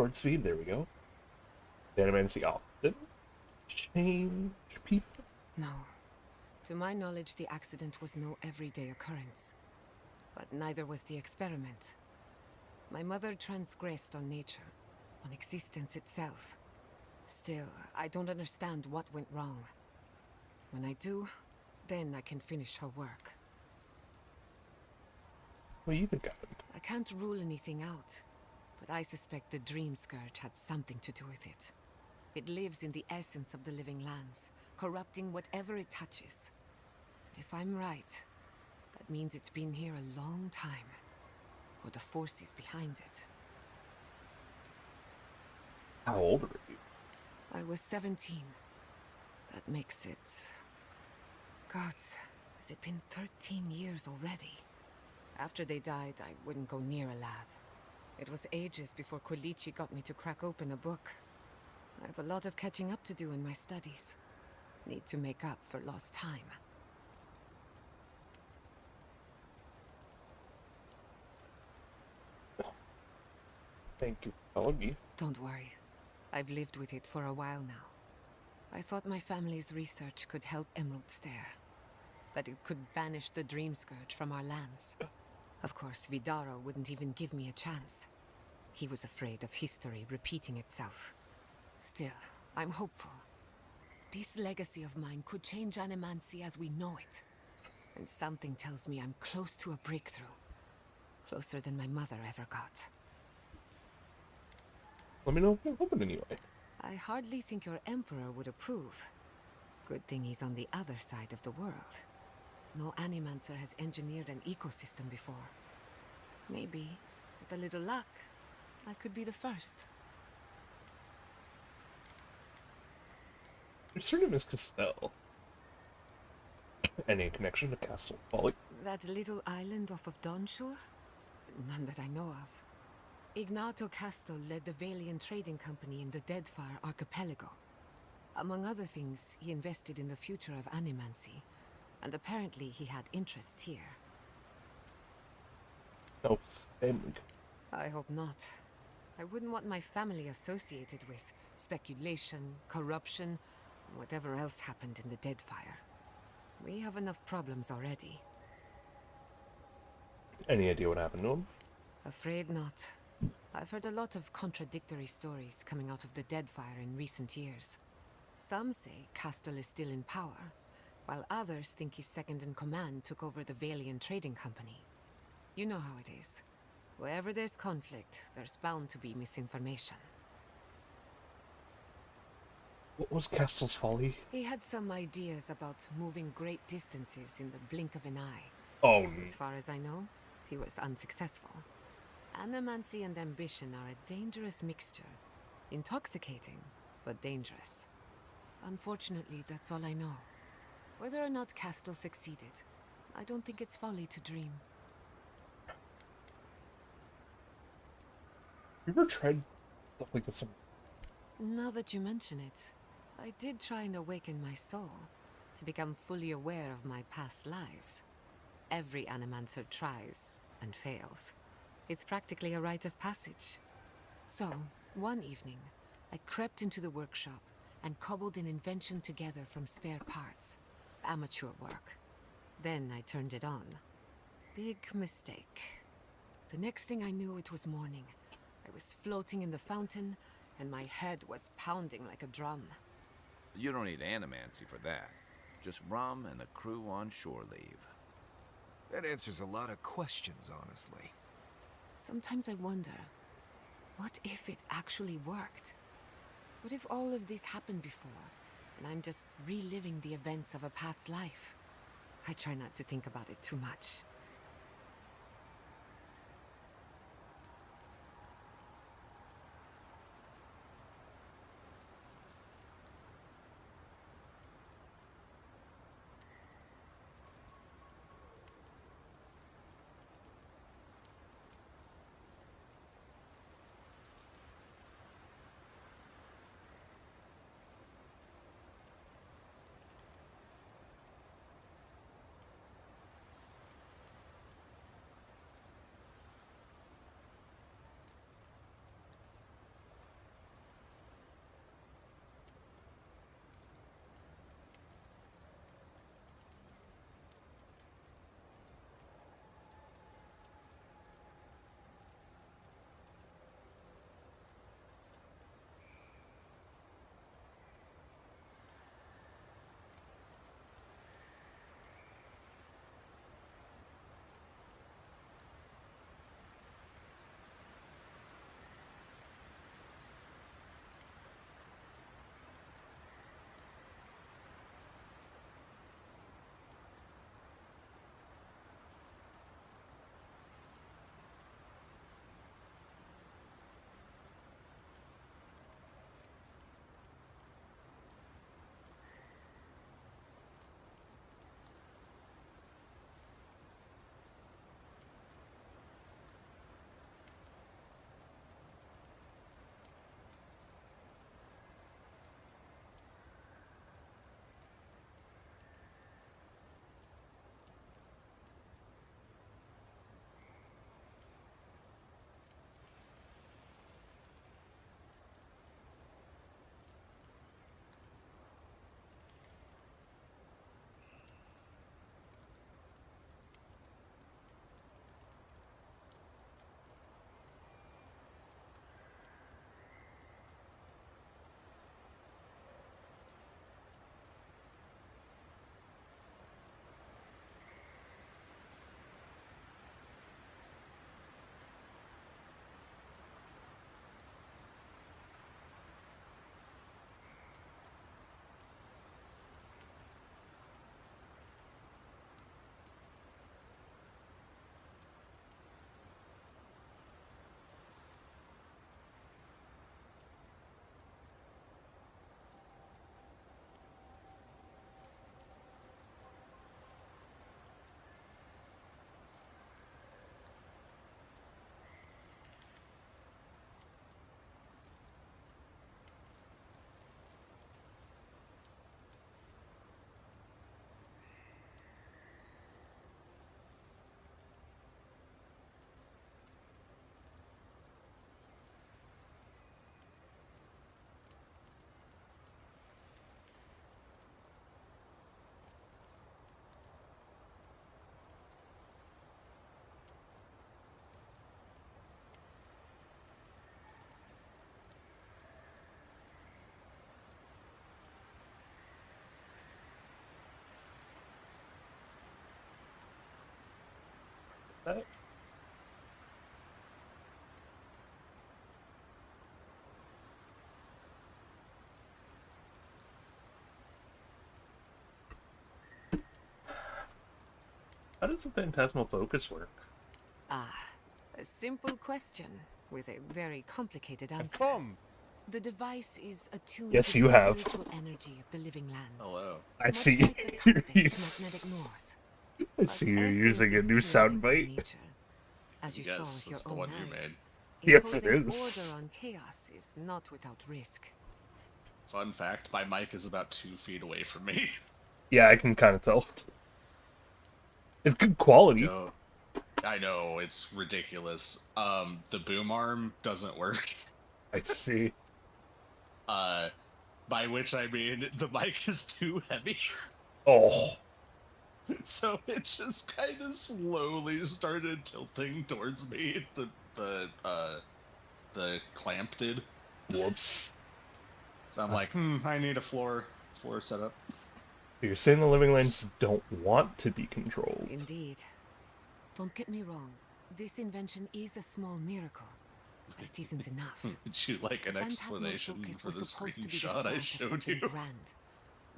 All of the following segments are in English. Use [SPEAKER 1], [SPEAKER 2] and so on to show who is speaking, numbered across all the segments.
[SPEAKER 1] Word speed, there we go. Animancy often change people?
[SPEAKER 2] No. To my knowledge, the accident was no everyday occurrence. But neither was the experiment. My mother transgressed on nature, on existence itself. Still, I don't understand what went wrong. When I do, then I can finish her work.
[SPEAKER 1] What do you think happened?
[SPEAKER 2] I can't rule anything out, but I suspect the Dream Scourge had something to do with it. It lives in the essence of the living lands, corrupting whatever it touches. And if I'm right, that means it's been here a long time, or the forces behind it.
[SPEAKER 1] How old are you?
[SPEAKER 2] I was 17. That makes it... Gods, has it been 13 years already? After they died, I wouldn't go near a lab. It was ages before Lich got me to crack open a book. I have a lot of catching up to do in my studies. Need to make up for lost time.
[SPEAKER 1] Thank you for telling me.
[SPEAKER 2] Don't worry. I've lived with it for a while now. I thought my family's research could help Emeralds there. That it could banish the Dream Scourge from our lands. Of course, Vidaro wouldn't even give me a chance. He was afraid of history repeating itself. Still, I'm hopeful. This legacy of mine could change Animancy as we know it. And something tells me I'm close to a breakthrough. Closer than my mother ever got.
[SPEAKER 1] Let me know if you're hoping anyway.
[SPEAKER 2] I hardly think your Emperor would approve. Good thing he's on the other side of the world. No Animancer has engineered an ecosystem before. Maybe, with a little luck, I could be the first.
[SPEAKER 1] Your surname is Castell. Any connection to Castle Folly?
[SPEAKER 2] That little island off of Dawnshore? None that I know of. Ignato Castel led the Valian trading company in the Deadfire Archipelago. Among other things, he invested in the future of Animancy, and apparently he had interests here.
[SPEAKER 1] No, family.
[SPEAKER 2] I hope not. I wouldn't want my family associated with speculation, corruption, and whatever else happened in the Deadfire. We have enough problems already.
[SPEAKER 1] Any idea what happened to him?
[SPEAKER 2] Afraid not. I've heard a lot of contradictory stories coming out of the Deadfire in recent years. Some say Castle is still in power, while others think his second-in-command took over the Valian trading company. You know how it is. Wherever there's conflict, there's bound to be misinformation.
[SPEAKER 1] What was Castle's Folly?
[SPEAKER 2] He had some ideas about moving great distances in the blink of an eye.
[SPEAKER 1] Oh,
[SPEAKER 2] As far as I know, he was unsuccessful. Animancy and ambition are a dangerous mixture. Intoxicating, but dangerous. Unfortunately, that's all I know. Whether or not Castle succeeded, I don't think it's folly to dream.
[SPEAKER 1] you ever tried stuff like this?
[SPEAKER 2] Now that you mention it, I did try and awaken my soul to become fully aware of my past lives. Every Animancer tries and fails. It's practically a rite of passage. So, one evening, I crept into the workshop and cobbled an invention together from spare parts. Amateur work. Then I turned it on. Big mistake. The next thing I knew, it was morning. I was floating in the fountain, and my head was pounding like a drum.
[SPEAKER 3] You don't need Animancy for that. Just rum and a crew on shore leave.
[SPEAKER 4] That answers a lot of questions, honestly.
[SPEAKER 2] Sometimes I wonder, what if it actually worked? What if all of this happened before, and I'm just reliving the events of a past life? I try not to think about it too much.
[SPEAKER 1] that. How does the phantasmal focus work?
[SPEAKER 2] Ah, a simple question with a very complicated answer.
[SPEAKER 5] Come.
[SPEAKER 2] The device is attuned
[SPEAKER 1] Yes,
[SPEAKER 2] to
[SPEAKER 1] you
[SPEAKER 2] the
[SPEAKER 1] have.
[SPEAKER 2] spiritual energy of the living lands.
[SPEAKER 6] Hello.
[SPEAKER 1] I
[SPEAKER 2] Much
[SPEAKER 1] see.
[SPEAKER 2] like the
[SPEAKER 1] You're
[SPEAKER 2] compass of magnetic north.
[SPEAKER 1] I
[SPEAKER 2] But
[SPEAKER 1] see you're
[SPEAKER 2] essence
[SPEAKER 1] using a
[SPEAKER 2] is
[SPEAKER 1] new
[SPEAKER 2] chaotic by
[SPEAKER 1] soundbite.
[SPEAKER 2] nature. As you saw
[SPEAKER 6] Yes,
[SPEAKER 2] with
[SPEAKER 6] it's
[SPEAKER 2] your
[SPEAKER 6] the
[SPEAKER 2] own
[SPEAKER 6] one you
[SPEAKER 2] eyes,
[SPEAKER 6] made.
[SPEAKER 1] Yes, it
[SPEAKER 2] imposing
[SPEAKER 1] is.
[SPEAKER 2] order on chaos is not without risk.
[SPEAKER 6] Fun fact, my mic is about 2 feet away from me.
[SPEAKER 1] Yeah, I can kind of tell. It's good quality.
[SPEAKER 6] So, I know, it's ridiculous. The boom arm doesn't work.
[SPEAKER 1] I see.
[SPEAKER 6] By which I mean the mic is too heavy.
[SPEAKER 1] Oh,
[SPEAKER 6] So it just kind of slowly started tilting towards me. The clamp did.
[SPEAKER 1] whoops.
[SPEAKER 6] So I'm like, I need a floor setup.
[SPEAKER 1] You're saying the living lands don't want to be controlled.
[SPEAKER 2] Indeed. Don't get me wrong. This invention is a small miracle. But it isn't enough.
[SPEAKER 6] Would you like an
[SPEAKER 2] The phantasmal
[SPEAKER 6] explanation
[SPEAKER 2] focus
[SPEAKER 6] for
[SPEAKER 2] was
[SPEAKER 6] the
[SPEAKER 2] supposed to be the
[SPEAKER 6] screenshot
[SPEAKER 2] start
[SPEAKER 6] I
[SPEAKER 2] of
[SPEAKER 6] showed
[SPEAKER 2] something
[SPEAKER 6] you?
[SPEAKER 2] grand.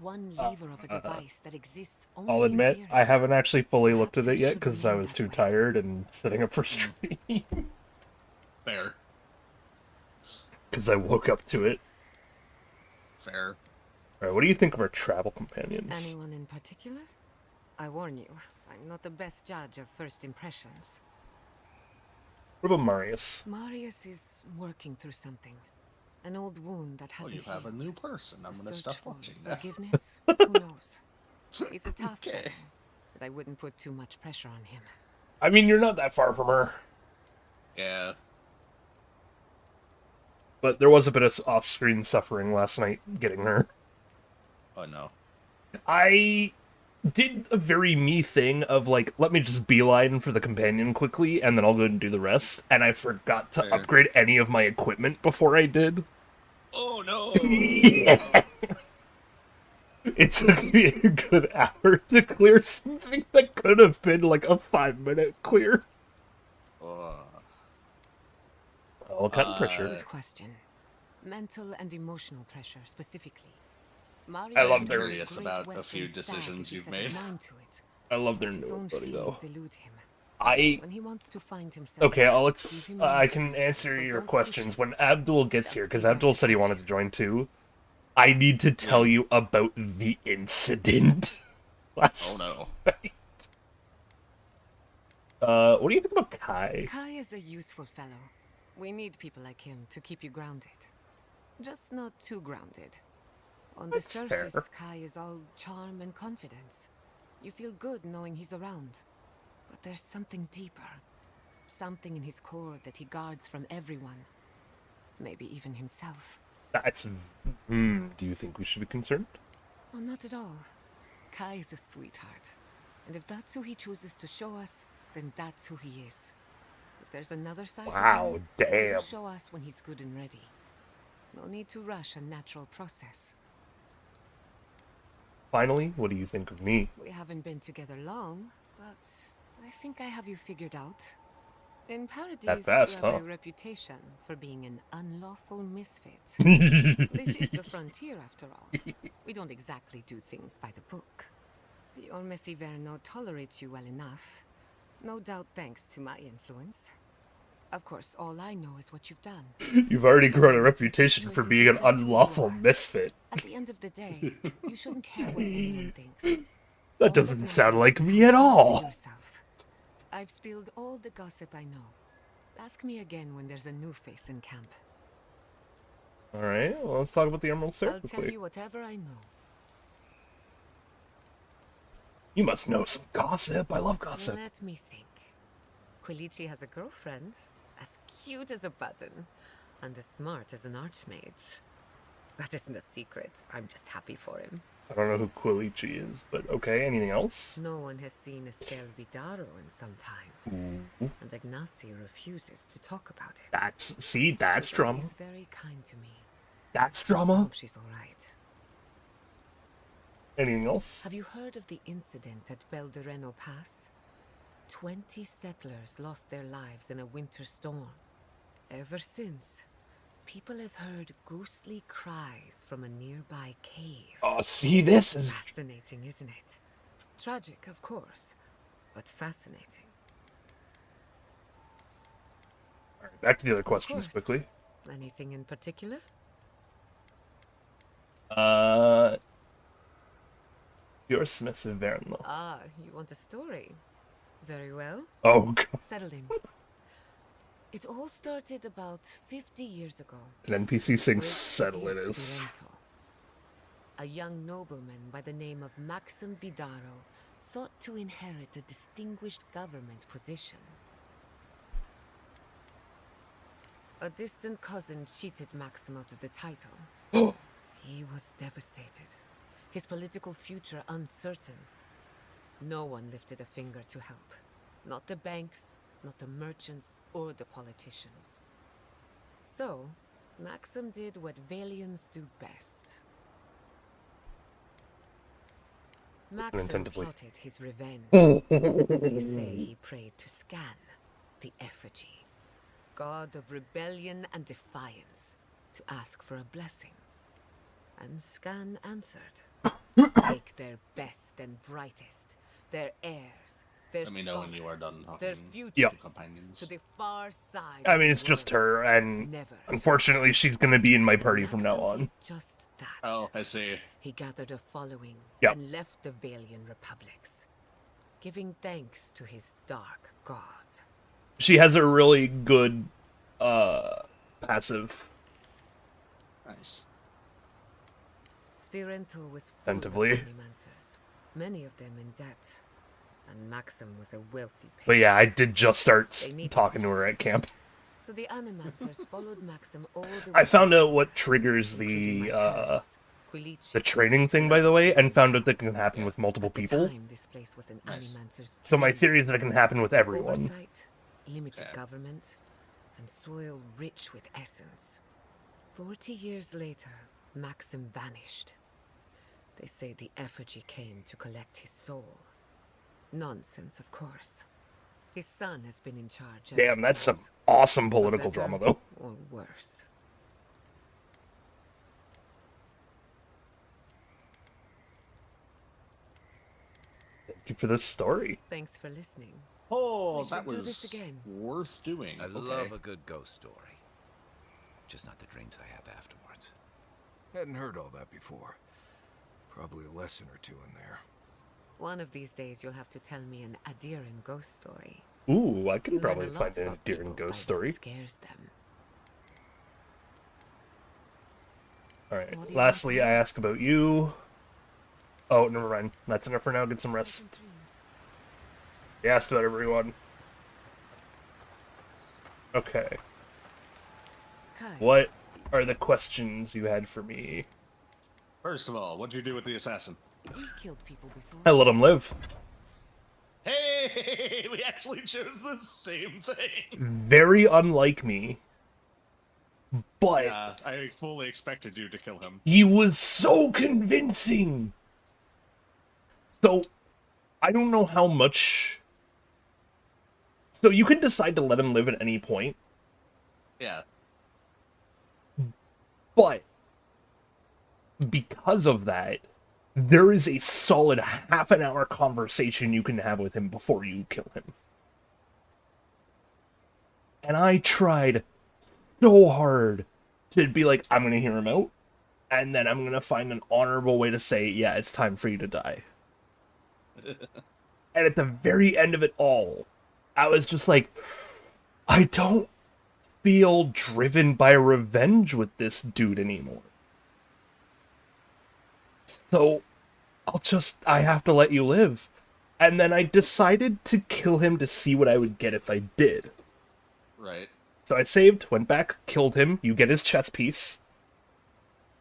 [SPEAKER 2] One lever of a device that exists only
[SPEAKER 1] I'll
[SPEAKER 2] in
[SPEAKER 1] admit,
[SPEAKER 2] theory.
[SPEAKER 1] I haven't actually fully looked at
[SPEAKER 2] Perhaps
[SPEAKER 1] it yet
[SPEAKER 2] should
[SPEAKER 1] because I
[SPEAKER 2] remain
[SPEAKER 1] was
[SPEAKER 2] that
[SPEAKER 1] too
[SPEAKER 2] way.
[SPEAKER 1] tired and setting up for stream.
[SPEAKER 6] Fair.
[SPEAKER 1] Because I woke up to it.
[SPEAKER 6] Fair.
[SPEAKER 1] Alright, what do you think of our travel companions?
[SPEAKER 2] Anyone in particular? I warn you, I'm not the best judge of first impressions.
[SPEAKER 1] What about Marius?
[SPEAKER 2] Marius is working through something. An old wound that
[SPEAKER 6] Oh,
[SPEAKER 2] hasn't
[SPEAKER 6] you have a
[SPEAKER 2] healed.
[SPEAKER 6] new person. I'm
[SPEAKER 2] A
[SPEAKER 6] gonna
[SPEAKER 2] search
[SPEAKER 6] stop
[SPEAKER 2] for
[SPEAKER 6] watching now.
[SPEAKER 2] forgiveness? Who knows? He's a tough
[SPEAKER 6] Okay.
[SPEAKER 2] fellow, but I wouldn't put too much pressure on him.
[SPEAKER 1] I mean, you're not that far from her.
[SPEAKER 6] Yeah.
[SPEAKER 1] But there was a bit of off-screen suffering last night getting her.
[SPEAKER 6] Oh no.
[SPEAKER 1] I did a very me thing of, like, let me just beeline for the companion quickly, and then I'll go and do the rest, and I forgot to
[SPEAKER 6] Fair.
[SPEAKER 1] upgrade any of my equipment before I did.
[SPEAKER 6] Oh no.
[SPEAKER 1] It took me a good hour to clear something that could have been, like, a 5-minute clear. Oh, what kind of pressure?
[SPEAKER 2] Good question. Mental and emotional pressure, specifically. Marius
[SPEAKER 1] I love
[SPEAKER 2] had
[SPEAKER 1] their-
[SPEAKER 2] a
[SPEAKER 6] Curious
[SPEAKER 2] great
[SPEAKER 6] about a
[SPEAKER 2] western
[SPEAKER 6] few
[SPEAKER 2] stag
[SPEAKER 6] decisions
[SPEAKER 2] if he
[SPEAKER 6] you've
[SPEAKER 2] set his
[SPEAKER 6] made.
[SPEAKER 2] mind to it.
[SPEAKER 1] I love their
[SPEAKER 2] But his
[SPEAKER 1] new
[SPEAKER 2] own
[SPEAKER 1] buddy, though.
[SPEAKER 2] feelings elude him.
[SPEAKER 1] I
[SPEAKER 2] When he wants to find himself,
[SPEAKER 1] Okay,
[SPEAKER 2] he's human
[SPEAKER 1] I
[SPEAKER 2] enough to
[SPEAKER 1] can
[SPEAKER 2] do so,
[SPEAKER 1] answer
[SPEAKER 2] but
[SPEAKER 1] your
[SPEAKER 2] don't push
[SPEAKER 1] questions
[SPEAKER 2] him.
[SPEAKER 1] when Abdul gets
[SPEAKER 2] Just
[SPEAKER 1] here, because
[SPEAKER 2] be there
[SPEAKER 1] Abdul
[SPEAKER 2] to
[SPEAKER 1] said he
[SPEAKER 2] catch
[SPEAKER 1] wanted
[SPEAKER 2] him.
[SPEAKER 1] to join too. I need to tell you about the incident last
[SPEAKER 6] Oh no.
[SPEAKER 1] night. What do you think about Kai?
[SPEAKER 2] Kai is a useful fellow. We need people like him to keep you grounded. Just not too grounded. On
[SPEAKER 1] That's
[SPEAKER 2] the surface,
[SPEAKER 1] fair.
[SPEAKER 2] Kai is all charm and confidence. You feel good knowing he's around. But there's something deeper. Something in his core that he guards from everyone. Maybe even himself.
[SPEAKER 1] That's... do you think we should be concerned?
[SPEAKER 2] Oh, not at all. Kai is a sweetheart. And if that's who he chooses to show us, then that's who he is. If there's another side
[SPEAKER 1] Wow,
[SPEAKER 2] to him,
[SPEAKER 1] damn.
[SPEAKER 2] he'll show us when he's good and ready. No need to rush a natural process.
[SPEAKER 1] Finally, what do you think of me?
[SPEAKER 2] We haven't been together long, but I think I have you figured out. In Paradise,
[SPEAKER 1] fast,
[SPEAKER 2] you have
[SPEAKER 1] huh?
[SPEAKER 2] a reputation for being an unlawful misfit. This is the frontier, after all. We don't exactly do things by the book. Your Messi Verno tolerates you well enough. No doubt thanks to my influence. Of course, all I know is what you've done.
[SPEAKER 1] You've already grown a reputation for being an unlawful misfit.
[SPEAKER 2] At the end of the day, you shouldn't care what anyone thinks. All
[SPEAKER 1] That
[SPEAKER 2] that
[SPEAKER 1] doesn't sound
[SPEAKER 2] matters
[SPEAKER 1] like
[SPEAKER 2] is
[SPEAKER 1] me
[SPEAKER 2] how
[SPEAKER 1] at
[SPEAKER 2] you see
[SPEAKER 1] all.
[SPEAKER 2] yourself. I've spilled all the gossip I know. Ask me again when there's a new face in camp.
[SPEAKER 1] Alright, well, let's talk about the Emerald Stair
[SPEAKER 2] I'll tell
[SPEAKER 1] quickly.
[SPEAKER 2] you whatever I know.
[SPEAKER 1] You must know some gossip. I love gossip.
[SPEAKER 2] Let me think. Quilici has a girlfriend, as cute as a button, and as smart as an archmage. That isn't a secret. I'm just happy for him.
[SPEAKER 1] I don't know who Quilici is, but okay, anything else?
[SPEAKER 2] No one has seen Estelle Vidaro in some time,
[SPEAKER 1] Ooh,
[SPEAKER 2] and Ignacy refuses to talk about it.
[SPEAKER 1] that's
[SPEAKER 2] She's
[SPEAKER 1] drama.
[SPEAKER 2] always very kind to me.
[SPEAKER 1] That's
[SPEAKER 2] I
[SPEAKER 1] drama.
[SPEAKER 2] hope she's all right.
[SPEAKER 1] Anything else?
[SPEAKER 2] Have you heard of the incident at Beldereno Pass? 20 settlers lost their lives in a winter storm. Ever since, people have heard ghostly cries from a nearby cave.
[SPEAKER 1] Oh, see, this is...
[SPEAKER 2] Fascinating, isn't it? Tragic, of course, but fascinating.
[SPEAKER 1] Alright, back to the other
[SPEAKER 2] Of
[SPEAKER 1] questions
[SPEAKER 2] course.
[SPEAKER 1] quickly.
[SPEAKER 2] Anything in particular?
[SPEAKER 1] Your submissive Vernlo.
[SPEAKER 2] Ah, you want a story? Very well.
[SPEAKER 1] Oh, God.
[SPEAKER 2] Settle in. It all started about 50 years ago.
[SPEAKER 1] An NPC sings
[SPEAKER 2] With
[SPEAKER 1] settle it
[SPEAKER 2] City of
[SPEAKER 1] is.
[SPEAKER 2] Spirento. A young nobleman by the name of Maxim Vidaro sought to inherit a distinguished government position. A distant cousin cheated Maxim out of the title. He was devastated. His political future uncertain. No one lifted a finger to help. Not the banks, not the merchants, or the politicians. So, Maxim did what Valians do best. Maxim
[SPEAKER 1] Attentively.
[SPEAKER 2] plotted his revenge. They say he prayed to Scan, the effigy, god of rebellion and defiance, to ask for a blessing. And Scan answered. Take their best and brightest, their heirs, their
[SPEAKER 6] Let me know when you are
[SPEAKER 2] scholars,
[SPEAKER 6] done
[SPEAKER 2] their
[SPEAKER 6] talking.
[SPEAKER 2] futures,
[SPEAKER 1] Yep.
[SPEAKER 6] Companions.
[SPEAKER 2] to the far side.
[SPEAKER 1] I
[SPEAKER 2] of
[SPEAKER 1] mean,
[SPEAKER 2] the
[SPEAKER 1] it's just
[SPEAKER 2] world.
[SPEAKER 1] her, and
[SPEAKER 2] Never.
[SPEAKER 1] unfortunately, she's gonna be in my party from now
[SPEAKER 2] Maxim
[SPEAKER 1] on.
[SPEAKER 2] did just that.
[SPEAKER 6] Oh, I see.
[SPEAKER 2] He gathered a following
[SPEAKER 1] Yep.
[SPEAKER 2] and left the Valian republics, giving thanks to his dark god.
[SPEAKER 1] She has a really good, passive.
[SPEAKER 6] Nice.
[SPEAKER 2] Spirento was full
[SPEAKER 1] Attentively.
[SPEAKER 2] of animancers, many of them in debt, and Maxim was a wealthy patron.
[SPEAKER 1] But yeah, I did just start
[SPEAKER 2] They needed
[SPEAKER 1] talking to her at camp.
[SPEAKER 2] So the animancers followed Maxim all the
[SPEAKER 1] I
[SPEAKER 2] way
[SPEAKER 1] found
[SPEAKER 2] to
[SPEAKER 1] out what triggers
[SPEAKER 2] including
[SPEAKER 1] the,
[SPEAKER 2] my parents, Lich.
[SPEAKER 1] the training thing, by the way, and found out that can happen with multiple
[SPEAKER 2] At the
[SPEAKER 1] people.
[SPEAKER 2] time, this place was an
[SPEAKER 6] Nice.
[SPEAKER 2] animancer's
[SPEAKER 1] So my
[SPEAKER 2] dream.
[SPEAKER 1] theory is that it can happen with everyone.
[SPEAKER 2] Oversight, limited
[SPEAKER 6] Okay.
[SPEAKER 2] government, and soil rich with essence. 40 years later, Maxim vanished. They say the effigy came to collect his soul. Nonsense, of course. His son has been in charge. ever
[SPEAKER 1] Damn, that's some
[SPEAKER 2] since.
[SPEAKER 1] awesome
[SPEAKER 2] For
[SPEAKER 1] political
[SPEAKER 2] better
[SPEAKER 1] drama, though.
[SPEAKER 2] Or worse.
[SPEAKER 1] Thank you for this story.
[SPEAKER 2] Thanks for listening.
[SPEAKER 6] Oh,
[SPEAKER 2] We
[SPEAKER 6] that
[SPEAKER 2] should do this
[SPEAKER 6] was
[SPEAKER 2] again.
[SPEAKER 6] worth doing.
[SPEAKER 3] I
[SPEAKER 6] Okay.
[SPEAKER 3] love a good ghost story. Just not the dreams I have afterwards.
[SPEAKER 4] Hadn't heard all that before. Probably a lesson or two in there.
[SPEAKER 2] One of these days, you'll have to tell me an Adiran ghost story.
[SPEAKER 1] Ooh, I can
[SPEAKER 2] You learn
[SPEAKER 1] probably
[SPEAKER 2] a lot
[SPEAKER 1] find an
[SPEAKER 2] about
[SPEAKER 1] endearing
[SPEAKER 2] people by
[SPEAKER 1] ghost
[SPEAKER 2] what
[SPEAKER 1] story.
[SPEAKER 2] scares them.
[SPEAKER 1] Alright,
[SPEAKER 2] What do you
[SPEAKER 1] lastly,
[SPEAKER 2] want to
[SPEAKER 1] I
[SPEAKER 2] know?
[SPEAKER 1] ask about you. Oh, never mind. That's enough for now. Get some rest. You asked about everyone. Okay.
[SPEAKER 2] Kai,
[SPEAKER 1] What are the questions you had for me?
[SPEAKER 6] First of all, what'd you do with the assassin?
[SPEAKER 2] you've killed people before.
[SPEAKER 1] I let him live.
[SPEAKER 6] Hey, we actually chose the same thing.
[SPEAKER 1] Very unlike me. But
[SPEAKER 6] Yeah, I fully expected you to kill him.
[SPEAKER 1] he was so convincing. So, I don't know how much... So you can decide to let him live at any point,
[SPEAKER 6] Yeah.
[SPEAKER 1] but because of that, there is a solid half an hour conversation you can have with him before you kill him. And I tried so hard to be like, I'm gonna hear him out, and then I'm gonna find an honorable way to say, yeah, it's time for you to die. And at the very end of it all, I was just like, I don't feel driven by revenge with this dude anymore. So, I have to let you live. And then I decided to kill him to see what I would get if I did.
[SPEAKER 6] Right.
[SPEAKER 1] So I saved, went back, killed him, you get his chess piece.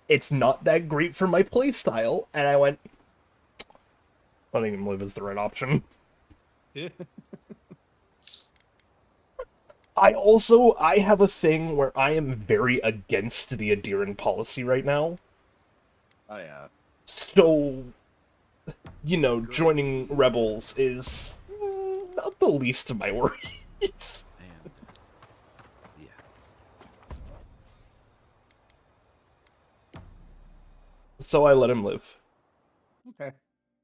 [SPEAKER 1] It's not that great for my playstyle, and I went, letting him live is the right option. I have a thing where I am very against the Adiran policy right now.
[SPEAKER 6] Oh, yeah.
[SPEAKER 1] So, joining rebels is not the least of my worries.
[SPEAKER 3] And yeah.
[SPEAKER 1] So I let him live.
[SPEAKER 6] Okay.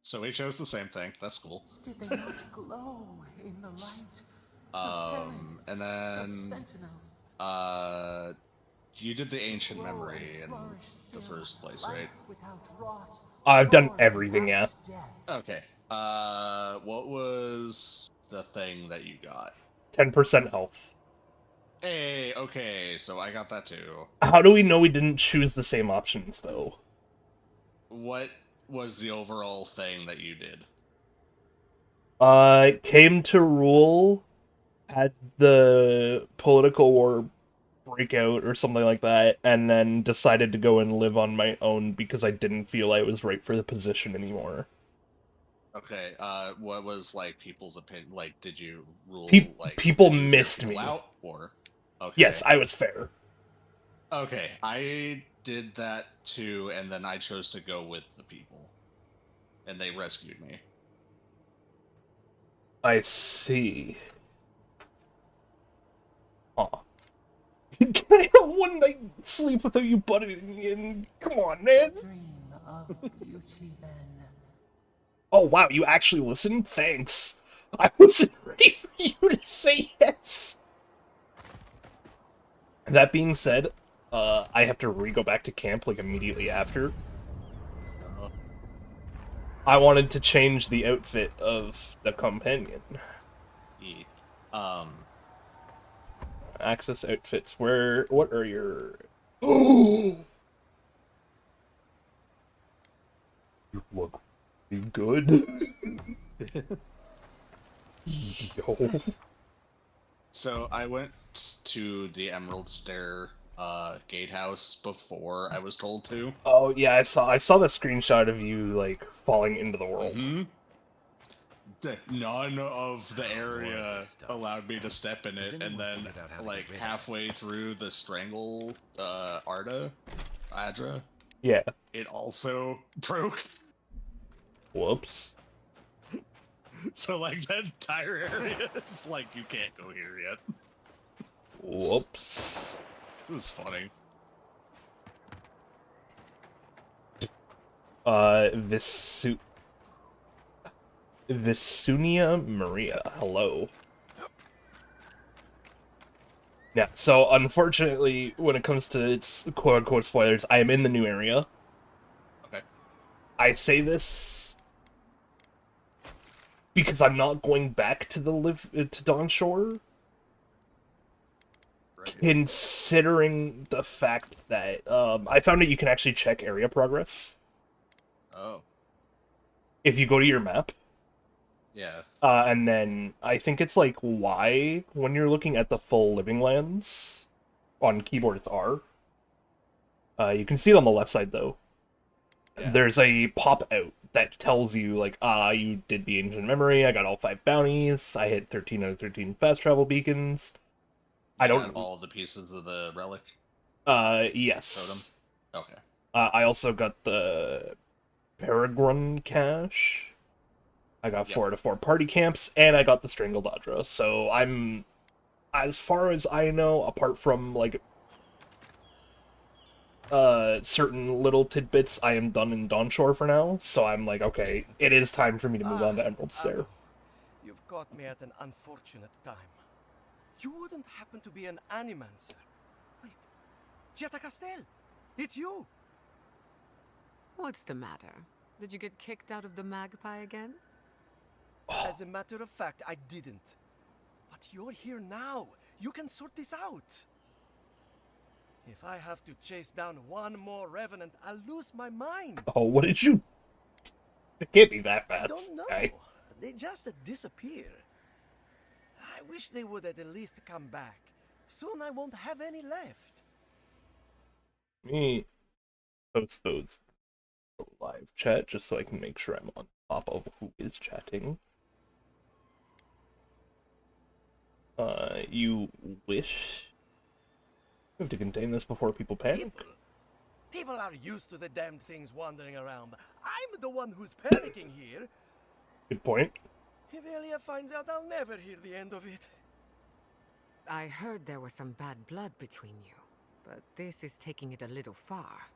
[SPEAKER 6] So we chose the same thing. That's cool.
[SPEAKER 5] Did they not glow in the light? The parents,
[SPEAKER 6] And
[SPEAKER 5] the
[SPEAKER 6] then you did the ancient
[SPEAKER 5] grow
[SPEAKER 6] memory
[SPEAKER 5] and
[SPEAKER 6] in
[SPEAKER 5] flourish
[SPEAKER 6] the
[SPEAKER 5] still.
[SPEAKER 6] first place,
[SPEAKER 5] Life
[SPEAKER 6] right?
[SPEAKER 5] without rot,
[SPEAKER 1] I've done
[SPEAKER 5] form
[SPEAKER 1] everything, yeah.
[SPEAKER 5] without death.
[SPEAKER 6] Okay. What was the thing that you got?
[SPEAKER 1] 10% health.
[SPEAKER 6] Hey, okay, so I got that too.
[SPEAKER 1] How do we know we didn't choose the same options, though?
[SPEAKER 6] What was the overall thing that you did?
[SPEAKER 1] Came to rule, had the political war break out or something like that, and then decided to go and live on my own because I didn't feel I was right for the position anymore.
[SPEAKER 6] Okay, what was, like, people's opinion? Like, did you rule, like...
[SPEAKER 1] People
[SPEAKER 6] did you hear
[SPEAKER 1] missed
[SPEAKER 6] people
[SPEAKER 1] me.
[SPEAKER 6] out, or... Okay.
[SPEAKER 1] Yes, I was fair.
[SPEAKER 6] Okay, I did that too, and then I chose to go with the people. And they rescued me.
[SPEAKER 1] I see. Aw. Can I have one night sleep without you butting in? Come on, man.
[SPEAKER 5] Dream of beauty then.
[SPEAKER 1] Oh, wow, you actually listened? Thanks. I wasn't ready for you to say yes. That being said, I have to go back to camp, like, immediately after.
[SPEAKER 6] Uh,
[SPEAKER 1] I wanted to change the outfit of the companion.
[SPEAKER 6] e-
[SPEAKER 1] Access outfits. What are your... Oh! You look pretty good. Yo.
[SPEAKER 6] So I went to the Emerald Stair gatehouse before I was told to.
[SPEAKER 1] Oh, yeah, I saw the screenshot of you, like, falling into the world.
[SPEAKER 6] Mm-hmm. None of the
[SPEAKER 3] More of
[SPEAKER 6] area
[SPEAKER 3] this stuff.
[SPEAKER 6] allowed me to step in
[SPEAKER 3] Has
[SPEAKER 6] it, and
[SPEAKER 3] anyone
[SPEAKER 6] then,
[SPEAKER 3] figured out how to
[SPEAKER 6] like,
[SPEAKER 3] get rid of
[SPEAKER 6] halfway through the strangle Adra,
[SPEAKER 1] Yeah.
[SPEAKER 6] it also broke.
[SPEAKER 1] Whoops.
[SPEAKER 6] So, like, that entire area is like, you can't go here yet.
[SPEAKER 1] Whoops.
[SPEAKER 6] It was funny.
[SPEAKER 1] Visunia Maria, hello. Yeah, so unfortunately, when it comes to its quote-unquote spoilers, I am in the new area.
[SPEAKER 6] Okay.
[SPEAKER 1] I say this because I'm not going back to to Dawnshore,
[SPEAKER 6] Right.
[SPEAKER 1] considering the fact that I found that you can actually check area progress
[SPEAKER 6] Oh.
[SPEAKER 1] if you go to your map.
[SPEAKER 6] Yeah.
[SPEAKER 1] And then I think it's like Y when you're looking at the full living lands. On keyboard, it's R. You can see it on the left side though.
[SPEAKER 6] Yeah.
[SPEAKER 1] There's a pop out that tells you like, you did the ancient memory. I got all 5 bounties. I hit 13 out of 13 fast travel beacons. I
[SPEAKER 6] You
[SPEAKER 1] don't.
[SPEAKER 6] got all the pieces of the relic
[SPEAKER 1] Yes.
[SPEAKER 6] totem. Okay.
[SPEAKER 1] I also got the Peregrine cache. I got 4 out of 4 party camps, and I got the Strangled Adra. So I'm, as far as I know, apart from like certain little tidbits, I am done in Dawnshore for now. So I'm like, okay, it is time for me to move on to Emerald Stair.
[SPEAKER 7] You've caught me at an unfortunate time. You wouldn't happen to be an animancer. Wait, Jetta Castel, it's you!
[SPEAKER 2] What's the matter? Did you get kicked out of the Magpie again?
[SPEAKER 7] As a matter of fact, I didn't. But you're here now. You can sort this out. If I have to chase down one more revenant, I'll lose my mind.
[SPEAKER 1] Oh, what did you? It can't be that
[SPEAKER 7] I
[SPEAKER 1] fast.
[SPEAKER 7] don't know.
[SPEAKER 1] Okay.
[SPEAKER 7] They just disappear. I wish they would at least come back. Soon I won't have any left.
[SPEAKER 1] Let me post those to live chat just so I can make sure I'm on top of who is chatting. You wish to contain this before people panic?
[SPEAKER 7] People are used to the damned things wandering around. I'm the one who's panicking here.
[SPEAKER 1] Good point.
[SPEAKER 7] If Elia finds out, I'll never hear the end of it.
[SPEAKER 2] I heard there was some bad blood between you, but this is taking it a little far.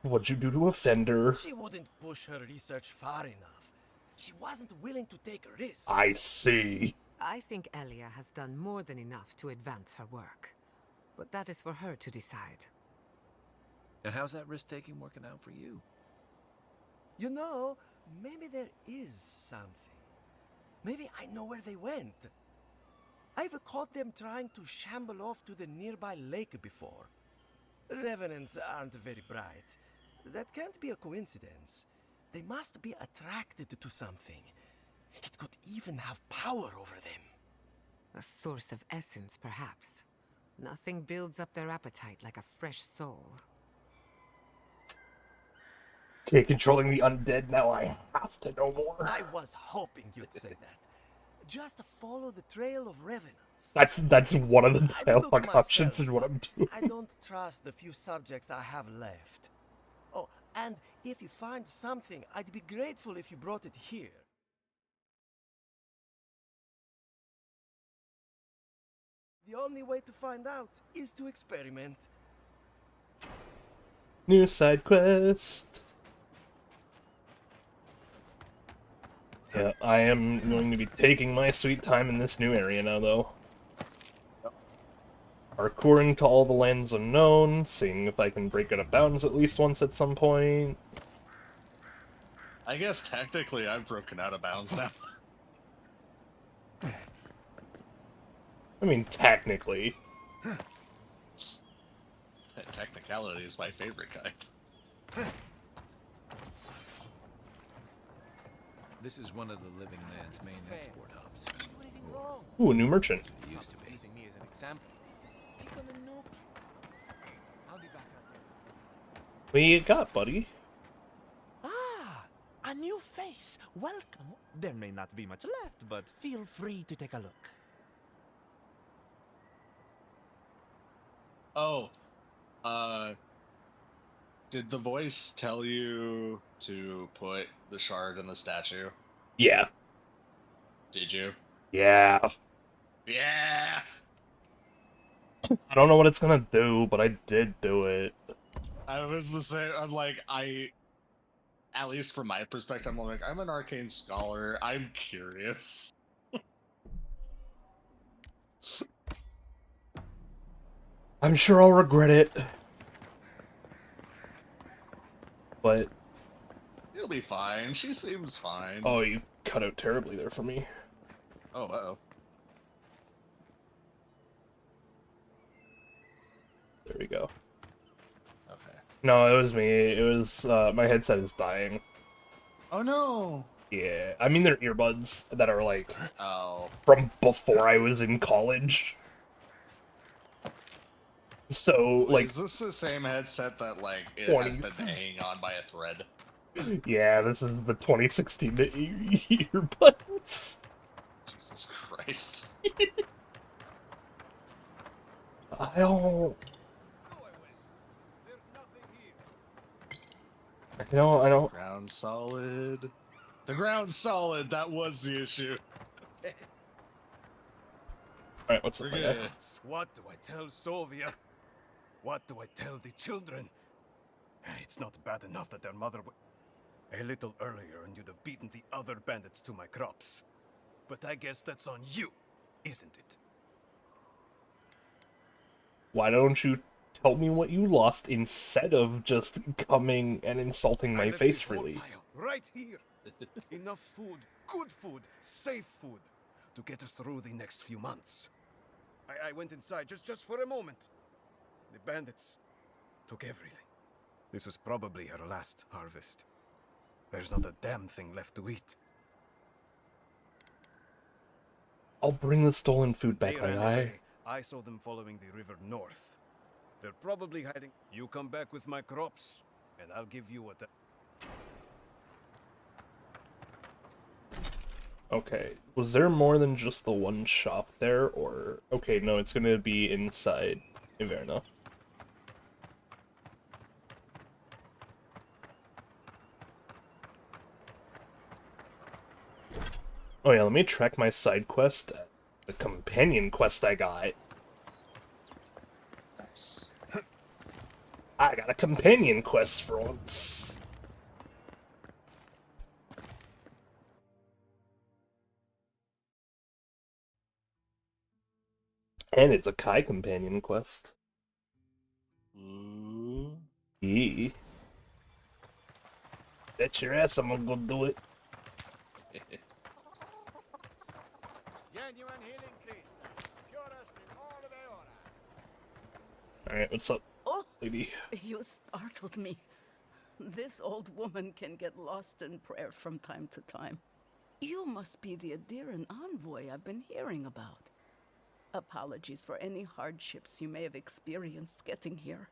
[SPEAKER 1] What'd you do to offend her?
[SPEAKER 7] She wouldn't push her research far enough. She wasn't willing to take risks.
[SPEAKER 1] I see.
[SPEAKER 2] I think Elia has done more than enough to advance her work, but that is for her to decide.
[SPEAKER 3] And how's that risk-taking working out for you?
[SPEAKER 7] You know, maybe there is something. Maybe I know where they went. I've caught them trying to shamble off to the nearby lake before. Revenants aren't very bright. That can't be a coincidence. They must be attracted to something. It could even have power over them.
[SPEAKER 2] A source of essence, perhaps. Nothing builds up their appetite like a fresh soul.
[SPEAKER 1] Okay, controlling the undead, now I have to know more.
[SPEAKER 7] I was hoping you'd say that. Just follow the trail of revenants.
[SPEAKER 1] That's one of the
[SPEAKER 7] I'd look
[SPEAKER 1] dialogue
[SPEAKER 7] myself,
[SPEAKER 1] options in what I'm doing.
[SPEAKER 7] I don't trust the few subjects I have left. Oh, and if you find something, I'd be grateful if you brought it here. The only way to find out is to experiment.
[SPEAKER 1] New side quest. Yeah, I am going to be taking my sweet time in this new area now, though. Parkouring to all the lands unknown, seeing if I can break out of bounds at least once at some point.
[SPEAKER 6] I guess technically I've broken out of bounds now.
[SPEAKER 1] I mean, technically.
[SPEAKER 6] Technicality is my favorite kind.
[SPEAKER 3] This is one of the Living Land's main export hubs.
[SPEAKER 1] Ooh, a new merchant.
[SPEAKER 3] It used to be.
[SPEAKER 5] Using me as an example. Click on the note. I'll be back out there.
[SPEAKER 1] What you got, buddy?
[SPEAKER 8] Ah, a new face. Welcome. There may not be much left, but feel free to take a look.
[SPEAKER 6] Oh, did the voice tell you to put the shard in the statue?
[SPEAKER 1] Yeah.
[SPEAKER 6] Did you?
[SPEAKER 1] Yeah.
[SPEAKER 6] Yeah!
[SPEAKER 1] I don't know what it's gonna do, but I did do it.
[SPEAKER 6] I was the same. I'm like, at least from my perspective, I'm like, I'm an arcane scholar. I'm curious.
[SPEAKER 1] I'm sure I'll regret it. But...
[SPEAKER 6] You'll be fine. She seems fine.
[SPEAKER 1] oh, you cut out terribly there for me.
[SPEAKER 6] Oh, uh-oh.
[SPEAKER 1] There we go.
[SPEAKER 6] Okay.
[SPEAKER 1] No, it was me. It was, my headset is dying.
[SPEAKER 6] Oh, no!
[SPEAKER 1] Yeah, I mean, they're earbuds that are, like,
[SPEAKER 6] Oh.
[SPEAKER 1] from before I was in college. So, like...
[SPEAKER 6] Is this the same headset that, like, it
[SPEAKER 1] 20.
[SPEAKER 6] has been hanging on by a thread?
[SPEAKER 1] yeah, this is the 2016 earbuds.
[SPEAKER 6] Jesus Christ.
[SPEAKER 1] I don't... I don't...
[SPEAKER 6] Ground solid. The ground's solid, that was the issue.
[SPEAKER 1] Alright, what's
[SPEAKER 6] We're
[SPEAKER 1] up,
[SPEAKER 6] good.
[SPEAKER 7] What do I tell Sovia? What do I tell the children? It's not bad enough that their mother a little earlier and you'd have beaten the other bandits to my crops. But I guess that's on you, isn't it?
[SPEAKER 1] Why don't you tell me what you lost instead of just coming and insulting
[SPEAKER 7] I
[SPEAKER 1] my
[SPEAKER 7] left
[SPEAKER 1] face
[SPEAKER 7] this
[SPEAKER 1] freely?
[SPEAKER 7] woodpile right here. Enough food, good food, safe food, to get us through the next few months. I went inside just for a moment. The bandits took everything. This was probably her last harvest. There's not a damn thing left to eat.
[SPEAKER 1] I'll bring the stolen food back,
[SPEAKER 7] They
[SPEAKER 1] my
[SPEAKER 7] ran
[SPEAKER 1] guy.
[SPEAKER 7] away. I saw them following the river north. They're probably hiding. You come back with my crops, and I'll give you what.
[SPEAKER 1] Okay, was there more than just the one shop there, or... okay, no, it's gonna be inside Iverna. Oh yeah, let me track my side quest. The companion quest I got.
[SPEAKER 6] Nice.
[SPEAKER 1] I got a companion quest for once. And it's a Kai companion quest.
[SPEAKER 6] Ooh.
[SPEAKER 1] Yee. Bet your ass I'm gonna go do it.
[SPEAKER 7] Genuine healing crystal, purest in all of Eora.
[SPEAKER 1] Alright, what's up,
[SPEAKER 9] Oh,
[SPEAKER 1] lady?
[SPEAKER 9] you startled me. This old woman can get lost in prayer from time to time. You must be the Adiran envoy I've been hearing about. Apologies for any hardships you may have experienced getting here.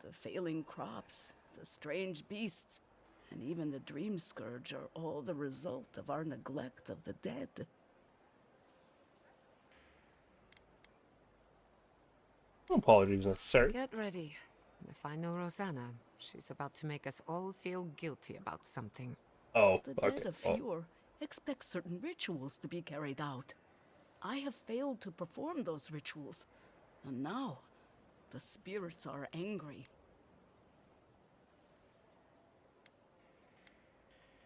[SPEAKER 9] The failing crops, the strange beasts, and even the dream scourge are all the result of our neglect of the dead.
[SPEAKER 1] No apologies necessary.
[SPEAKER 2] Get ready. If I know Rosanna, she's about to make us all feel guilty about something.
[SPEAKER 1] Oh,
[SPEAKER 9] The
[SPEAKER 1] okay.
[SPEAKER 9] dead of
[SPEAKER 1] Well,
[SPEAKER 9] Fjord expect certain rituals to be carried out. I have failed to perform those rituals, and now the spirits are angry.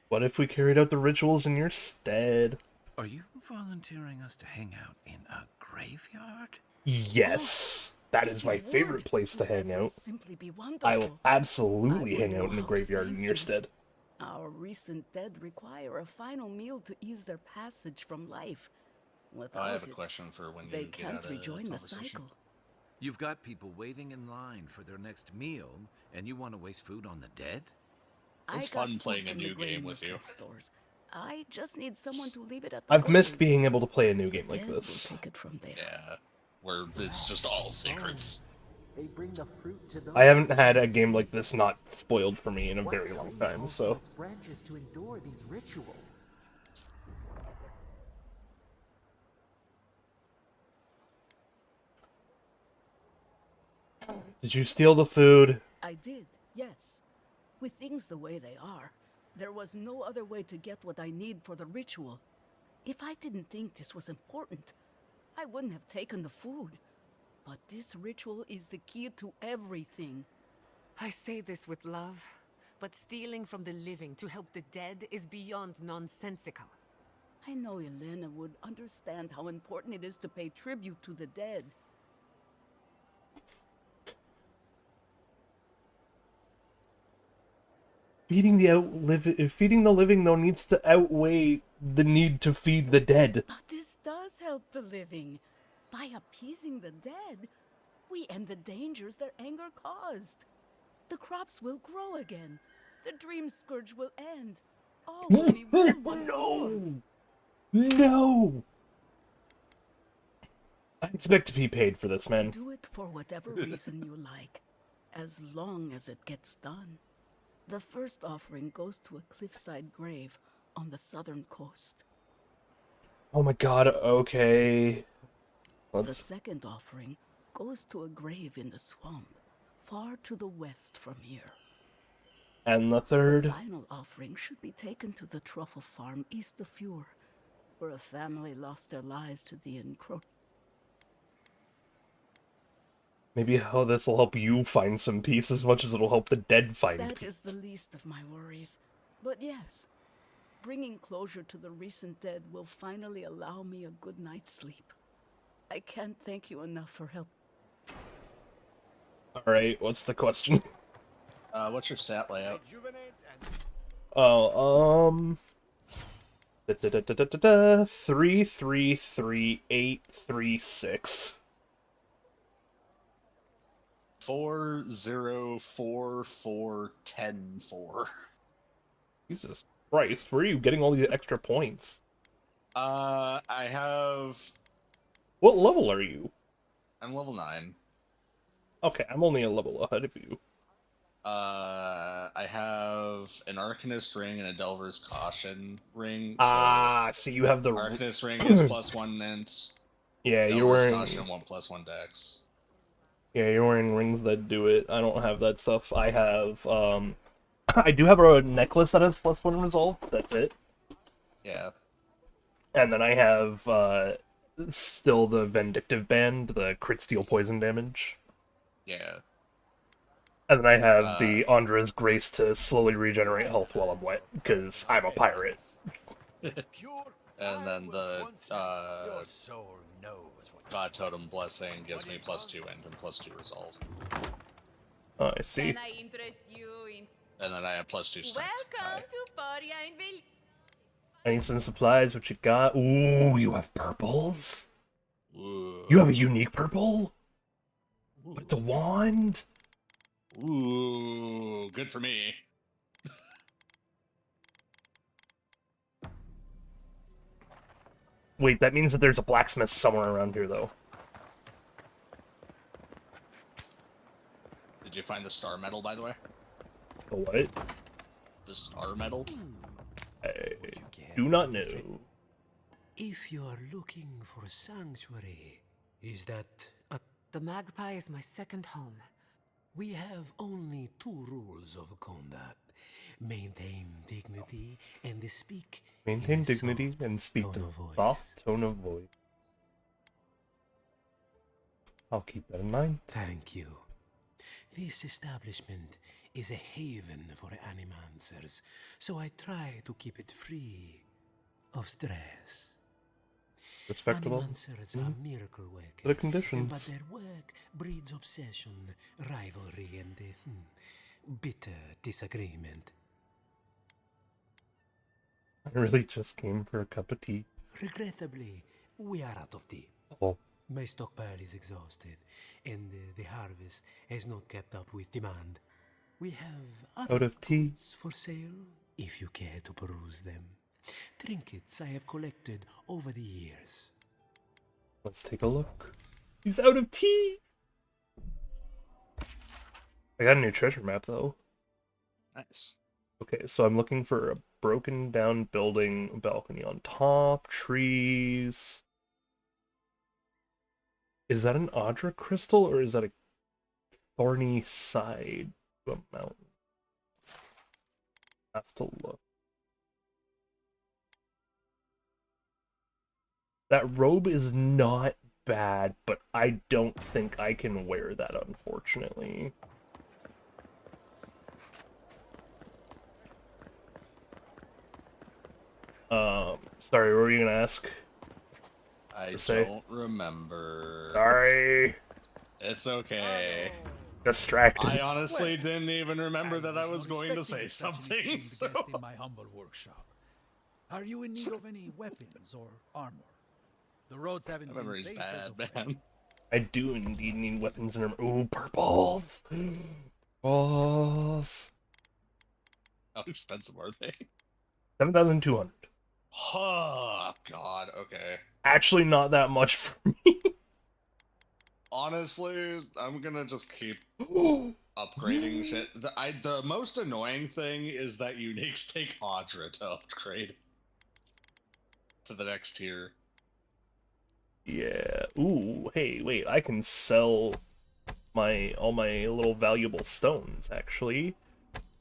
[SPEAKER 1] what if we carried out the rituals in your stead?
[SPEAKER 3] Are you volunteering us to hang out in a graveyard?
[SPEAKER 1] Yes! That
[SPEAKER 9] If
[SPEAKER 1] is
[SPEAKER 9] you
[SPEAKER 1] my favorite
[SPEAKER 9] would,
[SPEAKER 1] place to
[SPEAKER 9] that
[SPEAKER 1] hang
[SPEAKER 9] would
[SPEAKER 1] out.
[SPEAKER 9] simply be
[SPEAKER 1] I will
[SPEAKER 9] wonderful.
[SPEAKER 1] absolutely
[SPEAKER 9] I
[SPEAKER 1] hang
[SPEAKER 9] wouldn't
[SPEAKER 1] out in
[SPEAKER 9] know
[SPEAKER 1] a
[SPEAKER 9] how to
[SPEAKER 1] graveyard in
[SPEAKER 9] thank
[SPEAKER 1] your
[SPEAKER 9] you.
[SPEAKER 1] stead.
[SPEAKER 9] Our recent dead require a final meal to ease their passage from life. Without
[SPEAKER 6] I have a
[SPEAKER 9] it,
[SPEAKER 6] question for when
[SPEAKER 9] they
[SPEAKER 6] you get
[SPEAKER 9] can't
[SPEAKER 6] out of
[SPEAKER 9] rejoin the
[SPEAKER 6] conversation.
[SPEAKER 9] cycle.
[SPEAKER 3] You've got people waiting in line for their next meal, and you want to waste food on the dead?
[SPEAKER 6] It's
[SPEAKER 9] I got
[SPEAKER 6] fun
[SPEAKER 9] food
[SPEAKER 6] playing a
[SPEAKER 9] from the
[SPEAKER 6] new game with
[SPEAKER 9] Grey
[SPEAKER 6] you.
[SPEAKER 9] Merchant stores. I just need someone to leave it at the
[SPEAKER 1] I've missed
[SPEAKER 9] guards.
[SPEAKER 1] being able to play a new game
[SPEAKER 9] The
[SPEAKER 1] like
[SPEAKER 9] dead will
[SPEAKER 1] this.
[SPEAKER 9] take it from there.
[SPEAKER 6] Yeah, where it's just all secrets.
[SPEAKER 5] They bring the fruit to those
[SPEAKER 1] I haven't had a
[SPEAKER 5] who
[SPEAKER 1] game like
[SPEAKER 5] need
[SPEAKER 1] this not spoiled for me in a
[SPEAKER 5] What
[SPEAKER 1] very long
[SPEAKER 5] tree
[SPEAKER 1] time,
[SPEAKER 5] calls
[SPEAKER 1] so...
[SPEAKER 5] for its branches to endure these rituals?
[SPEAKER 1] Did you steal the food?
[SPEAKER 9] I did, yes. With things the way they are, there was no other way to get what I need for the ritual. If I didn't think this was important, I wouldn't have taken the food. But this ritual is the key to everything.
[SPEAKER 2] I say this with love, but stealing from the living to help the dead is beyond nonsensical.
[SPEAKER 9] I know Elena would understand how important it is to pay tribute to the dead.
[SPEAKER 1] Feeding the living though needs to outweigh the need to feed the dead.
[SPEAKER 9] But this does help the living. By appeasing the dead, we end the dangers their anger caused. The crops will grow again. The dream scourge will end. All will be well once more.
[SPEAKER 1] No! No! I expect to be paid for this, man.
[SPEAKER 9] Do it for whatever reason you like, as long as it gets done. The first offering goes to a cliffside grave on the southern coast.
[SPEAKER 1] Oh my god, okay.
[SPEAKER 9] The second offering goes to a grave in the swamp, far to the west from here.
[SPEAKER 1] And the
[SPEAKER 9] The
[SPEAKER 1] third?
[SPEAKER 9] final offering should be taken to the truffle farm east of Fjord, where a family lost their lives to the
[SPEAKER 1] Maybe how this will help you find some peace as much as it'll help the dead find
[SPEAKER 9] That
[SPEAKER 1] peace.
[SPEAKER 9] is the least of my worries. But yes, bringing closure to the recent dead will finally allow me a good night's sleep. I can't thank you enough for help.
[SPEAKER 1] Alright, what's the question?
[SPEAKER 6] What's your stat layout?
[SPEAKER 7] Rejuvenate and
[SPEAKER 1] 333836.
[SPEAKER 6] 404410-4.
[SPEAKER 1] Jesus Christ, where are you getting all these extra points?
[SPEAKER 6] I have.
[SPEAKER 1] What level are you?
[SPEAKER 6] I'm level 9.
[SPEAKER 1] Okay, I'm only a level ahead of you.
[SPEAKER 6] I have an Arcanist ring and a Delver's Caution ring.
[SPEAKER 1] So you have the...
[SPEAKER 6] Arcanist ring is +1 int.
[SPEAKER 1] Yeah, you're
[SPEAKER 6] Delver's
[SPEAKER 1] wearing...
[SPEAKER 6] Caution 1+1 dex.
[SPEAKER 1] Yeah, you're wearing rings that do it. I don't have that stuff. I have, I do have a necklace that has +1 resolve. That's it.
[SPEAKER 6] Yeah.
[SPEAKER 1] And then I have still the Vindictive Band, the crit steal poison damage.
[SPEAKER 6] Yeah.
[SPEAKER 1] And then I have the Andra's Grace to slowly regenerate health while I'm wet, because I'm a pirate.
[SPEAKER 6] And then the God Totem Blessing gives me +2 int and +2 resolve.
[SPEAKER 1] Oh, I see.
[SPEAKER 2] Can I interest you in...
[SPEAKER 6] And then I have +2 strength.
[SPEAKER 2] Welcome to Paria in Vil...
[SPEAKER 1] I need some supplies, what you got? Ooh, you have purples?
[SPEAKER 6] Ooh.
[SPEAKER 1] You have a unique purple? But it's a wand?
[SPEAKER 6] Ooh, good for me.
[SPEAKER 1] Wait, that means that there's a blacksmith somewhere around here, though.
[SPEAKER 6] Did you find the star medal, by the way?
[SPEAKER 1] The what?
[SPEAKER 6] The star medal?
[SPEAKER 1] I do not know.
[SPEAKER 10] If you are looking for sanctuary, is that a...
[SPEAKER 2] The Magpie is my second home.
[SPEAKER 10] We have only 2 rules of conduct. Maintain dignity and speak.
[SPEAKER 1] Maintain
[SPEAKER 10] in a
[SPEAKER 1] dignity
[SPEAKER 10] soft
[SPEAKER 1] and speak
[SPEAKER 10] tone
[SPEAKER 1] in
[SPEAKER 10] of voice.
[SPEAKER 1] soft tone of voice. I'll keep that in mind.
[SPEAKER 10] Thank you. This establishment is a haven for animancers, so I try to keep it free of stress.
[SPEAKER 1] Respectable.
[SPEAKER 10] Animancers are miracle workers,
[SPEAKER 1] The conditions.
[SPEAKER 10] but their work breeds obsession, rivalry, and bitter disagreement.
[SPEAKER 1] I really just came for a cup of tea.
[SPEAKER 10] Regrettably, we are out of tea.
[SPEAKER 1] Oh.
[SPEAKER 10] My stockpile is exhausted, and the harvest has not kept up with demand. We have
[SPEAKER 1] Out
[SPEAKER 10] other
[SPEAKER 1] of tea.
[SPEAKER 10] goods for sale, if you care to peruse them. Trinkets I have collected over the years.
[SPEAKER 1] Let's take a look. He's out of tea! I got a new treasure map, though.
[SPEAKER 6] Nice.
[SPEAKER 1] Okay, so I'm looking for a broken down building, balcony on top, trees. Is that an Audra crystal, or is that a thorny side to a mountain? Have to look. That robe is not bad, but I don't think I can wear that, unfortunately. Sorry, what were you gonna ask?
[SPEAKER 6] I
[SPEAKER 1] say?
[SPEAKER 6] don't remember.
[SPEAKER 1] Sorry.
[SPEAKER 6] It's okay.
[SPEAKER 1] Distracted.
[SPEAKER 6] I honestly didn't even remember that I was going to say
[SPEAKER 5] expecting such an
[SPEAKER 6] something.
[SPEAKER 5] incident
[SPEAKER 6] So.
[SPEAKER 5] against in my humble workshop. Are you in need of any weapons or armor? The roads haven't
[SPEAKER 6] My
[SPEAKER 5] been
[SPEAKER 6] memory's
[SPEAKER 5] safe
[SPEAKER 6] bad,
[SPEAKER 5] as of late.
[SPEAKER 6] man.
[SPEAKER 1] I do indeed need weapons and armor. Ooh, purples! Boss!
[SPEAKER 6] How expensive are they?
[SPEAKER 1] 7,200.
[SPEAKER 6] Oh, God, okay.
[SPEAKER 1] Actually, not that much for me.
[SPEAKER 6] Honestly, I'm gonna just keep upgrading shit. The most annoying thing is that uniques take Audra to upgrade to the next tier.
[SPEAKER 1] Yeah. Ooh, hey, wait, I can sell all my little valuable stones, actually.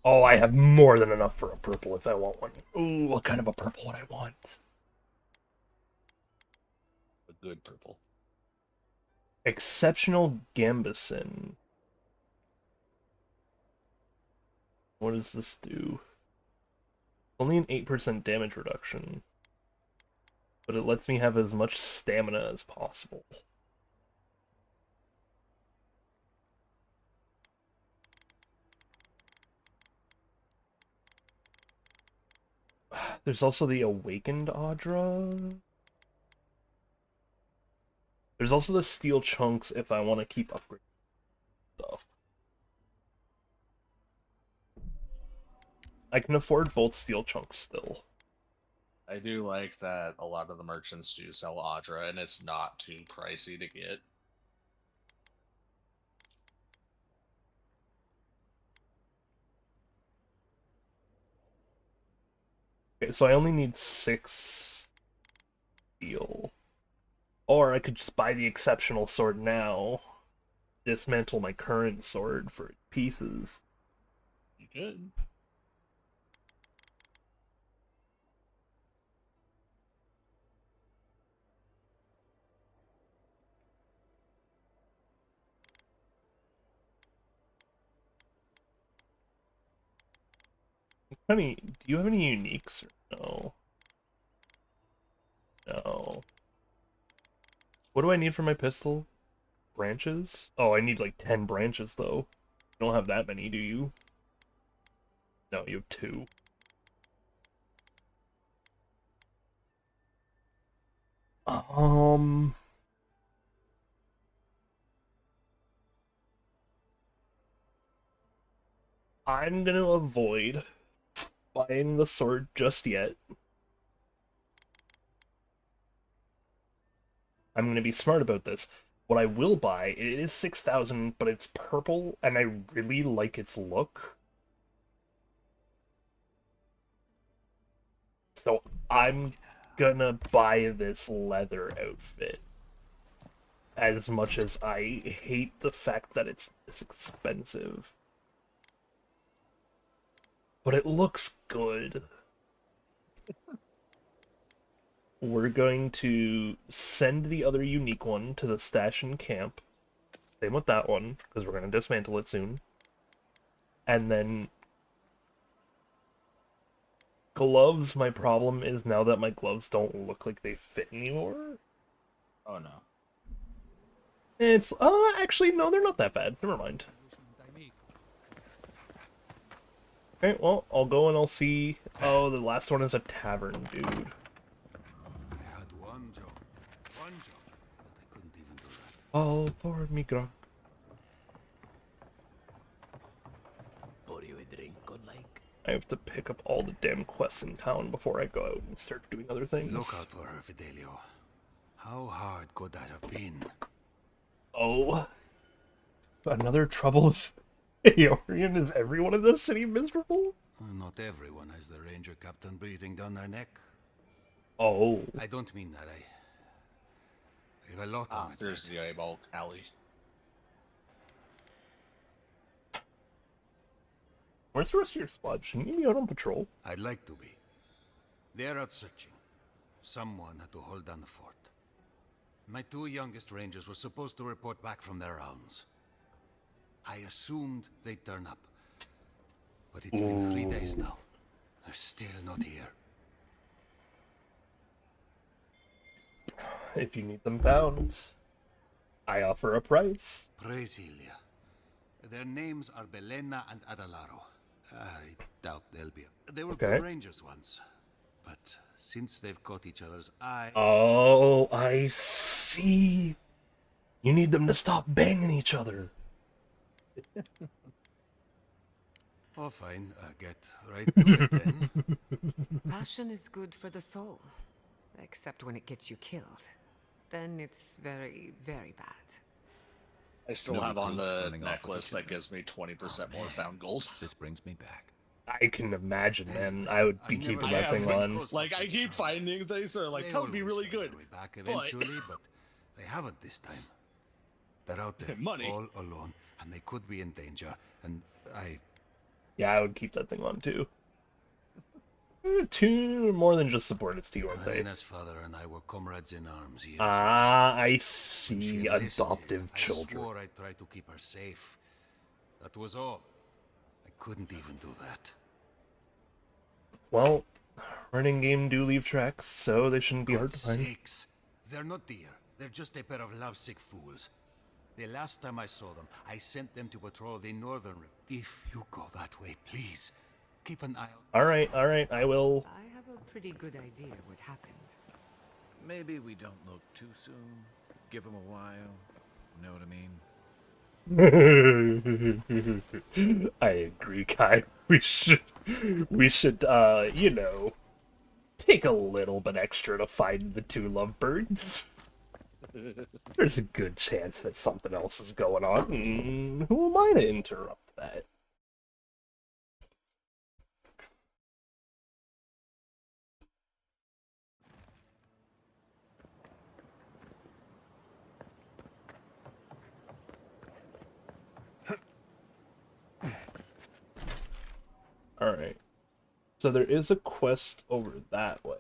[SPEAKER 1] Oh, I have more than enough for a purple if I want one. Ooh, what kind of a purple would I want?
[SPEAKER 6] A good purple.
[SPEAKER 1] Exceptional Gambison. What does this do? Only an 8% damage reduction. But it lets me have as much stamina as possible. There's also the Awakened Audra. There's also the Steel Chunks if I want to keep upgrading stuff. I can afford both Steel Chunks still.
[SPEAKER 6] I do like that a lot of the merchants do sell Audra, and it's not too pricey to get.
[SPEAKER 1] Okay, so I only need 6 steel. Or I could just buy the exceptional sword now. Dismantle my current sword for pieces.
[SPEAKER 6] You could.
[SPEAKER 1] Honey, do you have any uniques? No. No. What do I need for my pistol? Branches? Oh, I need like 10 branches, though. You don't have that many, do you? No, you have 2. I'm gonna avoid buying the sword just yet. I'm gonna be smart about this. What I will buy, it is 6,000, but it's purple, and I really like its look. So I'm gonna buy this leather outfit. As much as I hate the fact that it's expensive. But it looks good. We're going to send the other unique one to the stash in camp. Same with that one, because we're going to dismantle it soon. And then gloves, my problem is now that my gloves don't look like they fit anymore.
[SPEAKER 6] Oh no.
[SPEAKER 1] It's, actually, no, they're not that bad. Never mind. Okay, well, I'll go and I'll see. Oh, the last one is a tavern, dude.
[SPEAKER 11] I had one job, but I couldn't even do that.
[SPEAKER 1] All for me, grog.
[SPEAKER 10] Pour you a drink, good like.
[SPEAKER 1] I have to pick up all the damn quests in town before I go out and start doing other things.
[SPEAKER 11] Look out for her, Fidelio. How hard could that have been?
[SPEAKER 1] Oh. Another trouble with Aeorian? Is everyone in this city miserable?
[SPEAKER 11] Not everyone has the ranger captain breathing down their neck.
[SPEAKER 1] Oh.
[SPEAKER 11] I don't mean that. I have a lot on my
[SPEAKER 6] There's
[SPEAKER 11] plate.
[SPEAKER 6] the eyeball alley.
[SPEAKER 1] Where's the rest of your squad? Shouldn't you be out on patrol?
[SPEAKER 11] I'd like to be. They're out searching. Someone had to hold down the fort. My 2 youngest rangers were supposed to report back from their rounds. I assumed they'd turn up. But it's been 3 days now. They're still not here.
[SPEAKER 1] If you need them found, I offer a price.
[SPEAKER 11] Brasilia. Their names are Belena and Adalaro. I doubt they'll be. They were good rangers once. But since they've caught each other's eye...
[SPEAKER 1] Oh, I see. You need them to stop banging each other.
[SPEAKER 11] Oh, fine. Get right to it then.
[SPEAKER 2] Passion is good for the soul. Except when it gets you killed. Then it's very, very bad.
[SPEAKER 6] I still have on the necklace that gives me 20% more found gold.
[SPEAKER 3] This brings me back.
[SPEAKER 1] I can imagine, man. I would be keeping that thing on.
[SPEAKER 6] Like, I keep finding things that are like, that would be really good.
[SPEAKER 11] Back eventually, but they haven't this time. They're out there,
[SPEAKER 6] money,
[SPEAKER 11] all alone, and they could be in danger, and
[SPEAKER 1] Yeah, I would keep that thing on, too. 2 more than just supporters, weren't they?
[SPEAKER 11] Helena's father and I were comrades in arms years.
[SPEAKER 1] Ah, I see. Adoptive children.
[SPEAKER 11] I swore I'd try to keep her safe. That was all. I couldn't even do that.
[SPEAKER 1] Well, running game do leave tracks, so they shouldn't be hard to find.
[SPEAKER 11] Sakes. They're not deer. They're just a pair of lovesick fools. The last time I saw them, I sent them to patrol the northern river. If you go that way, please, keep an eye out.
[SPEAKER 1] Alright, I will.
[SPEAKER 2] I have a pretty good idea what happened.
[SPEAKER 3] Maybe we don't look too soon. Give him a while. Know what I mean?
[SPEAKER 1] I agree, Kai. We should, you know, take a little bit extra to find the 2 lovebirds. There's a good chance that something else is going on, and who am I to interrupt that? Alright. So there is a quest over that way.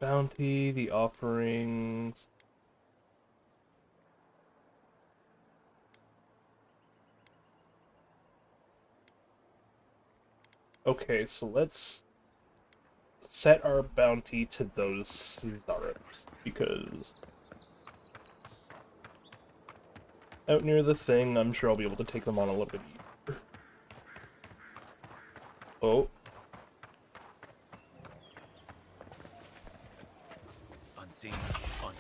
[SPEAKER 1] bounty, the offerings. Okay, so let's set our bounty to those Zareks, because out near the thing, I'm sure I'll be able to take them on a little bit easier. Oh.
[SPEAKER 3] Unseen, unheard.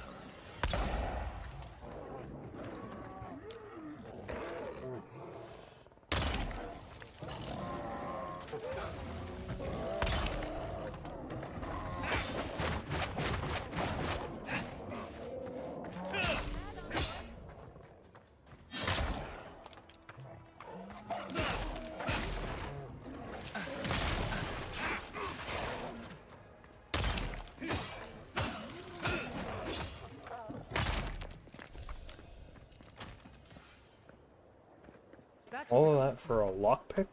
[SPEAKER 1] All of that for a lockpick?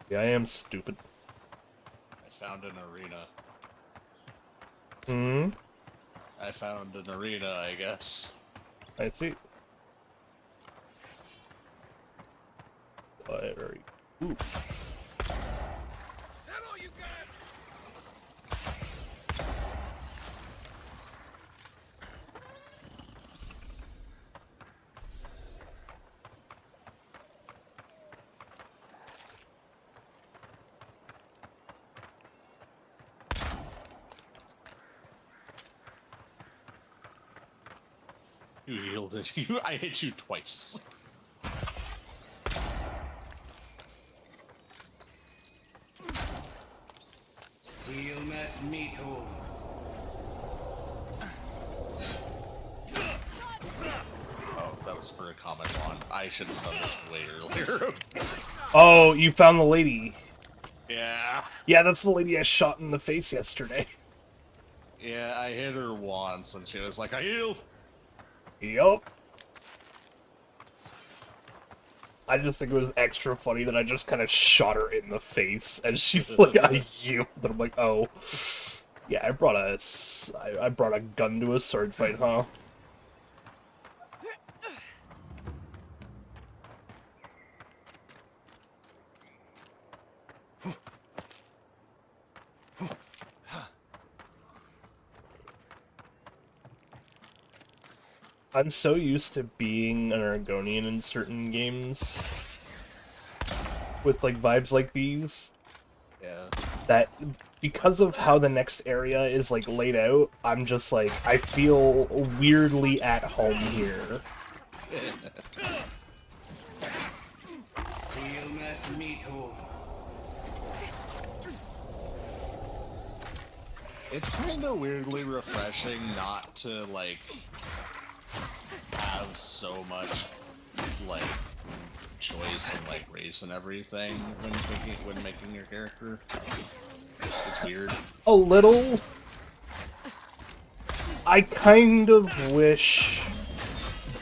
[SPEAKER 1] Yeah, I am stupid.
[SPEAKER 6] I found an arena.
[SPEAKER 1] Hmm?
[SPEAKER 6] I found an arena, I guess.
[SPEAKER 1] I see. Very. Ooh.
[SPEAKER 6] You yielded. I hit you twice. Oh, that was for a common one. I should have done this way earlier.
[SPEAKER 1] Oh, you found the lady.
[SPEAKER 6] Yeah.
[SPEAKER 1] Yeah, that's the lady I shot in the face yesterday.
[SPEAKER 6] Yeah, I hit her once and she was like, I yield!
[SPEAKER 1] Yup. I just think it was extra funny that I just kind of shot her in the face, and she's like, I yield. And I'm like, oh. Yeah, I brought a gun to a sword fight, huh? I'm so used to being an Argonian in certain games with like vibes like these.
[SPEAKER 6] Yeah.
[SPEAKER 1] That because of how the next area is like laid out, I'm just like I feel weirdly at home here.
[SPEAKER 6] It's kind of weirdly refreshing not to like have so much like choice and like race and everything when making your character. It's weird.
[SPEAKER 1] A little. I kind of wish.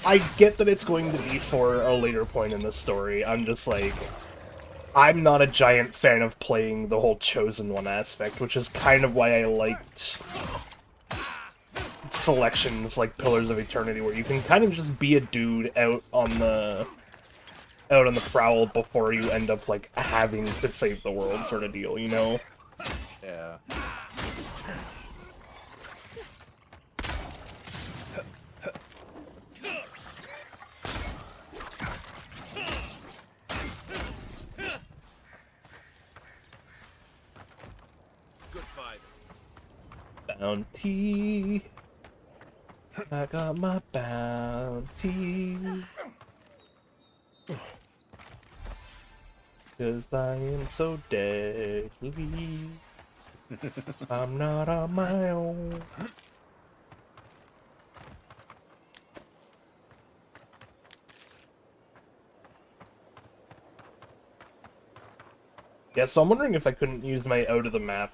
[SPEAKER 1] I get that it's going to be for a later point in the story. I'm just like, I'm not a giant fan of playing the whole Chosen One aspect, which is kind of why I liked selections like Pillars of Eternity, where you can kind of just be a dude out on the prowl before you end up like having to save the world sort of deal, you know?
[SPEAKER 6] Yeah.
[SPEAKER 3] Good fight.
[SPEAKER 1] Bounty. I got my bounty. 'Cause I am so deadly. I'm not on my own. Yeah, so I'm wondering if I couldn't use my out of the map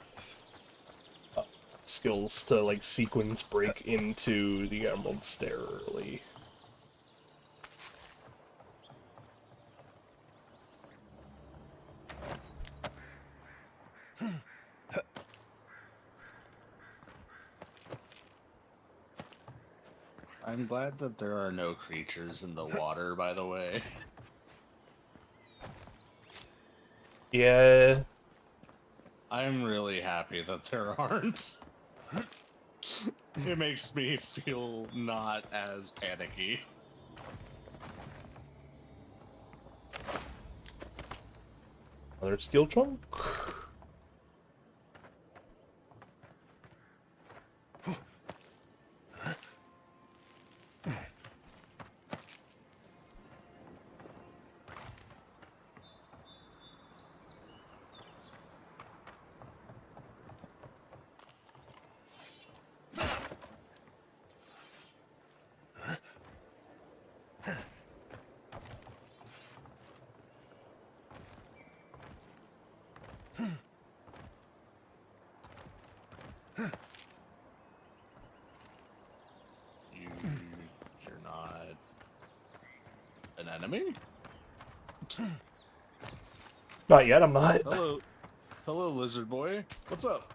[SPEAKER 1] skills to like sequence break into the Emerald Stair early.
[SPEAKER 6] I'm glad that there are no creatures in the water, by the way.
[SPEAKER 1] Yeah.
[SPEAKER 6] I'm really happy that there aren't. It makes me feel not as panicky.
[SPEAKER 1] Another steel trunk.
[SPEAKER 6] You're not an enemy?
[SPEAKER 1] Not yet, I'm not.
[SPEAKER 6] Hello. Hello, lizard boy. What's up?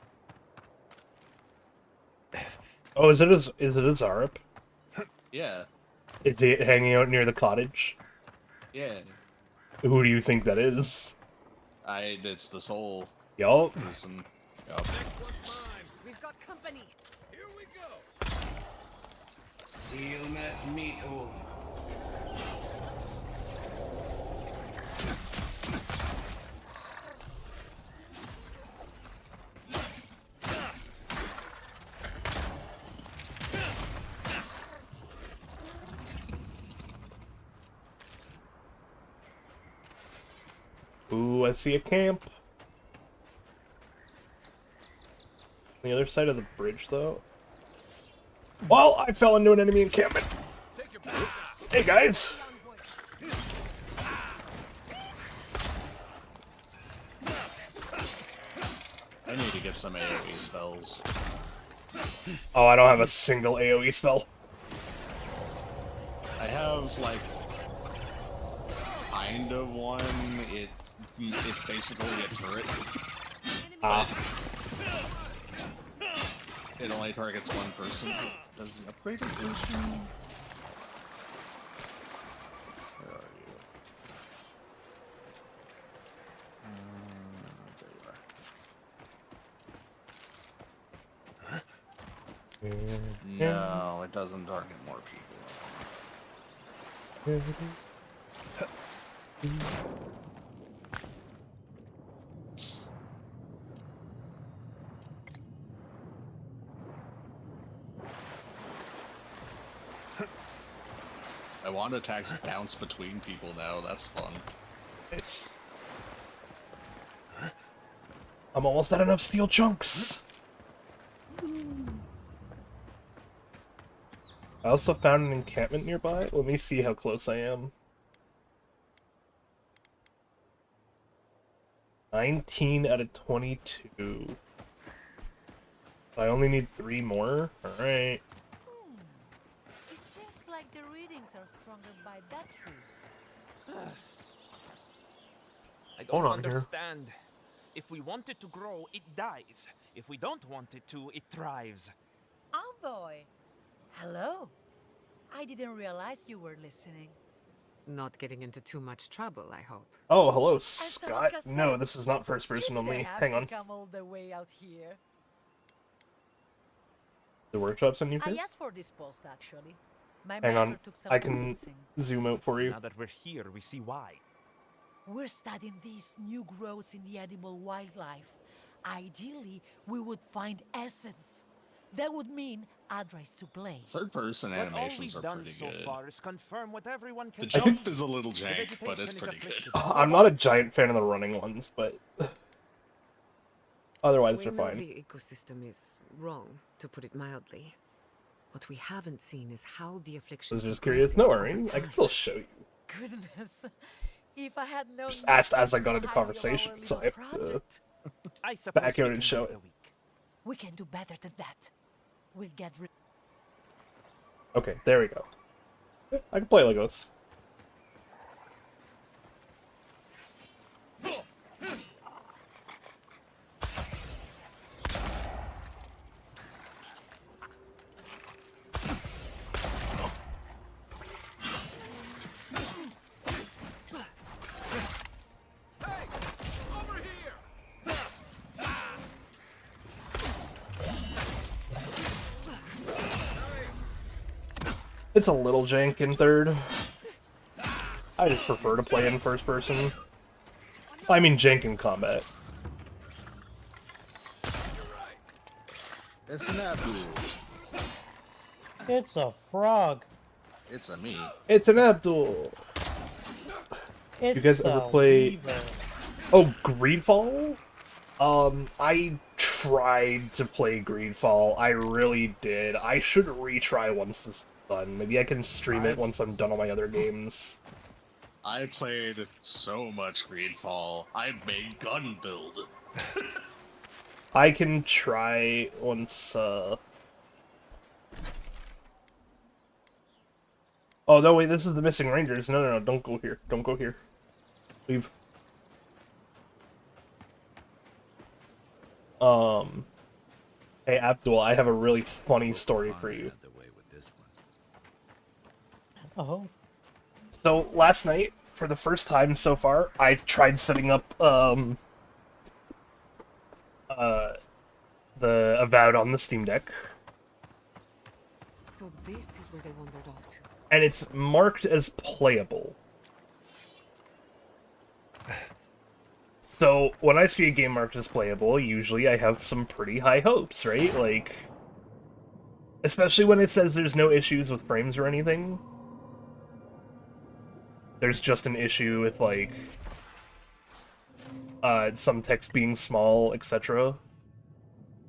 [SPEAKER 1] Oh, is it a Zarup?
[SPEAKER 6] Yeah.
[SPEAKER 1] Is he hanging out near the cottage?
[SPEAKER 6] Yeah.
[SPEAKER 1] Who do you think that is?
[SPEAKER 6] It's the soul
[SPEAKER 1] Yup.
[SPEAKER 6] person. Yup.
[SPEAKER 2] We've got company.
[SPEAKER 5] Here we go.
[SPEAKER 10] Sealmas meatum.
[SPEAKER 1] Ooh, I see a camp. On the other side of the bridge, though. Well, I fell into an enemy encampment.
[SPEAKER 5] Take your boots out.
[SPEAKER 1] Hey, guys.
[SPEAKER 6] I need to get some AoE spells.
[SPEAKER 1] Oh, I don't have a single AoE spell.
[SPEAKER 6] I have, like, kind of one. It's basically a turret.
[SPEAKER 1] Ah.
[SPEAKER 6] It only targets one person. Does the upgraded version? Where are you? There you are. No, it doesn't target more people. I want attacks bounce between people now, that's fun.
[SPEAKER 1] Nice. I'm almost at enough steel chunks. I also found an encampment nearby. Let me see how close I am. 19 out of 22. I only need 3 more? Alright.
[SPEAKER 12] It seems like the readings are stronger by that tree.
[SPEAKER 8] I
[SPEAKER 1] Hold
[SPEAKER 8] don't
[SPEAKER 1] on here.
[SPEAKER 8] understand. If we want it to grow, it dies. If we don't want it to, it thrives.
[SPEAKER 12] Envoy! Hello. I didn't realize you were listening.
[SPEAKER 2] Not getting into too much trouble, I hope.
[SPEAKER 1] Oh, hello,
[SPEAKER 12] so
[SPEAKER 1] Scott.
[SPEAKER 12] like I
[SPEAKER 1] No,
[SPEAKER 12] said,
[SPEAKER 1] this is not first person
[SPEAKER 12] you
[SPEAKER 1] only.
[SPEAKER 12] didn't have
[SPEAKER 1] Hang
[SPEAKER 12] to
[SPEAKER 1] on.
[SPEAKER 12] come all the way out here.
[SPEAKER 1] The workshop's on you
[SPEAKER 12] I
[SPEAKER 1] here?
[SPEAKER 12] asked for this post actually. My
[SPEAKER 1] Hang on.
[SPEAKER 12] mentor took some
[SPEAKER 1] I can
[SPEAKER 12] convincing.
[SPEAKER 1] zoom out for you.
[SPEAKER 8] Now that we're here, we see why.
[SPEAKER 12] We're studying these new growths in the edible wildlife. Ideally, we would find essence. That would mean address to play.
[SPEAKER 6] Third-person
[SPEAKER 8] But all
[SPEAKER 6] animations
[SPEAKER 8] we've
[SPEAKER 6] are
[SPEAKER 8] done
[SPEAKER 6] pretty
[SPEAKER 8] so
[SPEAKER 6] good.
[SPEAKER 8] far is confirm what everyone
[SPEAKER 6] The
[SPEAKER 8] can
[SPEAKER 6] jump
[SPEAKER 8] see.
[SPEAKER 6] is a little
[SPEAKER 8] The
[SPEAKER 6] jank, but it's
[SPEAKER 8] vegetation is
[SPEAKER 6] pretty good.
[SPEAKER 8] afflicted
[SPEAKER 1] I'm not a giant fan of the running ones, but otherwise
[SPEAKER 2] We
[SPEAKER 1] they're
[SPEAKER 2] know
[SPEAKER 1] fine.
[SPEAKER 2] the ecosystem is wrong, to put it mildly. What we haven't seen is how the
[SPEAKER 1] I
[SPEAKER 2] affliction
[SPEAKER 1] was just curious. No
[SPEAKER 2] progresses over
[SPEAKER 1] worry, I can
[SPEAKER 2] time.
[SPEAKER 1] still show you.
[SPEAKER 12] Goodness. If I had known
[SPEAKER 1] Just
[SPEAKER 12] you
[SPEAKER 1] asked as I
[SPEAKER 12] so
[SPEAKER 1] got into
[SPEAKER 12] highly of
[SPEAKER 1] conversation,
[SPEAKER 12] our
[SPEAKER 1] so I
[SPEAKER 12] little
[SPEAKER 1] have to
[SPEAKER 12] project.
[SPEAKER 8] I suppose
[SPEAKER 1] back
[SPEAKER 8] we
[SPEAKER 1] out
[SPEAKER 8] can
[SPEAKER 1] and show
[SPEAKER 8] wait
[SPEAKER 1] it.
[SPEAKER 8] a week.
[SPEAKER 12] We can do better than that. We'll get rid.
[SPEAKER 1] Okay, there we go. I can play Legos. It's a little jank in third. I just prefer to play in first person. I mean jank in combat.
[SPEAKER 6] It's an Abdul.
[SPEAKER 13] It's a frog.
[SPEAKER 6] It's a me.
[SPEAKER 1] It's an Abdul.
[SPEAKER 13] It's
[SPEAKER 1] You guys ever
[SPEAKER 13] a
[SPEAKER 1] play...
[SPEAKER 13] weaver.
[SPEAKER 1] Oh, Greedfall? I tried to play Greedfall. I really did. I should retry once this is done. Maybe I can stream it once I'm done all my other games.
[SPEAKER 6] I played so much Greedfall. I made gun build.
[SPEAKER 1] I can try once, Oh, no, wait, this is the Missing Rangers. No, no, no, don't go here. Don't go here. Leave. Hey, Abdul, I have a really funny story for you.
[SPEAKER 13] Oh.
[SPEAKER 1] So, last night, for the first time so far, I've tried setting up, the Avowed on the Steam Deck.
[SPEAKER 2] So this is where they wandered off to.
[SPEAKER 1] And it's marked as playable. So, when I see a game marked as playable, usually I have some pretty high hopes, right? Like, especially when it says there's no issues with frames or anything. There's just an issue with, like, some text being small, etc.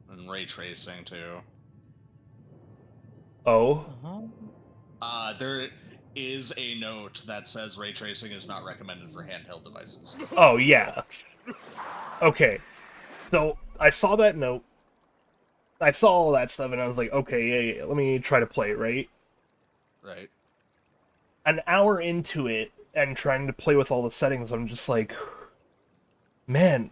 [SPEAKER 6] And ray tracing, too.
[SPEAKER 1] Oh?
[SPEAKER 6] There is a note that says ray tracing is not recommended for handheld devices.
[SPEAKER 1] Oh, yeah. Okay. So, I saw that note. I saw all that stuff, and I was like, okay, yeah, let me try to play it, right?
[SPEAKER 6] Right.
[SPEAKER 1] An hour into it, and trying to play with all the settings, I'm just like, man,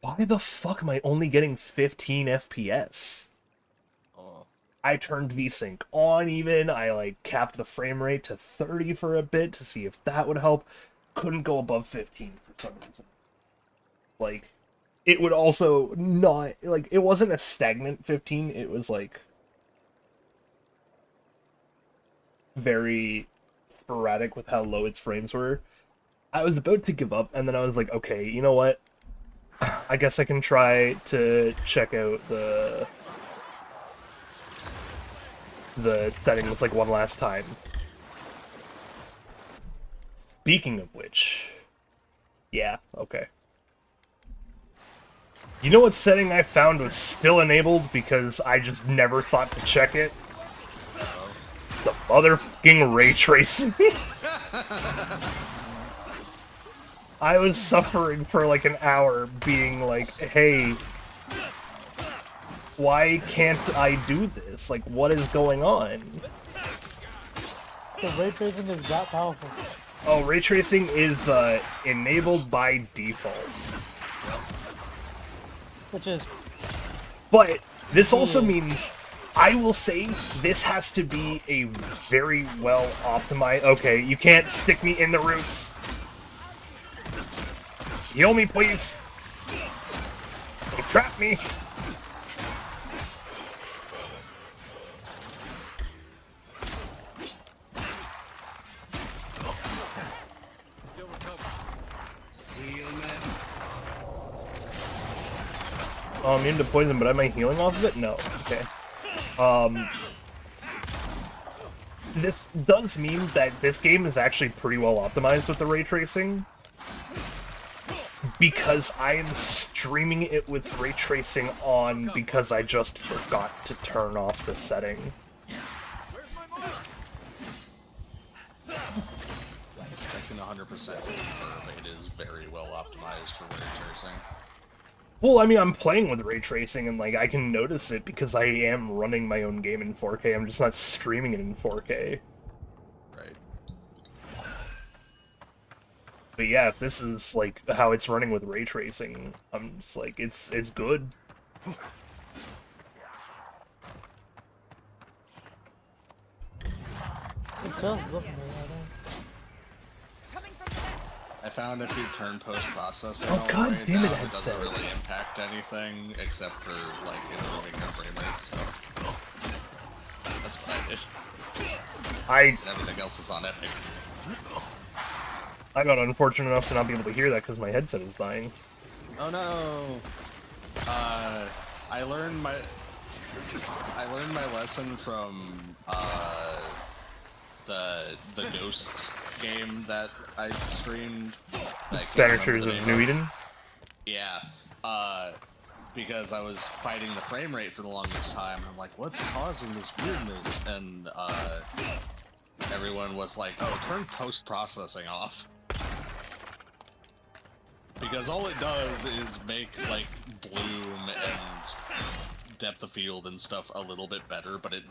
[SPEAKER 1] why the fuck am I only getting 15 FPS?
[SPEAKER 6] Oh.
[SPEAKER 1] I turned VSync on even, I like capped the frame rate to 30 for a bit to see if that would help. Couldn't go above 15 for some reason. Like, it would also not, like, it wasn't a stagnant 15, it was like very sporadic with how low its frames were. I was about to give up, and then I was like, okay, you know what? I guess I can try to check out the settings like one last time. Speaking of which, yeah, okay. You know what setting I found was still enabled because I just never thought to check it? The motherfucking ray tracing. I was suffering for like an hour being like, hey, why can't I do this? Like, what is going on?
[SPEAKER 13] The ray tracing is that powerful.
[SPEAKER 1] Oh, ray tracing is enabled by default.
[SPEAKER 13] Which is...
[SPEAKER 1] But this also means, I will say, this has to be a very well optimized... Okay, you can't stick me in the roots. Heal me, please. You trapped me. Oh, I'm into poison, but am I healing off of it? No. Okay. This does mean that this game is actually pretty well optimized with the ray tracing. Because I am streaming it with ray tracing on because I just forgot to turn off the setting.
[SPEAKER 6] I can 100% confirm it is very well optimized for ray tracing.
[SPEAKER 1] Well, I mean, I'm playing with ray tracing, and, like, I can notice it because I am running my own game in 4K. I'm just not streaming it in 4K.
[SPEAKER 6] Right.
[SPEAKER 1] But yeah, if this is, like, how it's running with ray tracing, I'm just like, it's good.
[SPEAKER 13] It does look good,
[SPEAKER 6] I found if you turn post-processing
[SPEAKER 1] Oh, God
[SPEAKER 6] away
[SPEAKER 1] damn it,
[SPEAKER 6] now,
[SPEAKER 1] I'd
[SPEAKER 6] it doesn't
[SPEAKER 1] say.
[SPEAKER 6] really impact anything except for, like, improving your frame rate, so... That's what I did.
[SPEAKER 1] I
[SPEAKER 6] Everything else is on Epic.
[SPEAKER 1] got unfortunate enough to not be able to hear that because my headset is dying.
[SPEAKER 6] Oh no! I learned my lesson from the Ghost game that I streamed. I can't
[SPEAKER 1] Banishers
[SPEAKER 6] remember
[SPEAKER 1] of
[SPEAKER 6] the
[SPEAKER 1] New
[SPEAKER 6] name
[SPEAKER 1] Eden?
[SPEAKER 6] Yeah. Because I was fighting the frame rate for the longest time. I'm like, what's causing this weirdness? And everyone was like, oh, turn post-processing off. Because all it does is make, like, bloom and depth of field and stuff a little bit better, but it,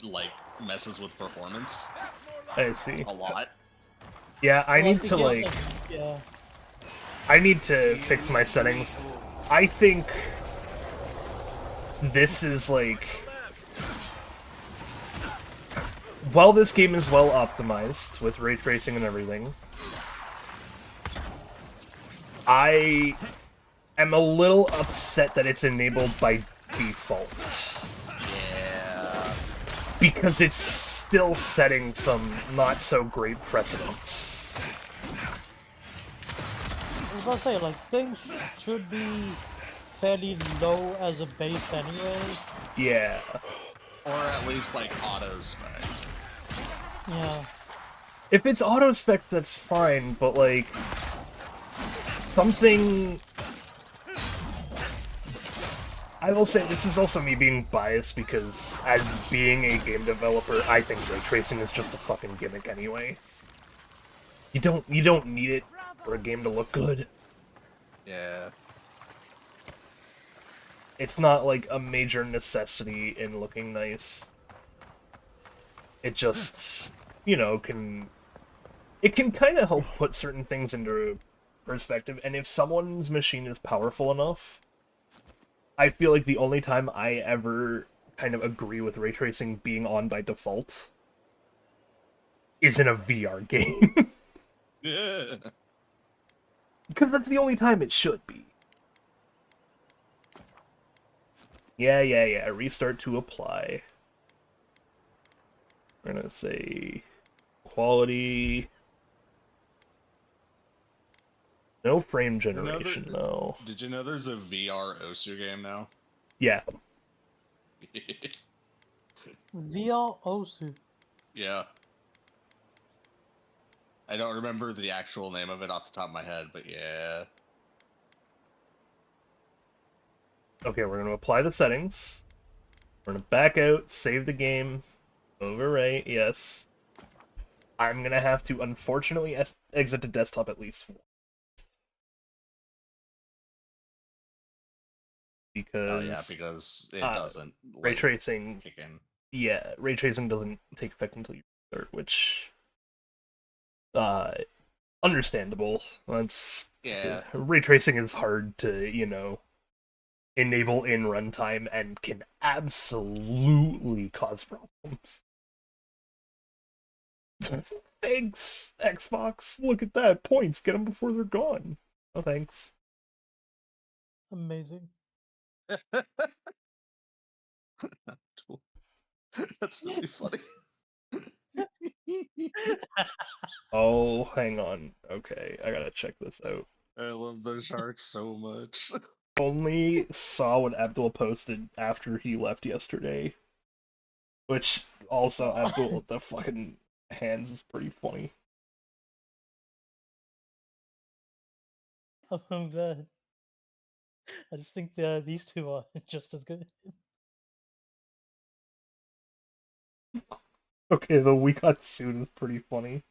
[SPEAKER 6] like, messes with performance.
[SPEAKER 1] I see.
[SPEAKER 6] A lot.
[SPEAKER 1] Yeah, I need to,
[SPEAKER 13] think
[SPEAKER 1] like...
[SPEAKER 13] yeah.
[SPEAKER 1] I need to fix my settings. I think... this is, like... while this game is well optimized, with ray tracing and everything, I am a little upset that it's enabled by default.
[SPEAKER 6] Yeah.
[SPEAKER 1] Because it's still setting some not-so-great precedents.
[SPEAKER 13] I was gonna say, like, things should be fairly low as a base anyway.
[SPEAKER 1] Yeah.
[SPEAKER 6] Or at least, like, auto-spec.
[SPEAKER 13] Yeah.
[SPEAKER 1] If it's auto-spec, that's fine, but, like... something... I will say, this is also me being biased, because as being a game developer, I think ray tracing is just a fucking gimmick anyway. You don't need it for a game to look good.
[SPEAKER 6] Yeah.
[SPEAKER 1] It's not, like, a major necessity in looking nice. It just, you know, it can kind of help put certain things into perspective, and if someone's machine is powerful enough, I feel like the only time I ever kind of agree with ray tracing being on by default is in a VR game.
[SPEAKER 6] Yeah.
[SPEAKER 1] Because that's the only time it should be. Yeah. Restart to apply. We're gonna say quality. No frame generation, though.
[SPEAKER 6] Did you know there's a VR Osu game now?
[SPEAKER 1] Yeah.
[SPEAKER 13] VR Osu.
[SPEAKER 6] Yeah. I don't remember the actual name of it off the top of my head, but yeah.
[SPEAKER 1] Okay, we're gonna apply the settings. We're gonna back out, save the game, overwrite, yes. I'm gonna have to, unfortunately, exit to desktop at least once. Because...
[SPEAKER 6] oh yeah, because it doesn't
[SPEAKER 1] ray tracing
[SPEAKER 6] kick in.
[SPEAKER 1] Yeah, ray tracing doesn't take effect until you start, which understandable. That's
[SPEAKER 6] Yeah.
[SPEAKER 1] Ray tracing is hard to, you know, enable in runtime and can absolutely cause problems. Thanks, Xbox. Look at that. Points. Get them before they're gone. Oh, thanks.
[SPEAKER 13] Amazing.
[SPEAKER 6] That's really funny.
[SPEAKER 1] Oh, hang on. Okay, I gotta check this out.
[SPEAKER 6] I love the shark so much.
[SPEAKER 1] Only saw what Abdul posted after he left yesterday. Which, also, Abdul, the fucking hands is pretty funny.
[SPEAKER 13] I'm glad. I just think these two are just as good.
[SPEAKER 1] Okay, the we got sued is pretty funny.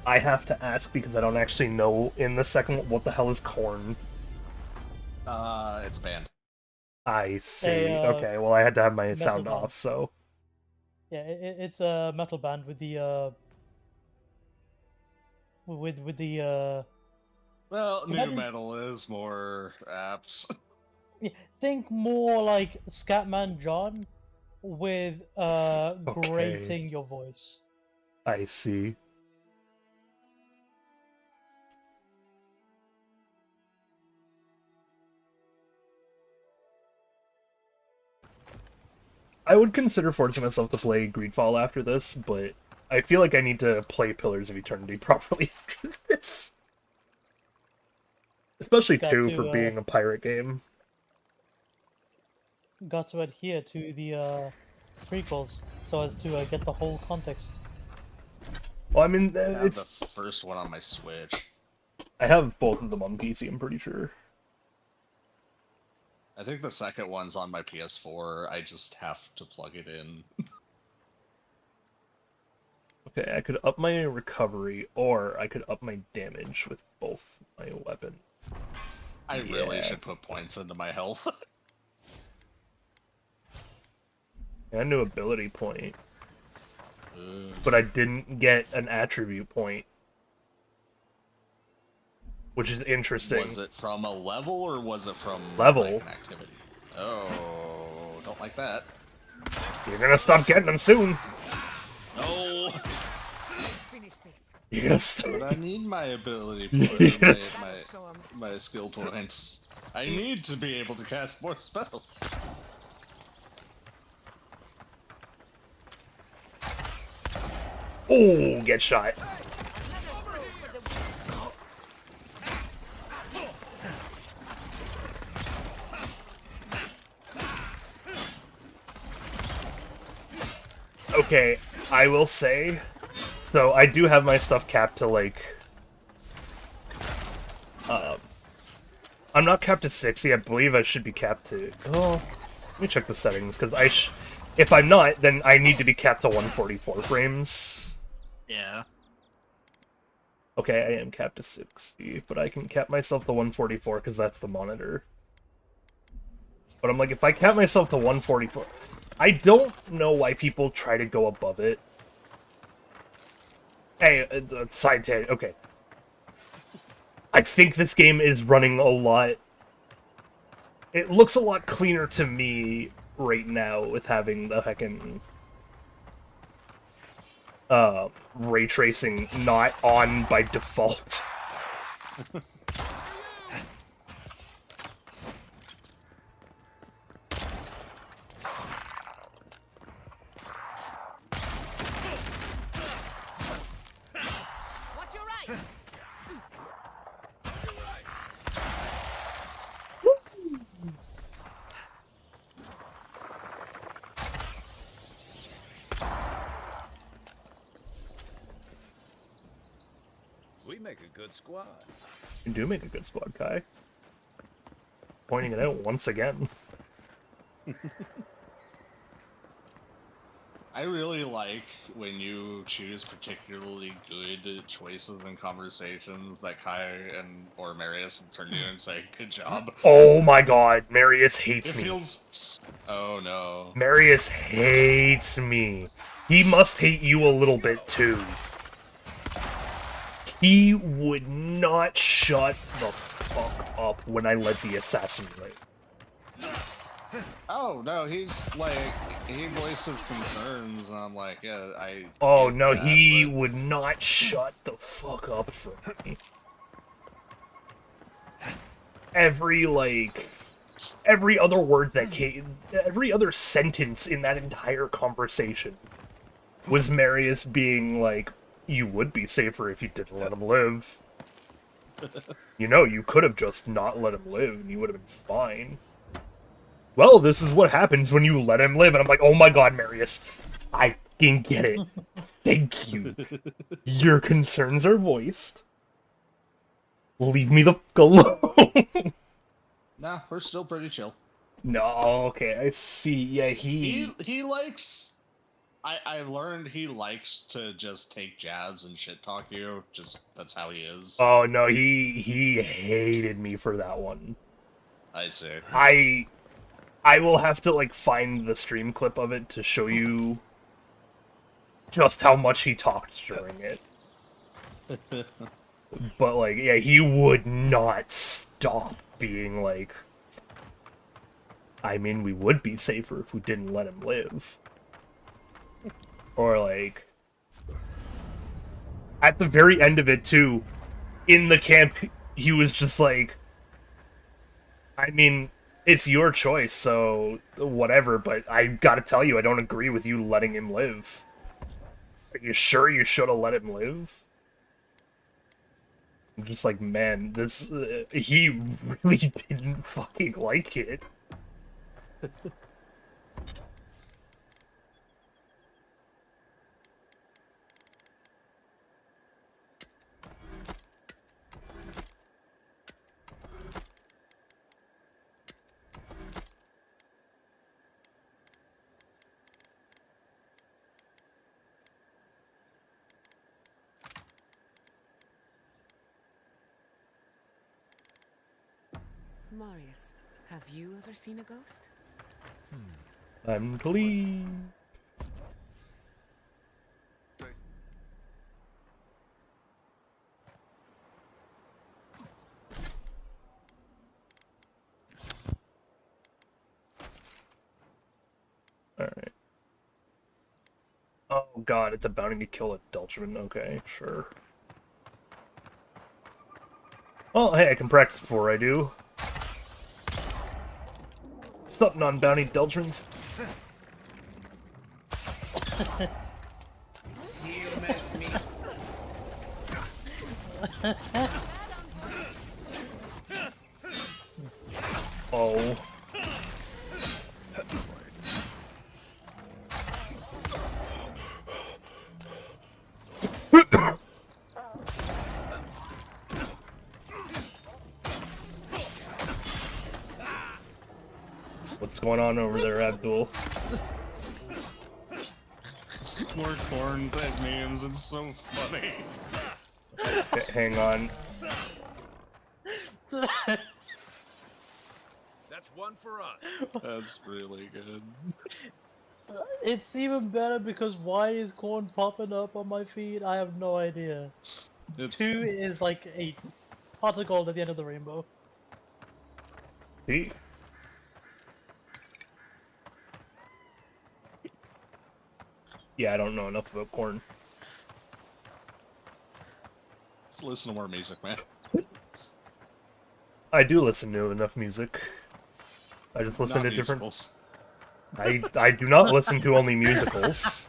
[SPEAKER 1] I have to ask because I don't actually know in the second what the hell is corn.
[SPEAKER 6] It's a band.
[SPEAKER 1] I see. Okay, well I had to have my sound
[SPEAKER 13] band.
[SPEAKER 1] off, so...
[SPEAKER 13] Yeah, it's a metal band with the with the
[SPEAKER 6] Well, new metal is more apt.
[SPEAKER 13] Yeah, think more like Scatman John with grating your voice.
[SPEAKER 1] I see. I would consider forcing myself to play Greedfall after this, but I feel like I need to play Pillars of Eternity properly after this. Especially
[SPEAKER 13] Got
[SPEAKER 1] 2
[SPEAKER 13] to,
[SPEAKER 1] for being a pirate game.
[SPEAKER 13] Got to adhere to the prequels so as to get the whole context.
[SPEAKER 1] Well, I mean,
[SPEAKER 6] I have
[SPEAKER 1] it's...
[SPEAKER 6] the first one on my Switch.
[SPEAKER 1] I have both of them on PC, I'm pretty sure.
[SPEAKER 6] I think the second one's on my PS4. I just have to plug it in.
[SPEAKER 1] Okay, I could up my recovery, or I could up my damage with both my weapons.
[SPEAKER 6] I really should put points into my health.
[SPEAKER 1] I knew ability point, but I didn't get an attribute point, which is interesting.
[SPEAKER 6] Was it from a level, or was it from
[SPEAKER 1] level?
[SPEAKER 6] Like, an activity? Oh, don't like that.
[SPEAKER 1] You're gonna stop getting them soon.
[SPEAKER 6] No.
[SPEAKER 1] You're gonna stop.
[SPEAKER 6] But I need my ability
[SPEAKER 1] Yes.
[SPEAKER 6] my skill points. I need to be able to cast more spells.
[SPEAKER 1] Oh, get shot. Okay, I will say, so I do have my stuff capped to like, I'm not capped to 60, I believe I should be capped to, oh, let me check the settings, because if I'm not, then I need to be capped to 144 frames.
[SPEAKER 6] Yeah.
[SPEAKER 1] Okay, I am capped to 60, but I can cap myself to 144 because that's the monitor. But I'm like, if I cap myself to 144, I don't know why people try to go above it. Hey, side tangent, okay. I think this game is running a lot... It looks a lot cleaner to me right now with having the heckin' ray tracing not on by default.
[SPEAKER 12] Watch your right.
[SPEAKER 3] We make a good squad.
[SPEAKER 1] You do make a good squad, Kai. Pointing it out once again.
[SPEAKER 6] I really like when you choose particularly good choices in conversations that Kai or Marius will turn to you and say, "Good job."
[SPEAKER 1] Oh my god, Marius hates
[SPEAKER 6] It
[SPEAKER 1] me.
[SPEAKER 6] feels... Oh no.
[SPEAKER 1] Marius hates me. He must hate you a little bit too. He would not shut the fuck up when I led the assassin raid.
[SPEAKER 6] Oh no, he's like, he voiced his concerns, and I'm like, yeah, I...
[SPEAKER 1] Oh
[SPEAKER 6] get
[SPEAKER 1] no,
[SPEAKER 6] that,
[SPEAKER 1] he
[SPEAKER 6] but-
[SPEAKER 1] would not shut the fuck up for me. Every other word that came, every other sentence in that entire conversation was Marius being like, you would be safer if you didn't let him live. You know, you could have just not let him live, and you would have been fine. Well, this is what happens when you let him live, and I'm like, oh my god, Marius, I fucking get it. Thank you. Your concerns are voiced. Leave me the fuck alone.
[SPEAKER 6] Nah, we're still pretty chill.
[SPEAKER 1] No, okay, I see. Yeah,
[SPEAKER 6] He likes... I've learned he likes to just take jabs and shit talk you. Just, that's how he is.
[SPEAKER 1] Oh no, he hated me for that one.
[SPEAKER 6] I see.
[SPEAKER 1] I will have to like find the stream clip of it to show you just how much he talked during it. But like, yeah, he would not stop being like, I mean, we would be safer if we didn't let him live. Or like, at the very end of it too, in the camp, he was just like, I mean, it's your choice, so whatever, but I gotta tell you, I don't agree with you letting him live. Are you sure you should have let him live? I'm just like, man, this, he really didn't fucking like it.
[SPEAKER 2] Marius, have you ever seen a ghost?
[SPEAKER 1] I'm pleased. Alright. Oh god, it's a bounty to kill a Delchman. Okay, sure. Well, hey, I can practice before I do. Something on bounty Deltrons. Oh. What's going on over there, Abdul?
[SPEAKER 6] More corn type names, it's so funny.
[SPEAKER 1] Hang on.
[SPEAKER 4] That's one for us.
[SPEAKER 6] That's really good.
[SPEAKER 13] It's even better because why is corn popping up on my feed? I have no idea.
[SPEAKER 6] It's...
[SPEAKER 13] 2 is like a pot of gold at the end of the rainbow.
[SPEAKER 1] See? Yeah, I don't know enough about corn.
[SPEAKER 6] Listen to more music, man.
[SPEAKER 1] I do listen to enough music. I just listen
[SPEAKER 6] Not
[SPEAKER 1] to different...
[SPEAKER 6] musicals.
[SPEAKER 1] I do not listen to only musicals.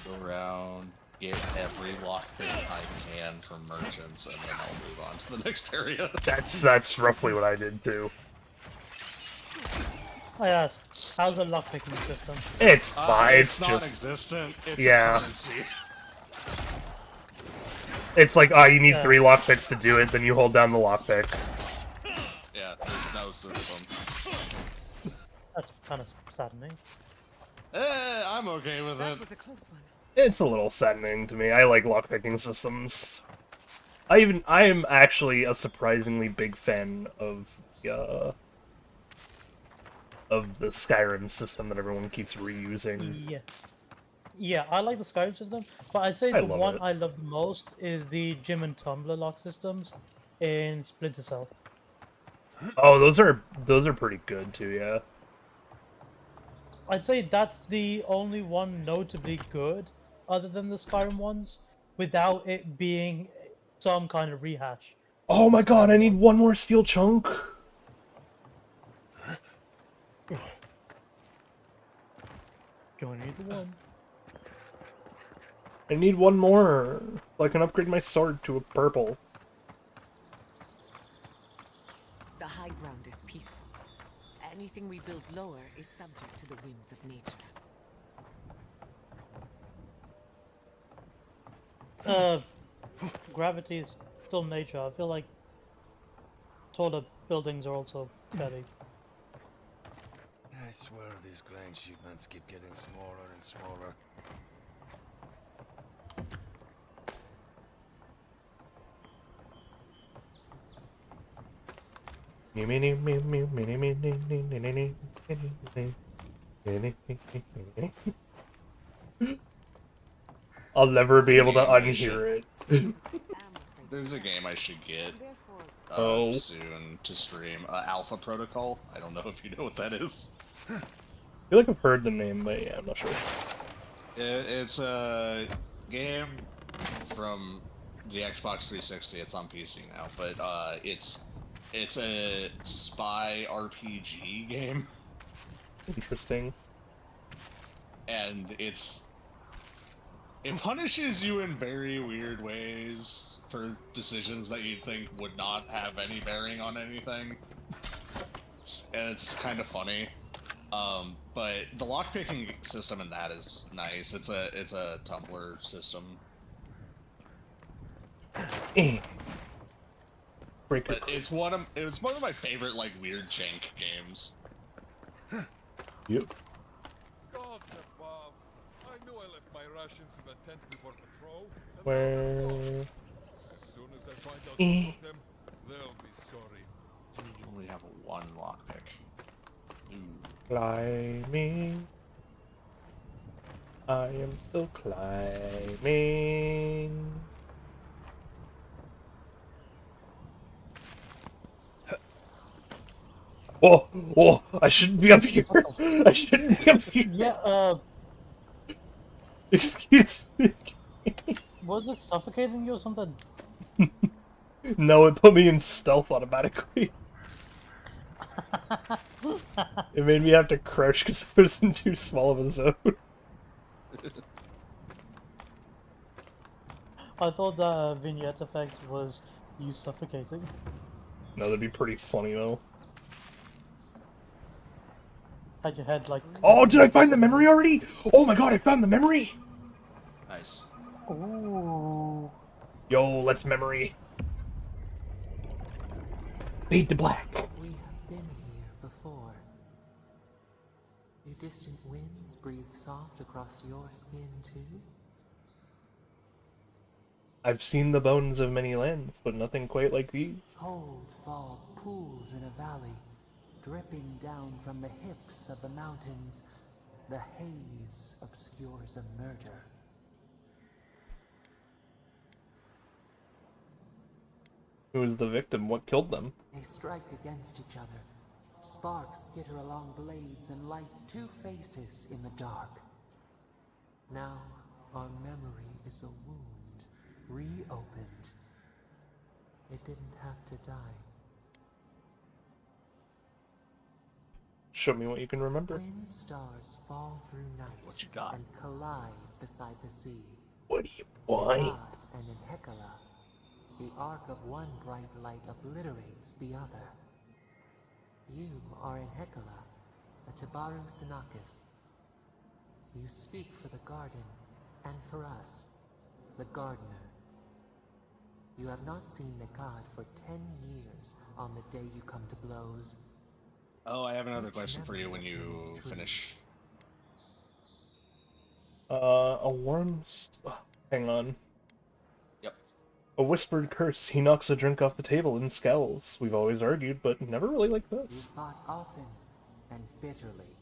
[SPEAKER 6] Go around, get every lockpick I can from merchants, and then I'll move on to the next area.
[SPEAKER 1] That's roughly what I did too.
[SPEAKER 13] I asked, how's the lockpicking system?
[SPEAKER 1] It's fine.
[SPEAKER 6] It's
[SPEAKER 1] just
[SPEAKER 6] non-existent. It's
[SPEAKER 1] yeah.
[SPEAKER 6] a currency.
[SPEAKER 1] It's like, oh, you need 3 lockpicks to do it, then you hold down the lockpick.
[SPEAKER 6] Yeah, there's no system.
[SPEAKER 13] That's kind of saddening.
[SPEAKER 6] I'm okay with
[SPEAKER 2] That
[SPEAKER 6] it.
[SPEAKER 2] was a close one.
[SPEAKER 1] It's a little saddening to me. I like lockpicking systems. I am actually a surprisingly big fan of the Skyrim system that everyone keeps reusing.
[SPEAKER 13] Yeah. Yeah, I like the Skyrim system, but I'd say the one I love the most is the Gym and Tumbler lock systems in Splinter Cell.
[SPEAKER 1] Oh, those are pretty good too, yeah.
[SPEAKER 13] I'd say that's the only one notably good, other than the Skyrim ones, without it being some kind of rehash.
[SPEAKER 1] Oh my god, I need one more steel chunk!
[SPEAKER 13] Do I need the one?
[SPEAKER 1] I need one more, so I can upgrade my sword to a purple.
[SPEAKER 2] The high ground is peaceful. Anything we build lower is subject to the whims of nature.
[SPEAKER 13] Gravity is still nature. I feel like taller buildings are also better.
[SPEAKER 4] I swear these grain shipments keep getting smaller and smaller.
[SPEAKER 1] I'll never be
[SPEAKER 6] There's a
[SPEAKER 1] able to
[SPEAKER 6] game I should-
[SPEAKER 1] unhear it.
[SPEAKER 6] There's a game I should get
[SPEAKER 1] Oh.
[SPEAKER 6] soon to stream. Alpha Protocol. I don't know if you know what that is.
[SPEAKER 1] I feel like I've heard the name, but yeah, I'm not sure.
[SPEAKER 6] It's a game from the Xbox 360. It's on PC now, but it's a spy RPG game,
[SPEAKER 1] Interesting.
[SPEAKER 6] and it punishes you in very weird ways for decisions that you'd think would not have any bearing on anything, and it's kind of funny. But the lockpicking system in that is nice. It's a tumbler system.
[SPEAKER 1] Breaker.
[SPEAKER 6] But it's one of my favorite like weird jank games.
[SPEAKER 1] Yep.
[SPEAKER 14] God above. I knew I left my rations in the tent before patrol.
[SPEAKER 1] Where?
[SPEAKER 14] As soon as I find out who took them, they'll be sorry.
[SPEAKER 6] You only have one lockpick.
[SPEAKER 1] Climbing. I am still climbing. Oh, oh, I shouldn't be up here. I shouldn't be up here.
[SPEAKER 13] Yeah,
[SPEAKER 1] Excuse me.
[SPEAKER 13] was it suffocating you or something?
[SPEAKER 1] No, it put me in stealth automatically. It made me have to crouch because I was in too small of a zone.
[SPEAKER 13] I thought the vignette effect was you suffocating.
[SPEAKER 1] No, that'd be pretty funny though.
[SPEAKER 13] Had your head like...
[SPEAKER 1] Oh, did I find the memory already? Oh my god, I found the memory!
[SPEAKER 6] Nice.
[SPEAKER 13] Ooh.
[SPEAKER 1] Yo, let's memory. Fade to black.
[SPEAKER 15] We have been here before. Do distant winds breathe soft across your skin too?
[SPEAKER 1] I've seen the bones of many lands, but nothing quite like these.
[SPEAKER 15] Cold fog pools in a valley, dripping down from the hips of the mountains. The haze obscures a murder.
[SPEAKER 1] Who was the victim? What killed them?
[SPEAKER 15] They strike against each other. Sparks skitter along blades and light two faces in the dark. Now our memory is a wound, reopened. It didn't have to die.
[SPEAKER 1] Show me what you can remember.
[SPEAKER 15] Twin stars fall through night
[SPEAKER 6] What you got?
[SPEAKER 15] and collide beside the sea.
[SPEAKER 1] What do you want?
[SPEAKER 15] God and in Hecala, the arc of one bright light obliterates the other. You are in Hecala, a Tabaru Sinakis. You speak for the garden, and for us, the gardener. You have not seen Nekad for 10 years on the day you come to blows.
[SPEAKER 6] Oh, I have another question for you when you finish.
[SPEAKER 1] A worm... Hang on.
[SPEAKER 6] Yep.
[SPEAKER 1] A whispered curse. He knocks a drink off the table and scowls. We've always argued, but never really like
[SPEAKER 15] You
[SPEAKER 1] this.
[SPEAKER 15] fought often and bitterly.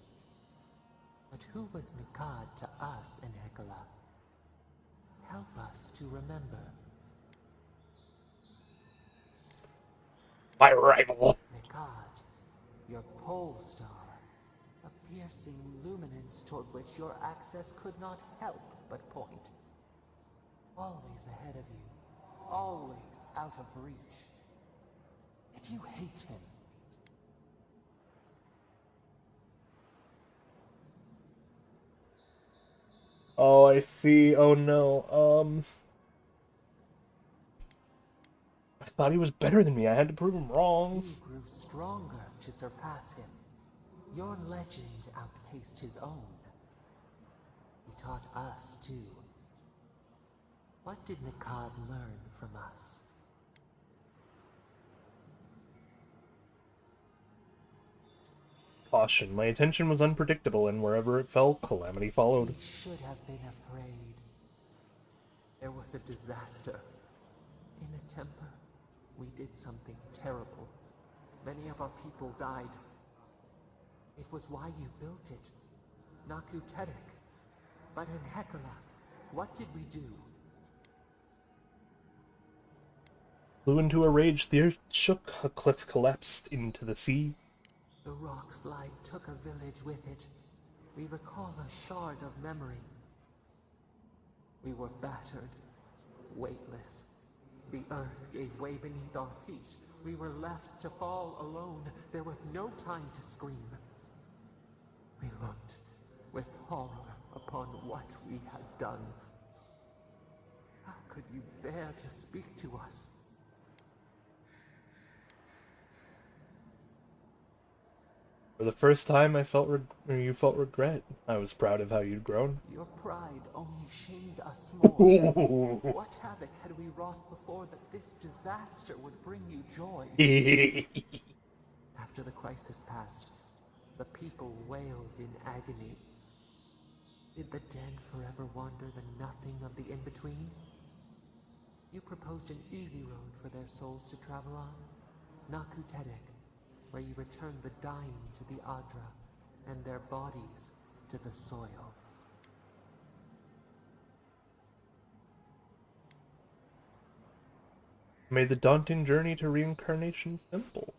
[SPEAKER 15] But who was Nekad to us in Hecala? Help us to remember.
[SPEAKER 1] My rival.
[SPEAKER 15] Nekad, your pole star, a piercing luminance toward which your access could not help but point. Always ahead of you, always out of reach. Yet you hate him.
[SPEAKER 1] Oh, I see. Oh no. I thought he was better than me. I had to prove him wrong.
[SPEAKER 15] You grew stronger to surpass him. Your legend outpaced his own. He taught us too. What did Nekad learn from us?
[SPEAKER 1] Caution. My attention was unpredictable, and wherever it fell, calamity followed.
[SPEAKER 15] We should have been afraid. There was a disaster. In a temper, we did something terrible. Many of our people died. It was why you built it, Naku Tedek. But in Hekala, what did we do?
[SPEAKER 1] Flew into a rage, the earth shook, a cliff collapsed into the sea.
[SPEAKER 15] The rock slide took a village with it. We recall a shard of memory. We were battered, weightless. The earth gave way beneath our feet. We were left to fall alone. There was no time to scream. We looked with horror upon what we had done. How could you bear to speak to us?
[SPEAKER 1] For the first time, you felt regret. I was proud of how you'd grown.
[SPEAKER 15] Your pride only shamed us more. What havoc had we wrought before that this disaster would bring you joy? After the crisis passed, the people wailed in agony. Did the dead forever wander the nothing of the in-between? You proposed an easy road for their souls to travel on, Naku Tedek, where you return the dying to the Adra, and their bodies to the soil.
[SPEAKER 1] Made the daunting journey to reincarnation simple.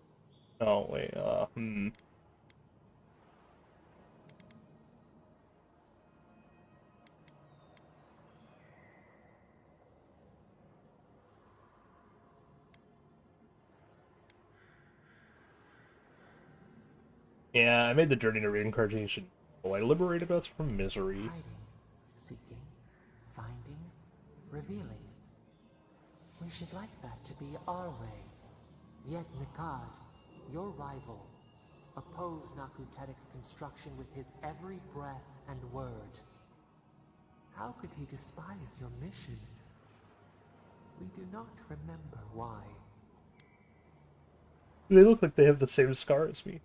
[SPEAKER 1] Oh, wait, Yeah, I made the journey to reincarnation. Well, I liberated us from misery.
[SPEAKER 15] Hiding, seeking, finding, revealing. We should like that to be our way. Yet Nikad, your rival, opposed Naku Tedek's construction with his every breath and word. How could he despise your mission? We do not remember why.
[SPEAKER 1] They look like they have the same scar as me.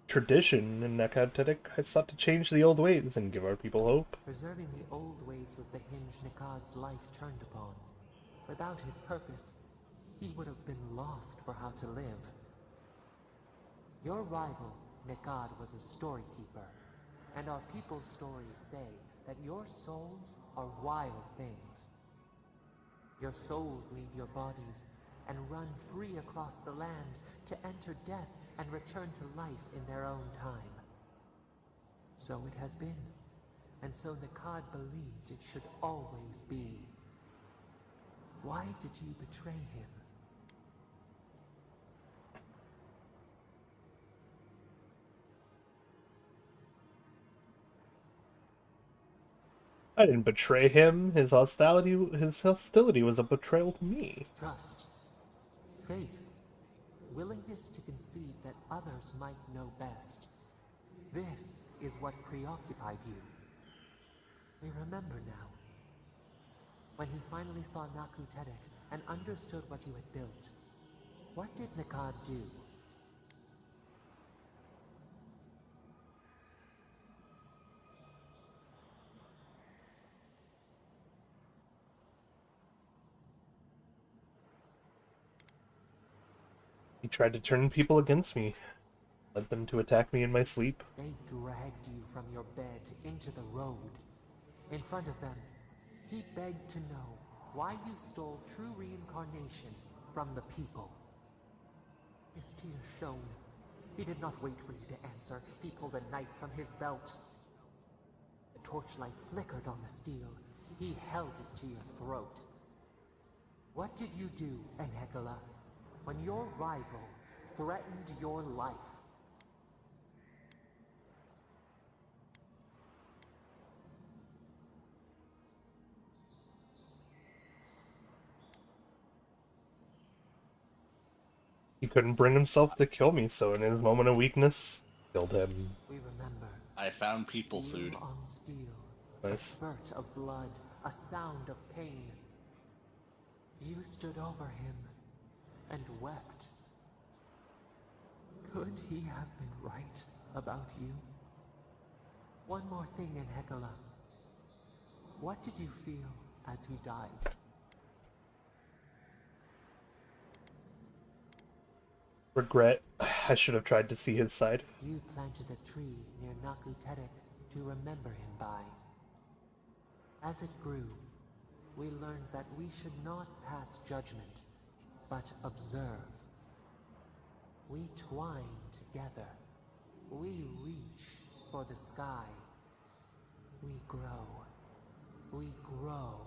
[SPEAKER 1] Tradition in Nekad has sought to change the old ways and give our people hope.
[SPEAKER 15] Preserving the old ways was the hinge Nikad's life turned upon. Without his purpose, he would have been lost for how to live. Your rival, Nikad, was a storykeeper, and our people's stories say that your souls are wild things. Your souls leave your bodies and run free across the land to enter death and return to life in their own time. So it has been, and so Nikad believed it should always be. Why did you betray him?
[SPEAKER 1] I didn't betray him. His hostility was a betrayal to me.
[SPEAKER 15] Trust, faith, willingness to concede that others might know best. This is what preoccupied you. We remember now. When he finally saw Naku Tedek and understood what you had built, what did Nikad do?
[SPEAKER 1] He tried to turn people against me, led them to attack me in my sleep.
[SPEAKER 15] They dragged you from your bed into the road. In front of them, he begged to know why you stole true reincarnation from the people. His tears shone. He did not wait for you to answer. He pulled a knife from his belt. The torchlight flickered on the steel. He held it to your throat. What did you do, Enhekala, when your rival threatened your life?
[SPEAKER 1] He couldn't bring himself to kill me, so in his moment of weakness, killed him.
[SPEAKER 15] We remember.
[SPEAKER 6] I found people
[SPEAKER 15] Steel
[SPEAKER 6] food.
[SPEAKER 15] on steel.
[SPEAKER 1] Nice.
[SPEAKER 15] A spurt of blood, a sound of pain. You stood over him and wept. Could he have been right about you? One more thing, Enhekala. What did you feel as he died?
[SPEAKER 1] Regret. I should have tried to see his side.
[SPEAKER 15] You planted a tree near Naku Tedek to remember him by. As it grew, we learned that we should not pass judgment, but observe. We twine together. We reach for the sky. We grow. We grow.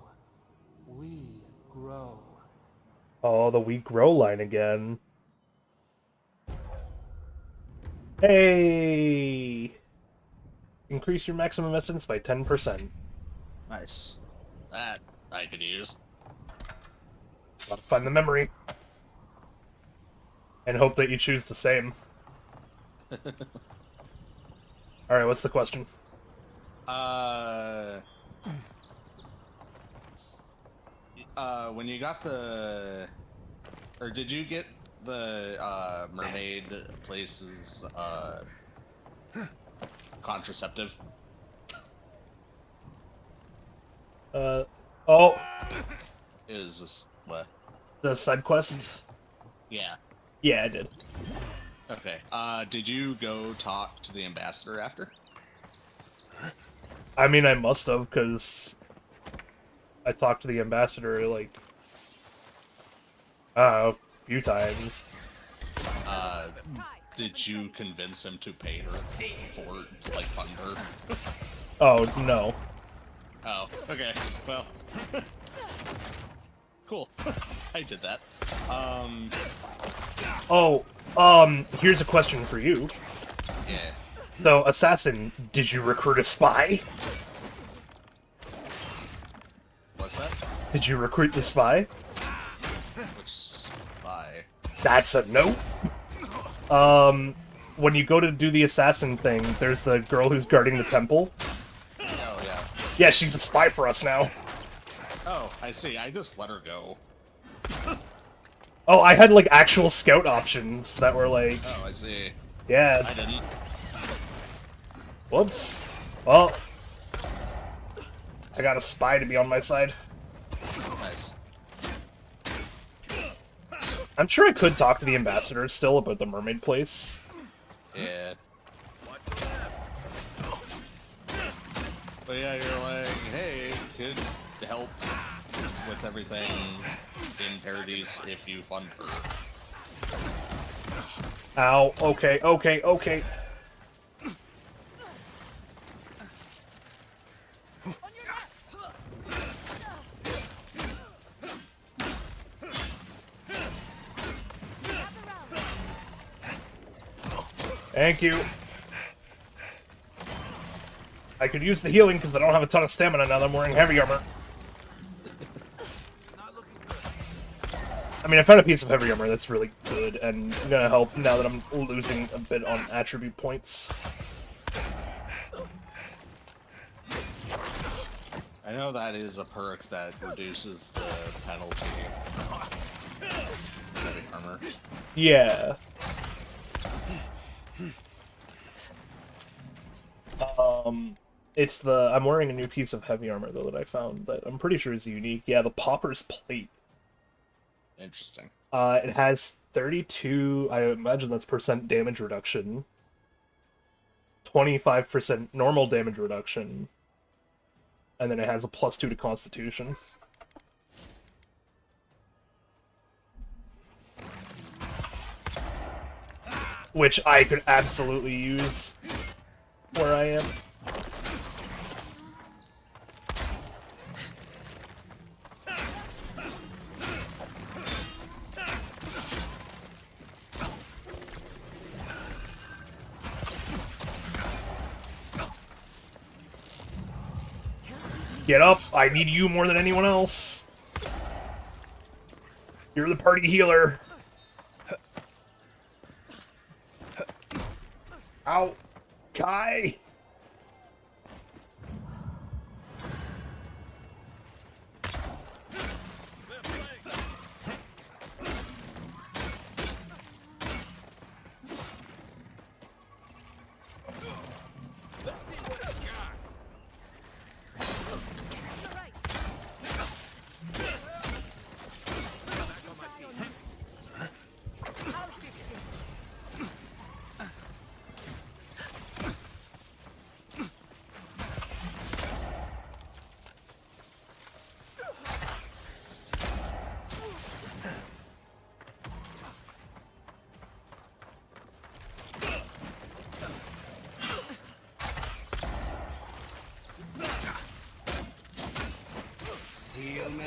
[SPEAKER 15] We grow.
[SPEAKER 1] Oh, the we grow line again. Hey! Increase your maximum essence by 10%.
[SPEAKER 6] Nice. That I could use.
[SPEAKER 1] Gotta find the memory. And hope that you choose the same. Alright, what's the question?
[SPEAKER 6] When you got the... Or did you get the, mermaid place's, contraceptive?
[SPEAKER 1] Oh!
[SPEAKER 6] Is this... what?
[SPEAKER 1] The side quest?
[SPEAKER 6] Yeah.
[SPEAKER 1] Yeah, I did.
[SPEAKER 6] Okay, did you go talk to the ambassador after?
[SPEAKER 1] I mean, I must have, because I talked to the ambassador, like, a few times.
[SPEAKER 6] Did you convince him to pay her for, like, fund her?
[SPEAKER 1] Oh, no.
[SPEAKER 6] Oh, okay, well. Cool. I did that.
[SPEAKER 1] Here's a question for you.
[SPEAKER 6] Yeah.
[SPEAKER 1] So, Assassin, did you recruit a spy?
[SPEAKER 6] What's that?
[SPEAKER 1] Did you recruit the spy?
[SPEAKER 6] Which spy?
[SPEAKER 1] That's a no. When you go to do the assassin thing, there's the girl who's guarding the temple.
[SPEAKER 6] Oh, yeah.
[SPEAKER 1] Yeah, she's a spy for us now.
[SPEAKER 6] Oh, I see. I just let her go.
[SPEAKER 1] Oh, I had, like, actual scout options that were, like...
[SPEAKER 6] Oh, I see.
[SPEAKER 1] Yeah.
[SPEAKER 6] I didn't.
[SPEAKER 1] Whoops. Well... I got a spy to be on my side.
[SPEAKER 6] Nice.
[SPEAKER 1] I'm sure I could talk to the ambassador still about the mermaid place.
[SPEAKER 6] Yeah. But yeah, you're like, hey, could help with everything in Paradise if you fund her.
[SPEAKER 1] Ow, okay, okay, okay. Thank you. I could use the healing because I don't have a ton of stamina now that I'm wearing heavy armor. I mean, I found a piece of heavy armor that's really good and gonna help now that I'm losing a bit on attribute points.
[SPEAKER 6] I know that is a perk that reduces the penalty. Heavy armor.
[SPEAKER 1] Yeah. It's the... I'm wearing a new piece of heavy armor, though, that I found that I'm pretty sure is unique. Yeah, the Pauper's Plate.
[SPEAKER 6] Interesting.
[SPEAKER 1] It has 32, I imagine that's percent damage reduction. 25% normal damage reduction. And then it has a +2 to Constitution. Which I could absolutely use where I am. Get up! I need you more than anyone else! You're the party healer! Ow! Kai!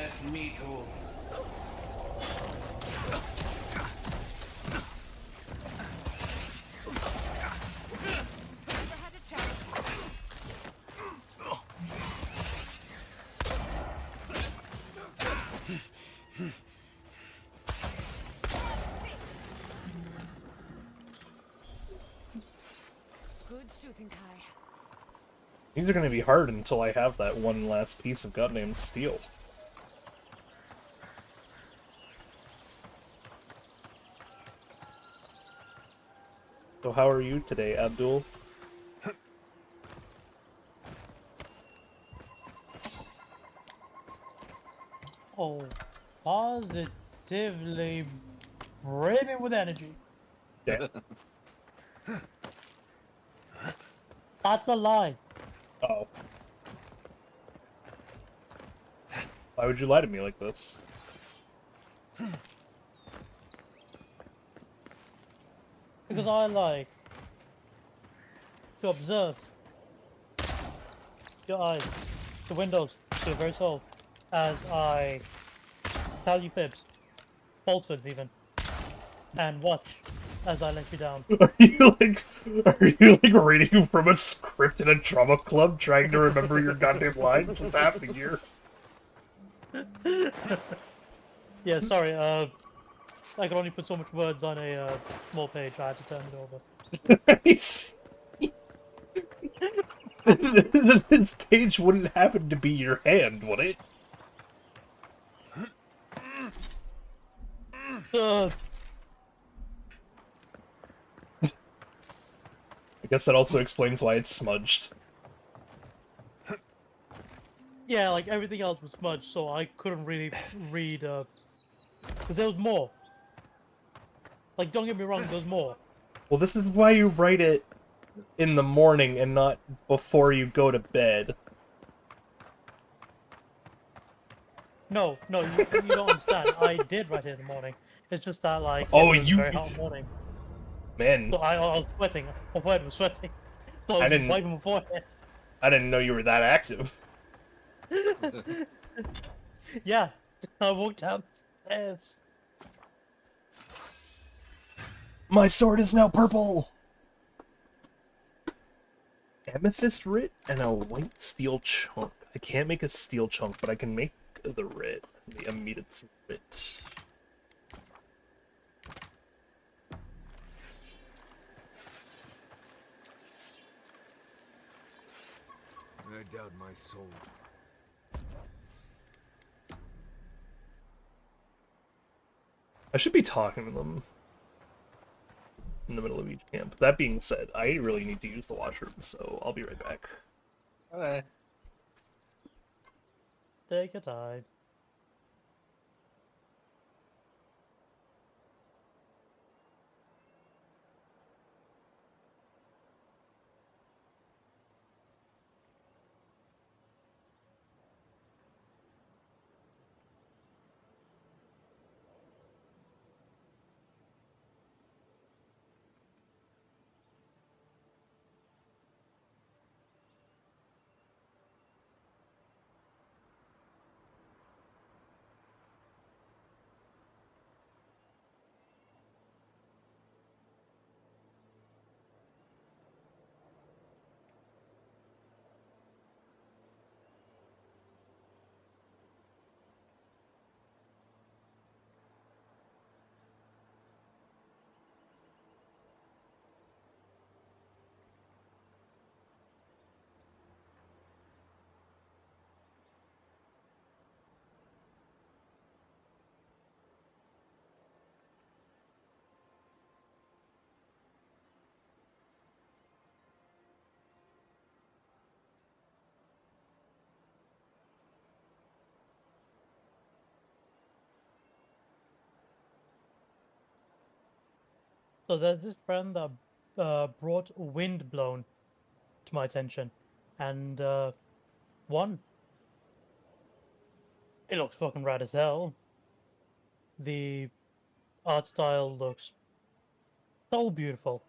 [SPEAKER 10] Yes, me too.
[SPEAKER 2] Good shooting, Kai.
[SPEAKER 1] These are gonna be hard until I have that one last piece of goddamn steel. So how are you today, Abdul?
[SPEAKER 13] Oh, positively brimming with energy.
[SPEAKER 1] Yeah.
[SPEAKER 13] That's a lie.
[SPEAKER 1] Oh. Why would you lie to me like this?
[SPEAKER 13] Because I like to observe your eyes, the windows to your very soul, as I tell you fibs, falsehoods even, and watch as I let you down.
[SPEAKER 1] Are you like reading from a script in a drama club, trying to remember your goddamn lines? What's happening here?
[SPEAKER 13] Yeah, sorry, I could only put so much words on a small page, I had to turn it over.
[SPEAKER 1] This page wouldn't happen to be your hand, would it? I guess that also explains why it's smudged.
[SPEAKER 13] Yeah, like everything else was smudged, so I couldn't really read, but there was more. Like, don't get me wrong, there's more.
[SPEAKER 1] Well, this is why you write it in the morning and not before you go to bed.
[SPEAKER 13] No, you don't understand. I did write it in the morning. It's just that, like,
[SPEAKER 1] Oh,
[SPEAKER 13] it was a very hot morning.
[SPEAKER 1] Man.
[SPEAKER 13] So I was sweating. My forehead was sweating. So I was wiping my forehead.
[SPEAKER 1] I didn't know you were that active.
[SPEAKER 13] Yeah, I walked downstairs.
[SPEAKER 1] My sword is now purple! Amethyst writ and a white steel chunk. I can't make a steel chunk, but I can make the writ. The amethyst writ.
[SPEAKER 4] I doubt my soul.
[SPEAKER 1] I should be talking to them in the middle of each camp. That being said, I really need to use the washroom, so I'll be right back.
[SPEAKER 6] Okay.
[SPEAKER 13] Take your time. So there's this friend that brought Windblown to my attention, and one, it looks fucking rad as hell. The art style looks so beautiful,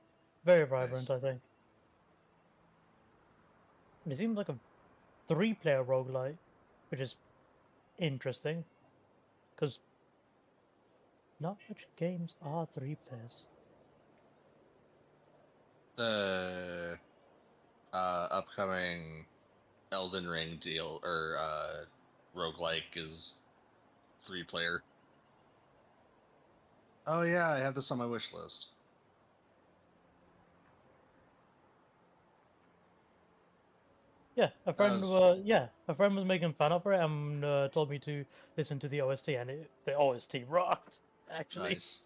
[SPEAKER 13] very vibrant, I think. And it seems like a 3-player roguelite, which is interesting, because not much games are 3 players.
[SPEAKER 6] The upcoming Elden Ring deal or roguelike is 3-player. Oh yeah, I have this on my wish list.
[SPEAKER 13] Yeah, a friend
[SPEAKER 6] was-
[SPEAKER 13] a friend was making fun of it and told me to listen to the OST, and the OST rocked, actually.
[SPEAKER 6] Nice.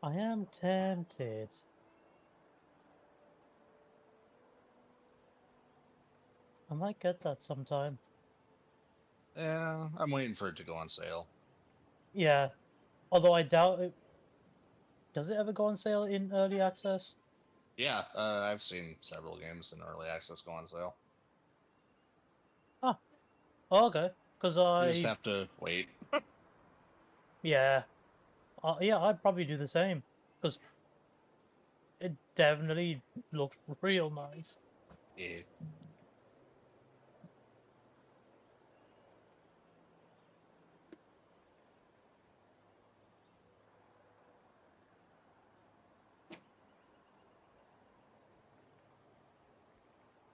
[SPEAKER 13] I am tempted. I might get that sometime.
[SPEAKER 6] Yeah, I'm waiting for it to go on sale.
[SPEAKER 13] Yeah, although I doubt it. Does it ever go on sale in early access?
[SPEAKER 6] Yeah, I've seen several games in early access go on sale.
[SPEAKER 13] Ah, oh, okay. Because
[SPEAKER 6] You just
[SPEAKER 13] I,
[SPEAKER 6] have to wait.
[SPEAKER 13] yeah, yeah, I'd probably do the same. Because it definitely looks real nice.
[SPEAKER 6] Yeah.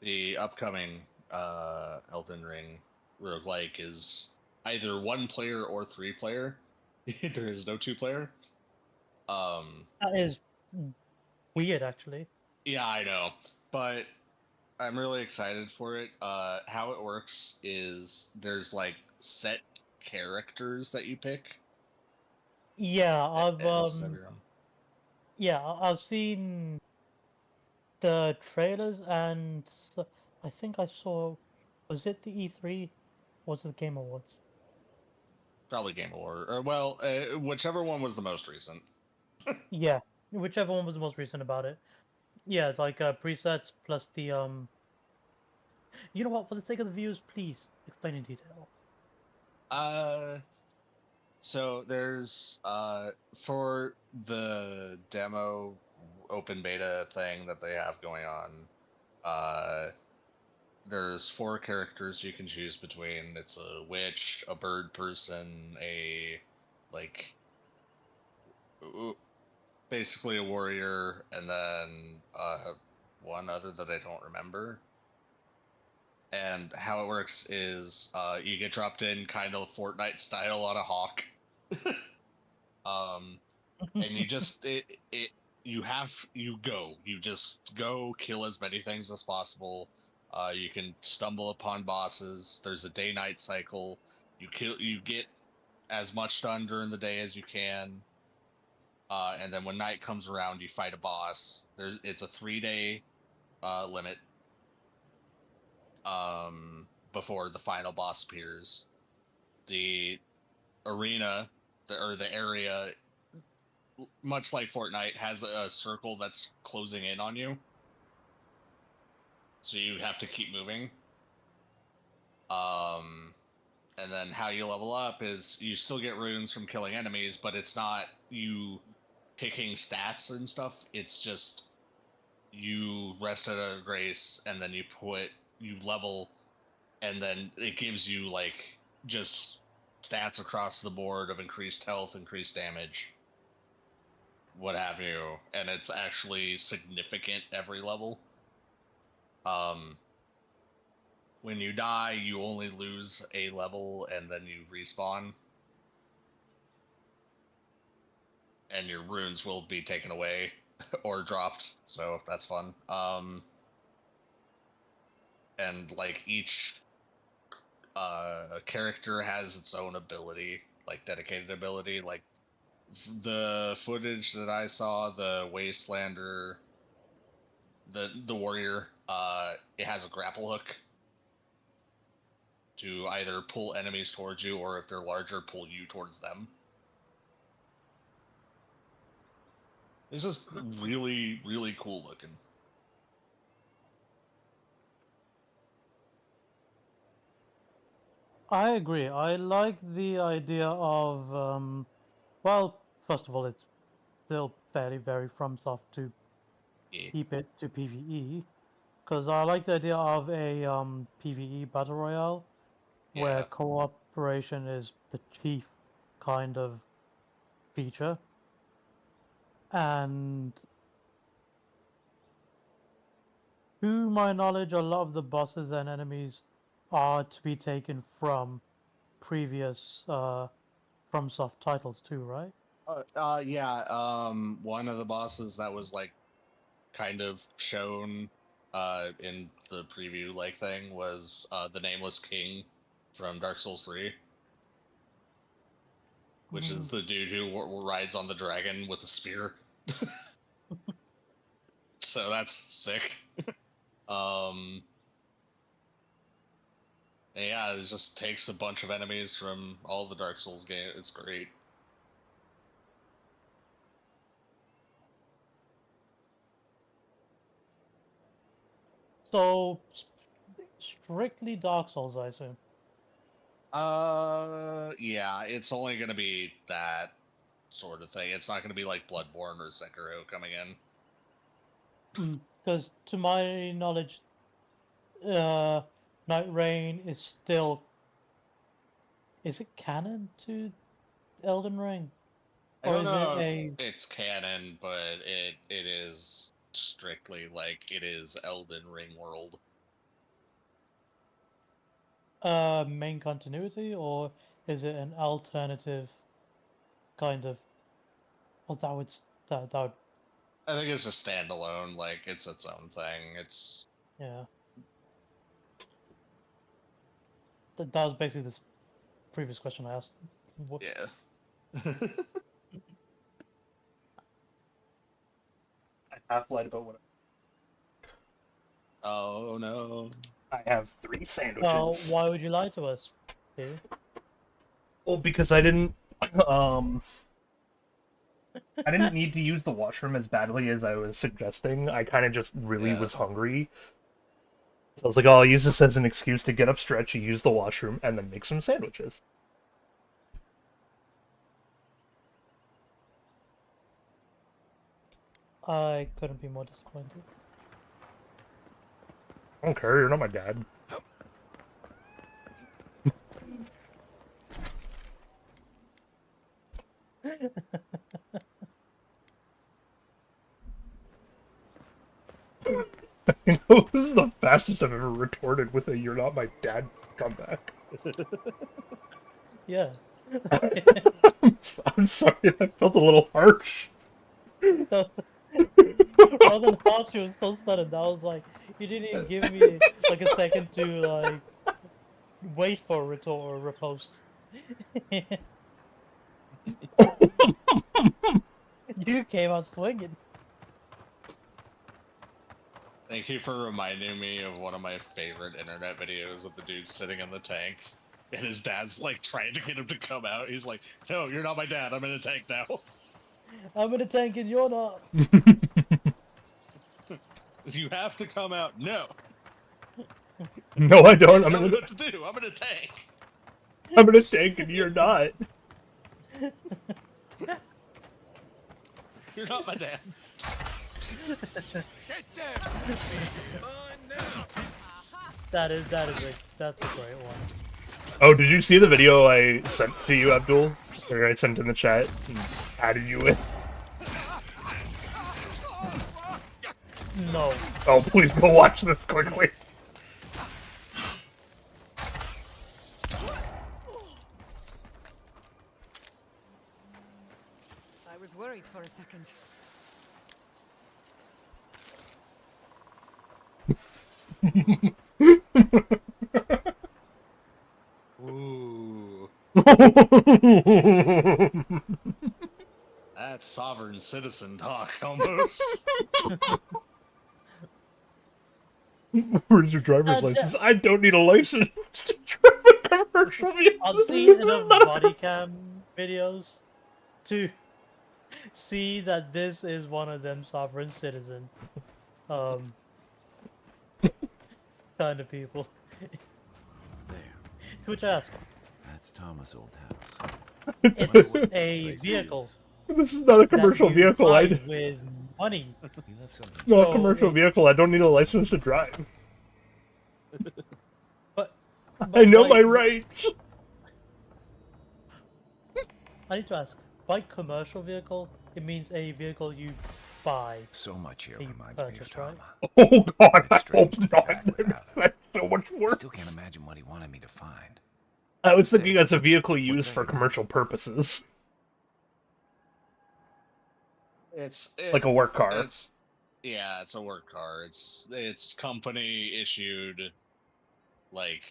[SPEAKER 6] The upcoming Elden Ring roguelike is either 1-player or 3-player. There is no 2-player.
[SPEAKER 13] That is weird, actually.
[SPEAKER 6] Yeah, I know, but I'm really excited for it. How it works is there's like set characters that you pick.
[SPEAKER 13] Yeah, I've seen the trailers, and I think I saw, was it the E3? Was it the Game Awards?
[SPEAKER 6] Probably Game Award, or well, whichever one was the most recent.
[SPEAKER 13] Yeah, whichever one was the most recent about it. Yeah, it's like presets plus the You know what? For the sake of the views, please explain in detail.
[SPEAKER 6] So there's for the demo open beta thing that they have going on, there's 4 characters you can choose between. It's a witch, a bird person, a like basically a warrior, and then one other that I don't remember. And how it works is you get dropped in kind of Fortnite style on a hawk. And you just you just go kill as many things as possible. You can stumble upon bosses. There's a day night cycle. You get as much done during the day as you can. And then when night comes around, you fight a boss. It's a 3-day limit before the final boss appears. The arena, or the area, much like Fortnite, has a circle that's closing in on you. So you have to keep moving. And then how you level up is you still get runes from killing enemies, but it's not you picking stats and stuff. It's just you rest at a grace, and then you level, and then it gives you like just stats across the board of increased health, increased damage, what have you, and it's actually significant every level. When you die, you only lose a level, and then you respawn, and your runes will be taken away or dropped, so that's fun. And like each character has its own ability, like dedicated ability. Like the footage that I saw, the Wastelander, the warrior, it has a grapple hook to either pull enemies towards you, or if they're larger, pull you towards them. It's just really, really cool looking.
[SPEAKER 13] I agree. I like the idea of, well, first of all, it's still fairly very FromSoft to keep it to PvE, because I like the idea of a PvE battle royale where cooperation is the chief kind of feature, and to my knowledge, a lot of the bosses and enemies are to be taken from previous FromSoft titles too, right?
[SPEAKER 6] Yeah. One of the bosses that was like kind of shown in the preview like thing was the Nameless King from Dark Souls 3, which is the dude who rides on the dragon with the spear. So that's sick. And yeah, it just takes a bunch of enemies from all the Dark Souls games. It's great.
[SPEAKER 13] So, strictly Dark Souls, I assume.
[SPEAKER 6] Yeah, it's only gonna be that sort of thing. It's not gonna be like Bloodborne or Sekiro coming in.
[SPEAKER 13] Because to my knowledge, Night Rain is still... Is it canon to Elden Ring?
[SPEAKER 6] I don't know if it's canon, but it is strictly like it is Elden Ring world.
[SPEAKER 13] Main continuity, or is it an alternative kind of... Well, that would... That would...
[SPEAKER 6] I think it's just standalone, like it's its own thing. It's...
[SPEAKER 13] Yeah. That was basically this previous question I asked.
[SPEAKER 6] Yeah.
[SPEAKER 1] I half lied about what.
[SPEAKER 6] Oh no!
[SPEAKER 1] I have 3 sandwiches.
[SPEAKER 13] Well, why would you lie to us, Peter?
[SPEAKER 1] Well, because I didn't I didn't need to use the washroom as badly as I was suggesting. I kind of just really was hungry. So I was like, oh, I'll use this as an excuse to get up, stretch, use the washroom, and then make some sandwiches.
[SPEAKER 13] I couldn't be more disappointed.
[SPEAKER 1] I don't care, you're not my dad. I know, this is the fastest I've ever retorted with a "you're not my dad" comeback.
[SPEAKER 13] Yeah.
[SPEAKER 1] I'm sorry, that felt a little harsh.
[SPEAKER 13] Rather than harsh, you was so sudden. I was like, you didn't even give me like a second to like wait for a retort or a riposte. You came out swinging.
[SPEAKER 6] Thank you for reminding me of one of my favorite internet videos of the dude sitting in the tank, and his dad's like trying to get him to come out. He's like, "No, you're not my dad. I'm in a tank now."
[SPEAKER 13] I'm in a tank and you're not.
[SPEAKER 6] You have to come out. No.
[SPEAKER 1] No, I don't.
[SPEAKER 6] Tell me what to do. I'm in a tank.
[SPEAKER 1] I'm in a tank and you're not.
[SPEAKER 6] You're not my dad.
[SPEAKER 14] Get them!
[SPEAKER 13] That's a great one.
[SPEAKER 1] Oh, did you see the video I sent to you, Abdul? Or I sent in the chat and added you with?
[SPEAKER 13] No.
[SPEAKER 1] Oh, please go watch this quickly.
[SPEAKER 2] I was worried for a second.
[SPEAKER 6] Ooh. That's sovereign citizen talk, almost.
[SPEAKER 1] Where's your driver's license? I don't need a license to drive a commercial vehicle.
[SPEAKER 13] I've seen enough body cam videos to see that this is one of them sovereign citizen kind of people.
[SPEAKER 3] There.
[SPEAKER 13] Which ask?
[SPEAKER 3] That's Thomas' old house.
[SPEAKER 13] It's a vehicle.
[SPEAKER 1] This is not a commercial
[SPEAKER 13] that you
[SPEAKER 1] vehicle.
[SPEAKER 13] buy with funny.
[SPEAKER 8] You left something.
[SPEAKER 1] No, a
[SPEAKER 13] So
[SPEAKER 1] commercial vehicle. I don't need a license to drive.
[SPEAKER 13] But
[SPEAKER 1] I know
[SPEAKER 13] like,
[SPEAKER 1] my rights.
[SPEAKER 13] I need to ask. By commercial vehicle, it means a vehicle you buy.
[SPEAKER 3] So much here
[SPEAKER 13] You
[SPEAKER 3] reminds me of
[SPEAKER 13] purchase, right?
[SPEAKER 3] Tama.
[SPEAKER 1] Oh God,
[SPEAKER 3] It's
[SPEAKER 1] I
[SPEAKER 3] strange
[SPEAKER 1] hope
[SPEAKER 3] to be
[SPEAKER 1] not.
[SPEAKER 3] back without her.
[SPEAKER 1] That's so much
[SPEAKER 3] I
[SPEAKER 1] worse.
[SPEAKER 3] still can't imagine what he wanted me to find.
[SPEAKER 1] I was thinking
[SPEAKER 3] Say,
[SPEAKER 1] as a vehicle
[SPEAKER 3] what's
[SPEAKER 1] used
[SPEAKER 3] that
[SPEAKER 1] for
[SPEAKER 3] you're
[SPEAKER 1] commercial purposes,
[SPEAKER 6] It's
[SPEAKER 1] like a work car.
[SPEAKER 6] It's it's a work car. It's company issued, like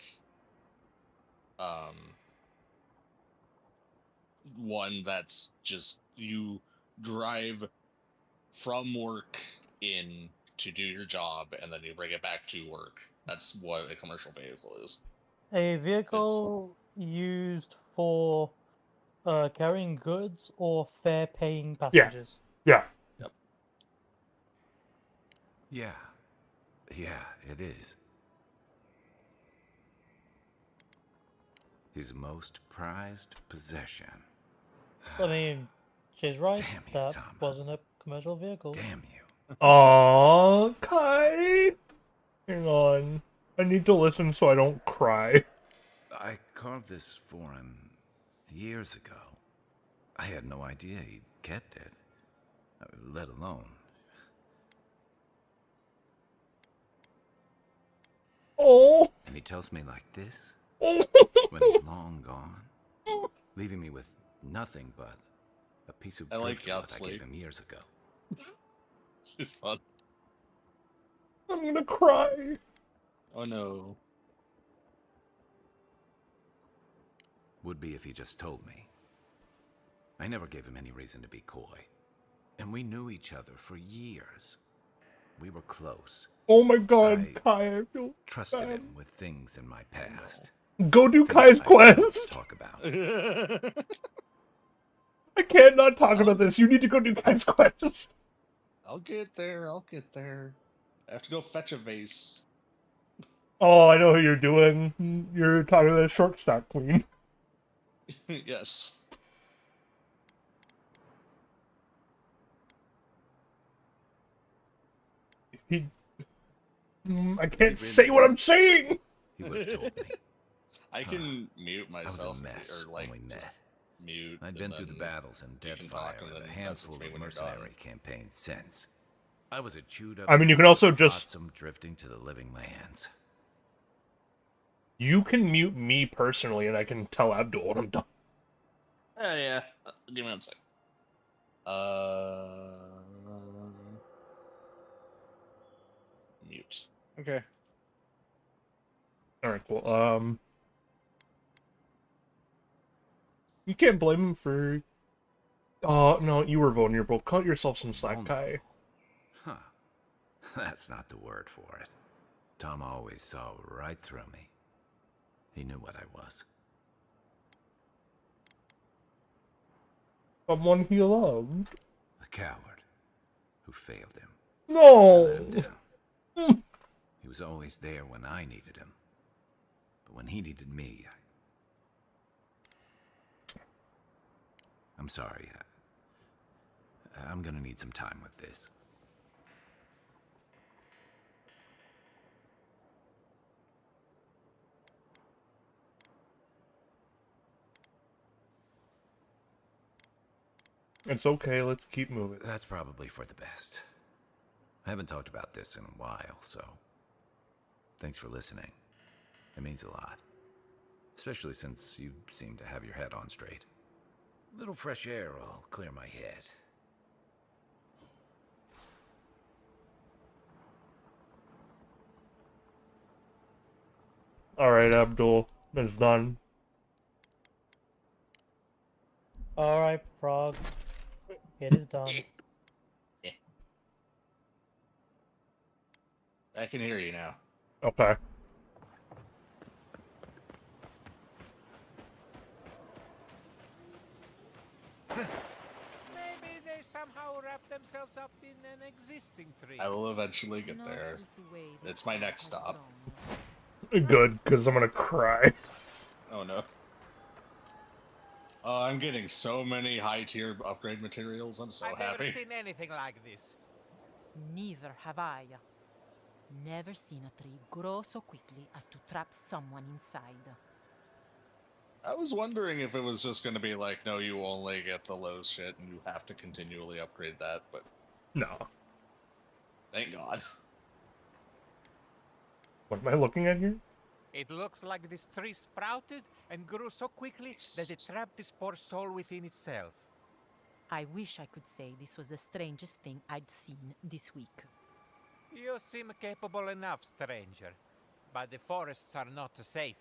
[SPEAKER 6] one that's just you drive from work in to do your job and then you bring it back to work. That's what a commercial vehicle is.
[SPEAKER 13] A vehicle used for carrying goods or fare-paying passengers.
[SPEAKER 1] Yeah.
[SPEAKER 6] Yep.
[SPEAKER 3] Yeah. Yeah, it is. His most prized possession.
[SPEAKER 13] I mean, she's right.
[SPEAKER 3] Damn you,
[SPEAKER 13] That
[SPEAKER 3] Tama.
[SPEAKER 13] wasn't a commercial vehicle.
[SPEAKER 3] Damn you.
[SPEAKER 1] Aww, Kai. Hang on. I need to listen so I don't cry.
[SPEAKER 3] I carved this for him years ago. I had no idea he'd kept it, let alone.
[SPEAKER 1] Oh.
[SPEAKER 3] And he tells me like this
[SPEAKER 1] Oh.
[SPEAKER 3] when he's long gone, leaving me with nothing but a piece of
[SPEAKER 6] I like
[SPEAKER 3] driftwood I
[SPEAKER 6] Yahtzee.
[SPEAKER 3] gave him years ago.
[SPEAKER 6] It's fun.
[SPEAKER 1] I'm gonna cry.
[SPEAKER 6] Oh no.
[SPEAKER 3] Would be if he just told me. I never gave him any reason to be coy. And we knew each other for years. We were close.
[SPEAKER 1] Oh my God,
[SPEAKER 3] I
[SPEAKER 1] Kai, I feel
[SPEAKER 3] trusted
[SPEAKER 1] bad.
[SPEAKER 3] him with things in my past.
[SPEAKER 1] Go do
[SPEAKER 3] Things
[SPEAKER 1] Kai's
[SPEAKER 3] I couldn't
[SPEAKER 1] quest.
[SPEAKER 3] talk about.
[SPEAKER 1] I can't not talk about this. You need to go do Kai's quest.
[SPEAKER 6] I'll get there. I'll get there. I have to go fetch a vase.
[SPEAKER 1] Oh, I know who you're doing. You're talking to the short stack queen.
[SPEAKER 6] Yes.
[SPEAKER 1] I can't say what I'm saying.
[SPEAKER 3] He would have told me.
[SPEAKER 6] I can mute
[SPEAKER 3] I was
[SPEAKER 6] myself
[SPEAKER 3] a mess
[SPEAKER 6] or like
[SPEAKER 3] when we
[SPEAKER 6] just
[SPEAKER 3] met.
[SPEAKER 6] mute.
[SPEAKER 3] I'd
[SPEAKER 6] and
[SPEAKER 3] been through the
[SPEAKER 6] then
[SPEAKER 3] battles and
[SPEAKER 6] you can talk
[SPEAKER 3] Deadfire
[SPEAKER 6] and
[SPEAKER 3] and a
[SPEAKER 6] then
[SPEAKER 3] handful
[SPEAKER 6] message me
[SPEAKER 3] of
[SPEAKER 6] when you're
[SPEAKER 3] mercenary
[SPEAKER 6] done.
[SPEAKER 3] campaigns since. I was a chewed up.
[SPEAKER 1] I mean, you can also just-
[SPEAKER 3] flotsam drifting to the living lands.
[SPEAKER 1] You can mute me personally, and I can tell Abdul when I'm done.
[SPEAKER 6] Oh yeah. Give me one sec. Mute. Okay.
[SPEAKER 1] All right, cool. You can't blame him for. Oh no, you were vulnerable. Cut yourself some slack, Kai.
[SPEAKER 3] Huh. That's not the word for it. Tom always saw right through me. He knew what I was.
[SPEAKER 1] Someone he loved.
[SPEAKER 3] A coward who failed him.
[SPEAKER 1] No.
[SPEAKER 3] I let him down. He was always there when I needed him. But when he needed me, I'm sorry. I'm gonna need some time with this.
[SPEAKER 1] It's okay, let's keep moving.
[SPEAKER 3] That's probably for the best. I haven't talked about this in a while, so thanks for listening. It means a lot. Especially since you seem to have your head on straight. A little fresh air will clear my head.
[SPEAKER 1] Alright, Abdul. It's done.
[SPEAKER 13] Alright, Frog. It is done.
[SPEAKER 6] I can hear you now.
[SPEAKER 1] Okay.
[SPEAKER 8] Maybe they somehow wrap themselves up in an existing tree.
[SPEAKER 6] I will eventually get there. It's my next stop.
[SPEAKER 1] Good, because I'm gonna cry.
[SPEAKER 6] Oh no. I'm getting so many high tier upgrade materials. I'm so
[SPEAKER 8] I've
[SPEAKER 6] happy.
[SPEAKER 8] never seen anything like this.
[SPEAKER 16] Neither have I. Never seen a tree grow so quickly as to trap someone inside.
[SPEAKER 6] I was wondering if it was just going to be like, no, you only get the low shit and you have to continually upgrade that, but
[SPEAKER 1] No.
[SPEAKER 6] thank God.
[SPEAKER 1] What am I looking at here?
[SPEAKER 8] It looks like this tree sprouted and grew so quickly that it trapped this poor soul within itself.
[SPEAKER 16] I wish I could say this was the strangest thing I'd seen this week.
[SPEAKER 8] You seem capable enough, stranger. But the forests are not safe.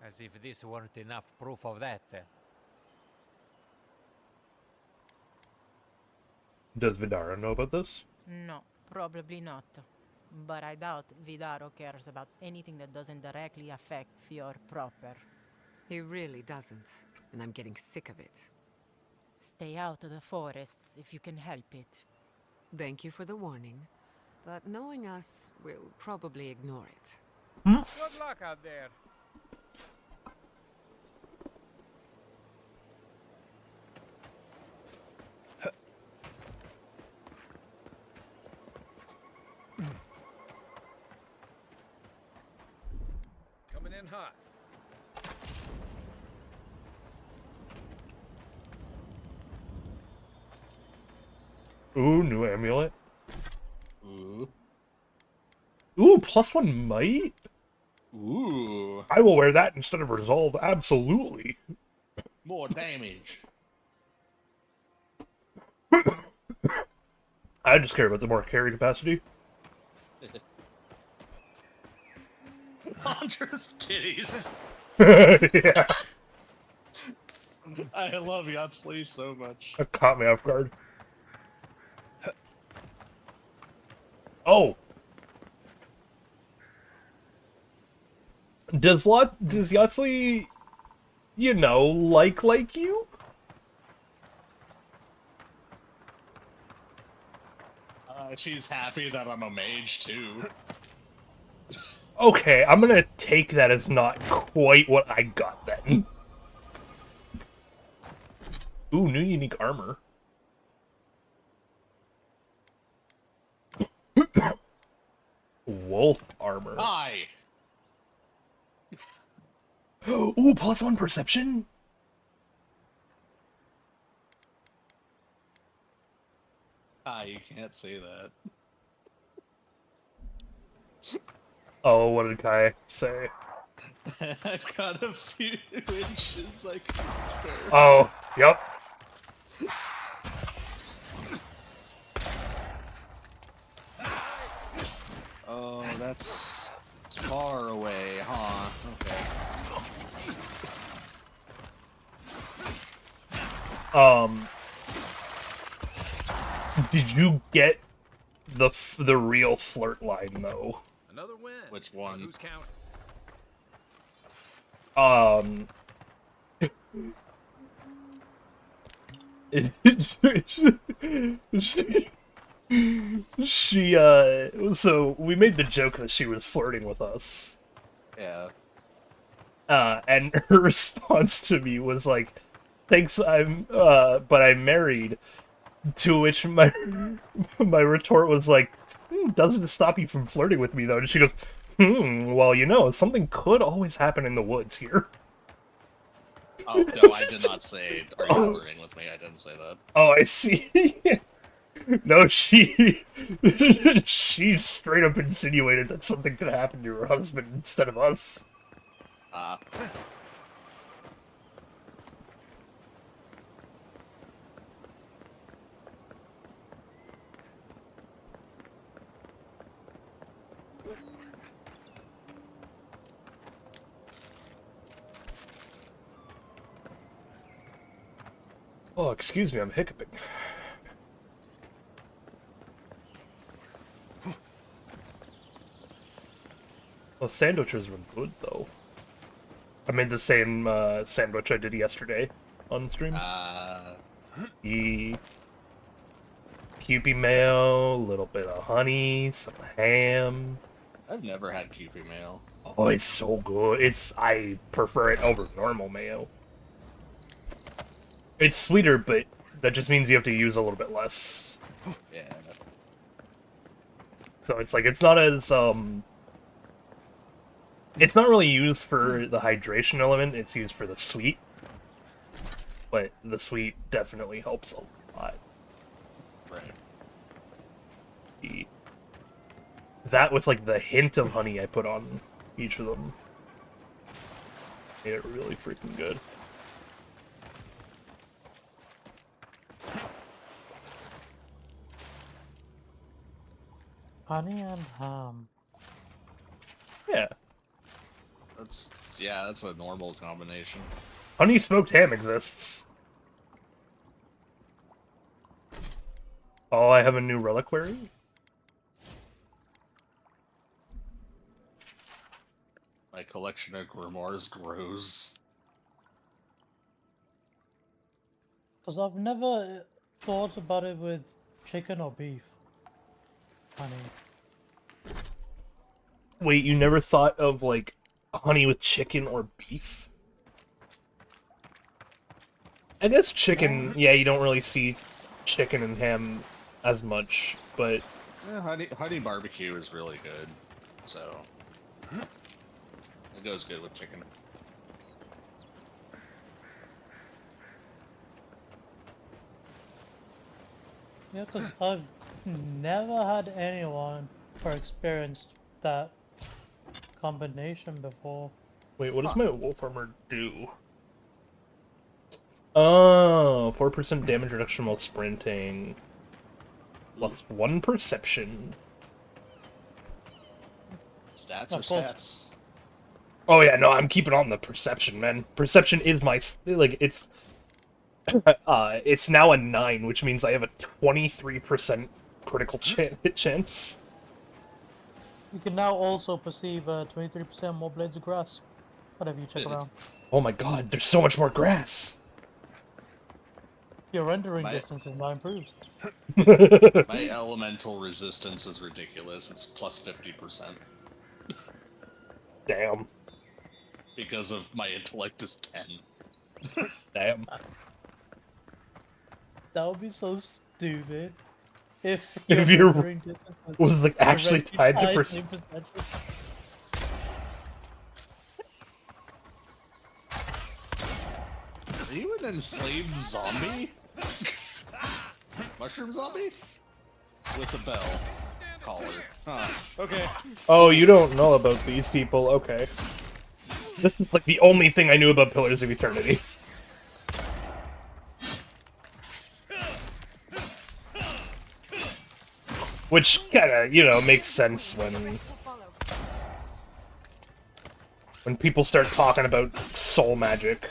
[SPEAKER 8] As if this weren't enough proof of that.
[SPEAKER 1] Does Vidara know about this?
[SPEAKER 16] No, probably not. But I doubt Vidaro cares about anything that doesn't directly affect Fior proper.
[SPEAKER 2] He really doesn't, and I'm getting sick of it.
[SPEAKER 16] Stay out of the forests if you can help it.
[SPEAKER 2] Thank you for the warning, but knowing us, we'll probably ignore it.
[SPEAKER 8] Good luck out there.
[SPEAKER 4] Coming in hot.
[SPEAKER 1] Ooh, new amulet.
[SPEAKER 6] Ooh.
[SPEAKER 1] Ooh, +1 might?
[SPEAKER 6] Ooh.
[SPEAKER 1] I will wear that instead of resolve, absolutely.
[SPEAKER 6] More damage.
[SPEAKER 1] I just care about the more carry capacity.
[SPEAKER 6] Andre's titties.
[SPEAKER 1] Yeah.
[SPEAKER 6] I love Yatsli so much.
[SPEAKER 1] That caught me off guard. Oh! Does Yatsli, you know, like you?
[SPEAKER 6] She's happy that I'm a mage too.
[SPEAKER 1] Okay, I'm gonna take that as not quite what I got then. Ooh, new unique armor. Wolf armor.
[SPEAKER 6] Hi.
[SPEAKER 1] Ooh, +1 perception?
[SPEAKER 6] You can't say that.
[SPEAKER 1] Oh, what did Kai say?
[SPEAKER 6] I've got a few inches I can spare.
[SPEAKER 1] Oh, yep.
[SPEAKER 6] Oh, that's far away, huh? Okay.
[SPEAKER 1] Did you get the real flirt line though?
[SPEAKER 4] Another win.
[SPEAKER 6] Which one?
[SPEAKER 4] Who's counting?
[SPEAKER 1] So we made the joke that she was flirting with us.
[SPEAKER 6] Yeah.
[SPEAKER 1] And her response to me was like, thanks, but I'm married. To which my retort was like, doesn't stop you from flirting with me though. And she goes, well, you know, something could always happen in the woods here.
[SPEAKER 6] Oh, no, I did not say, are you flirting with me? I didn't say that.
[SPEAKER 1] Oh, I see. No, she straight up insinuated that something could happen to her husband instead of us. Oh, excuse me, I'm hiccuping. Well, sandwiches were good, though. I made the same sandwich I did yesterday on stream. The Kewpie mayo, a little bit of honey, some ham.
[SPEAKER 6] I've never had Kewpie mayo.
[SPEAKER 1] Oh, it's so good. I prefer it over normal mayo. It's sweeter, but that just means you have to use a little bit less.
[SPEAKER 6] Yeah.
[SPEAKER 1] So it's like it's not as it's not really used for the hydration element, it's used for the sweet. But the sweet definitely helps a lot.
[SPEAKER 6] Right.
[SPEAKER 1] That with like the hint of honey I put on each of them made it really freaking good.
[SPEAKER 13] Honey and ham.
[SPEAKER 1] Yeah.
[SPEAKER 6] That's a normal combination.
[SPEAKER 1] Honey smoked ham exists. Oh, I have a new reliquary?
[SPEAKER 6] My collection of grimoires grows.
[SPEAKER 13] Because I've never thought about it with chicken or beef. Honey.
[SPEAKER 1] Wait, you never thought of, like, honey with chicken or beef? I guess chicken, yeah, you don't really see chicken and ham as much, but...
[SPEAKER 6] Yeah, honey barbecue is really good, so... It goes good with chicken.
[SPEAKER 13] Yeah, because I've never had anyone or experienced that combination before.
[SPEAKER 1] Wait, what does my wolf armor do? Oh, 4% damage reduction while sprinting. Plus 1 perception.
[SPEAKER 6] Stats are stats.
[SPEAKER 1] Oh yeah, no, I'm keeping on the perception, man. Perception is my, like, it's... it's now a 9, which means I have a 23% critical chance.
[SPEAKER 13] You can now also perceive 23% more blades of grass whenever you check around.
[SPEAKER 1] Oh my god, there's so much more grass!
[SPEAKER 13] Your rendering distance is now improved.
[SPEAKER 6] My elemental resistance is ridiculous. It's plus 50%.
[SPEAKER 1] Damn.
[SPEAKER 6] Because of my intellect is 10.
[SPEAKER 1] Damn.
[SPEAKER 13] That would be so stupid. If
[SPEAKER 1] your
[SPEAKER 13] rendering distance
[SPEAKER 1] was like actually tied to
[SPEAKER 13] percentage.
[SPEAKER 6] Are you an enslaved zombie? Mushroom zombie? With a bell collar. Huh. Okay.
[SPEAKER 1] Oh, you don't know about these people? Okay. This is like the only thing I knew about Pillars of Eternity. Which kinda, you know, makes sense when people start talking about soul magic.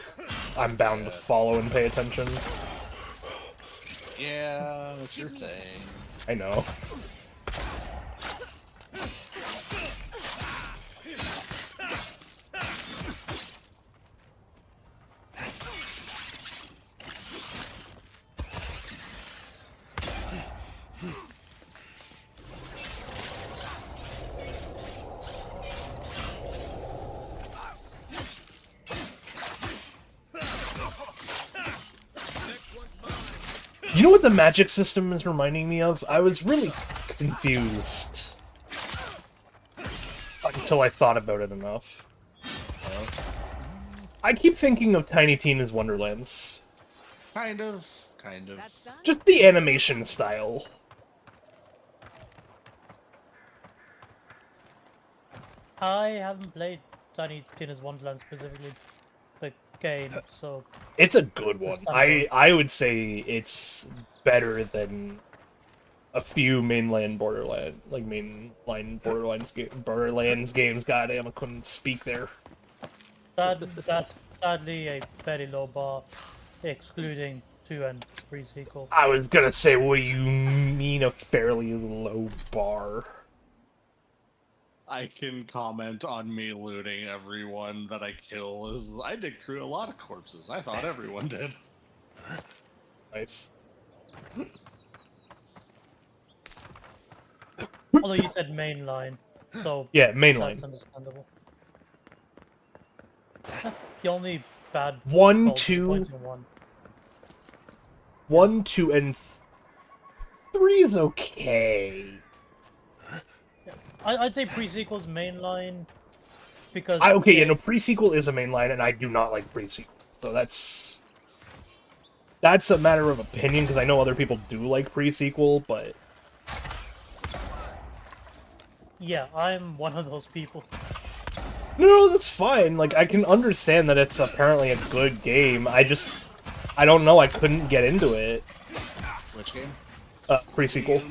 [SPEAKER 1] I'm bound to follow and pay attention.
[SPEAKER 6] Yeah, that's your thing.
[SPEAKER 1] I know. You know what the magic system is reminding me of? I was really confused until I thought about it enough. I keep thinking of Tiny Tina's Wonderlands.
[SPEAKER 6] Kind of.
[SPEAKER 1] Just the animation style.
[SPEAKER 13] I haven't played Tiny Tina's Wonderland specifically, the game, so...
[SPEAKER 1] It's a good one. I would say it's better than a few mainland Borderlands Borderlands games. Goddamn, I couldn't speak there.
[SPEAKER 13] That's sadly a very low bar, excluding 2 and 3 sequel.
[SPEAKER 1] I was gonna say, what do you mean a fairly low bar?
[SPEAKER 6] I can comment on me looting everyone that I kill as I dig through a lot of corpses. I thought everyone did.
[SPEAKER 1] Nice.
[SPEAKER 13] Although you said mainline, so...
[SPEAKER 1] Yeah, mainline.
[SPEAKER 13] That's understandable. The only bad...
[SPEAKER 1] 1, 2... 1, 2, and 3 is okay.
[SPEAKER 13] I'd say pre-sequel's mainline because
[SPEAKER 1] Okay, yeah, no, pre-sequel is a main line, and I do not like pre-sequel. So that's a matter of opinion, because I know other people do like pre-sequel, but...
[SPEAKER 13] Yeah, I'm one of those people.
[SPEAKER 1] No, that's fine. Like, I can understand that it's apparently a good game. I don't know, I couldn't get into it.
[SPEAKER 6] Which game?
[SPEAKER 1] Pre-sequel.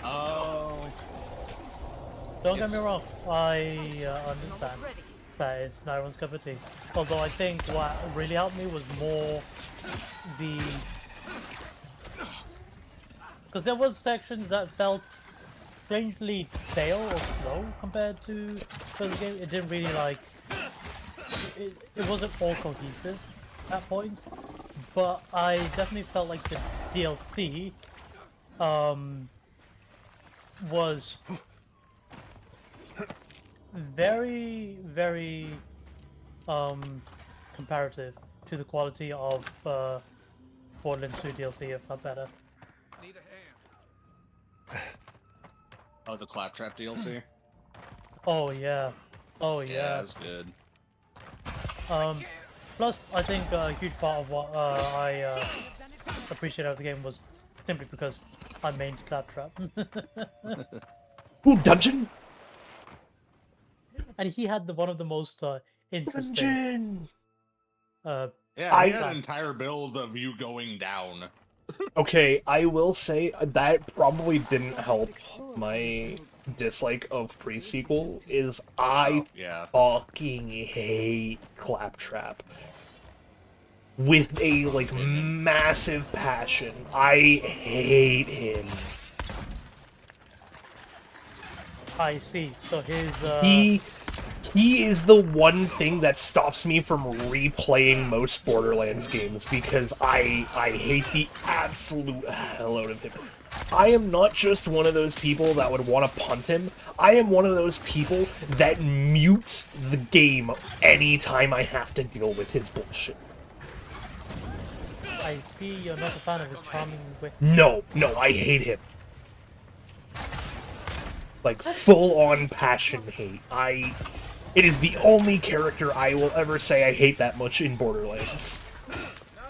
[SPEAKER 6] Oh.
[SPEAKER 13] Don't get me wrong, I understand that it's not everyone's cup of tea. Although I think what really helped me was more the... Because there was sections that felt strangely stale or slow compared to the game. It didn't really like... It wasn't all cohesive at points. But I definitely felt like the DLC was very, very comparative to the quality of Borderlands 2 DLC, if not better.
[SPEAKER 6] Oh, the Claptrap DLC?
[SPEAKER 13] Oh yeah. Oh
[SPEAKER 6] Yeah,
[SPEAKER 13] yeah.
[SPEAKER 6] that's good.
[SPEAKER 13] Plus, I think a huge part of what I appreciated of the game was simply because I mained Claptrap.
[SPEAKER 1] Ooh, dungeon?
[SPEAKER 13] And he had one of the most interesting...
[SPEAKER 1] Dungeon!
[SPEAKER 6] Yeah, he had an entire build of you going down.
[SPEAKER 1] Okay, I will say that probably didn't help my dislike of pre-sequel, is I fucking hate Claptrap. With a, like, massive passion. I hate him.
[SPEAKER 13] I see, so his,
[SPEAKER 1] He is the one thing that stops me from replaying most Borderlands games, because I hate the absolute hell out of him. I am not just one of those people that would want to punt him. I am one of those people that mute the game anytime I have to deal with his bullshit.
[SPEAKER 13] I see you're not a fan of his charming wit.
[SPEAKER 1] No, I hate him. Like, full-on passion hate. It is the only character I will ever say I hate that much in Borderlands.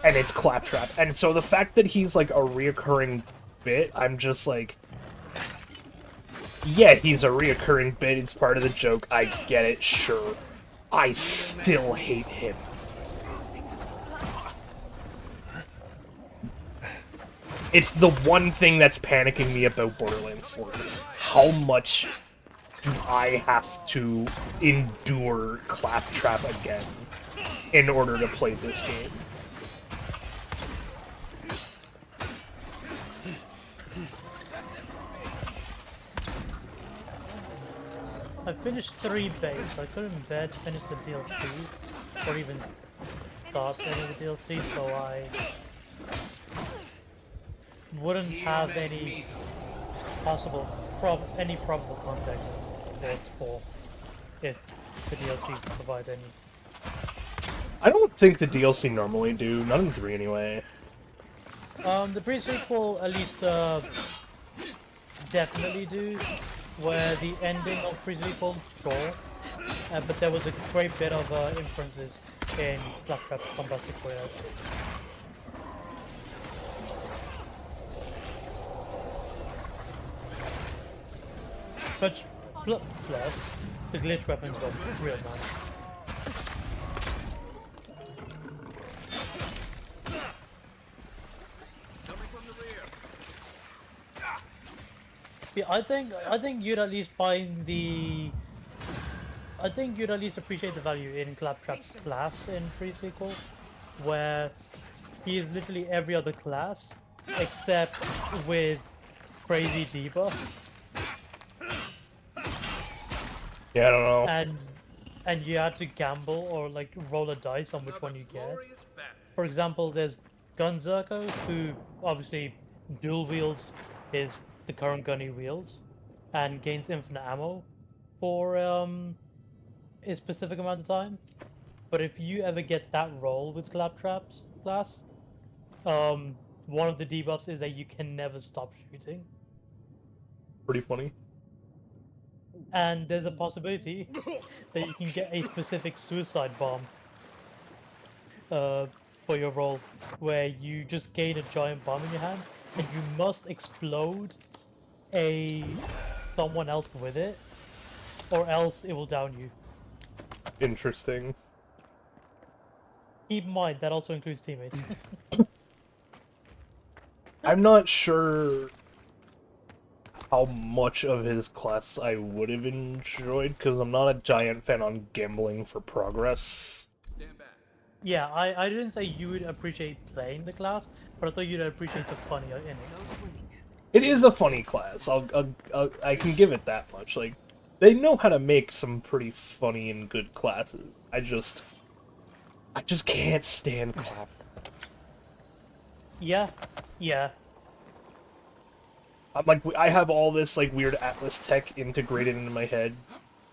[SPEAKER 1] And it's Claptrap. And so the fact that he's, like, a reoccurring bit, I'm just like... Yeah, he's a reoccurring bit, it's part of the joke, I get it, sure. I still hate him. It's the one thing that's panicking me about Borderlands 4. How much do I have to endure Claptrap again in order to play this game?
[SPEAKER 13] I finished 3 base, I couldn't bear to finish the DLC, or even start any of the DLC, so I wouldn't have any possible, probable context for if the DLC provide any.
[SPEAKER 1] I don't think the DLC normally do, not in 3 anyway.
[SPEAKER 13] The pre-sequel at least definitely do, where the ending of pre-sequel, sure, but there was a great bit of inferences in Claptrap's bombastic voyage. But plus, the glitch weapons were real nice. Yeah, I think you'd at least find the... I think you'd at least appreciate the value in Claptrap's class in pre-sequel, where he is literally every other class, except with crazy debuff.
[SPEAKER 1] Yeah, I don't know.
[SPEAKER 13] And you have to gamble or like roll a dice on which one you get. For example, there's Gunzerko, who obviously dual wields the current gun he wields, and gains infinite ammo for a specific amount of time. But if you ever get that roll with Claptrap's class, one of the debuffs is that you can never stop shooting.
[SPEAKER 1] Pretty funny.
[SPEAKER 13] and there's a possibility that you can get a specific suicide bomb for your role, where you just gain a giant bomb in your hand, and you must explode someone else with it, or else it will down you.
[SPEAKER 1] Interesting.
[SPEAKER 13] Keep in mind that also includes teammates.
[SPEAKER 1] I'm not sure how much of his class I would have enjoyed, because I'm not a giant fan on gambling for progress.
[SPEAKER 13] Yeah, I didn't say you would appreciate playing the class, but I thought you'd appreciate the funny in it.
[SPEAKER 1] It is a funny class. I can give it that much. Like, they know how to make some pretty funny and good classes. I just can't stand clap.
[SPEAKER 13] Yeah, yeah.
[SPEAKER 1] I'm like, I have all this like weird Atlas tech integrated into my head,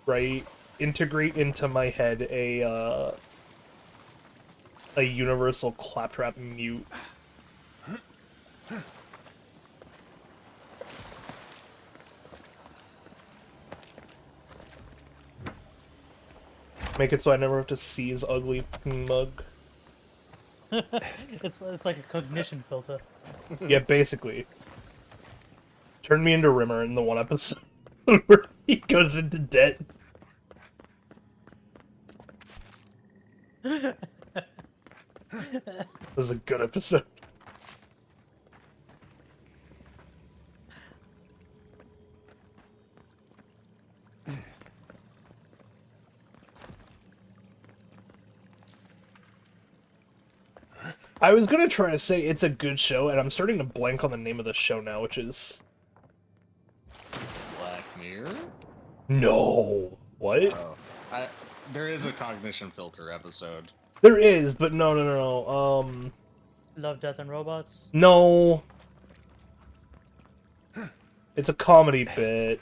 [SPEAKER 1] right? Integrate into my head a universal claptrap mute. Make it so I never have to see his ugly mug.
[SPEAKER 13] It's like a cognition filter.
[SPEAKER 1] Yeah, basically. Turned me into Rimmer in the one episode where he goes into debt. It was a good episode. I was gonna try to say it's a good show, and I'm starting to blank on the name of the show now, which is...
[SPEAKER 6] Black Mirror?
[SPEAKER 1] No! What?
[SPEAKER 6] Oh, there is a cognition filter episode.
[SPEAKER 1] There is, but no.
[SPEAKER 13] Love, Death, and Robots?
[SPEAKER 1] No. It's a comedy bit.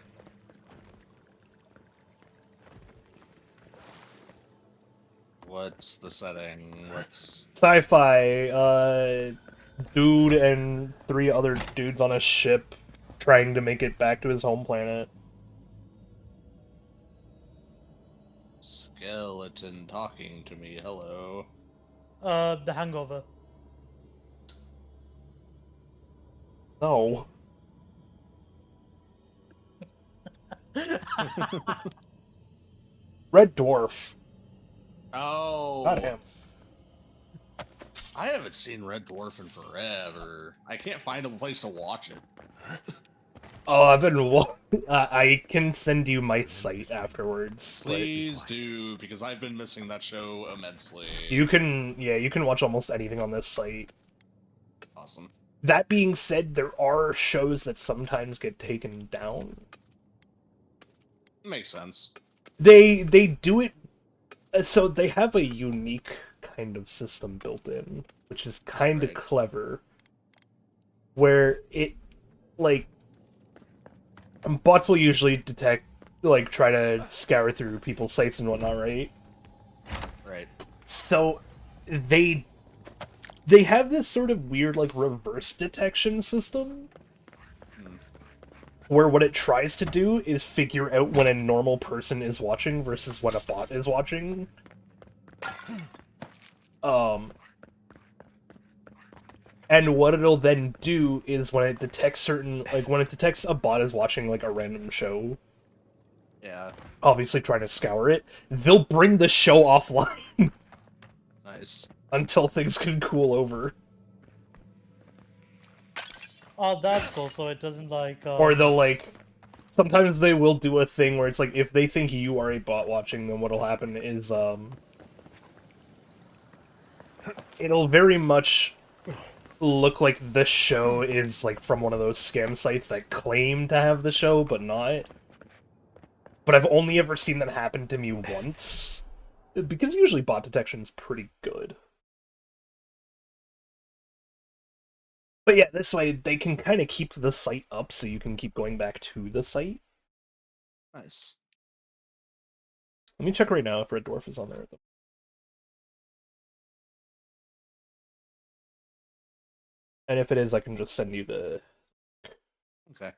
[SPEAKER 6] What's the setting? What's...
[SPEAKER 1] Sci-fi, dude and 3 other dudes on a ship trying to make it back to his home planet.
[SPEAKER 6] Skeleton talking to me, hello.
[SPEAKER 13] The Hangover.
[SPEAKER 1] No. Red Dwarf.
[SPEAKER 6] Oh.
[SPEAKER 1] Goddamn.
[SPEAKER 6] I haven't seen Red Dwarf in forever. I can't find a place to watch it.
[SPEAKER 1] Oh, I've been... I can send you my site afterwards.
[SPEAKER 6] Please do, because I've been missing that show immensely.
[SPEAKER 1] You can watch almost anything on this site.
[SPEAKER 6] Awesome.
[SPEAKER 1] That being said, there are shows that sometimes get taken down.
[SPEAKER 6] Makes sense.
[SPEAKER 1] They do it... So they have a unique kind of system built in, which is kind of clever. Where it, like... bots will usually detect, like, try to scour through people's sites and whatnot, right?
[SPEAKER 6] Right.
[SPEAKER 1] So, they have this sort of weird, like, reverse detection system, where what it tries to do is figure out when a normal person is watching versus when a bot is watching. And what it'll then do is when it detects when it detects a bot is watching, like, a random show,
[SPEAKER 6] yeah,
[SPEAKER 1] obviously trying to scour it, they'll bring the show offline.
[SPEAKER 6] Nice.
[SPEAKER 1] Until things can cool over.
[SPEAKER 13] Oh, that's cool, so it doesn't, like...
[SPEAKER 1] Or they'll, like... Sometimes they will do a thing where it's like, if they think you are a bot watching, then what'll happen is, it'll very much look like the show is, like, from one of those scam sites that claim to have the show, but not. But I've only ever seen that happen to me once. Because usually bot detection's pretty good. But yeah, this way they can kind of keep the site up so you can keep going back to the site.
[SPEAKER 6] Nice.
[SPEAKER 1] Let me check right now if Red Dwarf is on there. And if it is, I can just send you the...
[SPEAKER 6] Okay.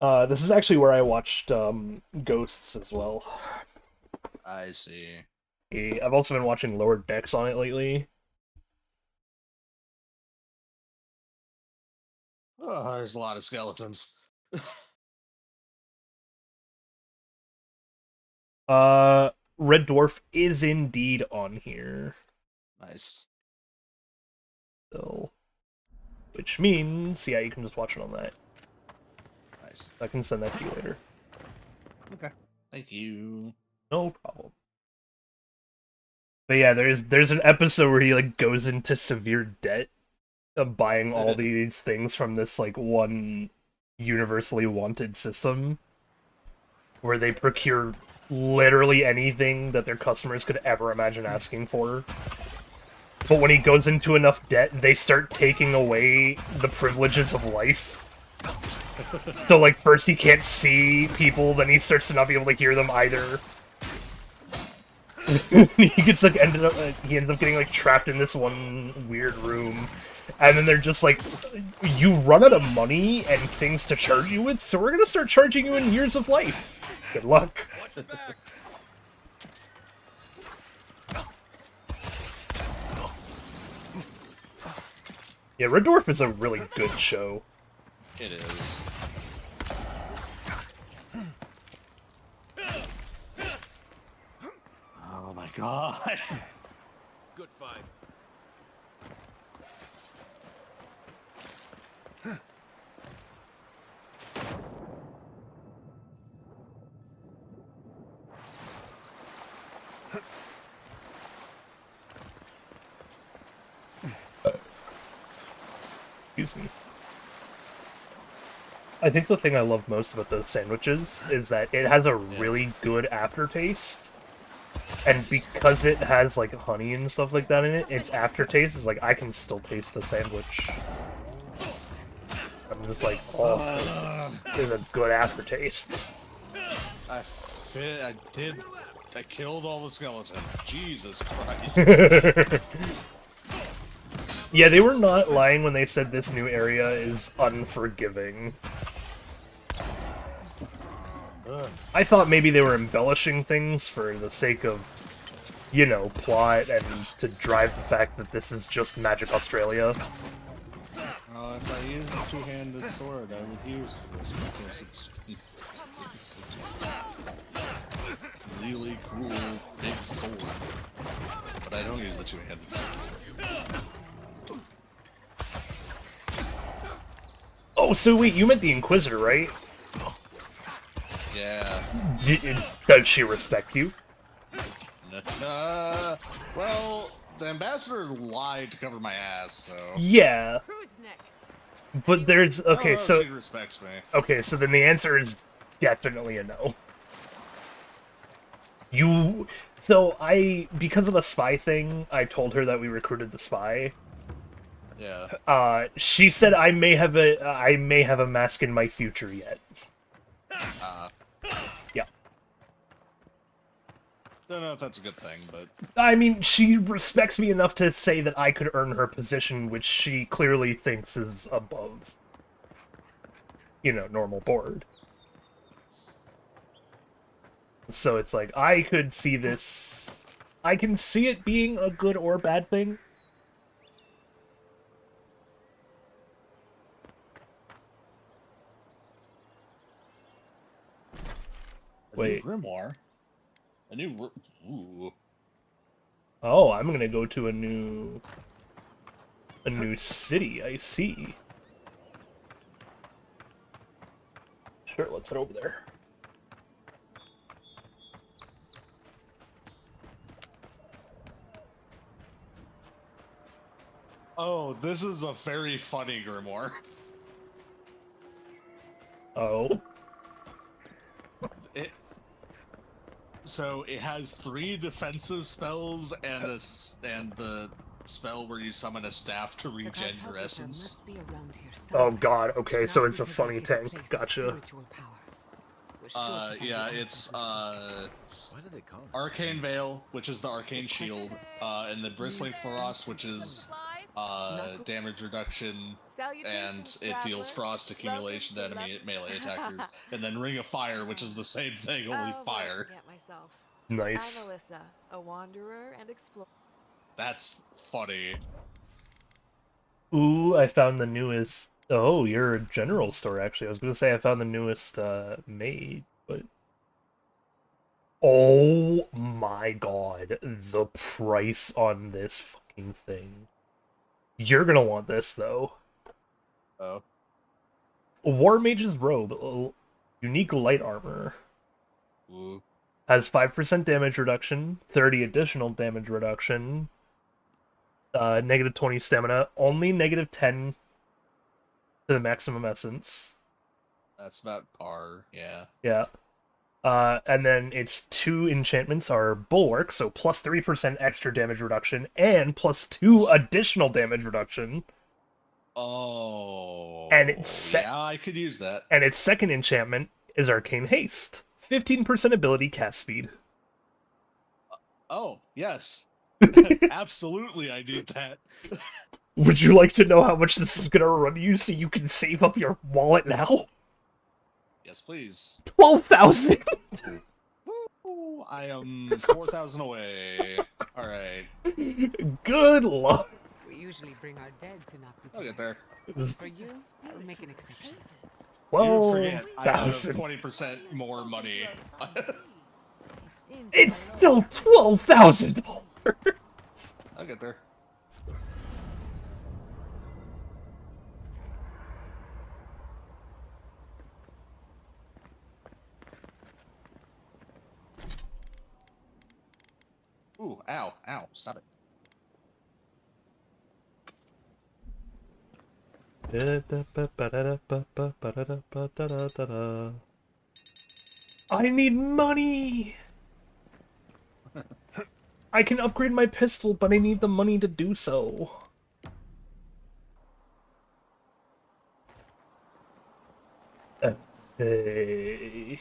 [SPEAKER 1] This is actually where I watched Ghosts as well.
[SPEAKER 6] I see.
[SPEAKER 1] I've also been watching Lower Decks on it lately.
[SPEAKER 6] Oh, there's a lot of skeletons.
[SPEAKER 1] Red Dwarf is indeed on here.
[SPEAKER 6] Nice.
[SPEAKER 1] So, which means, yeah, you can just watch it on that.
[SPEAKER 6] Nice.
[SPEAKER 1] I can send that to you later.
[SPEAKER 6] Okay. Thank you.
[SPEAKER 1] No problem. But yeah, there's an episode where he like goes into severe debt of buying all these things from this like one universally wanted system where they procure literally anything that their customers could ever imagine asking for. But when he goes into enough debt, they start taking away the privileges of life. So, like, first he can't see people, then he starts to not be able to hear them either. He gets, like, he ends up getting, like, trapped in this one weird room. And then they're just like, you run out of money and things to charge you with, so we're gonna start charging you in years of life. Good luck. Yeah, Red Dwarf is a really good show.
[SPEAKER 6] It is. Oh my god.
[SPEAKER 14] Good fight.
[SPEAKER 1] Excuse me. I think the thing I love most about those sandwiches is that it has a really good aftertaste. And because it has, like, honey and stuff like that in it, its aftertaste is like, I can still taste the sandwich. I'm just like, oh, there's a good aftertaste.
[SPEAKER 6] I killed all the skeletons. Jesus Christ.
[SPEAKER 1] Yeah, they were not lying when they said this new area is unforgiving. I thought maybe they were embellishing things for the sake of, you know, plot and to drive the fact that this is just Magic Australia.
[SPEAKER 6] If I used a two-handed sword, I would use this because it's a really cool big sword. But I don't use a two-handed sword.
[SPEAKER 1] Oh, so wait, you meant the Inquisitor, right?
[SPEAKER 6] Yeah.
[SPEAKER 1] Does she respect you?
[SPEAKER 6] Well, the ambassador lied to cover my ass, so...
[SPEAKER 1] Yeah.
[SPEAKER 2] Who's next?
[SPEAKER 1] But there's... Okay, so...
[SPEAKER 6] She respects me.
[SPEAKER 1] Okay, so then the answer is definitely a no. So because of the spy thing, I told her that we recruited the spy.
[SPEAKER 6] Yeah.
[SPEAKER 1] She said I may have a mask in my future yet. Yeah.
[SPEAKER 6] Don't know if that's a good thing, but...
[SPEAKER 1] I mean, she respects me enough to say that I could earn her position, which she clearly thinks is above, you know, normal board. So it's like, I could see this... I can see it being a good or bad thing. Wait.
[SPEAKER 6] New grimoire? A new... Ooh.
[SPEAKER 1] Oh, I'm gonna go to a new city, I see. Sure, let's head over there.
[SPEAKER 6] Oh, this is a very funny grimoire.
[SPEAKER 1] Oh.
[SPEAKER 6] So it has 3 defensive spells and the spell where you summon a staff to regen your essence.
[SPEAKER 1] Oh god, okay, so it's a funny tank. Gotcha.
[SPEAKER 6] Yeah, it's
[SPEAKER 3] Why do they call it?
[SPEAKER 6] Arcane Veil, which is the Arcane Shield, and the Bristling Frost, which is damage reduction, and it deals frost accumulation to enemy melee attackers. And then Ring of Fire, which is the same thing, only fire.
[SPEAKER 17] Forget myself.
[SPEAKER 1] Nice.
[SPEAKER 17] I'm Alyssa, a wanderer and explorer.
[SPEAKER 6] That's funny.
[SPEAKER 1] Ooh, I found the newest. Oh, you're a general store, actually. I was gonna say I found the newest maid, but. Oh my god, the price on this fucking thing. You're gonna want this, though.
[SPEAKER 6] Oh.
[SPEAKER 1] War Mage's Robe, unique light armor.
[SPEAKER 6] Ooh.
[SPEAKER 1] Has 5% damage reduction, 30 additional damage reduction, negative 20 stamina, only negative 10 to the maximum essence.
[SPEAKER 6] That's about par, yeah.
[SPEAKER 1] Yeah. And then its 2 enchantments are Bulwark, so plus 3% extra damage reduction, and plus 2 additional damage reduction.
[SPEAKER 6] Oh.
[SPEAKER 1] And it's
[SPEAKER 6] yeah, I could use that.
[SPEAKER 1] And its second enchantment is Arcane Haste. 15% ability cast speed.
[SPEAKER 6] Oh, yes. Absolutely, I need that.
[SPEAKER 1] Would you like to know how much this is gonna run you so you can save up your wallet now?
[SPEAKER 6] Yes, please.
[SPEAKER 1] 12,000!
[SPEAKER 6] Woo! I am 4,000 away. Alright.
[SPEAKER 1] Good luck.
[SPEAKER 2] We usually bring our dead to Nakuto.
[SPEAKER 6] I'll get there.
[SPEAKER 2] For you, I'll make an exception.
[SPEAKER 1] Well,
[SPEAKER 6] You forget, I have 20% more money.
[SPEAKER 1] It's still $12,000!
[SPEAKER 6] I'll get there. Ooh, ow, ow, stop it.
[SPEAKER 1] I need money! I can upgrade my pistol, but I need the money to do so. Hey.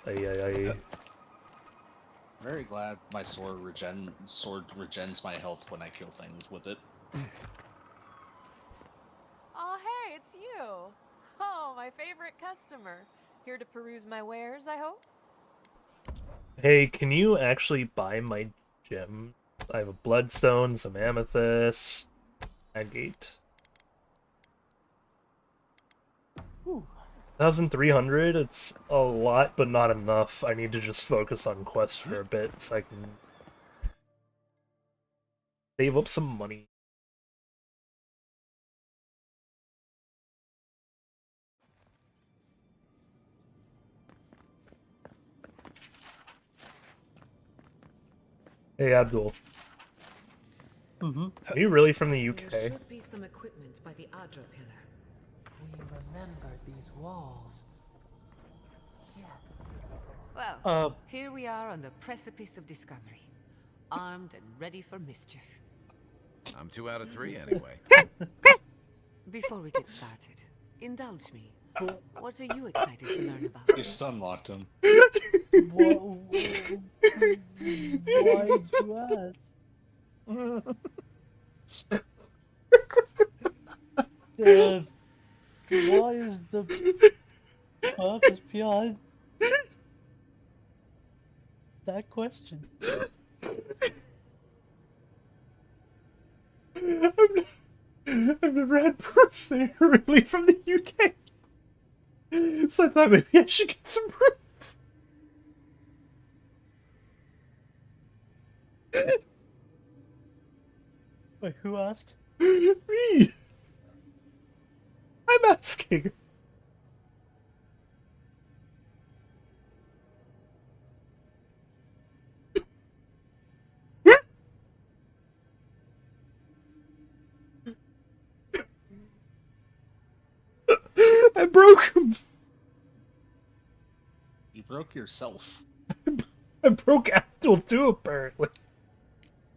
[SPEAKER 1] Ay.
[SPEAKER 6] Very glad my sword regens my health when I kill things with it.
[SPEAKER 17] Oh, hey, it's you. Oh, my favorite customer. Here to peruse my wares, I hope?
[SPEAKER 1] Hey, can you actually buy my gem? I have a bloodstone, some amethyst, agate. 1,300? It's a lot, but not enough. I need to just focus on quests for a bit so I can save up some money. Hey, Abdul.
[SPEAKER 13] Mm-hmm.
[SPEAKER 1] Are you really from the UK?
[SPEAKER 2] There should be some equipment by the Adra pillar.
[SPEAKER 15] We remember these walls. Yeah.
[SPEAKER 2] Well, here we are on the precipice of discovery, armed and ready for mischief.
[SPEAKER 3] I'm 2 out of 3 anyway.
[SPEAKER 2] Before we get started, indulge me. What are you excited to learn about?
[SPEAKER 6] You stun locked him.
[SPEAKER 13] Why did you ask? Why is the purpose behind that question?
[SPEAKER 1] I've never had proof they're really from the UK. So I thought maybe I should get some proof.
[SPEAKER 13] Wait, who asked?
[SPEAKER 1] Me! I'm asking. I broke him.
[SPEAKER 6] You broke yourself.
[SPEAKER 1] I broke Abdul too, apparently.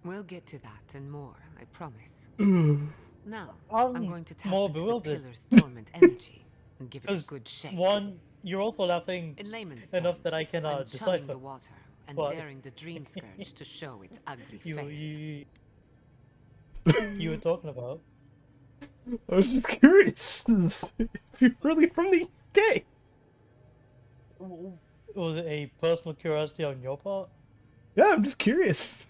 [SPEAKER 2] We'll get to that and more, I promise. Now,
[SPEAKER 13] I'm
[SPEAKER 2] I'm going to tap
[SPEAKER 13] more
[SPEAKER 2] into the
[SPEAKER 13] bewildered.
[SPEAKER 2] pillar's dormant energy and give it a
[SPEAKER 13] 'Cause
[SPEAKER 2] good shake.
[SPEAKER 13] one, you're overlapping
[SPEAKER 2] In layman's
[SPEAKER 13] enough
[SPEAKER 2] terms,
[SPEAKER 13] that I
[SPEAKER 2] I'm
[SPEAKER 13] cannot
[SPEAKER 2] chuming
[SPEAKER 13] decipher.
[SPEAKER 2] the water and
[SPEAKER 13] but-
[SPEAKER 2] daring the dream scourge to show its ugly
[SPEAKER 13] You-
[SPEAKER 2] face.
[SPEAKER 13] you were talking about?
[SPEAKER 1] I was just curious if you're really from the UK.
[SPEAKER 13] Was it a personal curiosity on your part?
[SPEAKER 1] Yeah, I'm just curious.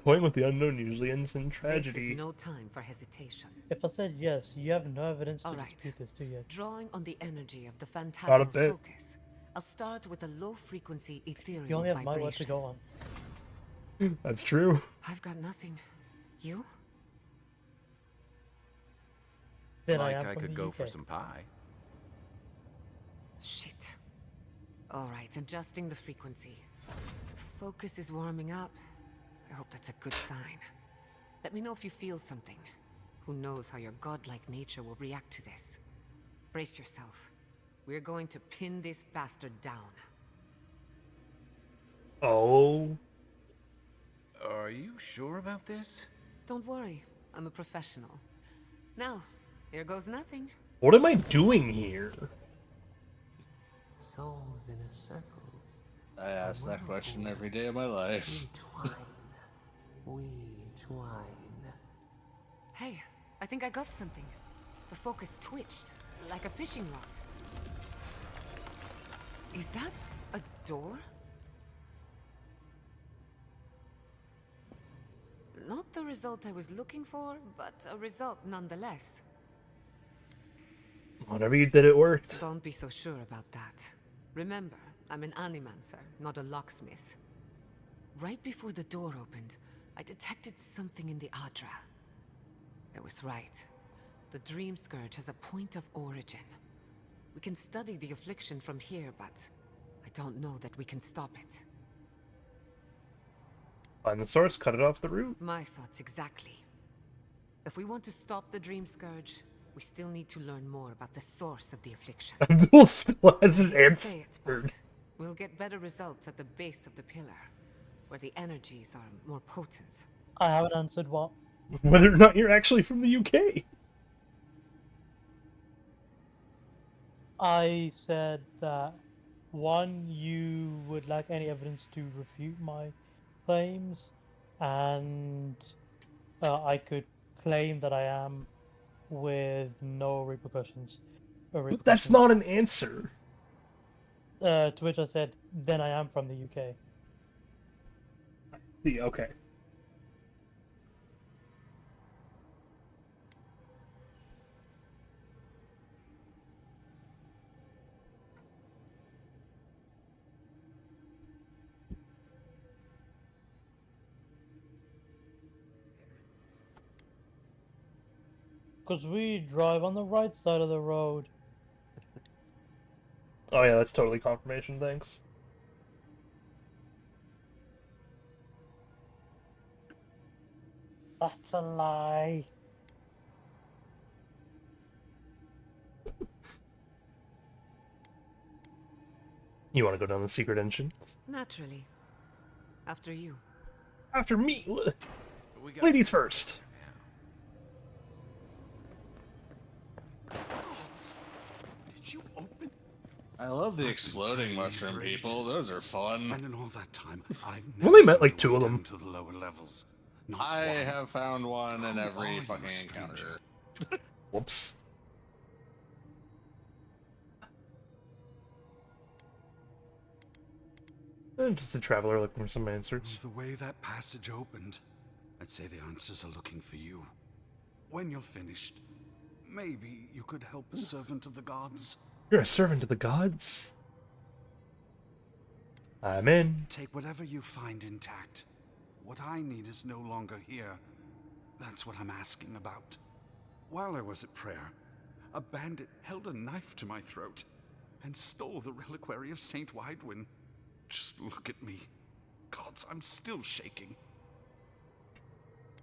[SPEAKER 1] Toying with the unknown usually ends in tragedy.
[SPEAKER 2] This is no time for hesitation.
[SPEAKER 13] If I said yes, you have no evidence to
[SPEAKER 2] All right.
[SPEAKER 13] dispute this, do you?
[SPEAKER 2] Drawing on the energy of the
[SPEAKER 1] Not a
[SPEAKER 2] phantasmal
[SPEAKER 1] bit.
[SPEAKER 2] focus, I'll start with a low-frequency ethereal
[SPEAKER 13] You only have
[SPEAKER 2] vibration.
[SPEAKER 13] my word to go on.
[SPEAKER 1] That's true.
[SPEAKER 2] I've got nothing. You?
[SPEAKER 13] Then
[SPEAKER 3] like
[SPEAKER 13] I am
[SPEAKER 3] I
[SPEAKER 13] from
[SPEAKER 3] could
[SPEAKER 13] the
[SPEAKER 3] go
[SPEAKER 13] UK.
[SPEAKER 3] for some pie.
[SPEAKER 2] Shit. All right, adjusting the frequency. The focus is warming up. I hope that's a good sign. Let me know if you feel something. Who knows how your godlike nature will react to this. Brace yourself. We're going to pin this bastard down.
[SPEAKER 1] Oh.
[SPEAKER 3] Are you sure about this?
[SPEAKER 2] Don't worry, I'm a professional. Now, here goes nothing.
[SPEAKER 1] What am I doing here?
[SPEAKER 15] Souls in a circle.
[SPEAKER 6] I ask that question every day of my life.
[SPEAKER 15] We twine.
[SPEAKER 2] Hey, I think I got something. The focus twitched, like a fishing rod. Is that a door? Not the result I was looking for, but a result nonetheless.
[SPEAKER 1] Whatever you did, it worked.
[SPEAKER 2] Don't be so sure about that. Remember, I'm an animancer, not a locksmith. Right before the door opened, I detected something in the Adra. I was right. The Dream Scourge has a point of origin. We can study the affliction from here, but I don't know that we can stop it.
[SPEAKER 1] Find the source, cut it off the root.
[SPEAKER 2] My thoughts exactly. If we want to stop the Dream Scourge, we still need to learn more about the source of the affliction.
[SPEAKER 1] Abdul still hasn't
[SPEAKER 2] I hate to say it, but
[SPEAKER 1] answered.
[SPEAKER 2] we'll get better results at the base of the pillar, where the energies are more potent.
[SPEAKER 13] I haven't answered what.
[SPEAKER 1] Whether or not you're actually from the UK.
[SPEAKER 13] I said that, one, you would like any evidence to refute my claims, and I could claim that I am with no repercussions.
[SPEAKER 1] But that's not an answer.
[SPEAKER 13] To which I said, then I am from the UK.
[SPEAKER 1] See, okay.
[SPEAKER 13] Because we drive on the right side of the road.
[SPEAKER 1] Oh yeah, that's totally confirmation, thanks.
[SPEAKER 13] That's a lie.
[SPEAKER 1] You want to go down the secret entrance?
[SPEAKER 2] Naturally. After you.
[SPEAKER 1] After me? Ladies first.
[SPEAKER 11] Did you open?
[SPEAKER 6] I love the exploding mushroom people. Those are fun.
[SPEAKER 11] And in all that time, I've
[SPEAKER 1] I've only met like
[SPEAKER 11] found a
[SPEAKER 1] two
[SPEAKER 11] way
[SPEAKER 1] of them.
[SPEAKER 11] down to the lower levels. Not
[SPEAKER 6] I
[SPEAKER 11] one.
[SPEAKER 6] have found one in
[SPEAKER 11] Who
[SPEAKER 6] every
[SPEAKER 11] are you,
[SPEAKER 6] fucking
[SPEAKER 11] stranger?
[SPEAKER 6] encounter.
[SPEAKER 1] Whoops. I'm just a traveler looking for some answers.
[SPEAKER 11] The way that passage opened, I'd say the answers are looking for you. When you're finished, maybe you could help a servant of the gods.
[SPEAKER 1] You're a servant of the gods? I'm in.
[SPEAKER 11] Take whatever you find intact. What I need is no longer here. That's what I'm asking about. While I was at prayer, a bandit held a knife to my throat and stole the reliquary of Saint Widwin. Just look at me. Gods, I'm still shaking.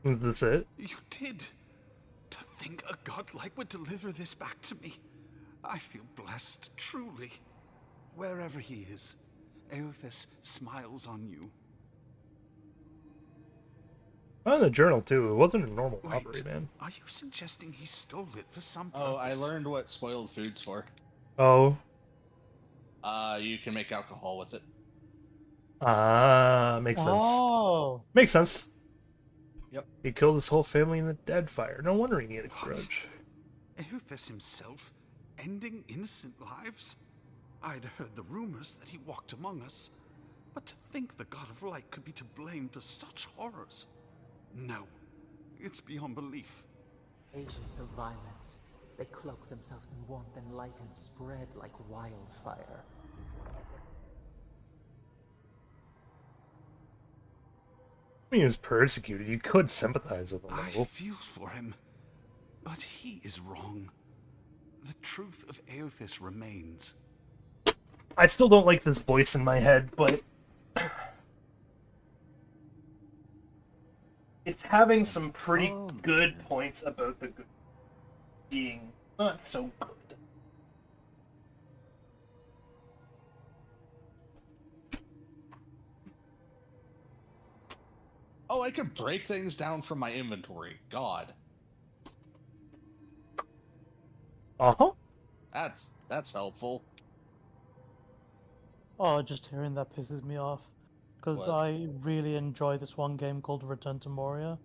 [SPEAKER 1] Is this it?
[SPEAKER 11] You did. To think a godlike would deliver this back to me. I feel blessed, truly. Wherever he is, Eothas smiles on you.
[SPEAKER 1] Oh, in the journal too. It wasn't a normal robbery, man.
[SPEAKER 11] Are you suggesting he stole it for some purpose?
[SPEAKER 6] Oh, I learned what spoiled food's for.
[SPEAKER 1] Oh.
[SPEAKER 6] You can make alcohol with it.
[SPEAKER 1] Ah, makes sense.
[SPEAKER 13] Oh.
[SPEAKER 1] Makes sense.
[SPEAKER 4] Yep.
[SPEAKER 1] He killed his whole family in the dead fire. No wonder he had a grudge.
[SPEAKER 18] Eothas himself, ending innocent lives? I'd heard the rumors that he walked among us, but to think the God of Light could be to blame for such horrors. No, it's beyond belief.
[SPEAKER 15] Agents of violence. They cloak themselves in warmth and light and spread like wildfire.
[SPEAKER 1] When he was persecuted, you could sympathize with him.
[SPEAKER 18] I feel for him, but he is wrong. The truth of Eothas remains.
[SPEAKER 1] I still don't like this voice in my head, but it's having some pretty good points about the good being not so good.
[SPEAKER 6] Oh, I could break things down from my inventory. God.
[SPEAKER 1] Uh-huh.
[SPEAKER 6] That's helpful.
[SPEAKER 13] Oh, just hearing that pisses me off. Because
[SPEAKER 6] What?
[SPEAKER 13] I really enjoy this one game called Return to Moria.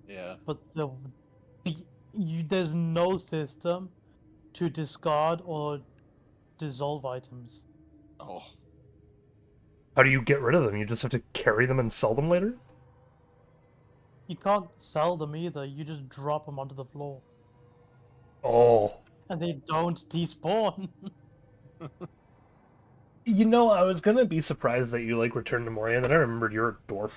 [SPEAKER 6] Yeah.
[SPEAKER 13] But there's no system to discard or dissolve items.
[SPEAKER 6] Oh.
[SPEAKER 1] How do you get rid of them? You just have to carry them and sell them later?
[SPEAKER 13] You can't sell them either, you just drop them onto the floor.
[SPEAKER 1] Oh.
[SPEAKER 13] And they don't despawn.
[SPEAKER 1] You know, I was gonna be surprised that you like Return to Moria, and then I remembered you're a dwarf.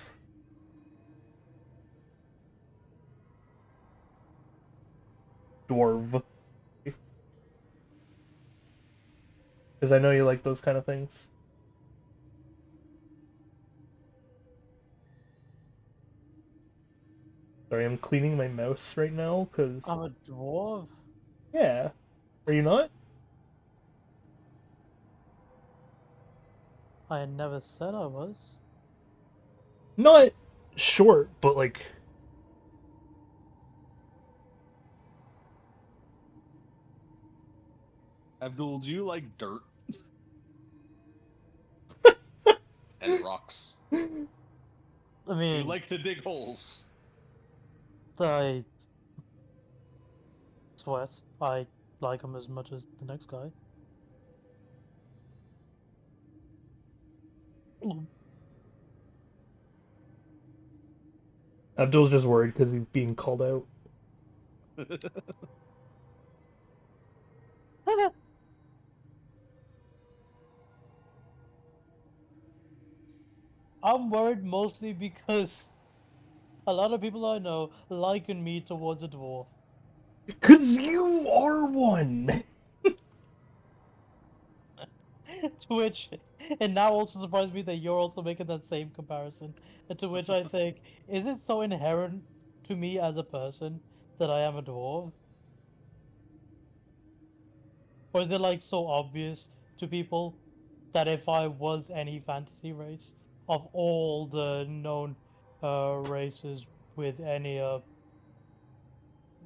[SPEAKER 1] Dwarf. Because I know you like those kind of things. Sorry, I'm cleaning my mouse right now, because...
[SPEAKER 13] I'm a dwarf?
[SPEAKER 1] Yeah. Are you not?
[SPEAKER 13] I never said I was.
[SPEAKER 1] Not short, but like...
[SPEAKER 6] Abdul, do you like dirt? And rocks?
[SPEAKER 13] I
[SPEAKER 6] Do
[SPEAKER 13] mean...
[SPEAKER 6] you like to dig holes?
[SPEAKER 13] I sweat. I like him as much as the next guy.
[SPEAKER 1] Abdul's just worried because he's being called out.
[SPEAKER 13] I'm worried mostly because a lot of people I know liken me towards a dwarf.
[SPEAKER 1] Because you are one!
[SPEAKER 13] To which, and now also surprised me that you're also making that same comparison. And to which I think, is it so inherent to me as a person that I am a dwarf? Or is it like so obvious to people that if I was any fantasy race of all the known races with any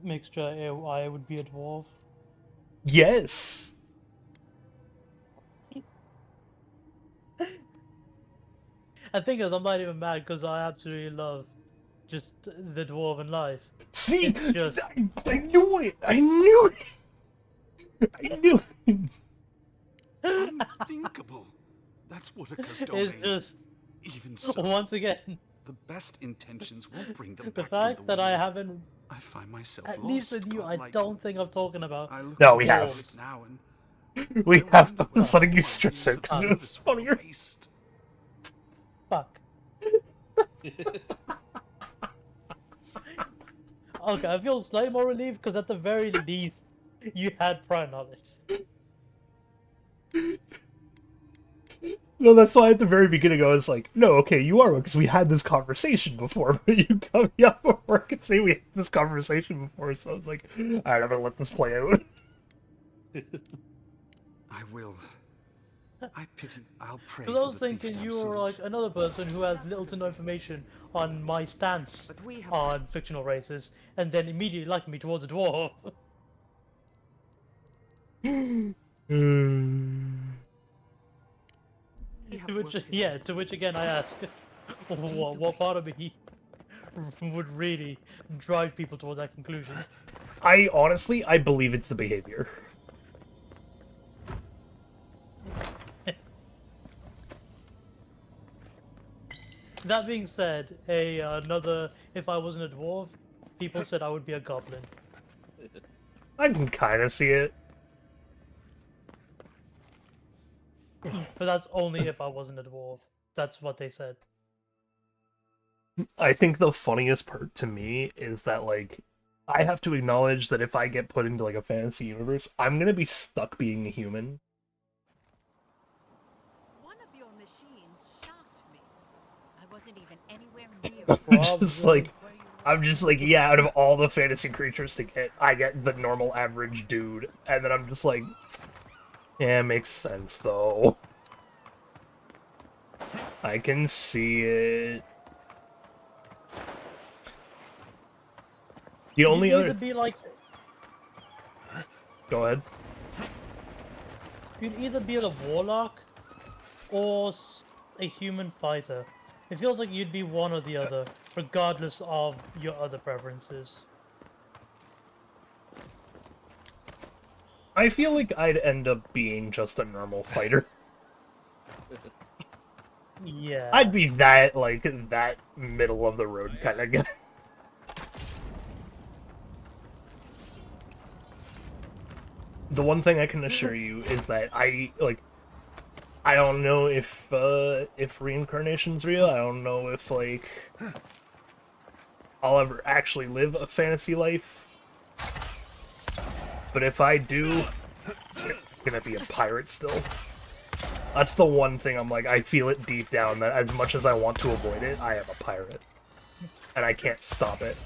[SPEAKER 13] mixture, I would be a dwarf?
[SPEAKER 1] Yes!
[SPEAKER 13] The thing is, I'm not even mad because I absolutely love just the dwarven life.
[SPEAKER 1] See?
[SPEAKER 13] It's just...
[SPEAKER 1] I knew it! I knew it! I knew it!
[SPEAKER 18] Unthinkable. That's what a custodian.
[SPEAKER 13] It's just...
[SPEAKER 18] Even so,
[SPEAKER 13] once again,
[SPEAKER 18] the best intentions will bring them
[SPEAKER 13] the
[SPEAKER 18] back
[SPEAKER 13] fact
[SPEAKER 18] from the
[SPEAKER 13] that I
[SPEAKER 18] wind.
[SPEAKER 13] haven't...
[SPEAKER 18] I find myself
[SPEAKER 13] At
[SPEAKER 18] lost,
[SPEAKER 13] least with you, I
[SPEAKER 18] godlike.
[SPEAKER 13] don't think I'm talking about...
[SPEAKER 1] No, we have.
[SPEAKER 13] dwarves.
[SPEAKER 18] Now and
[SPEAKER 1] We have. I'm just letting you stress out because
[SPEAKER 18] Service
[SPEAKER 1] it's funnier.
[SPEAKER 18] waste.
[SPEAKER 13] Fuck. Okay, I feel slightly more relieved because at the very least, you had prior knowledge.
[SPEAKER 1] No, that's why at the very beginning I was like, no, okay, you are one, because we had this conversation before, but you come up at work and say we had this conversation before, so I was like, alright, I'm gonna let this play out.
[SPEAKER 18] I will. I pity. I'll pray.
[SPEAKER 13] Because I
[SPEAKER 18] for
[SPEAKER 13] was
[SPEAKER 18] the thief's
[SPEAKER 13] thinking you were
[SPEAKER 18] absolute.
[SPEAKER 13] like another person who has little to no information on my stance on fictional races, and then immediately liking me towards a dwarf.
[SPEAKER 2] We have
[SPEAKER 13] To
[SPEAKER 2] work
[SPEAKER 13] which,
[SPEAKER 2] to do.
[SPEAKER 13] yeah, to which again I ask, what part of me would really drive people towards that conclusion?
[SPEAKER 1] I honestly, I believe it's the behavior.
[SPEAKER 13] That being said, another, if I wasn't a dwarf, people said I would be a goblin.
[SPEAKER 1] I can kind of see it.
[SPEAKER 13] But that's only if I wasn't a dwarf. That's what they said.
[SPEAKER 1] I think the funniest part to me is that, like, I have to acknowledge that if I get put into, like, a fantasy universe, I'm gonna be stuck being a human.
[SPEAKER 19] One of your machines shocked me. I wasn't even anywhere near.
[SPEAKER 1] I'm just like, yeah, out of all the fantasy creatures to get, I get the normal average dude, and then I'm just like, yeah, makes sense, though. I can see it. The only
[SPEAKER 13] You'd
[SPEAKER 1] other...
[SPEAKER 13] either be like...
[SPEAKER 1] Go ahead.
[SPEAKER 13] You'd either be a warlock or a human fighter. It feels like you'd be one or the other, regardless of your other preferences.
[SPEAKER 1] I feel like I'd end up being just a normal fighter.
[SPEAKER 13] Yeah.
[SPEAKER 1] I'd be that, like, that middle of the road kind of guy. The one thing I can assure you is that I don't know if reincarnation's real. I don't know if, like, I'll ever actually live a fantasy life. But if I do, I'm gonna be a pirate still. That's the one thing I'm like, I feel it deep down that as much as I want to avoid it, I am a pirate. And I can't stop it.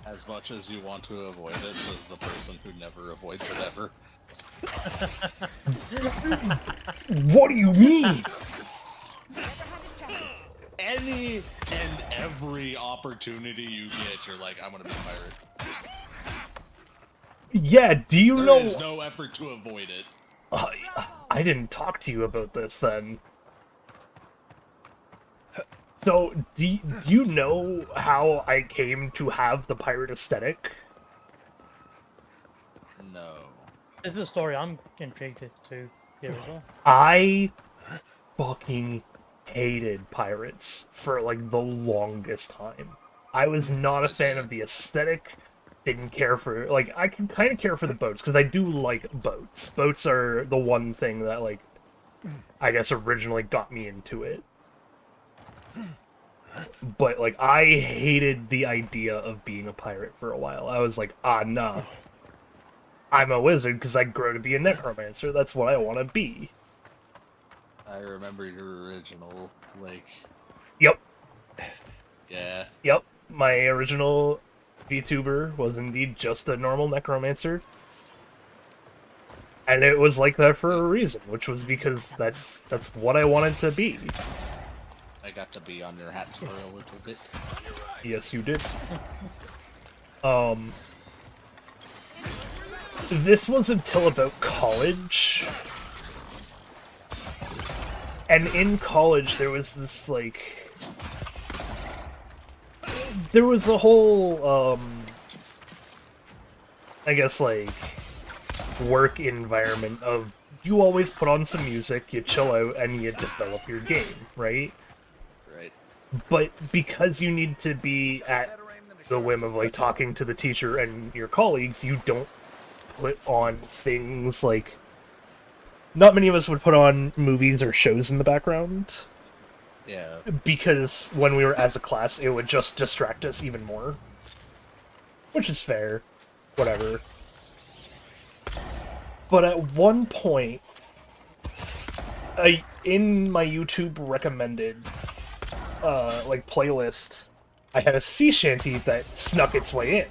[SPEAKER 6] As much as you want to avoid it, says the person who never avoids it ever.
[SPEAKER 1] What do you mean?
[SPEAKER 6] Any and every opportunity you get, you're like, I'm gonna be a pirate.
[SPEAKER 1] Yeah, do you know...
[SPEAKER 6] There is no effort to avoid it.
[SPEAKER 1] I didn't talk to you about this then. So, do you know how I came to have the pirate aesthetic?
[SPEAKER 6] No.
[SPEAKER 13] This is a story I'm intrigued to hear as well.
[SPEAKER 1] I fucking hated pirates for, like, the longest time. I was not a fan of the aesthetic. Didn't care for, like, I can kind of care for the boats, because I do like boats. Boats are the one thing that, like, I guess originally got me into it. But, like, I hated the idea of being a pirate for a while. I was like, nah. I'm a wizard because I grow to be a necromancer. That's what I want to be.
[SPEAKER 6] I remember your original, like...
[SPEAKER 1] Yep.
[SPEAKER 6] Yeah.
[SPEAKER 1] Yep. My original VTuber was indeed just a normal necromancer. And it was like that for a reason, which was because that's what I wanted to be.
[SPEAKER 6] I got to be on your hat for a little bit.
[SPEAKER 1] Yes, you did. This was until about college. And in college, there was this, like... There was a whole, I guess, like, work environment of you always put on some music, you chill out, and you develop your game, right?
[SPEAKER 6] Right.
[SPEAKER 1] But because you need to be at the whim of, like, talking to the teacher and your colleagues, you don't put on things like... Not many of us would put on movies or shows in the background.
[SPEAKER 6] Yeah.
[SPEAKER 1] Because when we were as a class, it would just distract us even more. Which is fair. Whatever. But at one point, in my YouTube recommended, like, playlist, I had a sea shanty that snuck its way in.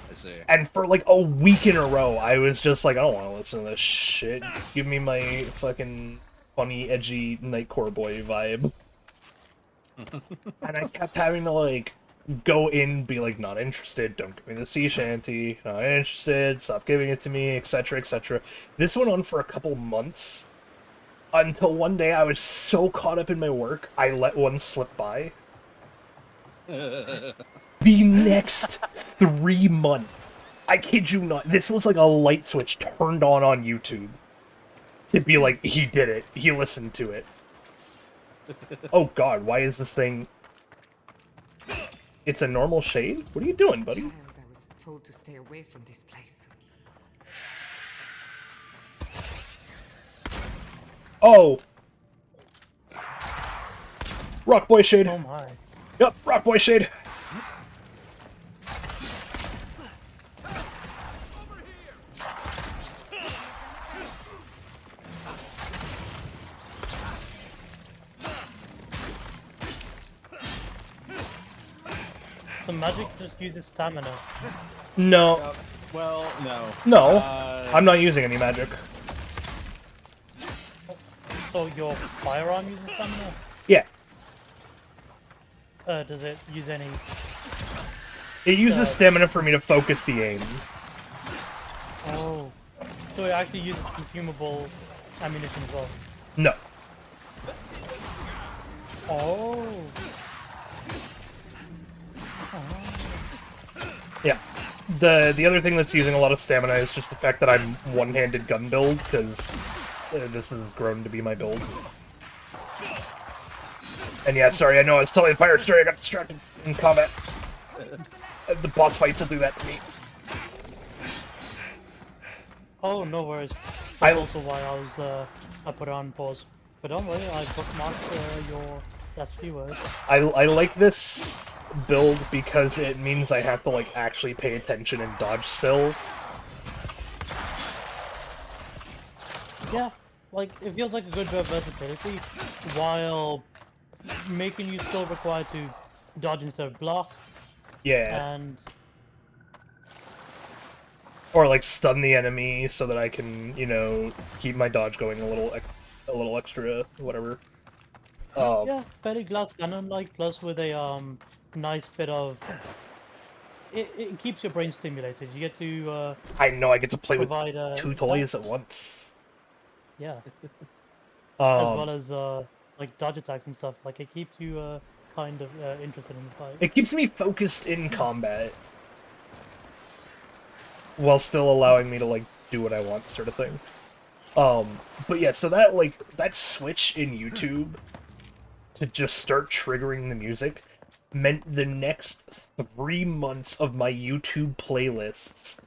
[SPEAKER 6] I see.
[SPEAKER 1] And for, like, a week in a row, I was just like, I don't want to listen to this shit. Give me my fucking funny, edgy Nightcore boy vibe. And I kept having to, like, go in, be like, not interested, don't give me the sea shanty, not interested, stop giving it to me, etc., etc. This went on for a couple months, Until one day I was so caught up in my work, I let one slip by. The next 3 months, I kid you not, this was like a light switch turned on YouTube. To be like, he did it. He listened to it. Oh god, why is this thing... It's a normal shade? What are you doing, buddy?
[SPEAKER 2] Child, I was told to stay away from this place.
[SPEAKER 1] Oh! Rock Boy Shade.
[SPEAKER 13] Oh my.
[SPEAKER 1] Yep, Rock Boy Shade.
[SPEAKER 13] The magic just uses stamina.
[SPEAKER 1] No.
[SPEAKER 6] Well, no.
[SPEAKER 1] No. I'm not using any magic.
[SPEAKER 13] So your firearm uses stamina?
[SPEAKER 1] Yeah.
[SPEAKER 13] Does it use any...
[SPEAKER 1] It uses stamina for me to focus the aim.
[SPEAKER 13] Oh. So it actually uses consumable ammunition as well?
[SPEAKER 1] No.
[SPEAKER 13] Oh.
[SPEAKER 1] Yeah. The other thing that's using a lot of stamina is just the fact that I'm one-handed gun build, because this has grown to be my build. And yeah, sorry, I know I was telling a pirate story, I got distracted in combat. The boss fights will do that to me.
[SPEAKER 13] Oh, no worries. That's also why I put it on pause. But don't worry, I bookmarked your last few words.
[SPEAKER 1] I like this build because it means I have to like actually pay attention and dodge still.
[SPEAKER 13] Yeah, like it feels like a good bit of versatility while making you still required to dodge instead of block.
[SPEAKER 1] Yeah.
[SPEAKER 13] And
[SPEAKER 1] or like stun the enemy so that I can, you know, keep my dodge going a little extra, whatever.
[SPEAKER 13] yeah, fairly glass cannon like, plus with a nice bit of it keeps your brain stimulated. You get to
[SPEAKER 1] I know I get to play with
[SPEAKER 13] provide,
[SPEAKER 1] two toys at once.
[SPEAKER 13] Yeah. As well as like dodge attacks and stuff. Like it keeps you kind of interested in the fight.
[SPEAKER 1] It keeps me focused in combat while still allowing me to like do what I want, sort of thing. But yeah, so that switch in YouTube to just start triggering the music meant the next 3 months of my YouTube playlists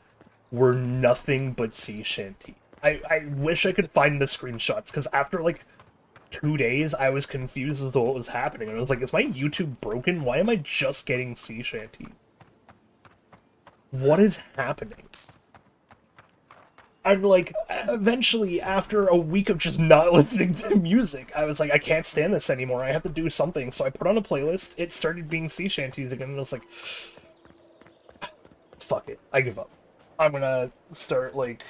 [SPEAKER 1] were nothing but sea shanty. I wish I could find the screenshots, because after like 2 days I was confused as to what was happening, and I was like, is my YouTube broken? Why am I just getting sea shanty? What is happening? And like, eventually, after a week of just not listening to music, I was like, I can't stand this anymore, I have to do something. So I put on a playlist, it started being sea shanties again, and I was like, fuck it, I give up. I'm gonna start, like,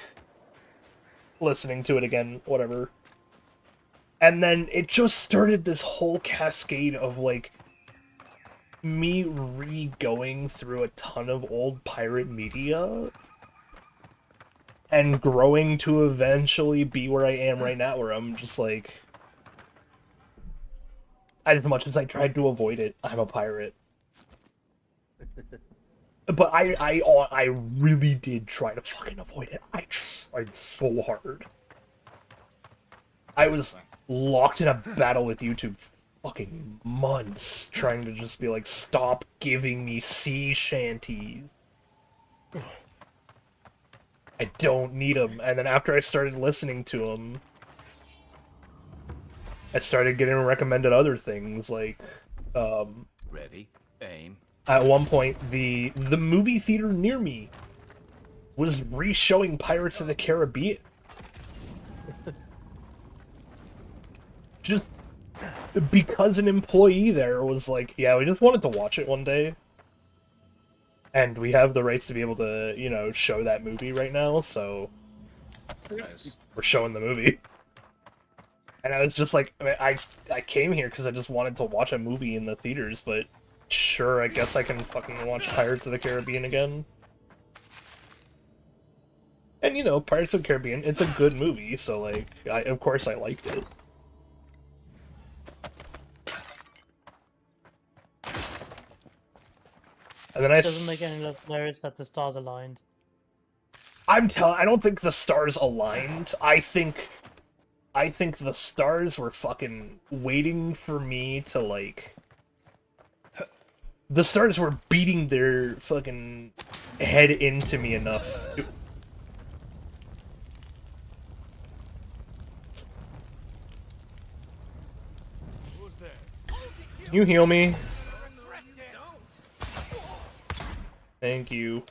[SPEAKER 1] listening to it again, whatever. And then it just started this whole cascade of, like, me re-going through a ton of old pirate media and growing to eventually be where I am right now, where I'm just like, as much as I tried to avoid it, I'm a pirate. But I really did try to fucking avoid it. I tried so hard. I was locked in a battle with YouTube for fucking months, trying to just be like, stop giving me sea shanties. I don't need them. And then after I started listening to them, I started getting recommended other things, like,
[SPEAKER 3] Ready, aim.
[SPEAKER 1] at one point, the movie theater near me was re-showing Pirates of the Caribbean. Just because an employee there was like, yeah, we just wanted to watch it one day. And we have the rights to be able to, you know, show that movie right now, so
[SPEAKER 6] Nice.
[SPEAKER 1] we're showing the movie. And I was just like, I came here because I just wanted to watch a movie in the theaters, but sure, I guess I can fucking watch Pirates of the Caribbean again. And, you know, Pirates of the Caribbean, it's a good movie, so, like, of course I liked it. And then I
[SPEAKER 13] Doesn't make any less hilarious that the stars aligned.
[SPEAKER 1] I don't think the stars aligned. I think the stars were fucking waiting for me to, like... The stars were beating their fucking head into me enough to... Can you heal me? Thank you.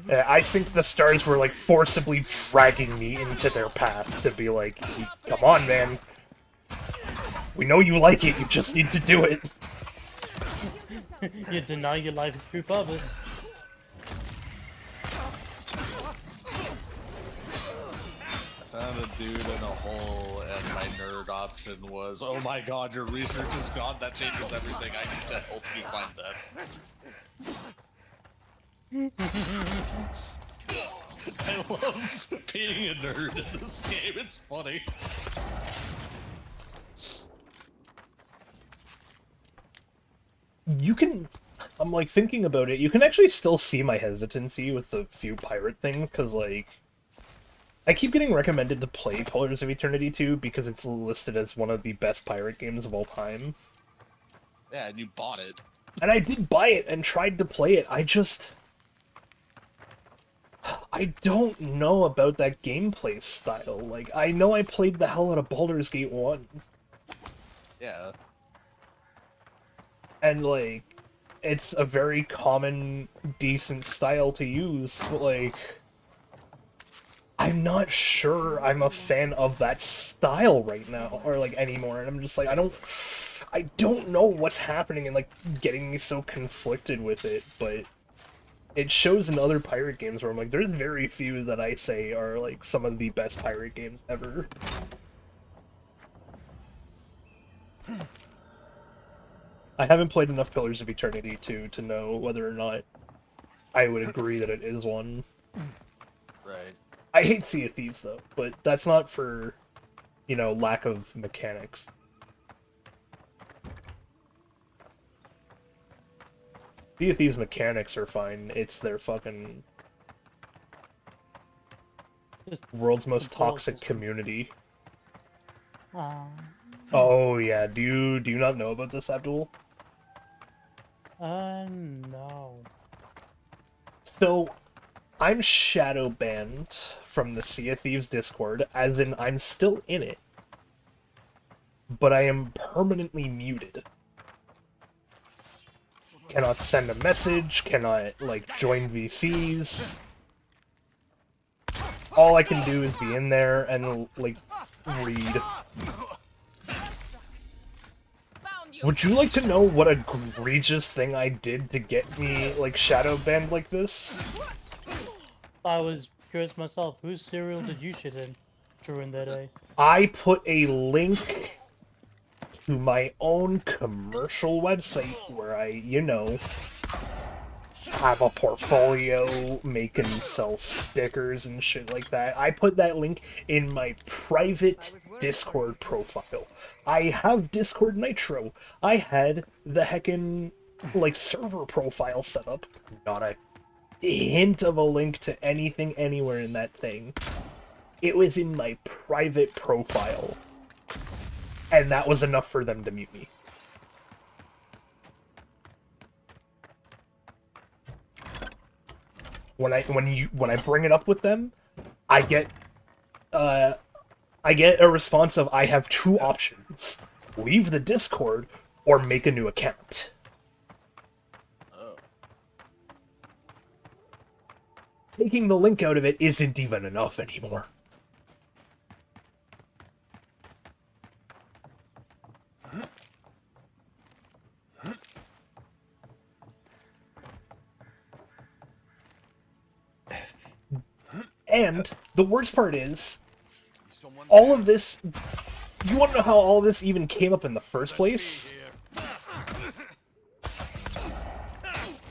[SPEAKER 1] Yeah, I think the stars were, like, forcibly dragging me into their path to be like, come on, man. We know you like it, you just need to do it.
[SPEAKER 13] You deny your life to true purpose.
[SPEAKER 6] I found a dude in a hole, and my nerd option was, oh my god, your research is gone, that changes everything, I need to help you find that. I love being a nerd in this game, it's funny.
[SPEAKER 1] You can... I'm, like, thinking about it, you can actually still see my hesitancy with the few pirate things, because, like... I keep getting recommended to play Pillars of Eternity 2 because it's listed as one of the best pirate games of all time.
[SPEAKER 6] Yeah, and you bought it.
[SPEAKER 1] And I did buy it and tried to play it, I just... I don't know about that gameplay style. Like, I know I played the hell out of Baldur's Gate 1.
[SPEAKER 6] Yeah.
[SPEAKER 1] And, like, it's a very common, decent style to use, but, like... I'm not sure I'm a fan of that style right now, or, like, anymore, and I'm just like, I don't know what's happening and, like, getting me so conflicted with it, but it shows in other pirate games where I'm like, there's very few that I say are, like, some of the best pirate games ever. I haven't played enough Pillars of Eternity 2 to know whether or not I would agree that it is one.
[SPEAKER 6] Right.
[SPEAKER 1] I hate Sea of Thieves, though, but that's not for, you know, lack of mechanics. Sea of Thieves mechanics are fine, it's their fucking... world's most toxic community. Oh, yeah, do you not know about this, Abdul?
[SPEAKER 13] No.
[SPEAKER 1] So, I'm shadow banned from the Sea of Thieves Discord, as in I'm still in it, but I am permanently muted. Cannot send a message, cannot, like, join VCs. All I can do is be in there and, like, read. Would you like to know what egregious thing I did to get me, like, shadow banned like this?
[SPEAKER 13] I was curious myself, whose cereal did you shit in during that day?
[SPEAKER 1] I put a link to my own commercial website where I, you know, have a portfolio, make and sell stickers and shit like that. I put that link in my private Discord profile. I have Discord Nitro. I had the heckin', like, server profile set up. Not a hint of a link to anything anywhere in that thing. It was in my private profile. And that was enough for them to mute me. When I bring it up with them, I get a response of, I have two options. Leave the Discord or make a new account. Taking the link out of it isn't even enough anymore. And the worst part is, all of this... You want to know how all this even came up in the first place?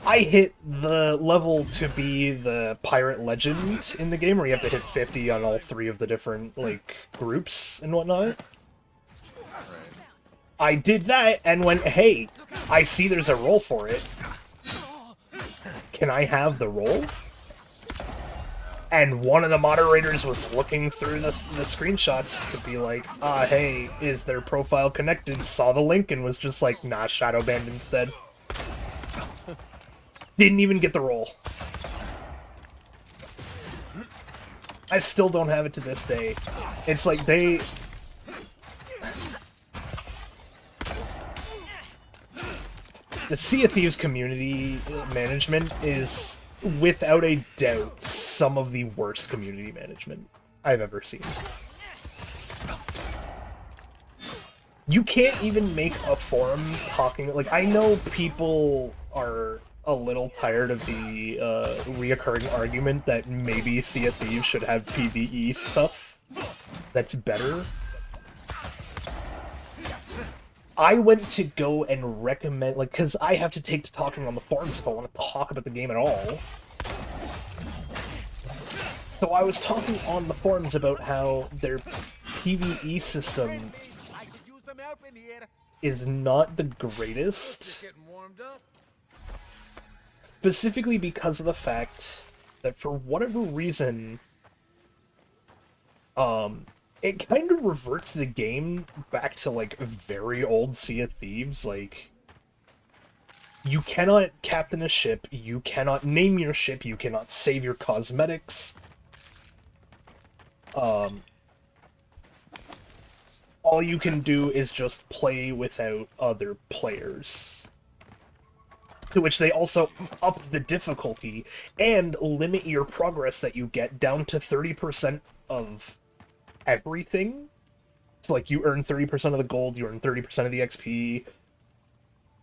[SPEAKER 1] I hit the level to be the pirate legend in the game, where you have to hit 50 on all three of the different, like, groups and whatnot. I did that and went, hey, I see there's a role for it. Can I have the role? And one of the moderators was looking through the screenshots to be like, hey, is their profile connected? Saw the link and was just like, nah, shadow banned instead. Didn't even get the role. I still don't have it to this day. It's like the Sea of Thieves community management is, without a doubt, some of the worst community management I've ever seen. You can't even make a forum talking... Like, I know people are a little tired of the reoccurring argument that maybe Sea of Thieves should have PvE stuff that's better. I went to go and recommend, like, because I have to take to talking on the forums if I want to talk about the game at all. So I was talking on the forums about how their PvE system is not the greatest. Specifically because of the fact that for whatever reason, it kind of reverts the game back to, like, very old Sea of Thieves. Like, you cannot captain a ship, you cannot name your ship, you cannot save your cosmetics. All you can do is just play without other players. To which they also up the difficulty and limit your progress that you get down to 30% of everything. So, like, you earn 30% of the gold, you earn 30% of the XP,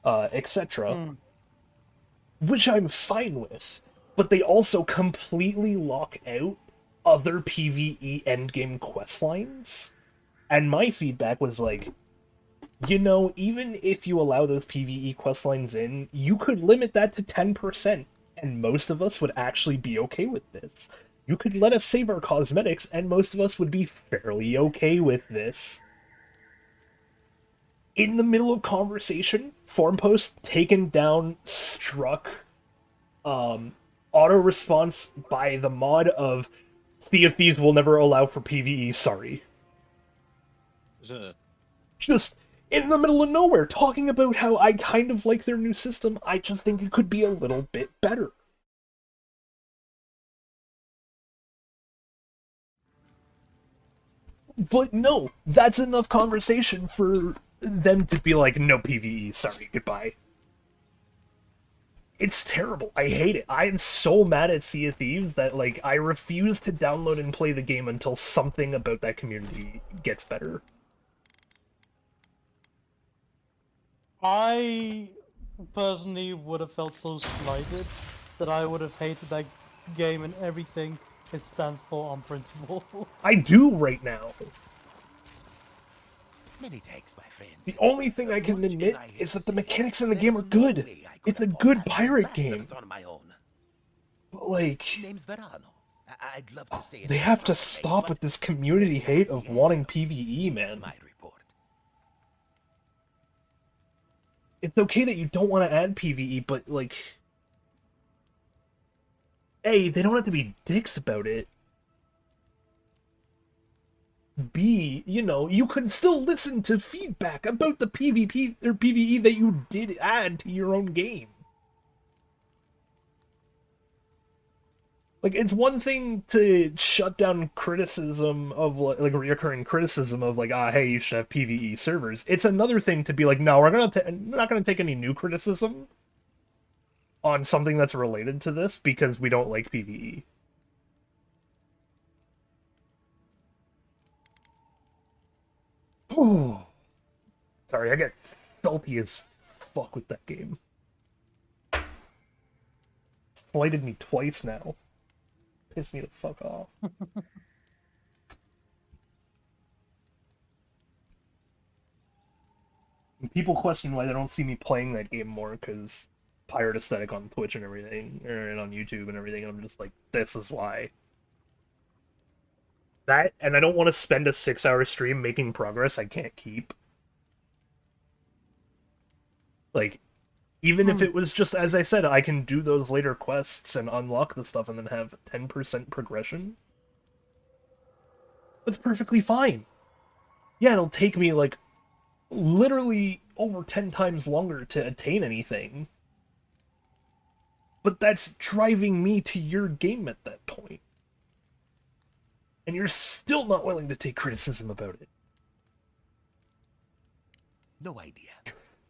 [SPEAKER 1] etc. Which I'm fine with. But they also completely lock out other PvE endgame questlines. And my feedback was like, you know, even if you allow those PvE questlines in, you could limit that to 10%, and most of us would actually be okay with this. You could let us save our cosmetics, and most of us would be fairly okay with this. In the middle of conversation, forum post taken down, struck, auto response by the mod of Sea of Thieves will never allow for PvE, sorry. Just in the middle of nowhere, talking about how I kind of like their new system, I just think it could be a little bit better. But no, that's enough conversation for them to be like, no PvE, sorry, goodbye. It's terrible. I hate it. I am so mad at Sea of Thieves that, like, I refuse to download and play the game until something about that community gets better.
[SPEAKER 13] I personally would have felt so slighted that I would have hated that game and everything it stands for on principle.
[SPEAKER 1] I do right now.
[SPEAKER 10] Many thanks, my friend.
[SPEAKER 1] The only thing I can admit is that the mechanics in the game are good. It's a good pirate game. But, like,
[SPEAKER 10] I'd love to stay
[SPEAKER 1] they have to stop with this community hate of wanting PvE, man. It's okay that you don't want to add PvE, but, like, A, they don't have to be dicks about it. B, you know, you could still listen to feedback about the PvP or PvE that you did add to your own game. Like, it's one thing to shut down criticism of, like reoccurring criticism of, like, hey, you should have PvE servers. It's another thing to be like, no, we're not gonna take any new criticism on something that's related to this because we don't like PvE. Oh, sorry, I get salty as fuck with that game. Slighted me twice now. Pissed me the fuck off. People question why they don't see me playing that game more because pirate aesthetic on Twitch and everything, and on YouTube and everything, and I'm just like, this is why. That, and I don't want to spend a 6-hour stream making progress I can't keep. Like, Even if it was just, as I said, I can do those later quests and unlock the stuff and then have 10% progression. That's perfectly fine. Yeah, it'll take me, like, literally over 10 times longer to attain anything. But that's driving me to your game at that point. And you're still not willing to take criticism about it.
[SPEAKER 20] No idea.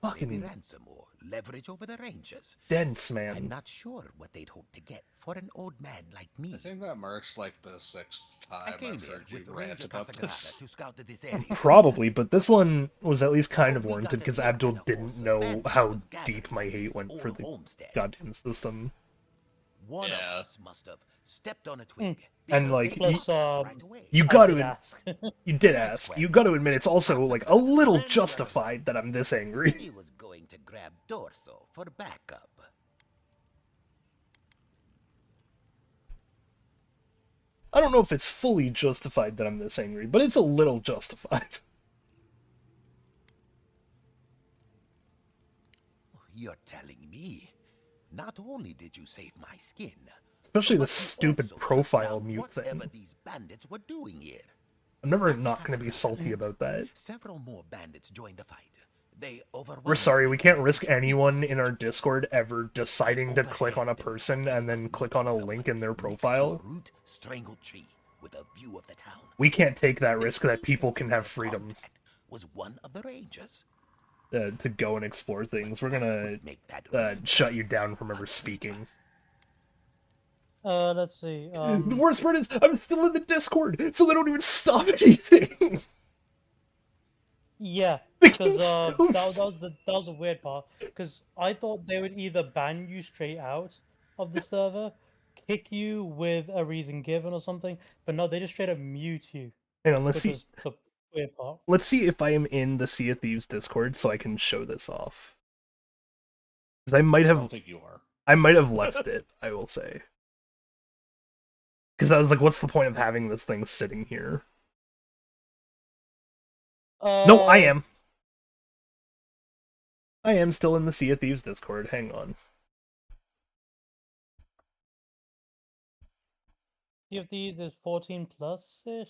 [SPEAKER 1] Fucking
[SPEAKER 20] Maybe ransom or leverage over the Rangers.
[SPEAKER 1] dense, man.
[SPEAKER 20] I'm not sure what they'd hope to get for an old man like me.
[SPEAKER 6] I think that marks like the 6th time I've heard you rant about this.
[SPEAKER 20] To scout this area.
[SPEAKER 1] Probably, but this one was at least kind of warranted because Abdul didn't know how deep my hate went for the goddamn system.
[SPEAKER 20] One of us must have stepped on a twig.
[SPEAKER 1] And like,
[SPEAKER 13] Plus,
[SPEAKER 1] you
[SPEAKER 13] I
[SPEAKER 1] gotta,
[SPEAKER 13] did ask.
[SPEAKER 1] you did ask. You gotta admit it's also like a little justified that I'm this angry.
[SPEAKER 20] He was going to grab Dorso for backup.
[SPEAKER 1] I don't know if it's fully justified that I'm this angry, but it's a little justified.
[SPEAKER 20] You're telling me, not only did you save my skin,
[SPEAKER 1] Especially the stupid profile mute
[SPEAKER 20] whatever
[SPEAKER 1] thing.
[SPEAKER 20] these bandits were doing here.
[SPEAKER 1] I'm never not gonna be salty about that.
[SPEAKER 20] Several more bandits joined the fight. They
[SPEAKER 1] We're
[SPEAKER 20] overwhelmed.
[SPEAKER 1] sorry, we can't risk anyone in our Discord ever deciding to click on a person and then click on a link in their profile.
[SPEAKER 20] Root strangled tree with a view of the town.
[SPEAKER 1] We can't take that risk that people can have freedom
[SPEAKER 20] Was one of the Rangers.
[SPEAKER 1] to go and explore things. We're gonna shut you down from ever speaking.
[SPEAKER 13] Let's see.
[SPEAKER 1] The worst part is, I'm still in the Discord, so they don't even stop anything.
[SPEAKER 13] Yeah,
[SPEAKER 1] They
[SPEAKER 13] because
[SPEAKER 1] can still
[SPEAKER 13] that was the weird part. Because I thought they would either ban you straight out of the server, kick you with a reason given or something, but no, they just straight up mute you.
[SPEAKER 1] Hang on, let's
[SPEAKER 13] which
[SPEAKER 1] see.
[SPEAKER 13] was the weird part.
[SPEAKER 1] Let's see if I am in the Sea of Thieves Discord so I can show this off. Because I might have.
[SPEAKER 6] I don't think you are.
[SPEAKER 1] I might have left it. I will say. Because I was like, what's the point of having this thing sitting here? No, I am. I am still in the Sea of Thieves Discord. Hang on.
[SPEAKER 13] Sea of Thieves is 14 plus ish.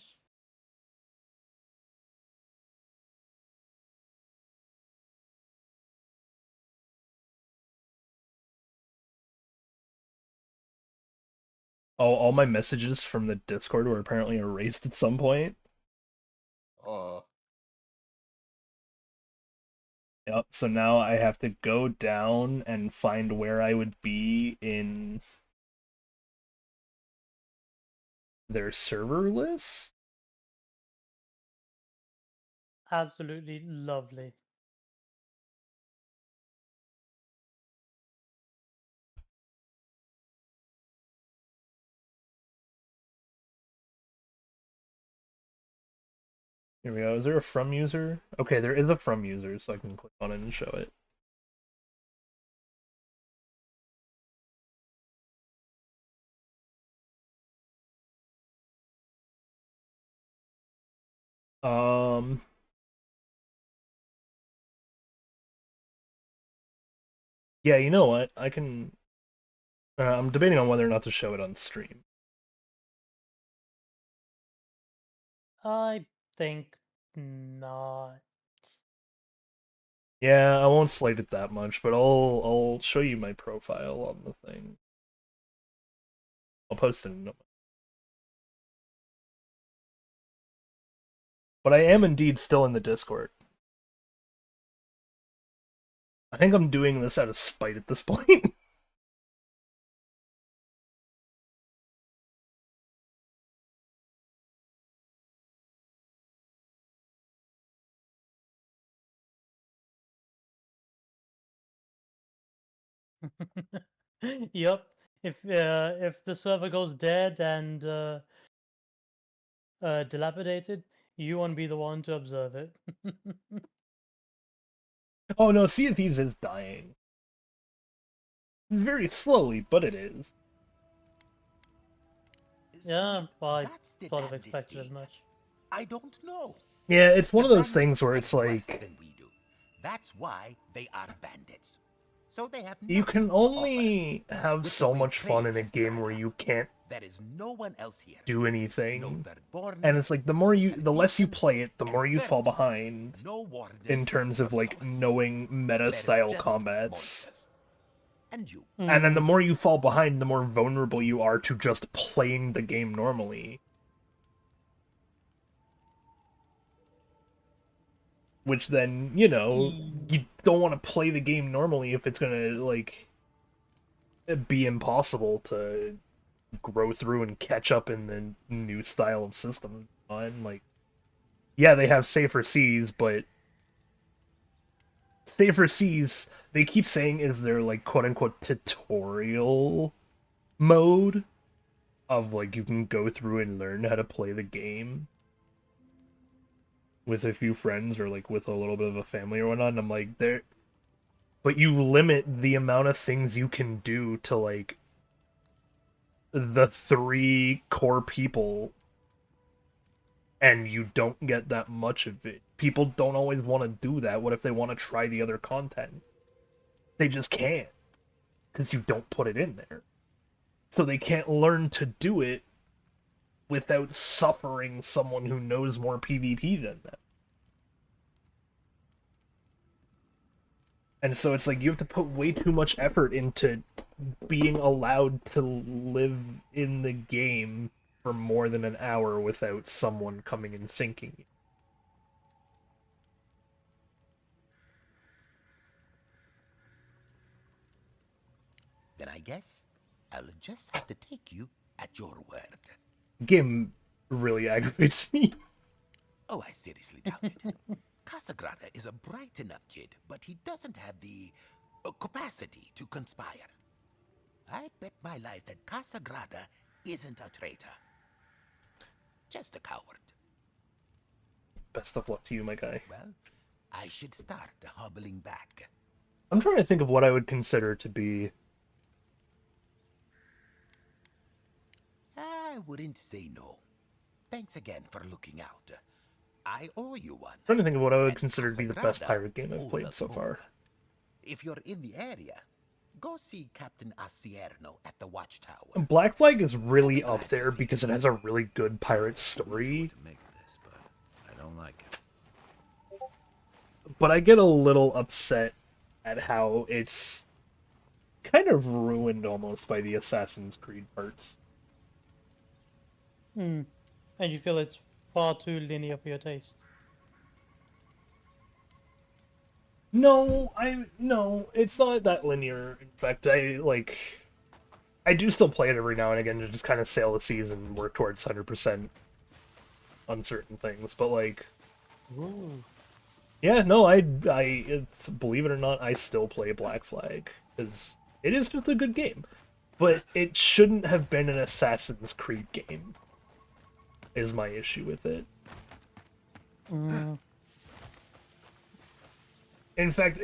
[SPEAKER 1] Oh, all my messages from the Discord were apparently erased at some point. Yep, so now I have to go down and find where I would be in their server list.
[SPEAKER 13] Absolutely lovely.
[SPEAKER 1] Here we go. Is there a from user? Okay, there is a from user, so I can click on it and show it. Yeah, you know what? I can. I'm debating on whether or not to show it on stream.
[SPEAKER 13] I think not.
[SPEAKER 1] Yeah, I won't slate it that much, but I'll show you my profile on the thing. I'll post it in a moment. But I am indeed still in the Discord. I think I'm doing this out of spite at this point.
[SPEAKER 13] Yep. If the server goes dead and dilapidated, you want to be the one to observe it.
[SPEAKER 1] Oh no, Sea of Thieves is dying. Very slowly, but it is.
[SPEAKER 13] Yeah, I sort of expected as much.
[SPEAKER 20] I don't know.
[SPEAKER 1] Yeah, it's one of those things where it's like...
[SPEAKER 20] That's why they are bandits. so they have
[SPEAKER 1] You
[SPEAKER 20] nothing
[SPEAKER 1] can
[SPEAKER 20] to
[SPEAKER 1] only
[SPEAKER 20] offer.
[SPEAKER 1] have
[SPEAKER 20] With
[SPEAKER 1] so
[SPEAKER 20] the way
[SPEAKER 1] much fun
[SPEAKER 20] trade
[SPEAKER 1] in a
[SPEAKER 20] has
[SPEAKER 1] game
[SPEAKER 20] dried
[SPEAKER 1] where
[SPEAKER 20] up,
[SPEAKER 1] you can't
[SPEAKER 20] there is no one else here.
[SPEAKER 1] do anything.
[SPEAKER 20] No Verborn,
[SPEAKER 1] And it's like the less you play it, the more you fall behind
[SPEAKER 20] no wardens,
[SPEAKER 1] in terms of like knowing meta style combats.
[SPEAKER 20] and you.
[SPEAKER 1] And then the more you fall behind, the more vulnerable you are to just playing the game normally. Which then, you know, you don't want to play the game normally if it's gonna, like, be impossible to grow through and catch up in the new style of system. And, like, yeah, they have safer seas, but safer seas, they keep saying is their, like, quote-unquote tutorial mode of, like, you can go through and learn how to play the game with a few friends or like with a little bit of a family or whatnot. And I'm like, there, but you limit the amount of things you can do to like the 3 core people, and you don't get that much of it. People don't always want to do that. What if they want to try the other content? They just can't, because you don't put it in there. So they can't learn to do it without suffering someone who knows more PvP than them. And so it's like you have to put way too much effort into being allowed to live in the game for more than an hour without someone coming and sinking you.
[SPEAKER 20] Then I guess I'll just have to take you at your word.
[SPEAKER 1] Game really aggravates me.
[SPEAKER 20] Oh, I seriously doubt it. Casagrada is a bright enough kid, but he doesn't have the capacity to conspire. I bet my life that Casagrada isn't a traitor. Just a coward.
[SPEAKER 1] Best of luck to you, my guy.
[SPEAKER 20] Well, I should start hobbling back.
[SPEAKER 1] I'm trying to think of what I would consider to be...
[SPEAKER 20] I wouldn't say no. Thanks again for looking out. I owe you one.
[SPEAKER 1] I'm trying to think of what I would consider to be the best pirate game I've played so far.
[SPEAKER 20] If you're in the area, go see Captain Asierno at the Watchtower.
[SPEAKER 1] Black Flag is really up there because it has a really good pirate story.
[SPEAKER 3] I don't like it.
[SPEAKER 1] But I get a little upset at how it's kind of ruined almost by the Assassin's Creed parts.
[SPEAKER 13] And you feel it's far too linear for your taste?
[SPEAKER 1] No, it's not that linear. In fact, I do still play it every now and again to just kind of sail the seas and work towards 100% on certain things. But like,
[SPEAKER 13] Ooh.
[SPEAKER 1] yeah, no, it's, believe it or not, I still play Black Flag because it is just a good game. But it shouldn't have been an Assassin's Creed game, is my issue with it. In fact,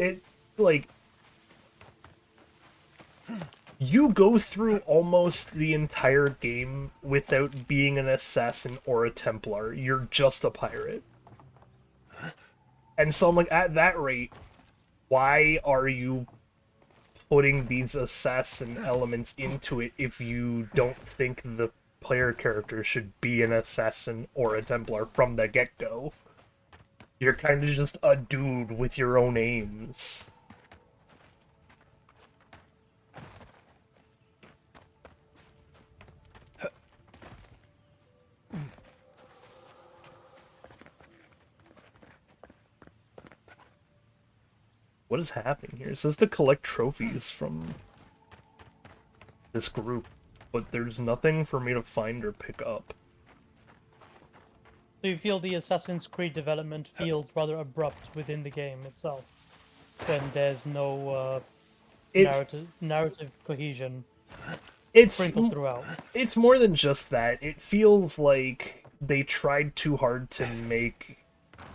[SPEAKER 1] you go through almost the entire game without being an assassin or a Templar. You're just a pirate. And so I'm like, at that rate, why are you putting these assassin elements into it if you don't think the player character should be an assassin or a Templar from the get-go? You're kind of just a dude with your own aims. What is happening here? It says to collect trophies from this group, but there's nothing for me to find or pick up.
[SPEAKER 13] So you feel the Assassin's Creed development feels rather abrupt within the game itself, when there's no narrative cohesion sprinkled throughout.
[SPEAKER 1] It's more than just that. It feels like they tried too hard to make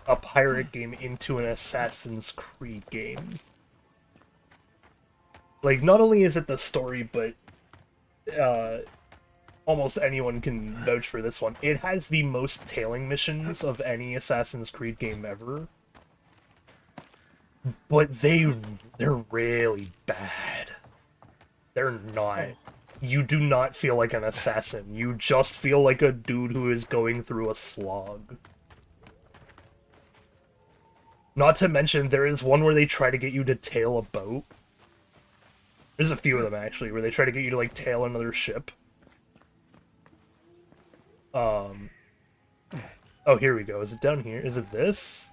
[SPEAKER 1] a pirate game into an Assassin's Creed game. Like, not only is it the story, but almost anyone can vouch for this one. It has the most tailing missions of any Assassin's Creed game ever. But they They're really bad. They're not. You do not feel like an assassin. You just feel like a dude who is going through a slog. Not to mention, there is one where they try to get you to tail a boat. There's a few of them, actually, where they try to get you to, like, tail another ship. Oh, here we go. Is it down here? Is it this?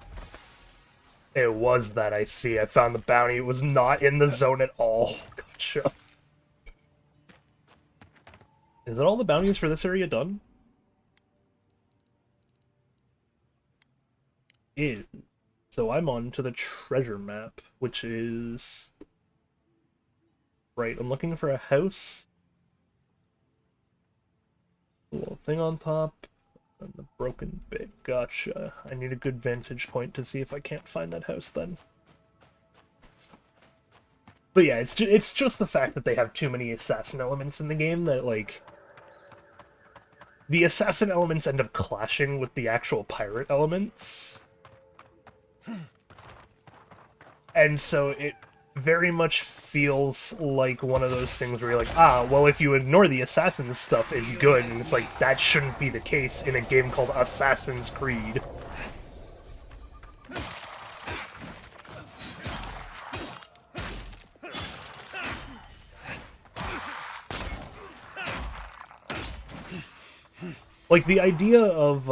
[SPEAKER 1] It was that, I see. I found the bounty. It was not in the zone at all. Gotcha. Is it all the bounties for this area done? So I'm on to the treasure map, which is... Right, I'm looking for a house. A little thing on top. And the broken bit. Gotcha. I need a good vantage point to see if I can't find that house then. But yeah, it's just the fact that they have too many assassin elements in the game that, like... The assassin elements end up clashing with the actual pirate elements. And so it very much feels like one of those things where you're like, well, if you ignore the assassin stuff, it's good. And it's like, that shouldn't be the case in a game called Assassin's Creed. Like, the idea of,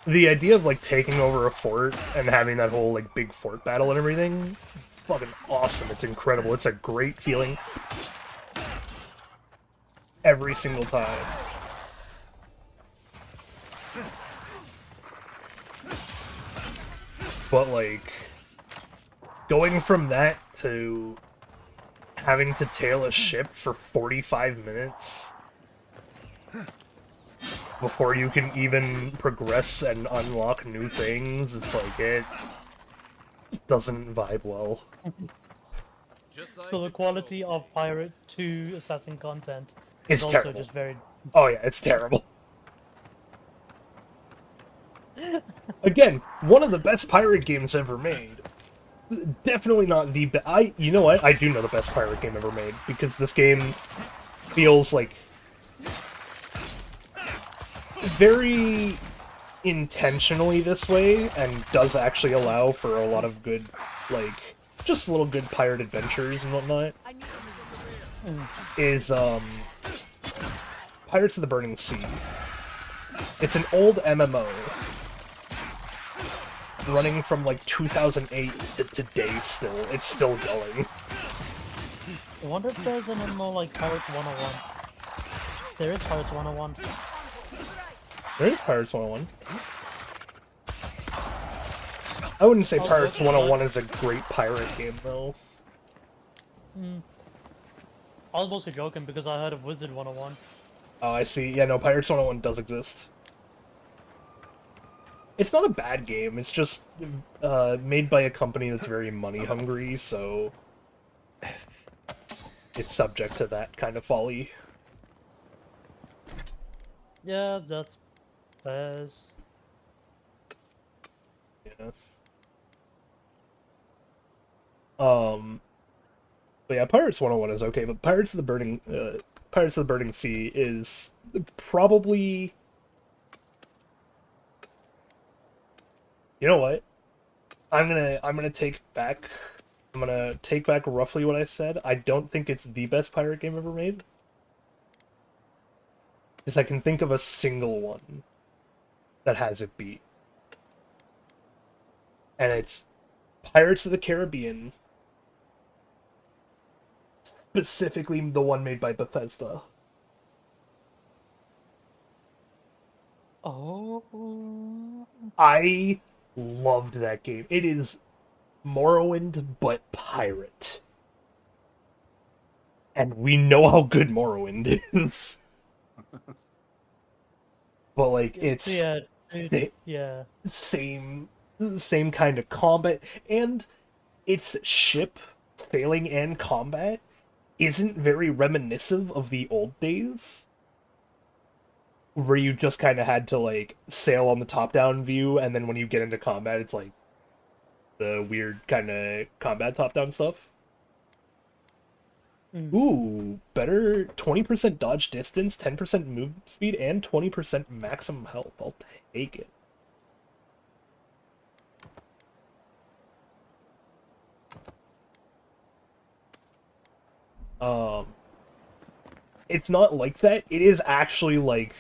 [SPEAKER 1] the idea of, like, taking over a fort and having that whole, like, big fort battle and everything, fucking awesome. It's incredible. It's a great feeling. Every single time. But, like, going from that to having to tail a ship for 45 minutes before you can even progress and unlock new things, it's like, it doesn't vibe well.
[SPEAKER 13] So the quality of pirate to assassin content
[SPEAKER 1] It's
[SPEAKER 13] is also
[SPEAKER 1] terrible.
[SPEAKER 13] just very...
[SPEAKER 1] Oh yeah, it's terrible. Again, one of the best pirate games ever made. Definitely not the best. You know what? I do know the best pirate game ever made, because this game feels like very intentionally this way, and does actually allow for a lot of good, like, just little good pirate adventures and whatnot. Is, Pirates of the Burning Sea. It's an old MMO. Running from, like, 2008 to today still. It's still going.
[SPEAKER 13] I wonder if there's an MMO like Pirates 101. There is Pirates 101.
[SPEAKER 1] There is Pirates 101. I wouldn't say Pirates 101 is a great pirate game, though.
[SPEAKER 13] I was mostly joking because I heard of Wizard 101.
[SPEAKER 1] Oh, I see. Yeah, no, Pirates 101 does exist. It's not a bad game, it's just made by a company that's very money-hungry, so it's subject to that kind of folly.
[SPEAKER 13] Yeah, that's fairs.
[SPEAKER 1] Yes. But yeah, Pirates 101 is okay, but Pirates of the Burning Sea is probably... You know what? I'm gonna take back roughly what I said. I don't think it's the best pirate game ever made. Because I can think of a single one that has it beat. And it's Pirates of the Caribbean. Specifically the one made by Bethesda.
[SPEAKER 13] Oh.
[SPEAKER 1] I loved that game. It is Morrowind, but pirate. And we know how good Morrowind is. But, like, it's...
[SPEAKER 13] Yeah.
[SPEAKER 1] Same kind of combat. And its ship, sailing and combat, isn't very reminiscent of the old days. where you just kind of had to like sail on the top-down view, and then when you get into combat, it's like the weird kind of combat top-down stuff. Ooh, better 20% dodge distance, 10% move speed, and 20% maximum health. I'll take it. It's not like that. It is actually like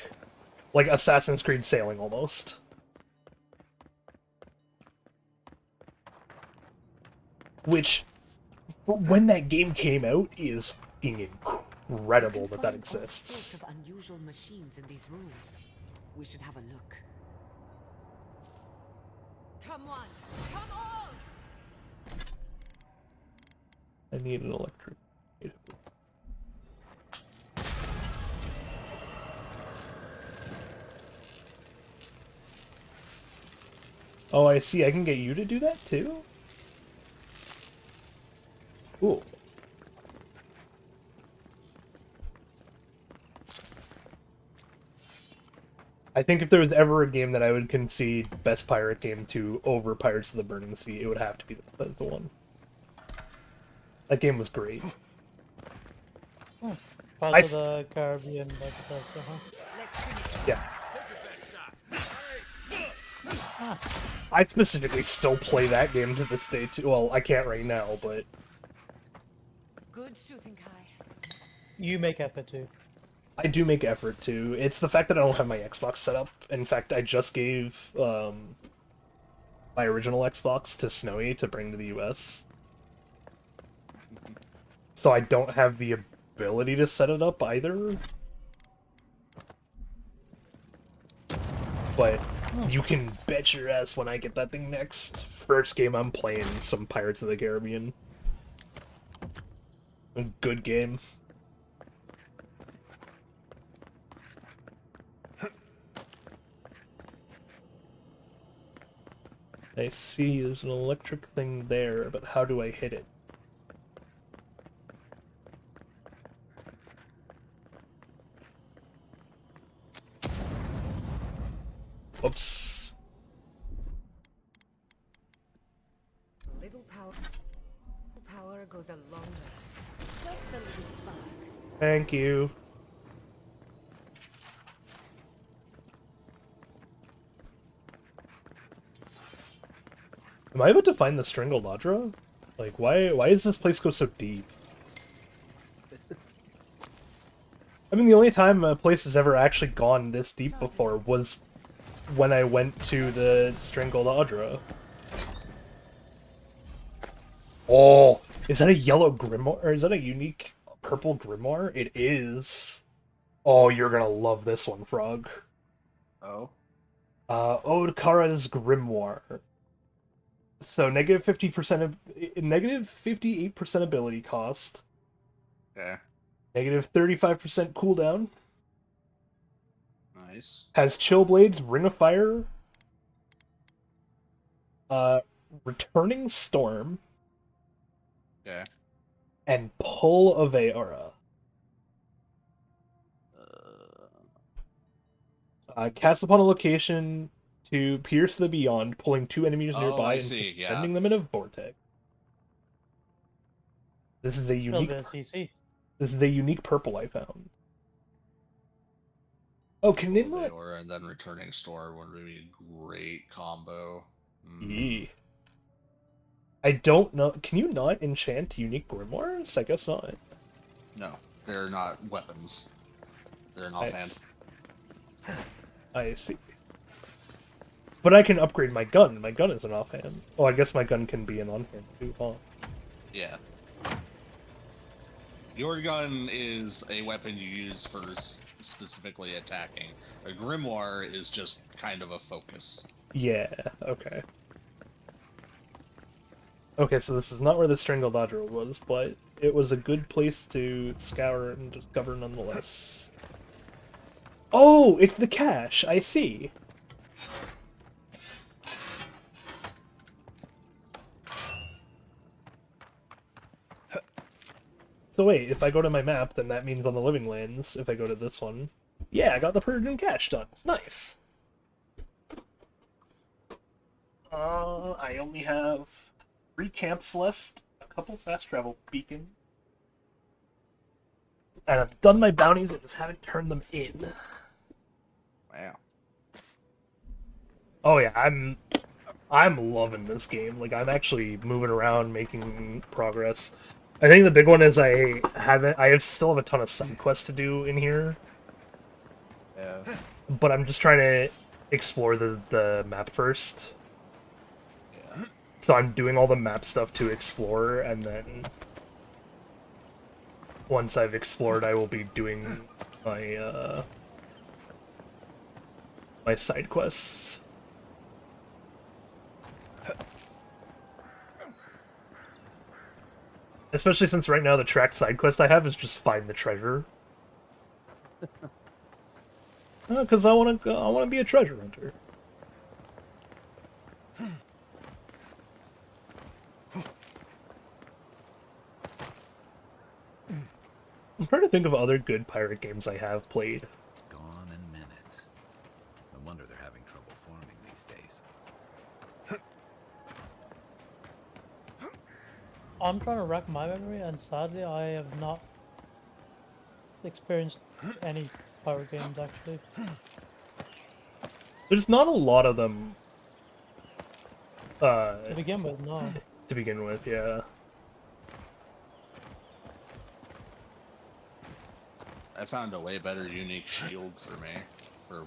[SPEAKER 1] Assassin's Creed sailing almost. Which, when that game came out, is fucking incredible that that exists.
[SPEAKER 2] Of unusual machines in these rooms. We should have a look. Come on, come on!
[SPEAKER 1] I need an electric. Oh, I see. I can get you to do that too? Cool. I think if there was ever a game that I would concede best pirate game to over Pirates of the Burning Sea, it would have to be the one. That game was great.
[SPEAKER 13] Parts of the Caribbean, like that,
[SPEAKER 1] Yeah. I specifically still play that game to this day too. Well, I can't right now, but
[SPEAKER 2] Good shooting, Kai.
[SPEAKER 13] You make effort too.
[SPEAKER 1] I do make effort too. It's the fact that I don't have my Xbox set up. In fact, I just gave my original Xbox to Snowy to bring to the US. So I don't have the ability to set it up either. But you can bet your ass when I get that thing next. First game I'm playing some Pirates of the Caribbean. A good game. I see there's an electric thing there, but how do I hit it? Oops.
[SPEAKER 2] Little power goes a long way. Just a little spark.
[SPEAKER 1] Thank you. Am I able to find the Strangled Audra? Like, why does this place go so deep? I mean, the only time a place has ever actually gone this deep before was when I went to the Strangled Audra. Oh, is that a yellow grimoire? Or is that a unique purple grimoire? It is. Oh, you're gonna love this one, Frog.
[SPEAKER 6] Oh?
[SPEAKER 1] Ode Kara's Grimoire. So, negative 50% of... Negative 58% ability cost.
[SPEAKER 6] Okay.
[SPEAKER 1] Negative 35% cooldown.
[SPEAKER 6] Nice.
[SPEAKER 1] Has Chill Blades, Ring of Fire. Returning Storm.
[SPEAKER 6] Okay.
[SPEAKER 1] And Pull of Aora. Cast upon a location to pierce the beyond, pulling 2 enemies nearby and suspending them in a vortex. This is the unique.
[SPEAKER 13] CC.
[SPEAKER 1] This is the unique purple I found. Oh, can it not?
[SPEAKER 6] Aora and then Returning Storm would be a great combo.
[SPEAKER 1] Yee. I don't know. Can you not enchant unique grimoires? I guess not.
[SPEAKER 6] No, they're not weapons. They're an offhand.
[SPEAKER 1] I see. But I can upgrade my gun. My gun is an offhand. Oh, I guess my gun can be an on-hand too, huh?
[SPEAKER 6] Yeah. Your gun is a weapon you use for specifically attacking. A grimoire is just kind of a focus.
[SPEAKER 1] Yeah, okay. Okay, so this is not where the Strangled Audra was, but it was a good place to scour and discover nonetheless. Oh, it's the cache. I see. So wait, if I go to my map, then that means on the Living Lands, if I go to this one. Yeah, I got the Purge and Cache done. Nice. I only have 3 camps left, a couple fast travel beacons, and I've done my bounties and just haven't turned them in.
[SPEAKER 6] Wow.
[SPEAKER 1] Oh yeah, I'm loving this game. Like, I'm actually moving around, making progress. I think the big one is I still have a ton of side quests to do in here.
[SPEAKER 6] Yeah.
[SPEAKER 1] But I'm just trying to explore the map first.
[SPEAKER 6] Yeah.
[SPEAKER 1] So I'm doing all the map stuff to explore, and then once I've explored, I will be doing my my side quests. Especially since right now the tracked side quest I have is just find the treasure. Because I want to be a treasure hunter. I'm trying to think of other good pirate games I have played.
[SPEAKER 3] Gone in minutes. No wonder they're having trouble forming these days.
[SPEAKER 13] I'm trying to rack my memory, and sadly, I have not experienced any pirate games actually.
[SPEAKER 1] There's not a lot of them.
[SPEAKER 13] To begin with, no.
[SPEAKER 1] To begin with, yeah.
[SPEAKER 6] I found a way better unique shield for me, for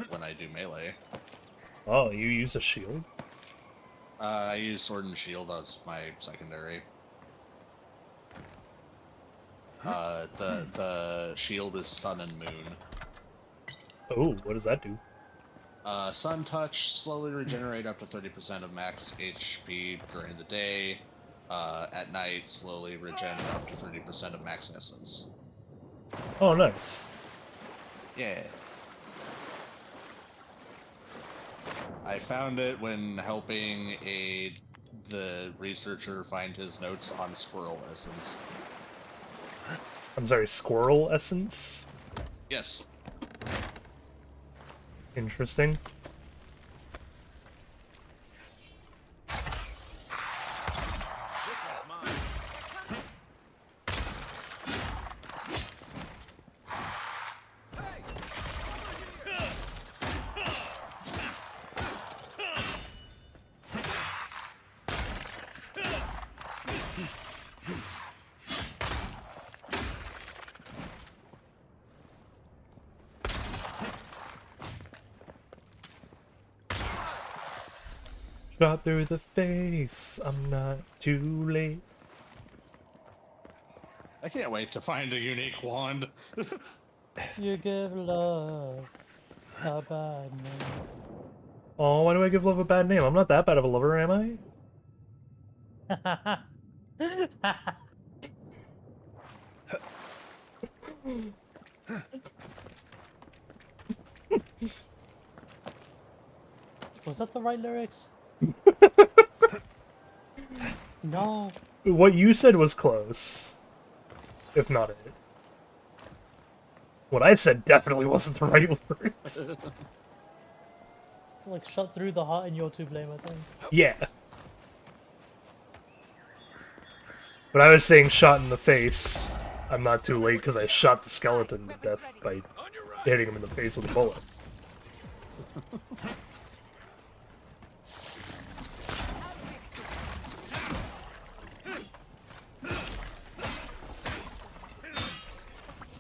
[SPEAKER 6] when I do melee.
[SPEAKER 1] Oh, you use a shield?
[SPEAKER 6] I use sword and shield as my secondary. The shield is sun and moon.
[SPEAKER 1] Oh, what does that do?
[SPEAKER 6] Sun touch, slowly regenerate up to 30% of max HP during the day. At night, slowly regen up to 30% of max essence.
[SPEAKER 1] Oh, nice.
[SPEAKER 6] Yeah. I found it when helping the researcher find his notes on squirrel essence.
[SPEAKER 1] I'm sorry, squirrel essence?
[SPEAKER 6] Yes.
[SPEAKER 1] Interesting. Shot through the face, I'm not too late.
[SPEAKER 6] I can't wait to find a unique wand.
[SPEAKER 13] You give love a bad name.
[SPEAKER 1] Oh, why do I give love a bad name? I'm not that bad of a lover, am I?
[SPEAKER 13] Was that the right lyrics? No.
[SPEAKER 1] What you said was close. If not it. What I said definitely wasn't the right words.
[SPEAKER 13] Like, shot through the heart in your to blame, I think.
[SPEAKER 1] Yeah. But I was saying shot in the face. I'm not too late because I shot the skeleton to death by hitting him in the face with a bullet.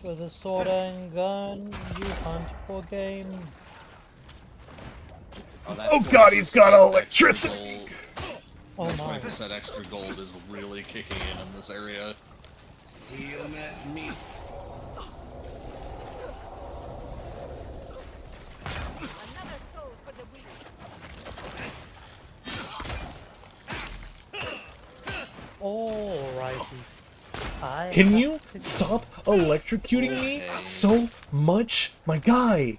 [SPEAKER 13] With a sword and gun, you hunt for game.
[SPEAKER 1] Oh god, he's got electricity!
[SPEAKER 13] Oh my.
[SPEAKER 6] 20% extra gold is really kicking in this area.
[SPEAKER 10] Seal mess me.
[SPEAKER 19] Another soul for the weak.
[SPEAKER 13] Alrighty.
[SPEAKER 1] Can you stop electrocuting me so much, my guy?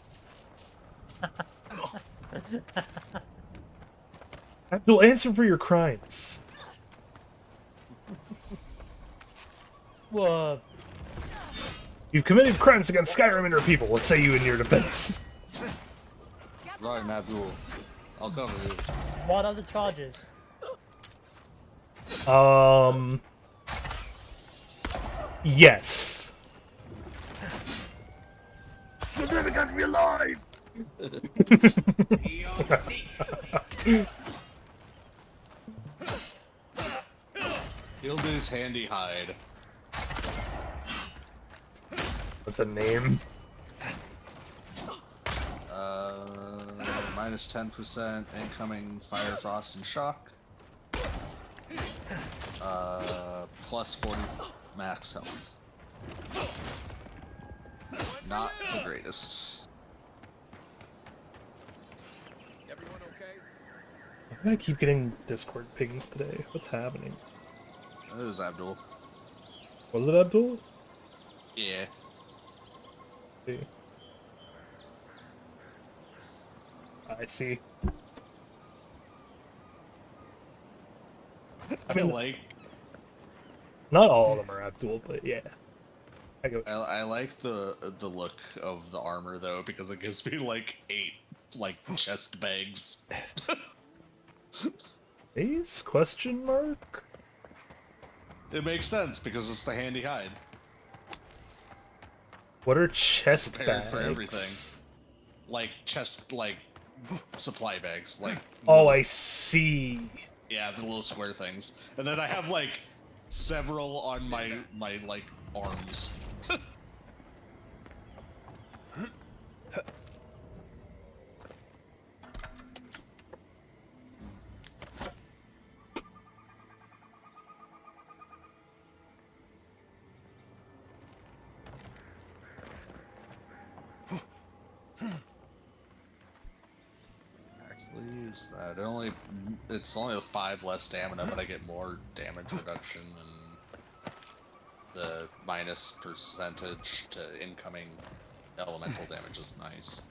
[SPEAKER 1] You'll answer for your crimes. You've committed crimes against Skyrim people. What say you in your defense?
[SPEAKER 6] Right, Abdul. I'll cover you.
[SPEAKER 13] What are the charges?
[SPEAKER 1] Yes.
[SPEAKER 7] You're never gonna be alive!
[SPEAKER 6] He'll do his handy hide.
[SPEAKER 1] What's a name?
[SPEAKER 6] Minus 10% incoming fire, frost, and shock. Plus 40 max health. Not the greatest.
[SPEAKER 14] Everyone okay?
[SPEAKER 1] Why do I keep getting Discord pings today? What's happening?
[SPEAKER 6] It was Abdul.
[SPEAKER 1] Was it Abdul?
[SPEAKER 6] Yeah.
[SPEAKER 1] See. I see.
[SPEAKER 6] I mean, like,
[SPEAKER 1] not all of them are Abdul, but yeah.
[SPEAKER 6] I like the look of the armor though, because it gives me like 8 chest bags.
[SPEAKER 1] Ace? Question mark?
[SPEAKER 6] It makes sense because it's the handy hide.
[SPEAKER 1] What are chest
[SPEAKER 6] Prepared
[SPEAKER 1] bags?
[SPEAKER 6] for everything. Like chest, like supply bags, like.
[SPEAKER 1] Oh, I see.
[SPEAKER 6] Yeah, the little square things, and then I have like several on my like arms. Use that. It's only 5 less stamina, but I get more damage reduction and the minus percentage to incoming elemental damage is nice.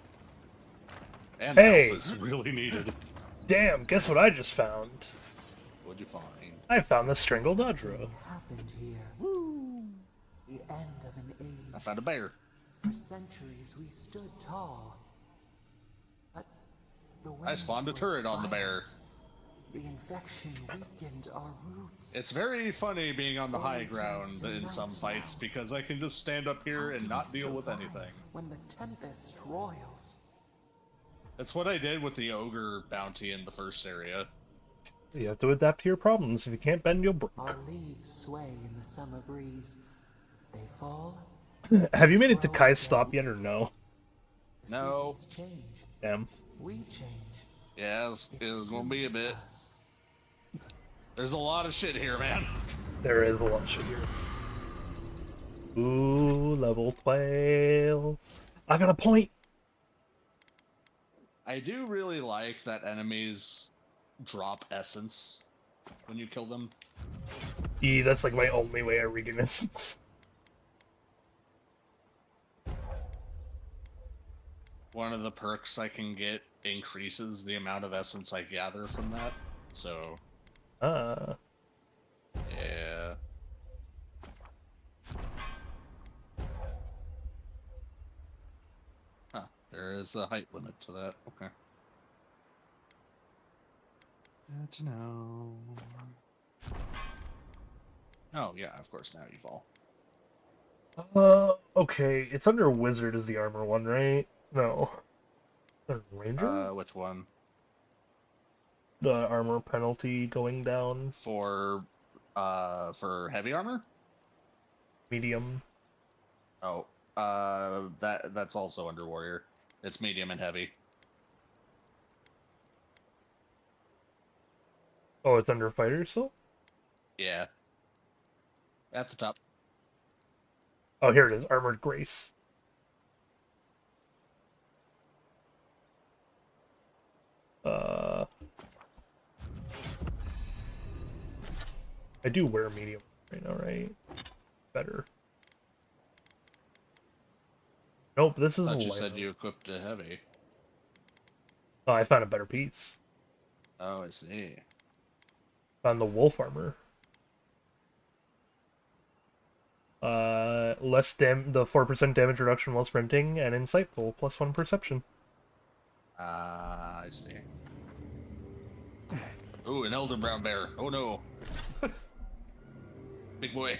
[SPEAKER 6] And
[SPEAKER 1] Hey!
[SPEAKER 6] health is really needed.
[SPEAKER 1] Damn, guess what I just found?
[SPEAKER 6] What'd you find?
[SPEAKER 1] I found the Strangled Udra.
[SPEAKER 15] Happened here. Woo! The end of an age.
[SPEAKER 6] I found a bear.
[SPEAKER 15] For centuries we stood tall. But the
[SPEAKER 6] I spawned a turret on the bear.
[SPEAKER 15] The infection weakened our roots.
[SPEAKER 6] It's very funny being on the high ground in some fights because I can just stand up here and not deal with anything.
[SPEAKER 15] When the tempest roils.
[SPEAKER 6] That's what I did with the ogre bounty in the first area.
[SPEAKER 1] You have to adapt to your problems. If you can't bend, you'll break.
[SPEAKER 15] Our leaves sway in the summer breeze. They fall.
[SPEAKER 1] Have you made it to Kai's stop yet or no?
[SPEAKER 6] No.
[SPEAKER 15] Change.
[SPEAKER 1] Damn.
[SPEAKER 15] We change.
[SPEAKER 6] Yeah, it's gonna be a bit. There's a lot of shit here, man.
[SPEAKER 1] There is a lot of shit here. Ooh, level 12. I got a point.
[SPEAKER 6] I do really like that enemies drop essence when you kill them.
[SPEAKER 1] Yeah, that's like my only way I regain essence.
[SPEAKER 6] One of the perks I can get increases the amount of essence I gather from that, so... Yeah. Huh, there is a height limit to that, okay. Good to know. Oh, yeah, of course, now you fall.
[SPEAKER 1] Okay, it's under Wizard is the armor one, right? No. The Ranger?
[SPEAKER 6] Which one?
[SPEAKER 1] The armor penalty going down.
[SPEAKER 6] For heavy armor?
[SPEAKER 1] Medium.
[SPEAKER 6] Oh, that's also under Warrior. It's medium and heavy.
[SPEAKER 1] Oh, it's under Fighter still?
[SPEAKER 6] Yeah. At the top.
[SPEAKER 1] Oh, here it is. Armored Grace. I do wear medium right now, right? Better. Nope, this is
[SPEAKER 6] I thought you
[SPEAKER 1] light.
[SPEAKER 6] said you equipped a heavy.
[SPEAKER 1] Oh, I found a better piece.
[SPEAKER 6] Oh, I see.
[SPEAKER 1] Found the wolf armor. The 4% damage reduction while sprinting, and insightful, +1 perception.
[SPEAKER 6] I see. Ooh, an elder brown bear. Oh no. Big boy.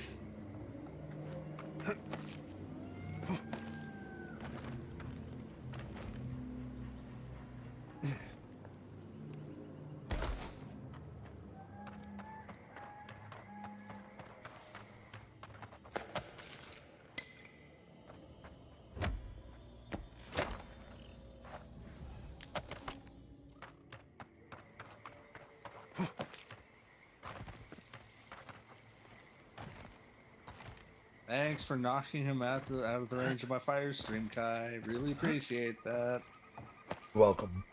[SPEAKER 6] Thanks for knocking him out of the range of my fire stream, Kai. Really appreciate that.
[SPEAKER 1] Welcome.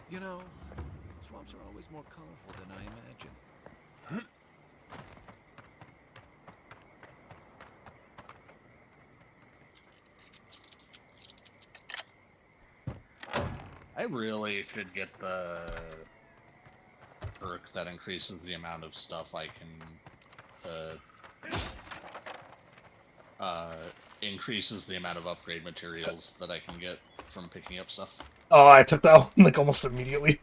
[SPEAKER 4] You know, swamps are always more colorful than I imagined.
[SPEAKER 6] I really should get the perk that increases the amount of stuff I can increases the amount of upgrade materials that I can get from picking up stuff.
[SPEAKER 1] Oh, I took that one like almost immediately.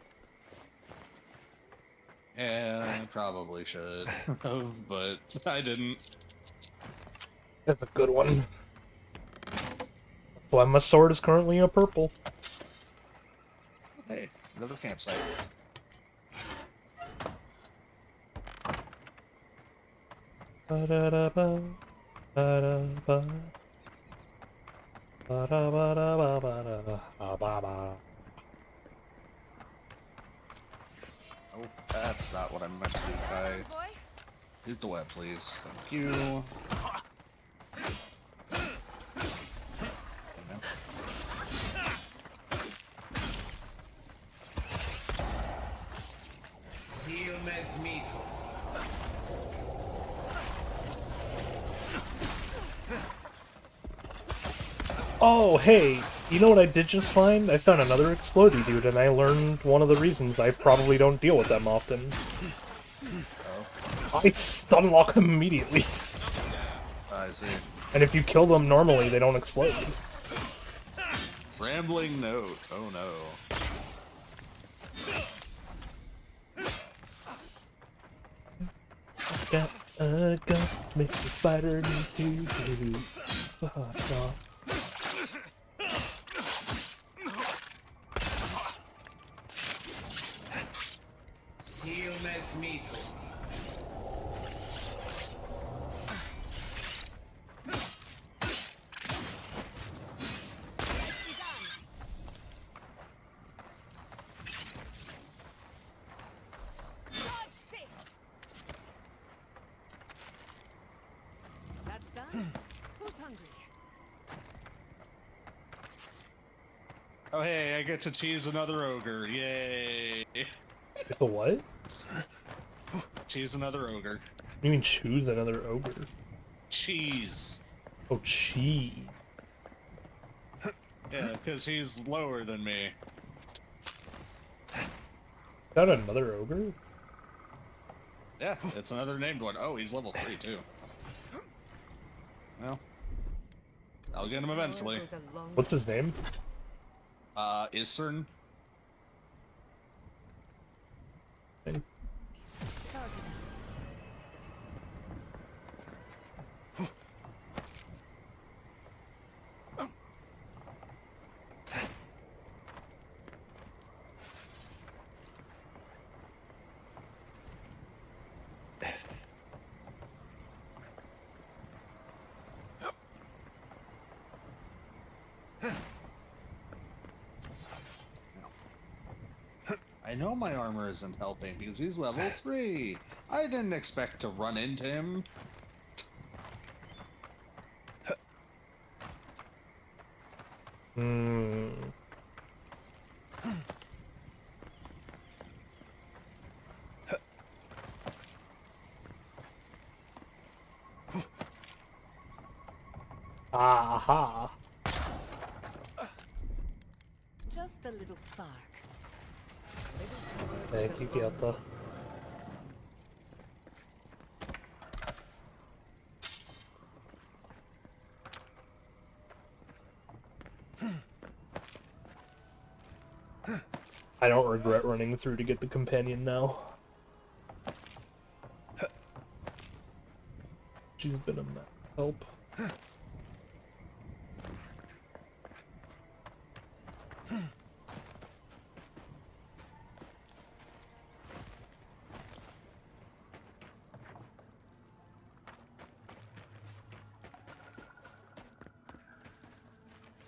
[SPEAKER 6] Yeah, I probably should have, but I didn't.
[SPEAKER 1] That's a good one. That's why my sword is currently a purple.
[SPEAKER 6] Hey, another campsite.
[SPEAKER 1] Ba-da-da-ba, ba-da-ba, ba-da-ba-da-ba-ba-da-ba-ba.
[SPEAKER 6] Oh, that's not what I meant to do, Kai. Shoot the web, please. Thank you.
[SPEAKER 1] Oh, hey, you know what I did just find? I found another explodey dude, and I learned one of the reasons I probably don't deal with them often. I stun lock them immediately.
[SPEAKER 6] I see.
[SPEAKER 1] And if you kill them normally, they don't explode.
[SPEAKER 6] Rambling note. Oh no.
[SPEAKER 1] Got a gun, make the spider need to do.
[SPEAKER 2] That's done. Who's hungry?
[SPEAKER 6] Oh hey, I get to cheese another ogre. Yay!
[SPEAKER 1] The what?
[SPEAKER 6] Cheese another ogre.
[SPEAKER 1] You mean choose another ogre?
[SPEAKER 6] Cheese.
[SPEAKER 1] Oh, cheese.
[SPEAKER 6] Yeah, because he's lower than me.
[SPEAKER 1] Got another ogre?
[SPEAKER 6] Yeah, it's another named one. Oh, he's level 3 too. Well, I'll get him eventually.
[SPEAKER 1] What's his name?
[SPEAKER 6] Isern.
[SPEAKER 1] Hey.
[SPEAKER 6] I know my armor isn't helping because he's level 3. I didn't expect to run into him.
[SPEAKER 1] Aha.
[SPEAKER 2] a little spark.
[SPEAKER 1] Thank you, Gyalta. I don't regret running through to get the companion now. She's been a help.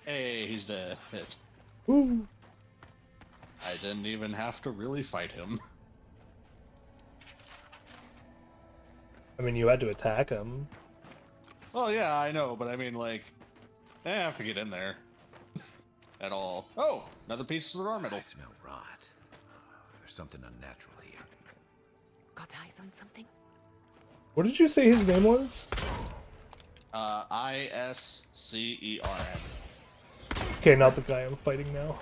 [SPEAKER 6] Hey, he's dead. Hit.
[SPEAKER 1] Ooh.
[SPEAKER 6] I didn't even have to really fight him.
[SPEAKER 1] I mean, you had to attack him.
[SPEAKER 6] Well, yeah, I know, but I mean, like, I didn't have to get in there at all. Oh, another piece of the raw metal.
[SPEAKER 3] I smell rot. There's something unnatural here.
[SPEAKER 2] Got eyes on something?
[SPEAKER 1] What did you say his name was?
[SPEAKER 6] Iscern.
[SPEAKER 1] Okay, not the guy I'm fighting now.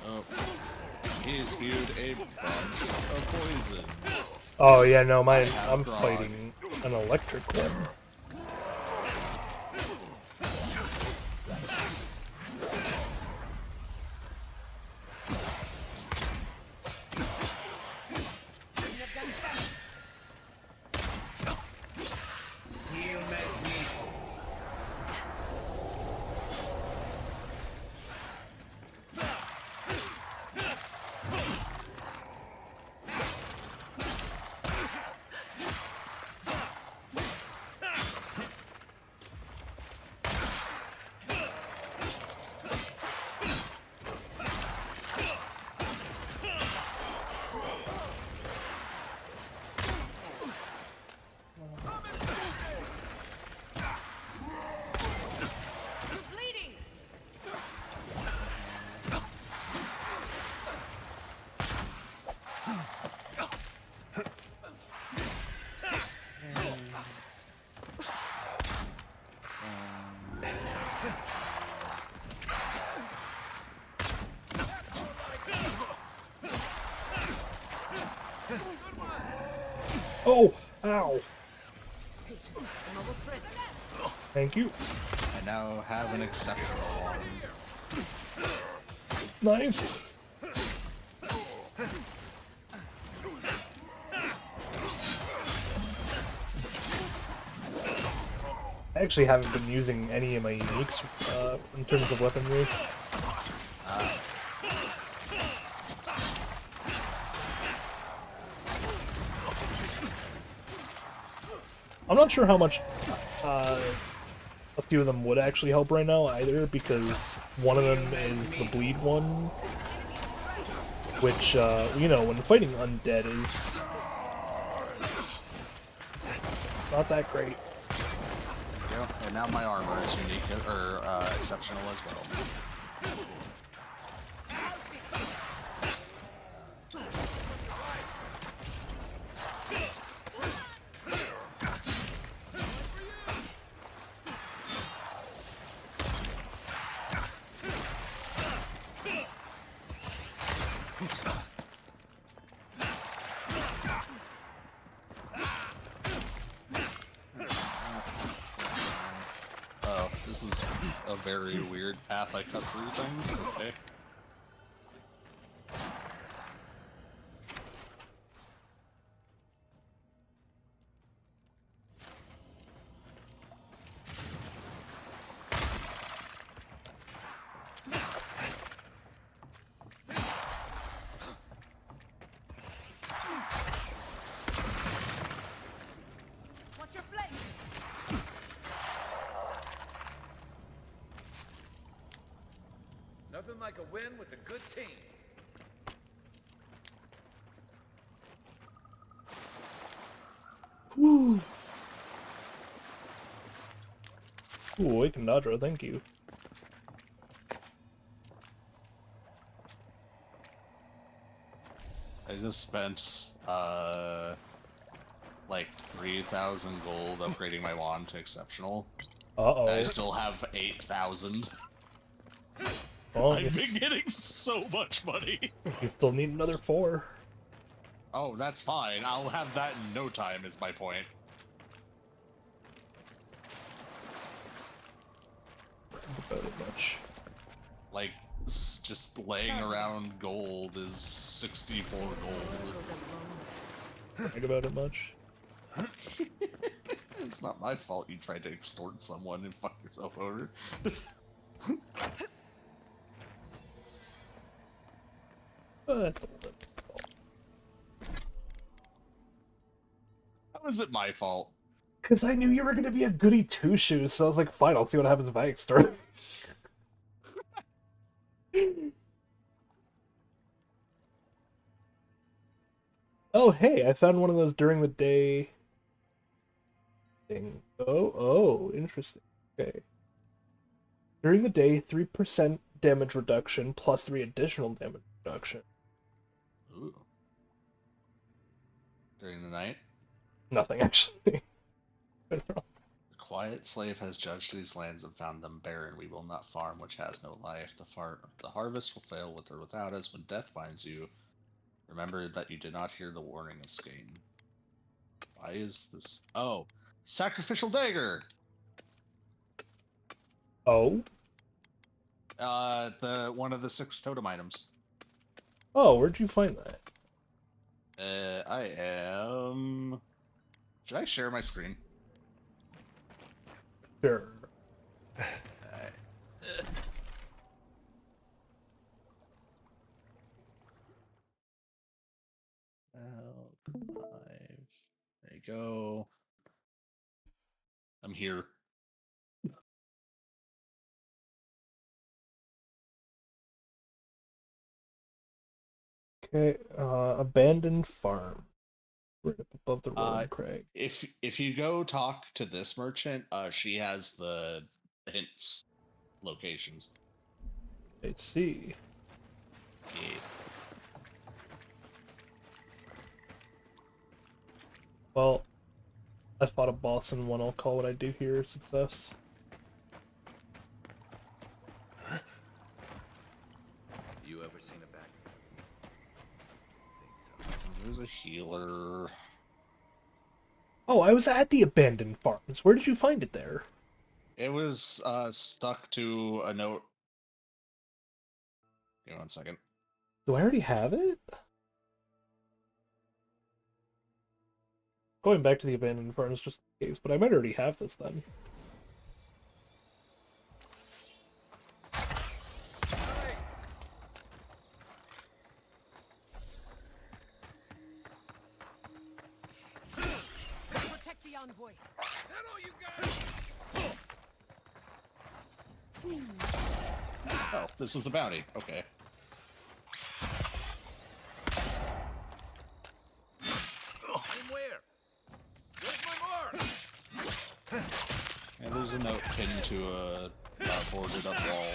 [SPEAKER 6] Oh, he's spewed a bunch of poison.
[SPEAKER 1] Oh yeah, no, I'm fighting an electric one. Oh, ow. Thank you.
[SPEAKER 6] I now have an exceptional one.
[SPEAKER 1] Nice. I actually haven't been using any of my uniques in terms of weaponry. I'm not sure how much a few of them would actually help right now either, because one of them is the bleed one, which, you know, when fighting undead is not that great.
[SPEAKER 6] Yeah, and now my armor is unique, or exceptional as well. Oh, this is a very weird path I cut through things. Okay.
[SPEAKER 12] What's your flank?
[SPEAKER 5] Nothing like a win with a good team.
[SPEAKER 1] Woo. Ooh, Awakened Nadra, thank you.
[SPEAKER 6] I just spent, like 3,000 gold upgrading my wand to exceptional. I still have 8,000.
[SPEAKER 1] Oh,
[SPEAKER 6] I've been getting so much money.
[SPEAKER 1] You still need another 4.
[SPEAKER 6] Oh, that's fine. I'll have that in no time, is my point.
[SPEAKER 1] About it much.
[SPEAKER 6] Like, just laying around gold is 64 gold.
[SPEAKER 1] Think about it much.
[SPEAKER 6] It's not my fault you tried to extort someone and fuck yourself over. How is it my fault?
[SPEAKER 1] Because I knew you were going to be a goody two-shoes, so I was like, fine, I'll see what happens if I extort. Oh, hey, I found one of those during the day thing. Oh, interesting. Okay. During the day, 3% damage reduction plus 3 additional damage reduction.
[SPEAKER 6] Ooh. During the night?
[SPEAKER 1] Nothing, actually.
[SPEAKER 6] The quiet slave has judged these lands and found them barren. We will not farm, which has no life. The harvest will fail with or without us. When death finds you, remember that you did not hear the warning of Skane. Why is this? Oh, sacrificial dagger.
[SPEAKER 1] Oh.
[SPEAKER 6] The one of the 6 totem items.
[SPEAKER 1] Oh, where'd you find that?
[SPEAKER 6] I am. Should I share my screen?
[SPEAKER 1] Sure.
[SPEAKER 6] Alright. There you go. I'm here.
[SPEAKER 1] Okay, abandoned farm. Right up above the rolling crag.
[SPEAKER 6] If you go talk to this merchant, she has the Pints locations.
[SPEAKER 1] I see.
[SPEAKER 6] Yeah.
[SPEAKER 1] Well, I fought a boss in one. I'll call what I do here success.
[SPEAKER 3] You ever seen a back?
[SPEAKER 6] There's a healer.
[SPEAKER 1] Oh, I was at the abandoned farms. Where did you find it there?
[SPEAKER 6] It was stuck to a note. Give me 1 second.
[SPEAKER 1] Do I already have it? Going back to the abandoned farms just in case, but I might already have this then.
[SPEAKER 2] Protect the envoy.
[SPEAKER 6] Oh, this is a bounty. Okay.
[SPEAKER 18] Where? Where's my mark?
[SPEAKER 6] And there's a note pinned to a boarded up wall.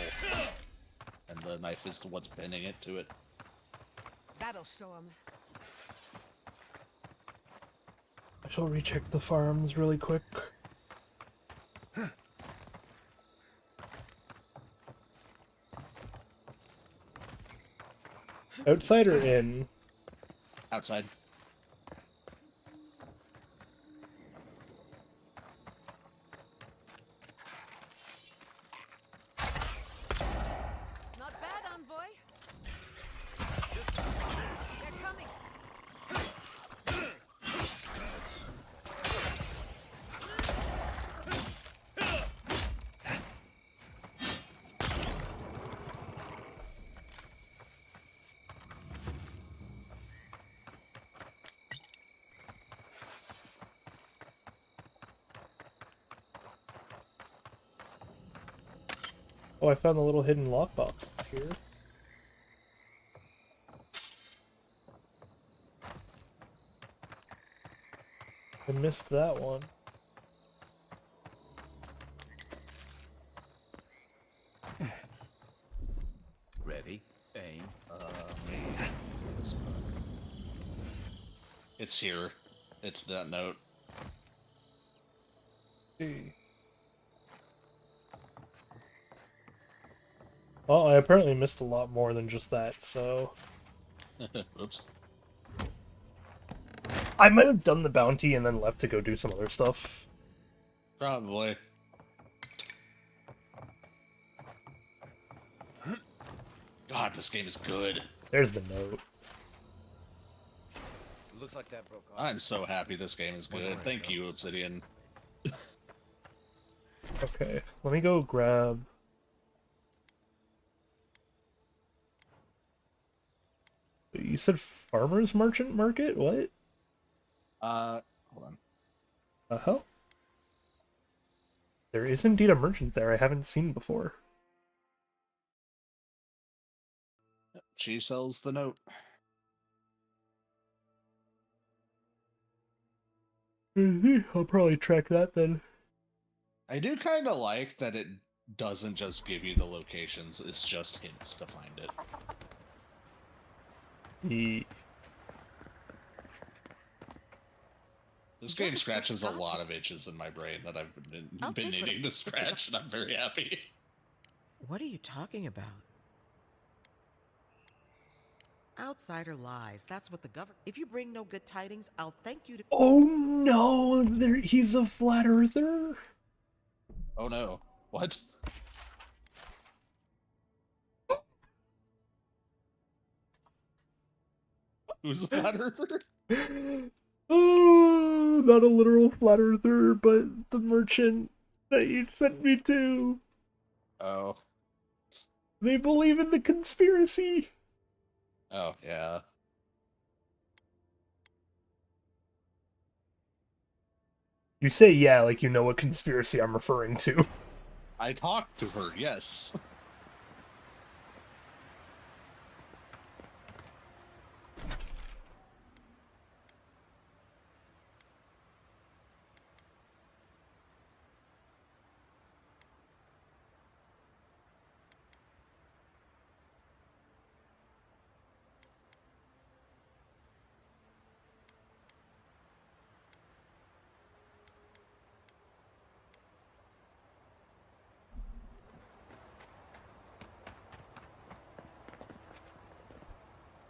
[SPEAKER 6] And the knife is what's pinning it to it.
[SPEAKER 2] That'll show him.
[SPEAKER 1] I shall recheck the farms really quick. Outside or in?
[SPEAKER 6] Outside.
[SPEAKER 2] Not bad, envoy. They're coming.
[SPEAKER 1] Oh, I found the little hidden lockbox. It's here. I missed that one.
[SPEAKER 3] Ready? Aim.
[SPEAKER 6] It's here. It's that note.
[SPEAKER 1] See. Well, I apparently missed a lot more than just that, so...
[SPEAKER 6] Oops.
[SPEAKER 1] I might have done the bounty and then left to go do some other stuff.
[SPEAKER 6] Probably. God, this game is good.
[SPEAKER 1] There's the note.
[SPEAKER 4] Looks like that broke off.
[SPEAKER 6] I'm so happy this game is good. Thank you, Obsidian.
[SPEAKER 1] Okay, let me go grab... You said farmer's merchant market? What?
[SPEAKER 6] Hold on.
[SPEAKER 1] The hell? There is indeed a merchant there I haven't seen before.
[SPEAKER 6] She sells the note.
[SPEAKER 1] I'll probably track that then.
[SPEAKER 6] I do kind of like that it doesn't just give you the locations, it's just hints to find it. This game scratches a lot of itches in my brain that I've been needing to scratch, and I'm very happy.
[SPEAKER 2] What are you talking about? Outsider lies. That's what the government... If you bring no good tidings, I'll thank you to...
[SPEAKER 1] Oh no! He's a flat earther?
[SPEAKER 6] Oh no. What? Who's a flat earther?
[SPEAKER 1] Oh, not a literal flat earther, but the merchant that you sent me to.
[SPEAKER 6] Oh.
[SPEAKER 1] They believe in the conspiracy.
[SPEAKER 6] Oh, yeah.
[SPEAKER 1] You say yeah like you know what conspiracy I'm referring to.
[SPEAKER 6] I talked to her, yes.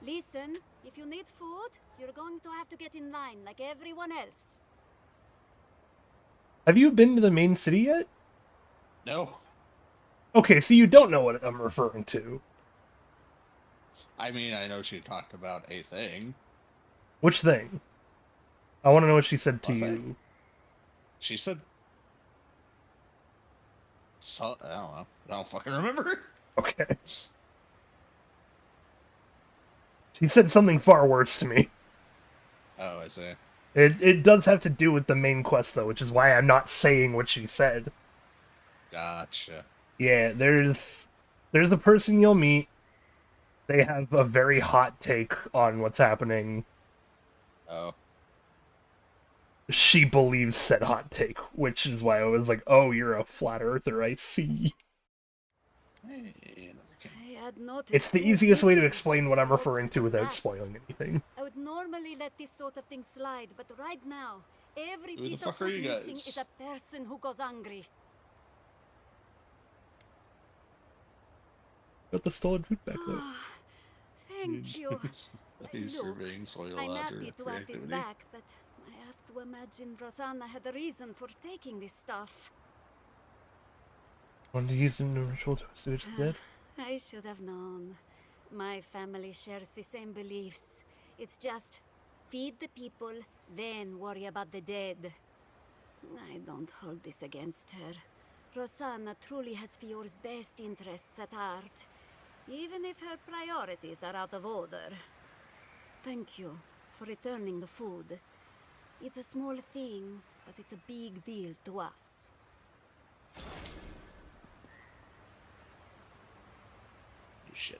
[SPEAKER 21] Listen, if you need food, you're going to have to get in line like everyone else.
[SPEAKER 1] Have you been to the main city yet?
[SPEAKER 6] No.
[SPEAKER 1] Okay, so you don't know what I'm referring to.
[SPEAKER 6] I mean, I know she talked about a thing.
[SPEAKER 1] Which thing? I want to know what she said to you.
[SPEAKER 6] She said... So, I don't know. I don't fucking remember.
[SPEAKER 1] Okay. She said something far worse to me.
[SPEAKER 6] Oh, I see.
[SPEAKER 1] It does have to do with the main quest, though, which is why I'm not saying what she said.
[SPEAKER 6] Gotcha.
[SPEAKER 1] Yeah, there's a person you'll meet. They have a very hot take on what's happening.
[SPEAKER 6] Oh.
[SPEAKER 1] She believes said hot take, which is why I was like, oh, you're a flat earther, I see.
[SPEAKER 6] Hey,
[SPEAKER 1] It's the easiest way to explain what I'm referring to without spoiling anything.
[SPEAKER 21] I would normally let this sort of thing slide, but right now, every
[SPEAKER 6] Who the
[SPEAKER 21] piece of
[SPEAKER 6] fuck are
[SPEAKER 21] food
[SPEAKER 6] you
[SPEAKER 21] missing
[SPEAKER 6] guys?
[SPEAKER 21] is a person who goes hungry.
[SPEAKER 1] Got the stolen food back, though.
[SPEAKER 21] Thank you.
[SPEAKER 6] He's
[SPEAKER 21] Look,
[SPEAKER 6] surveying soil
[SPEAKER 21] I'm
[SPEAKER 6] after
[SPEAKER 21] happy to have this
[SPEAKER 6] creativity.
[SPEAKER 21] back, but I have to imagine Rosanna had a reason for taking this stuff.
[SPEAKER 1] Wanted to use it in a ritual to assuage the dead?
[SPEAKER 21] I should have known. My family shares the same beliefs. It's just feed the people, then worry about the dead. I don't hold this against her. Rosanna truly has Fior's best interests at heart, even if her priorities are out of order. Thank you for returning the food. It's a small thing, but it's a big deal to us.
[SPEAKER 6] Shit.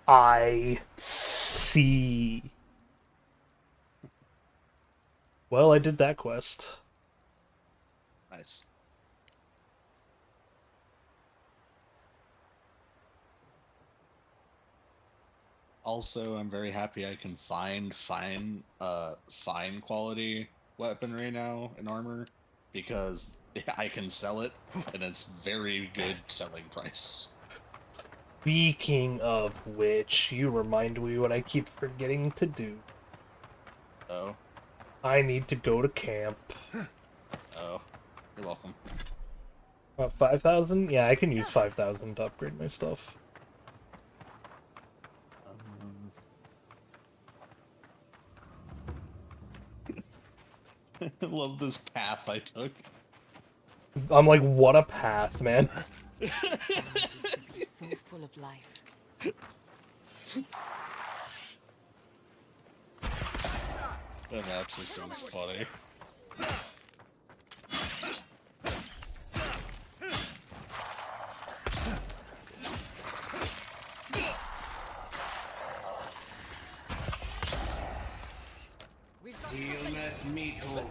[SPEAKER 1] I see. Well, I did that quest.
[SPEAKER 6] Nice. Also, I'm very happy I can find fine quality weaponry now and armor because I can sell it and it's very good selling price.
[SPEAKER 1] Speaking of which, you remind me what I keep forgetting to do.
[SPEAKER 6] Oh.
[SPEAKER 1] I need to go to camp.
[SPEAKER 6] Oh. You're welcome.
[SPEAKER 1] 5,000? Yeah, I can use 5,000 to upgrade my stuff.
[SPEAKER 6] I love this path I took.
[SPEAKER 1] I'm like, what a path, man.
[SPEAKER 2] This house used to be so full of life.
[SPEAKER 6] The map system is funny.
[SPEAKER 10] Sealness meat hole.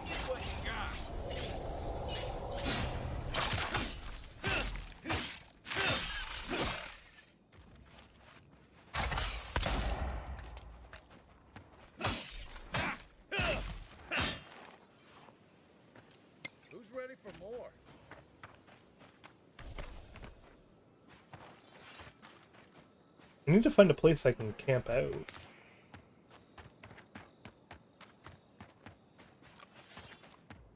[SPEAKER 14] Who's ready for more?
[SPEAKER 1] I need to find a place I can camp out.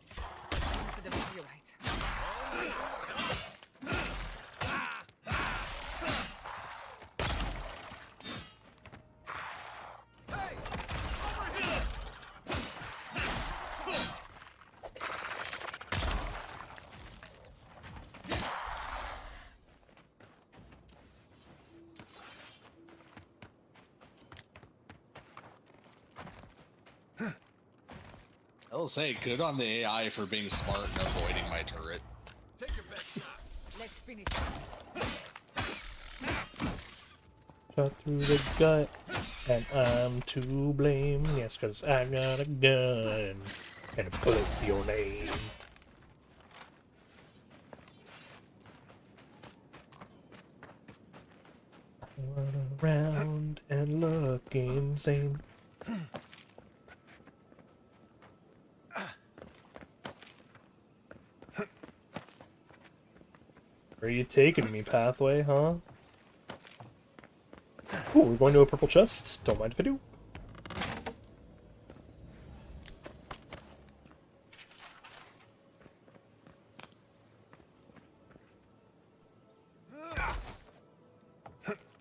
[SPEAKER 2] For the meteorite.
[SPEAKER 6] I will say, good on the AI for being smart and avoiding my turret.
[SPEAKER 14] Take your best shot.
[SPEAKER 2] Let's finish.
[SPEAKER 1] Shot through the gut, and I'm to blame. Yes, because I got a gun and a bullet for your name. I run around and look insane. Where are you taking me, Pathway, huh? Ooh, we're going to a purple chest. Don't mind if I do.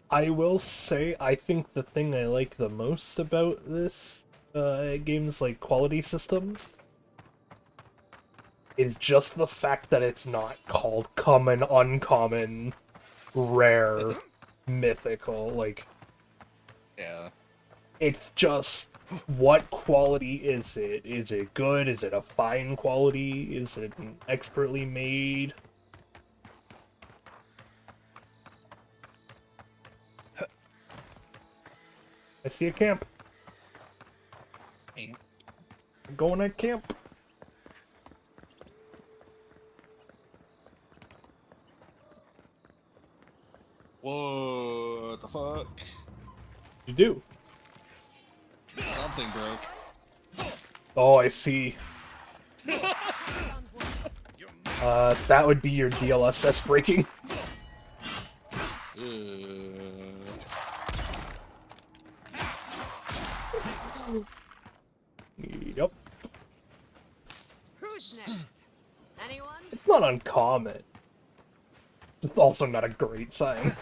[SPEAKER 1] I will say, I think the thing I like the most about this game's like quality system is just the fact that it's not called common, uncommon, rare, mythical. Like,
[SPEAKER 6] Yeah.
[SPEAKER 1] it's just, what quality is it? Is it good? Is it a fine quality? Is it expertly made? I see a camp. I'm going to camp.
[SPEAKER 6] Whoa, what the fuck?
[SPEAKER 1] You do.
[SPEAKER 6] Something broke.
[SPEAKER 1] Oh, I see. That would be your DLSS breaking. Yep.
[SPEAKER 2] Who's next? Anyone?
[SPEAKER 1] It's not uncommon. It's also not a great sign.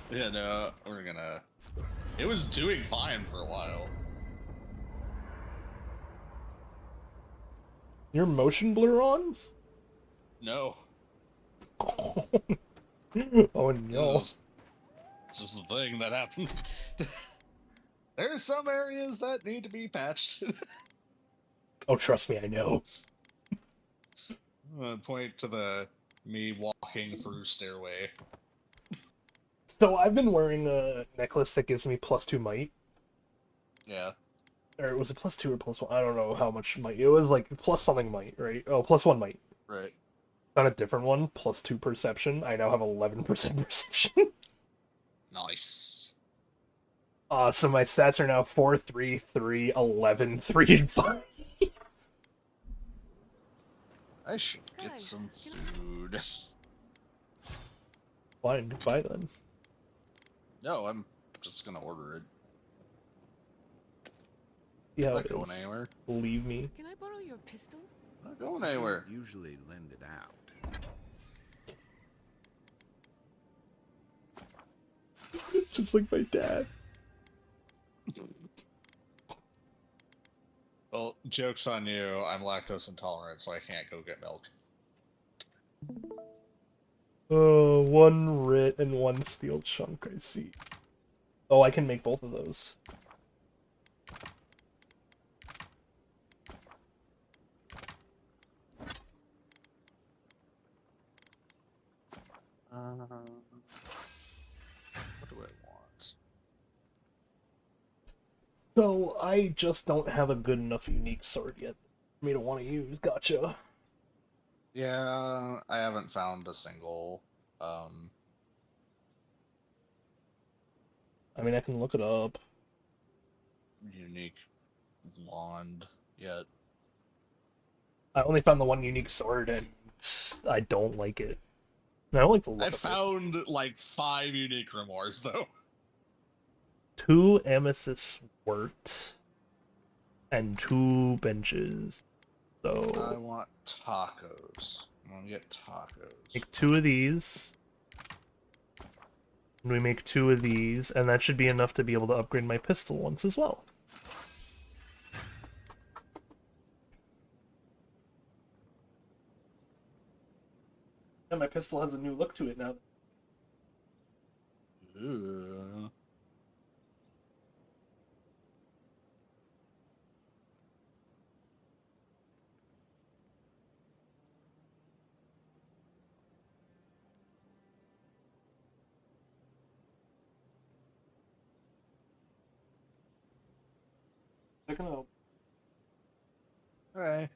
[SPEAKER 6] Yeah, no, we're gonna... It was doing fine for a while.
[SPEAKER 1] Your motion blur on?
[SPEAKER 6] No.
[SPEAKER 1] Oh no.
[SPEAKER 6] It's just a thing that happened. There's some areas that need to be patched.
[SPEAKER 1] Oh, trust me, I know.
[SPEAKER 6] I'm gonna point to me walking through stairway.
[SPEAKER 1] So I've been wearing a necklace that gives me +2 might.
[SPEAKER 6] Yeah.
[SPEAKER 1] Or was it +2 or +1? I don't know how much might. It was like plus something might, right? Oh, +1 might.
[SPEAKER 6] Right.
[SPEAKER 1] On a different one, +2 perception. I now have 11% perception.
[SPEAKER 6] Nice.
[SPEAKER 1] So my stats are now 4, 3, 3, 11, 3, and 5.
[SPEAKER 6] I should get some food.
[SPEAKER 1] Fine, goodbye then.
[SPEAKER 6] No, I'm just gonna order it.
[SPEAKER 1] Yeah,
[SPEAKER 6] Not going anywhere.
[SPEAKER 1] Believe me.
[SPEAKER 2] Can I borrow your pistol?
[SPEAKER 6] Not going anywhere.
[SPEAKER 3] Usually lend it out.
[SPEAKER 1] Just like my dad.
[SPEAKER 6] Well, joke's on you. I'm lactose intolerant, so I can't go get milk.
[SPEAKER 1] Oh, 1 writ and 1 steel chunk, I see. Oh, I can make both of those.
[SPEAKER 6] What do I want?
[SPEAKER 1] So, I just don't have a good enough unique sword yet for me to want to use. Gotcha.
[SPEAKER 6] Yeah, I haven't found a single.
[SPEAKER 1] I mean, I can look it up.
[SPEAKER 6] Unique wand yet.
[SPEAKER 1] I only found the 1 unique sword, and I don't like it. I don't like the look
[SPEAKER 6] I
[SPEAKER 1] of it.
[SPEAKER 6] found like 5 unique grimoires though.
[SPEAKER 1] 2 amethyst wort and 2 benches. So
[SPEAKER 6] I want tacos. I'm gonna get tacos.
[SPEAKER 1] make 2 of these. And we make 2 of these, and that should be enough to be able to upgrade my pistol once as well. And my pistol has a new look to it now.
[SPEAKER 6] Ooh.
[SPEAKER 1] Checking out.
[SPEAKER 6] Alright.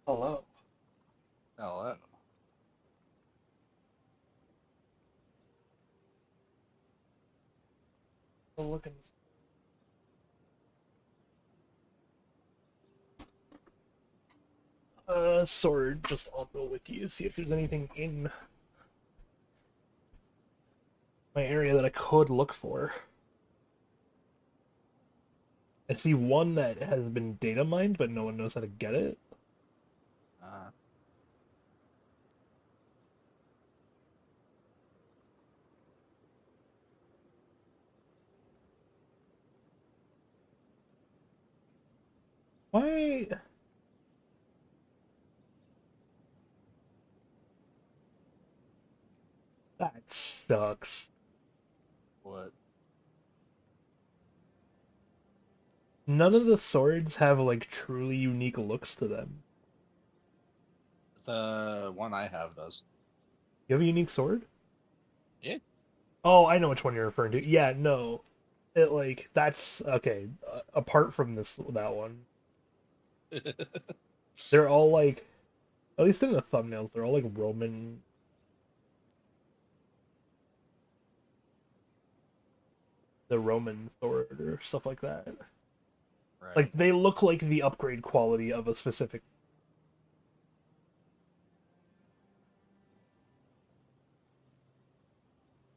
[SPEAKER 1] Hello.
[SPEAKER 6] Hello.
[SPEAKER 1] Looking. Sword just on the wiki to see if there's anything in my area that I could look for. I see one that has been data mined, but no one knows how to get it. Why? That sucks.
[SPEAKER 6] What?
[SPEAKER 1] None of the swords have, like, truly unique looks to them.
[SPEAKER 6] The one I have does.
[SPEAKER 1] You have a unique sword?
[SPEAKER 6] Yeah.
[SPEAKER 1] Oh, I know which one you're referring to. Yeah, no. It, like, that's... Okay, apart from that one. They're all like, at least in the thumbnails, they're all like Roman. The Roman sword or stuff like that.
[SPEAKER 6] Right.
[SPEAKER 1] Like they look like the upgrade quality of a specific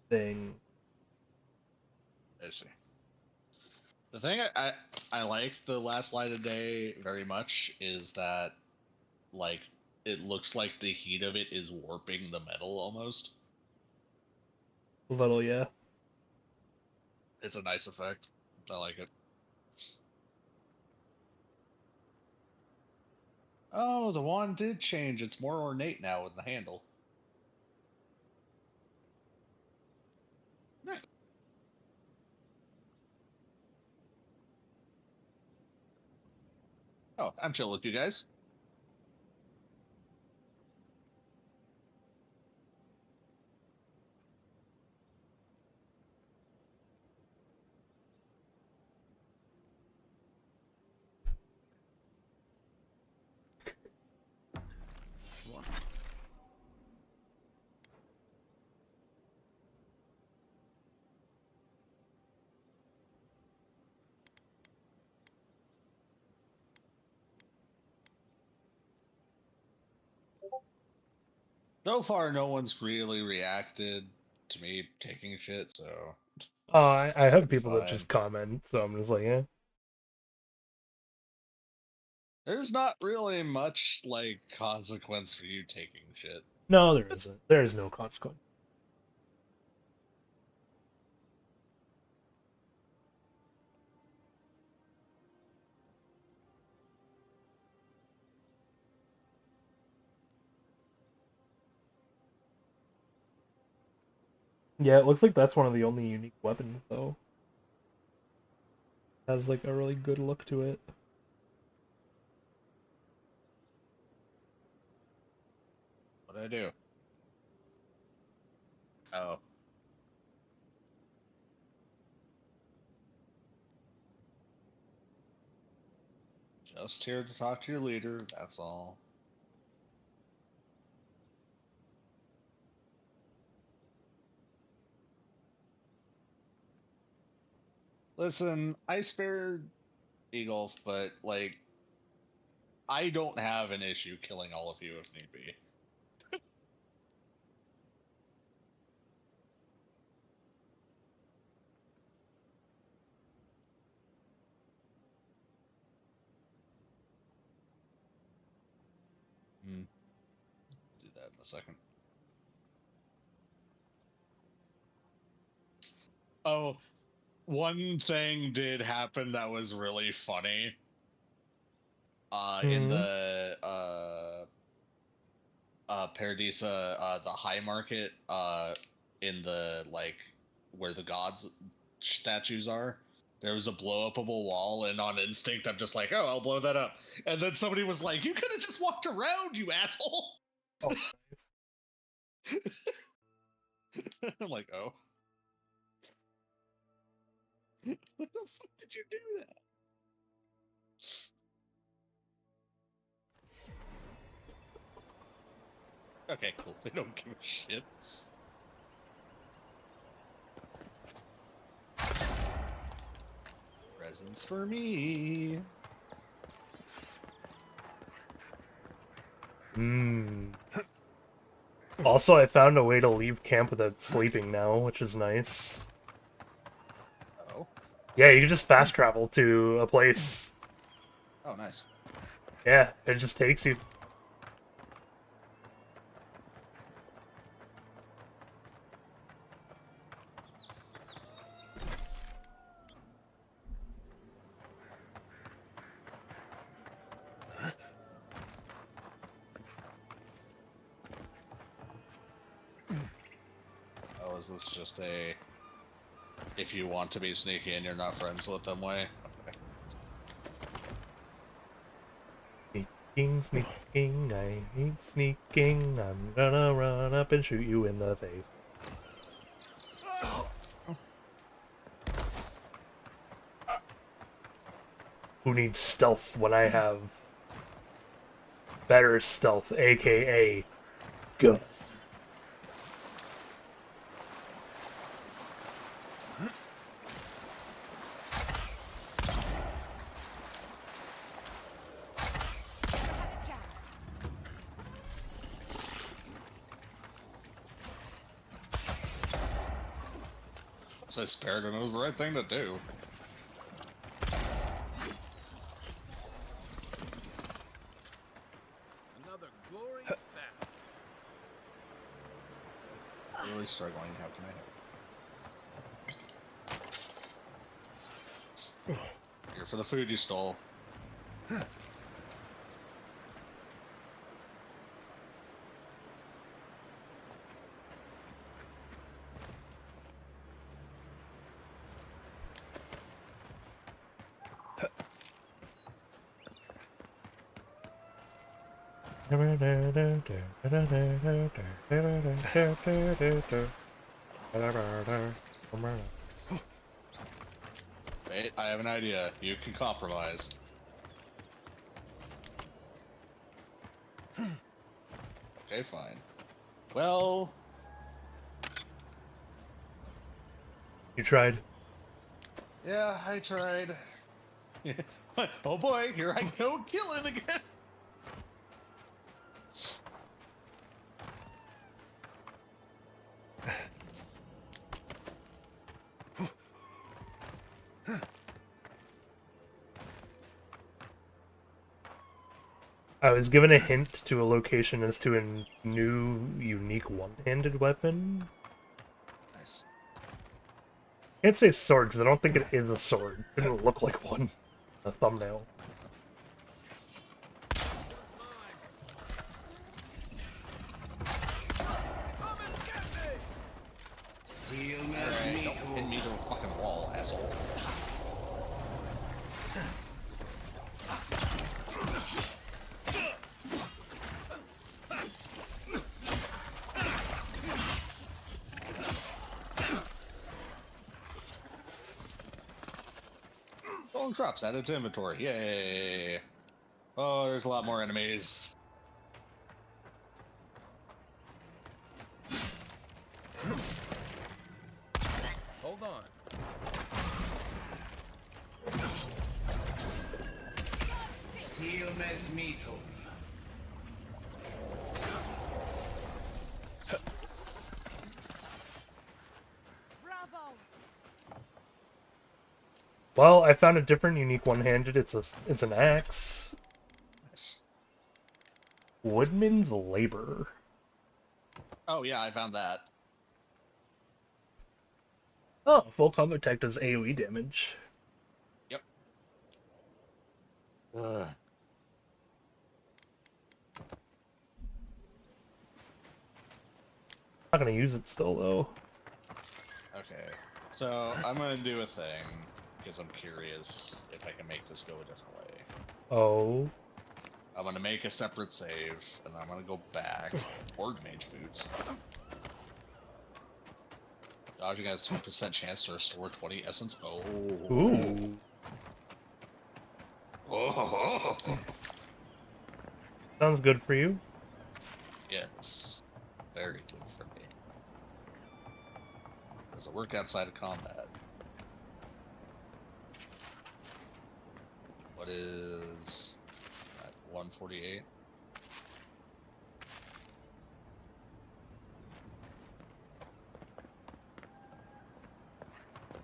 [SPEAKER 1] thing.
[SPEAKER 6] I see. The thing I like the last light of day very much is that, like, it looks like the heat of it is warping the metal almost.
[SPEAKER 1] A little, yeah.
[SPEAKER 6] It's a nice effect. I like it. Oh, the wand did change. It's more ornate now with the handle. Nice. Oh, I'm chill with you guys. So far, no one's really reacted to me taking shit, so.
[SPEAKER 1] I have people that
[SPEAKER 6] Fine.
[SPEAKER 1] just comment, so I'm just like, yeah.
[SPEAKER 6] There's not really much, like, consequence for you taking shit.
[SPEAKER 1] No, there isn't. There is no consequence. Yeah, it looks like that's one of the only unique weapons, though. Has like a really good look to it.
[SPEAKER 6] What'd I do? Oh. Just here to talk to your leader, that's all. Listen, I spared Eagolf, but, like, I don't have an issue killing all of you if need be. Do that in a second. Oh, one thing did happen that was really funny. In the Paradisa, the high market, in the, like, where the gods statues are, there was a blow-upable wall, and on instinct, I'm just like, oh, I'll blow that up. And then somebody was like, you could have just walked around, you asshole!
[SPEAKER 1] Oh,
[SPEAKER 6] I'm like, oh. What the fuck did you do that? Okay, cool. They don't give a shit. Presents for me.
[SPEAKER 1] Also, I found a way to leave camp without sleeping now, which is nice.
[SPEAKER 6] Oh?
[SPEAKER 1] Yeah, you can just fast travel to a place.
[SPEAKER 6] Oh, nice.
[SPEAKER 1] Yeah, it just takes you.
[SPEAKER 6] Oh, is this just a... if you want to be sneaky and you're not friends with them way? Okay.
[SPEAKER 1] Sneaking, sneaking, I hate sneaking. I'm gonna run up and shoot you in the face. Who needs stealth when I have better stealth, aka go.
[SPEAKER 6] So I spared him. It was the right thing to do.
[SPEAKER 5] Another glorious battle.
[SPEAKER 6] Really struggling. How can I help? Here for the food you stole. Wait, I have an idea. You can compromise. Okay, fine. Well...
[SPEAKER 1] You tried.
[SPEAKER 6] Yeah, I tried. Oh boy, here I go killing again!
[SPEAKER 1] I was given a hint to a location as to a new, unique one-handed weapon.
[SPEAKER 6] Nice.
[SPEAKER 1] Can't say sword, because I don't think it is a sword. It didn't look like one. A thumbnail.
[SPEAKER 6] Alright, don't pin me to a fucking wall, asshole. Golden crops added to inventory. Yay! Oh, there's a lot more enemies.
[SPEAKER 5] Hold on.
[SPEAKER 1] Well, I found a different unique one-handed. It's an axe.
[SPEAKER 6] Nice.
[SPEAKER 1] Woodman's Labor.
[SPEAKER 6] Oh yeah, I found that.
[SPEAKER 1] Oh, full combat attack does AoE damage.
[SPEAKER 6] Yep. Ugh.
[SPEAKER 1] Not gonna use it still though.
[SPEAKER 6] Okay, so I'm gonna do a thing because I'm curious if I can make this go a different way.
[SPEAKER 1] Oh.
[SPEAKER 6] I'm gonna make a separate save, and then I'm gonna go back. Org Mage Boots. Dodging has 2% chance to restore 20 essence. Oh.
[SPEAKER 1] Ooh.
[SPEAKER 6] Oh.
[SPEAKER 1] Sounds good for you.
[SPEAKER 6] Yes. Very good for me. Does it work outside of combat? What is at 148?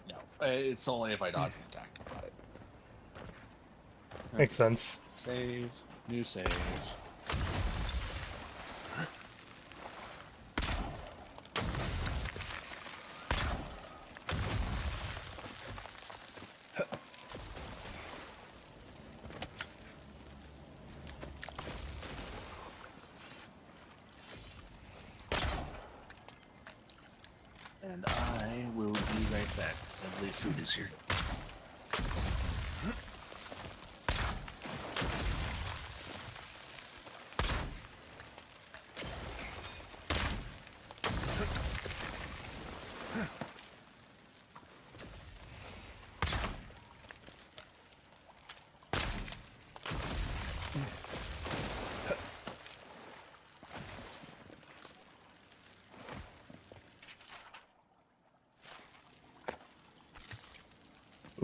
[SPEAKER 6] No, it's only if I dodge an attack. Got it.
[SPEAKER 1] Makes sense.
[SPEAKER 6] Save. New save. And I will be right back, because I believe food is here.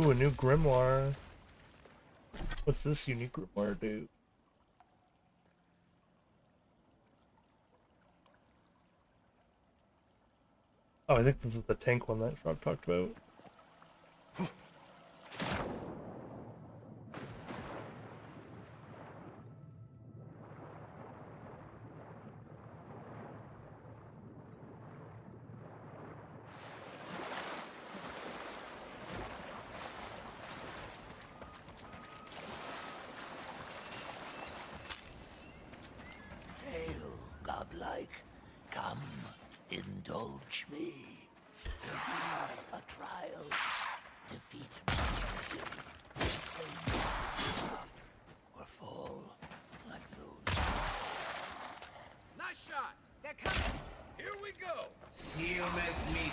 [SPEAKER 1] Ooh, a new grimoire. What's this unique grimoire do? Oh, I think this is the tank one that Frog talked about.
[SPEAKER 9] Hail, godlike. Come, indulge me. A trial. Defeat my champion. Or fall like those.
[SPEAKER 8] Nice shot! They're coming! Here we go!
[SPEAKER 9] Seal mes meat.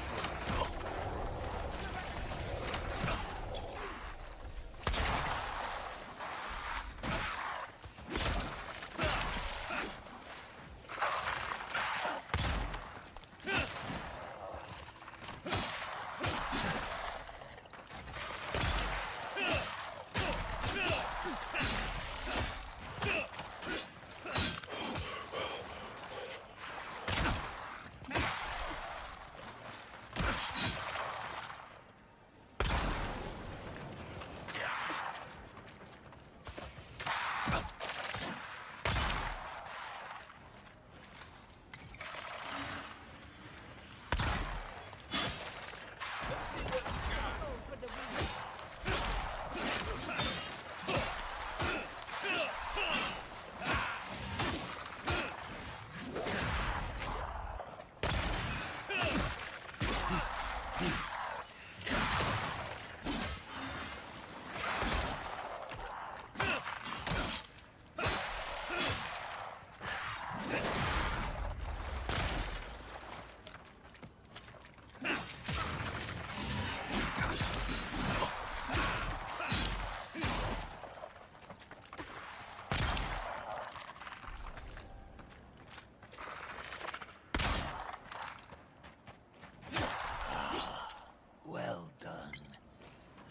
[SPEAKER 9] Well done.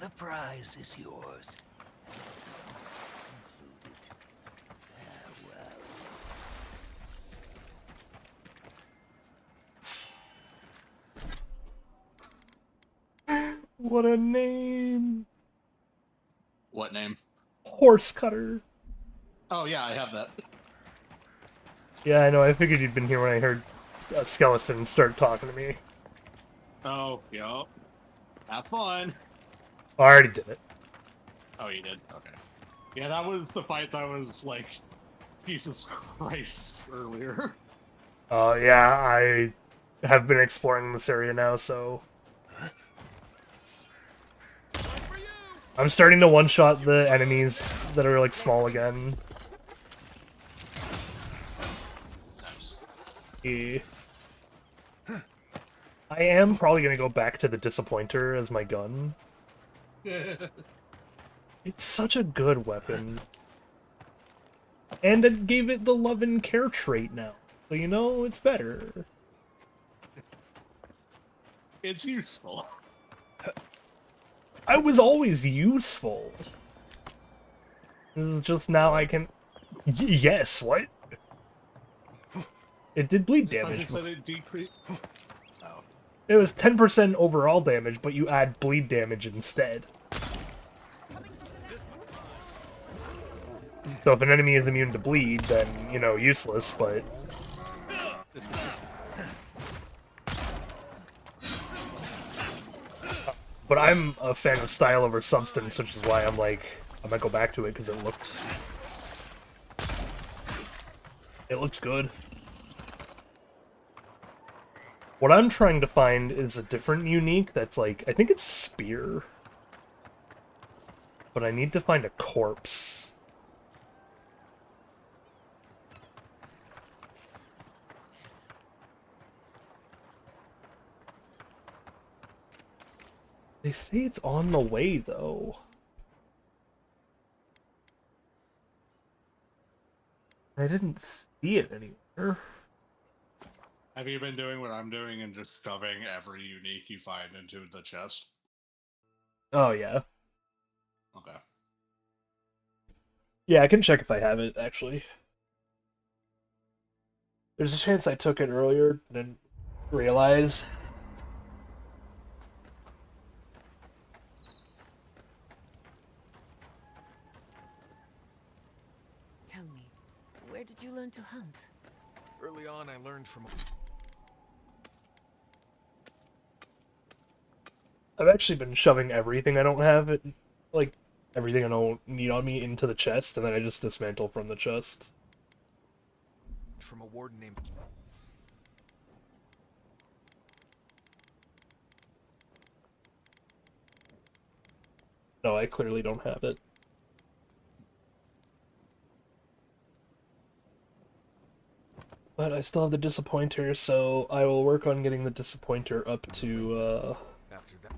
[SPEAKER 9] The prize is yours. Concluded. Farewell.
[SPEAKER 1] What a name!
[SPEAKER 6] What name?
[SPEAKER 1] Horse Cutter.
[SPEAKER 6] Oh yeah, I have that.
[SPEAKER 1] Yeah, I know. I figured you'd been here when I heard a skeleton start talking to me.
[SPEAKER 6] Oh, yeah. Have fun.
[SPEAKER 1] I already did it.
[SPEAKER 6] Oh, you did? Okay. Yeah, that was the fight that was like, Jesus Christ, earlier.
[SPEAKER 1] Yeah, I have been exploring this area now, so... I'm starting to one-shot the enemies that are, like, small again. Yeah. I am probably gonna go back to the Disappointer as my gun. It's such a good weapon. And it gave it the love and care trait now. So you know, it's better.
[SPEAKER 6] It's useful.
[SPEAKER 1] I was always useful. This is just now I can... yes, what? It did bleed damage.
[SPEAKER 6] It decreased.
[SPEAKER 1] It was 10% overall damage, but you add bleed damage instead. So if an enemy is immune to bleed, then, you know, useless, but... But I'm a fan of style over substance, which is why I'm like, I might go back to it, because it looked... It looked good. What I'm trying to find is a different unique that's like, I think it's Spear. But I need to find a corpse. They say it's on the way, though. I didn't see it anywhere.
[SPEAKER 6] Have you been doing what I'm doing and just shoving every unique you find into the chest?
[SPEAKER 1] Oh, yeah.
[SPEAKER 6] Okay.
[SPEAKER 1] Yeah, I can check if I have it, actually. There's a chance I took it earlier, didn't realize.
[SPEAKER 2] Tell me, where did you learn to hunt?
[SPEAKER 4] Early on, I learned from.
[SPEAKER 1] I've actually been shoving everything I don't have, like, everything I don't need on me into the chest, and then I just dismantle from the chest.
[SPEAKER 4] From a warden named.
[SPEAKER 1] No, I clearly don't have it. But I still have the Disappointer, so I will work on getting the Disappointer up to,
[SPEAKER 4] After that.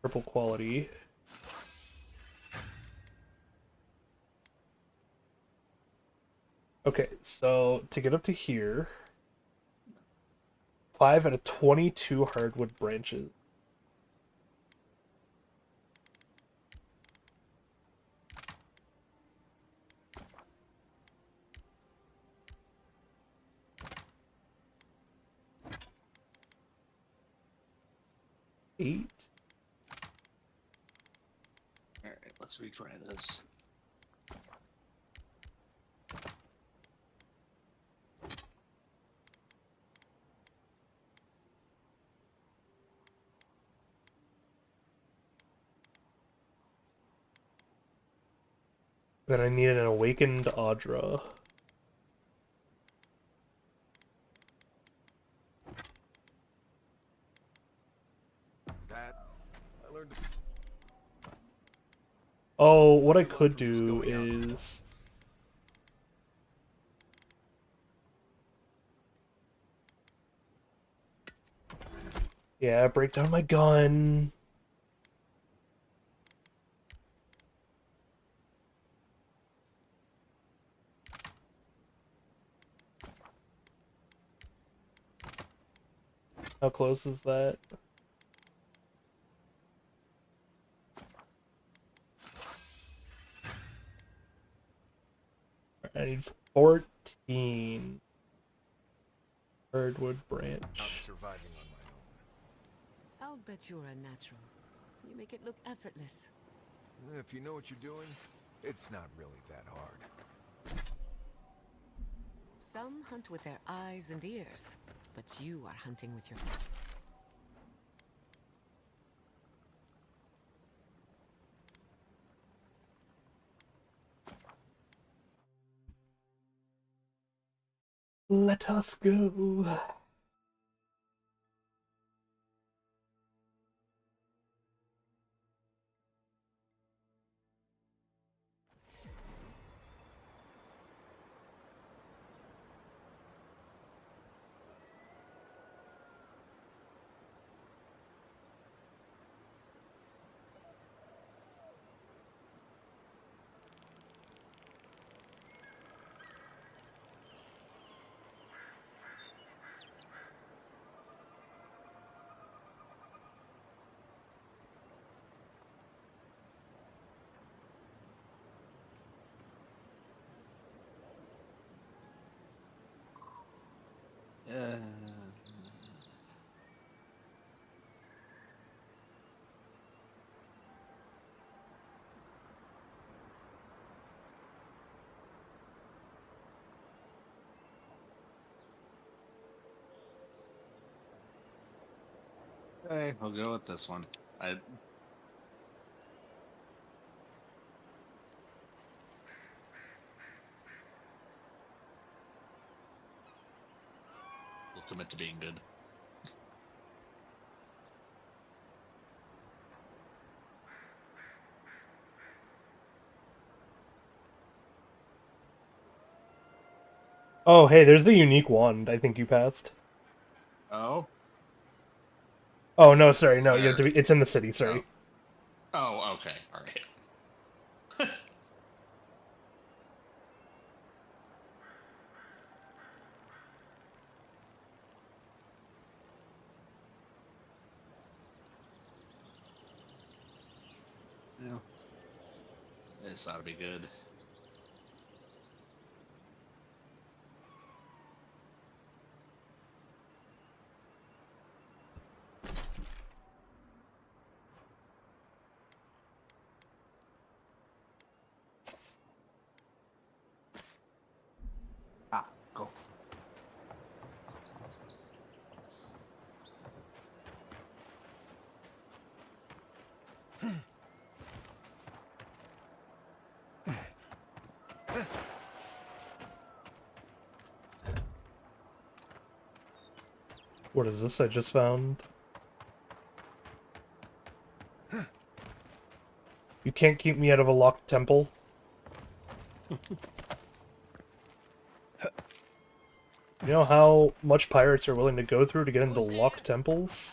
[SPEAKER 1] purple quality. Okay, so to get up to here, 5 out of 22 hardwood branches. Eight.
[SPEAKER 6] Alright, let's retry this.
[SPEAKER 1] Then I need an awakened Audra.
[SPEAKER 4] That I learned.
[SPEAKER 1] Oh, what I could do is... Yeah, break down my gun. How close is that? I need 14. Hardwood branch.
[SPEAKER 4] I'm surviving on my own.
[SPEAKER 2] I'll bet you're a natural. You make it look effortless.
[SPEAKER 4] If you know what you're doing, it's not really that hard.
[SPEAKER 2] Some hunt with their eyes and ears, but you are hunting with your...
[SPEAKER 1] Let us go.
[SPEAKER 6] Okay, we'll go with this one. We'll commit to being good.
[SPEAKER 1] Oh, hey, there's the unique wand I think you passed.
[SPEAKER 6] Oh?
[SPEAKER 1] Oh, no, sorry, no, you
[SPEAKER 6] Where?
[SPEAKER 1] have to be... It's in the city, sorry.
[SPEAKER 6] Oh, okay, alright. This ought to be good.
[SPEAKER 1] Ah, go. What is this I just found? You can't keep me out of a locked temple. You know how much pirates are willing to go through to get into locked temples?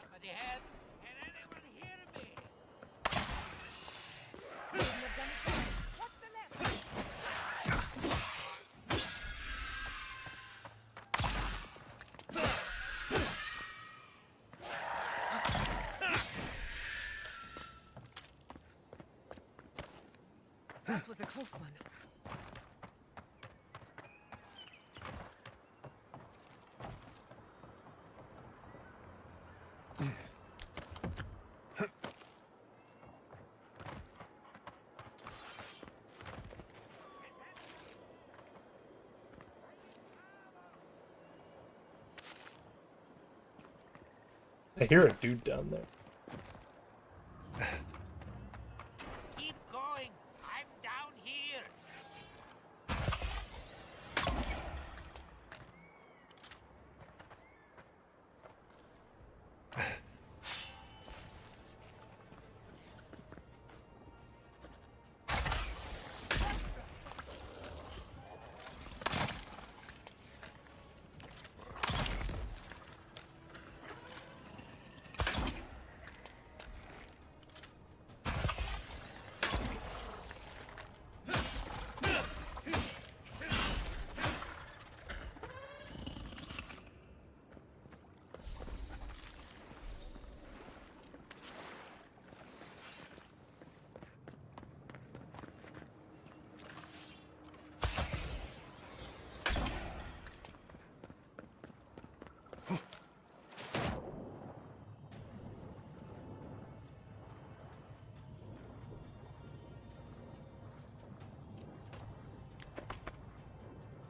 [SPEAKER 2] That was a close one.
[SPEAKER 1] I hear a dude down there.
[SPEAKER 9] Keep going. I'm down here.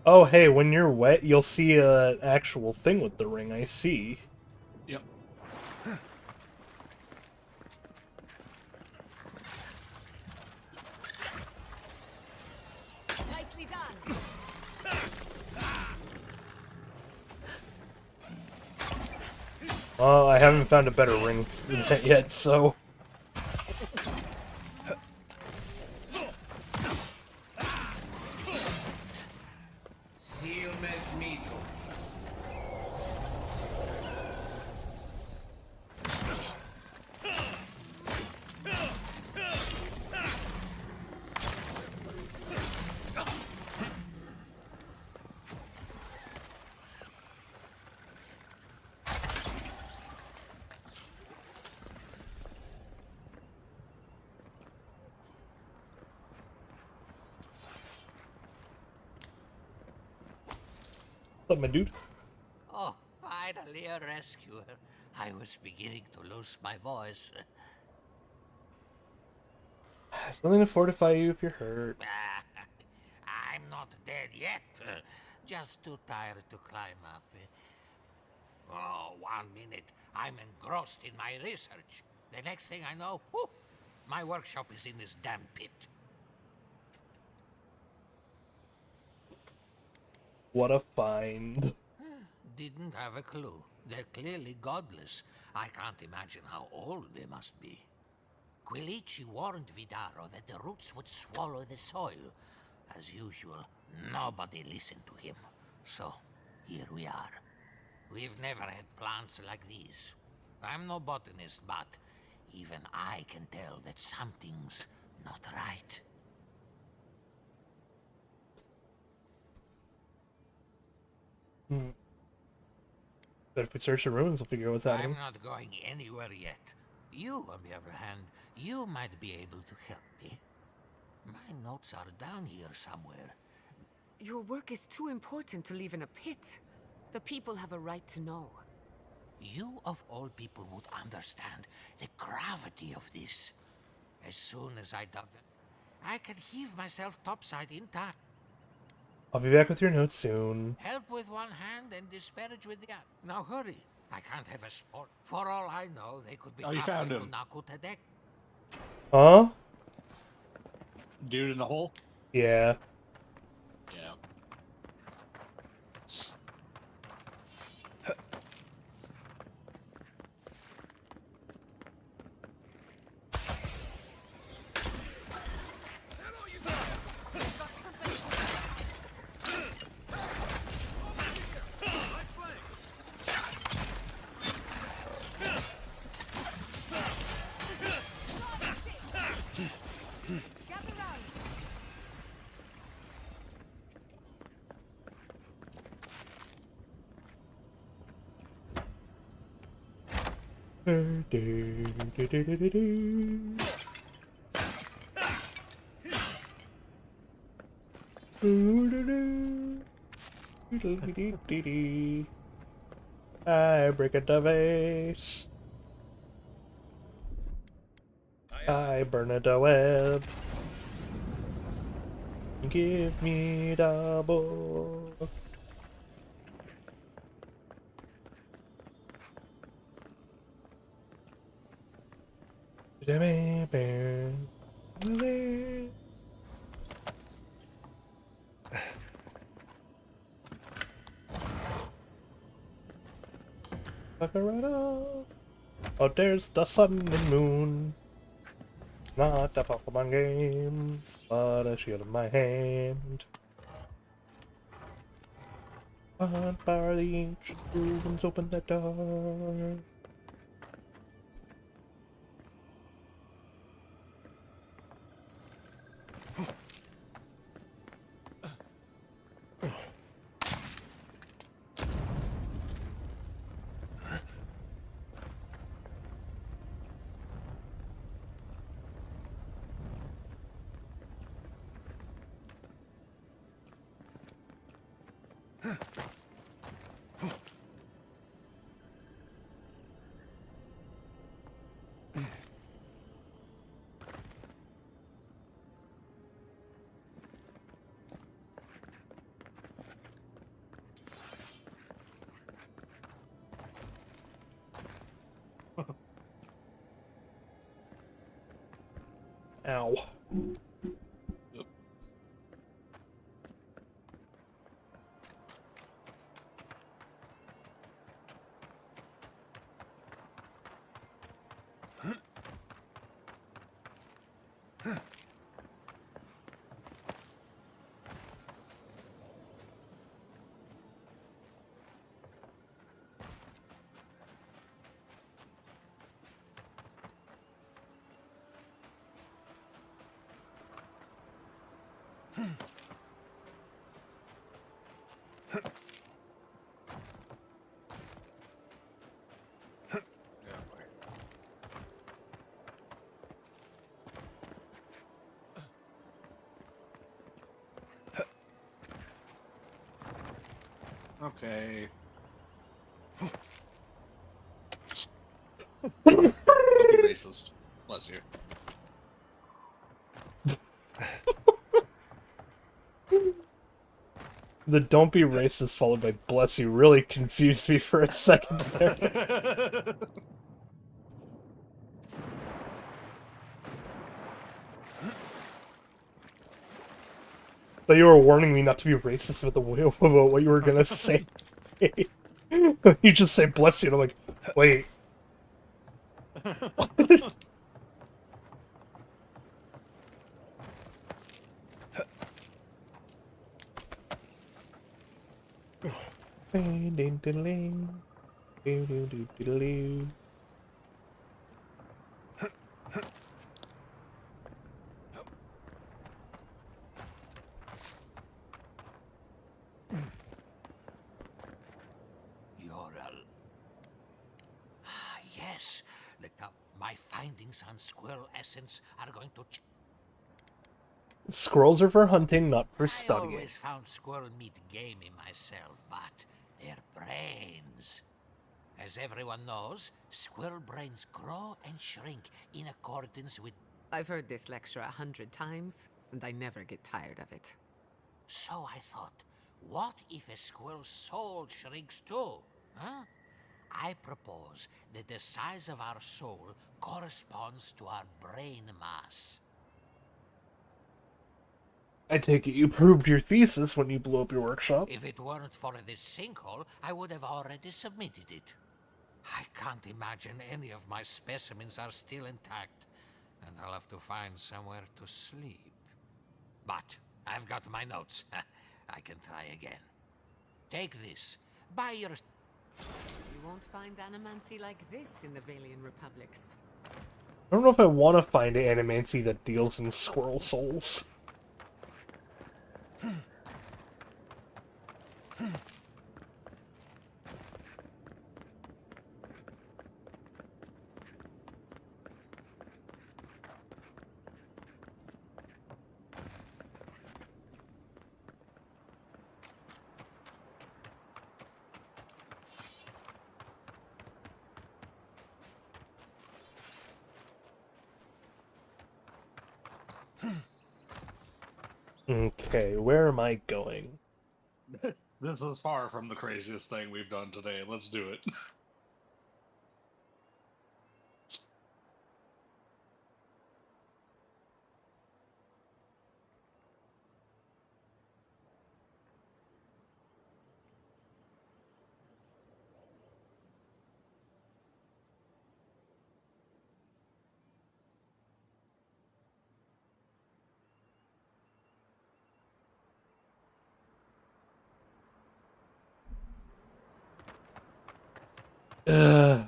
[SPEAKER 1] Oh, hey, when you're wet, you'll see an actual thing with the ring, I see.
[SPEAKER 6] Yep.
[SPEAKER 2] Nicely done.
[SPEAKER 1] Well, I haven't found a better ring than that yet, so... What's up, my dude?
[SPEAKER 9] Oh, finally a rescuer. I was beginning to lose my voice.
[SPEAKER 1] Something to fortify you if you're hurt.
[SPEAKER 9] I'm not dead yet. Just too tired to climb up. Oh, 1 minute. I'm engrossed in my research. The next thing I know, whew, my workshop is in this damn pit.
[SPEAKER 1] What a find.
[SPEAKER 9] Didn't have a clue. They're clearly godless. I can't imagine how old they must be. Quilici warned Vidaro that the roots would swallow the soil. As usual, nobody listened to him. So, here we are. We've never had plants like these. I'm no botanist, but even I can tell that something's not right.
[SPEAKER 1] But if we search the ruins, we'll figure out what's happening.
[SPEAKER 9] I'm not going anywhere yet. You, on the other hand, you might be able to help me. My notes are down here somewhere.
[SPEAKER 2] Your work is too important to leave in a pit. The people have a right to know.
[SPEAKER 9] You of all people would understand the gravity of this. As soon as I dug it, I can heave myself topside in time.
[SPEAKER 1] I'll be back with your notes soon.
[SPEAKER 9] Help with one hand and disparage with the other. Now hurry. I can't have a sport. For all I know, they could be
[SPEAKER 6] Oh, you
[SPEAKER 9] halfway
[SPEAKER 6] found
[SPEAKER 9] to
[SPEAKER 6] him.
[SPEAKER 9] Nakutadek.
[SPEAKER 1] Huh?
[SPEAKER 6] Dude in the hole?
[SPEAKER 1] Yeah.
[SPEAKER 6] Yeah.
[SPEAKER 1] I break a vase. I burn a web. Give me double. Jimmy Bear. Oh, there's the sun and moon. Not a Pokemon game, but a shield in my hand. Unbar the ancient ruins, open the door. Ow.
[SPEAKER 6] Okay. Don't be racist. Bless you.
[SPEAKER 1] The don't be racist followed by bless you really confused me for a second there. But you were warning me not to be racist about about what you were gonna say. You just say bless you, and I'm like, wait.
[SPEAKER 9] Yes, my findings on squirrel essence are going to...
[SPEAKER 1] Squirrels are for hunting, not for
[SPEAKER 9] I
[SPEAKER 1] studying.
[SPEAKER 9] always found squirrel meat gamey myself, but their brains. As everyone knows, squirrel brains grow and shrink in accordance with...
[SPEAKER 2] I've heard this lecture 100 times, and I never get tired of it.
[SPEAKER 9] So I thought, what if a squirrel's soul shrinks too? Huh? I propose that the size of our soul corresponds to our brain mass.
[SPEAKER 1] I take it you proved your thesis when you blew up your workshop.
[SPEAKER 9] If it weren't for this sinkhole, I would have already submitted it. I can't imagine any of my specimens are still intact, and I'll have to find somewhere to sleep. But I've got my notes. I can try again. Take this. Buy your...
[SPEAKER 2] You won't find animancy like this in the Valian Republics.
[SPEAKER 1] I don't know if I want to find animancy that deals in squirrel souls. Okay, where am I going?
[SPEAKER 6] This is far from the craziest thing we've done today. Let's do it.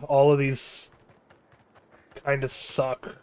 [SPEAKER 1] All of these kind of suck.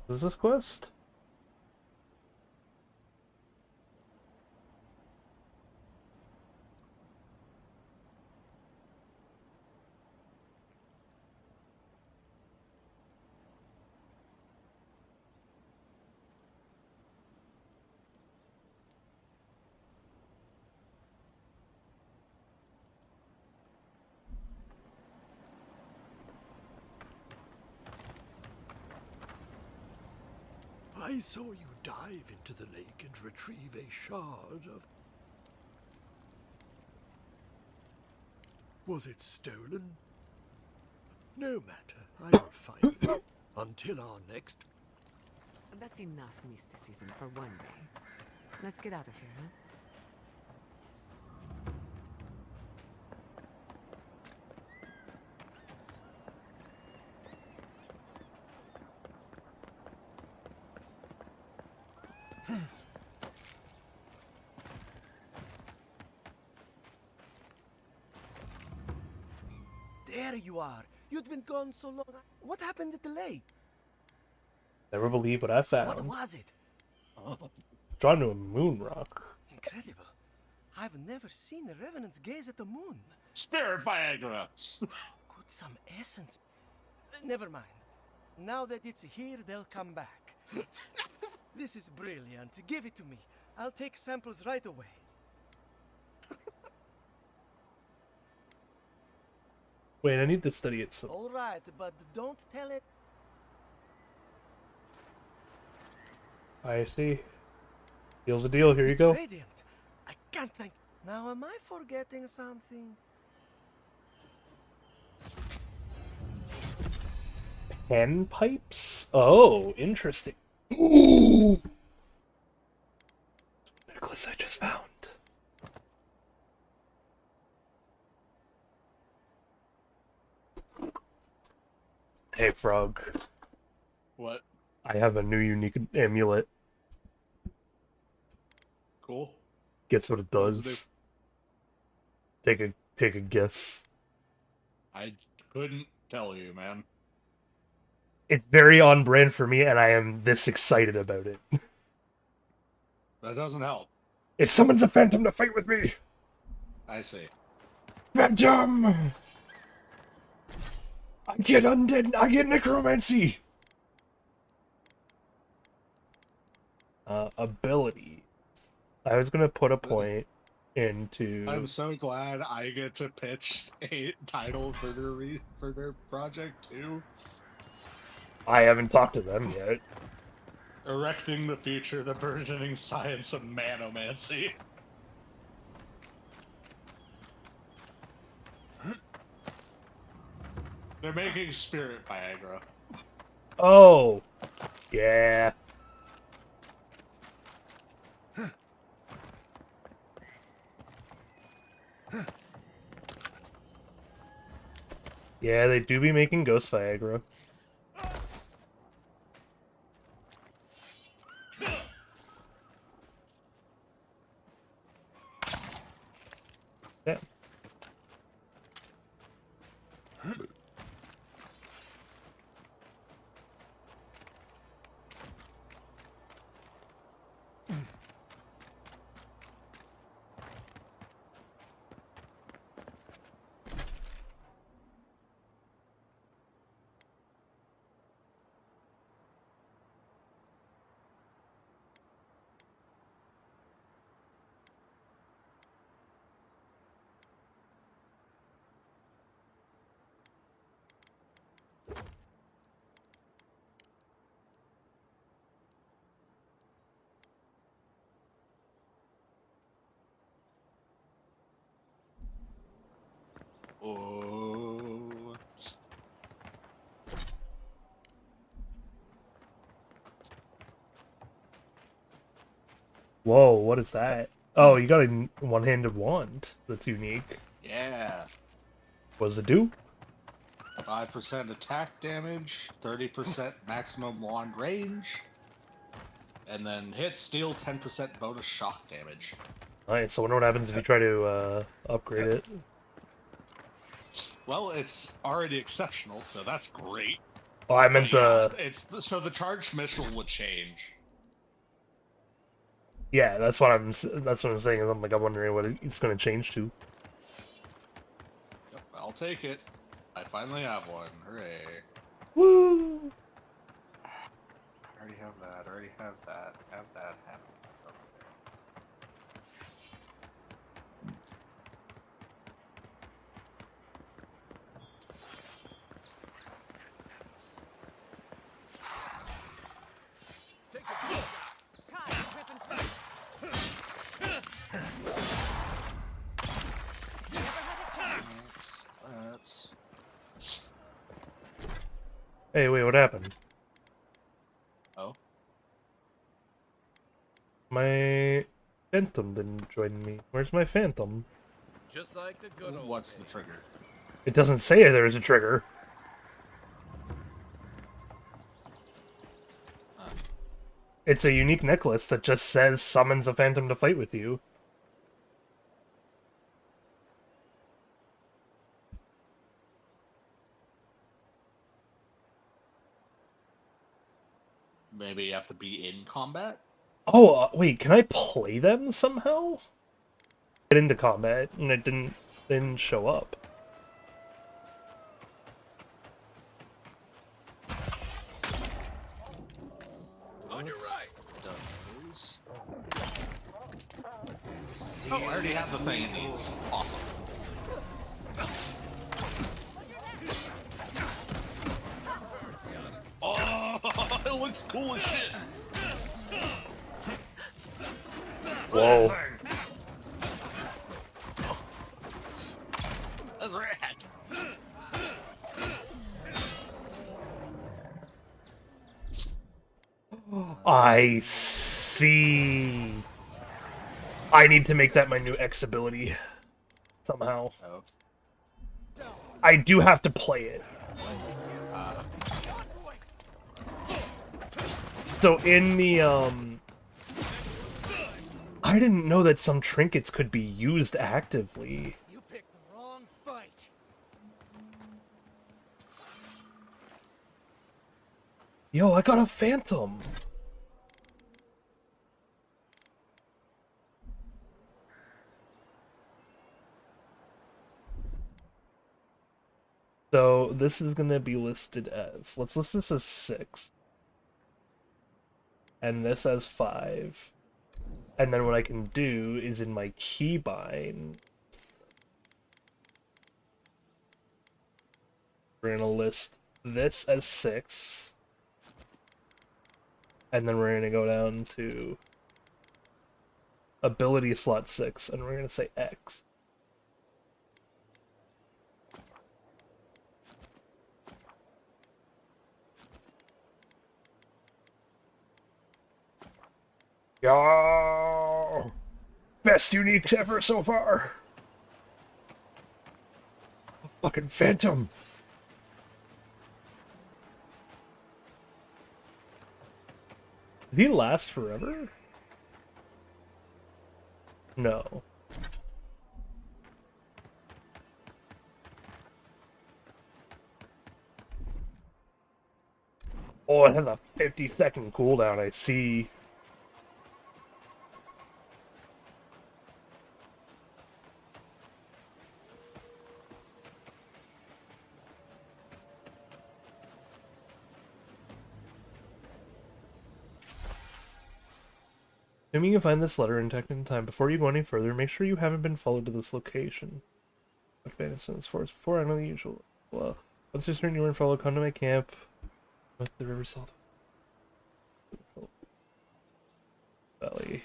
[SPEAKER 1] What is this quest?
[SPEAKER 4] I saw you dive into the lake and retrieve a shard of... Was it stolen? No matter, I will find it. Until our next...
[SPEAKER 2] That's enough mysticism for one day. Let's get out of here, huh?
[SPEAKER 7] There you are. You'd been gone so long. What happened at the lake?
[SPEAKER 1] Never believe what I found.
[SPEAKER 7] What was it?
[SPEAKER 1] Drawn to a moon rock.
[SPEAKER 7] Incredible. I've never seen a revenant's gaze at the moon.
[SPEAKER 6] Spirit Viagra!
[SPEAKER 7] Could some essence... Never mind. Now that it's here, they'll come back. This is brilliant. Give it to me. I'll take samples right away.
[SPEAKER 1] Wait, I need to study it some.
[SPEAKER 7] All right, but don't tell it.
[SPEAKER 1] I see. Deal's a deal. Here you go.
[SPEAKER 7] Radiant. I can't think. Now, am I forgetting something?
[SPEAKER 1] Pen pipes? Oh, interesting. Ooh! Necklace I just found. Hey, Frog.
[SPEAKER 6] What?
[SPEAKER 1] I have a new unique amulet.
[SPEAKER 6] Cool.
[SPEAKER 1] Guess what it
[SPEAKER 6] What does it
[SPEAKER 1] does? Take a guess.
[SPEAKER 6] I couldn't tell you, man.
[SPEAKER 1] It's very on brand for me, and I am this excited about it.
[SPEAKER 6] That doesn't help.
[SPEAKER 1] It summons a phantom to fight with me!
[SPEAKER 6] I see.
[SPEAKER 1] Phantom! I get undead, I get necromancy! Ability. I was gonna put a point into...
[SPEAKER 6] I'm so glad I get to pitch a title for their project too.
[SPEAKER 1] I haven't talked to them yet.
[SPEAKER 6] Erecting the future, the burgeoning science of manomancy. They're making Spirit Viagra.
[SPEAKER 1] Oh! Yeah. Yeah, they do be making Ghost Viagra. Yeah.
[SPEAKER 6] Oh.
[SPEAKER 1] Whoa, what is that? Oh, you got a one-handed wand. That's unique.
[SPEAKER 6] Yeah.
[SPEAKER 1] What does it do?
[SPEAKER 6] 5% attack damage, 30% maximum wand range, and then hit steal 10% bonus shock damage.
[SPEAKER 1] Nice. I wonder what happens if you try to upgrade it.
[SPEAKER 6] Well, it's already exceptional, so that's great.
[SPEAKER 1] Oh, I meant
[SPEAKER 6] the... so the charged missile would change.
[SPEAKER 1] Yeah, that's what I'm saying. I'm wondering what it's going to change to.
[SPEAKER 6] Yep, I'll take it. I finally have one. Hooray.
[SPEAKER 1] Woo!
[SPEAKER 6] I already have that. Have that.
[SPEAKER 1] Hey, wait, what happened?
[SPEAKER 6] Oh?
[SPEAKER 1] My phantom didn't join me. Where's my phantom?
[SPEAKER 14] Just like the good old
[SPEAKER 6] What's the trigger?
[SPEAKER 1] It doesn't say there's a trigger. It's a unique necklace that just says summons a phantom to fight with you.
[SPEAKER 6] Maybe you have to be in combat?
[SPEAKER 1] Oh, wait, can I play them somehow? Get into combat, and it didn't show up.
[SPEAKER 14] On your right.
[SPEAKER 6] Does... Oh, I already have the thing it needs. Awesome. Oh, it looks cool as shit.
[SPEAKER 1] Whoa.
[SPEAKER 6] That's rad.
[SPEAKER 1] I see. I need to make that my new X ability somehow.
[SPEAKER 6] Oh.
[SPEAKER 1] I do have to play it. So in the I didn't know that some trinkets could be used actively.
[SPEAKER 7] You picked the wrong fight.
[SPEAKER 1] Yo, I got a phantom. So this is gonna be listed as, let's list this as 6. And this as 5. And then what I can do is in my keybind, we're gonna list this as 6. And then we're gonna go down to ability slot 6, and we're gonna say X. Yo! Best unique ever so far! A fucking phantom! Does he last forever? No. Oh, it has a 50-second cooldown, I see. Assuming you find this letter intact in time, before you go any further, make sure you haven't been followed to this location. Much better since force before, I know the usual. Well, once you're certain you weren't followed, come to my camp with the river south. Valley.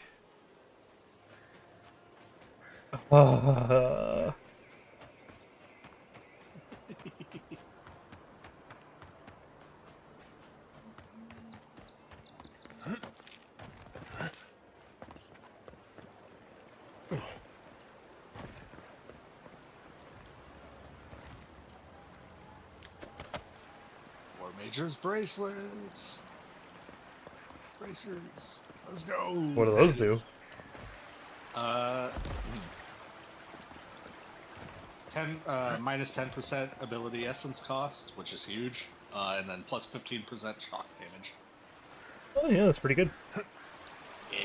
[SPEAKER 6] War Major's bracelets. Bracers. Let's go.
[SPEAKER 1] What do those do?
[SPEAKER 6] 10% ability essence cost, which is huge, and then plus 15% shock damage.
[SPEAKER 1] Oh yeah, that's pretty good.
[SPEAKER 6] Yeah.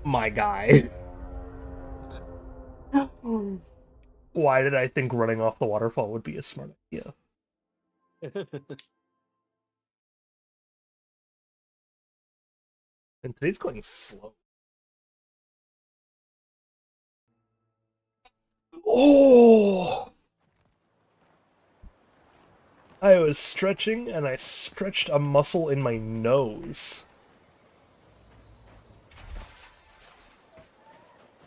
[SPEAKER 1] My guy. Why did I think running off the waterfall would be a smart idea? And today's going slow. Oh! I was stretching and I stretched a muscle in my nose.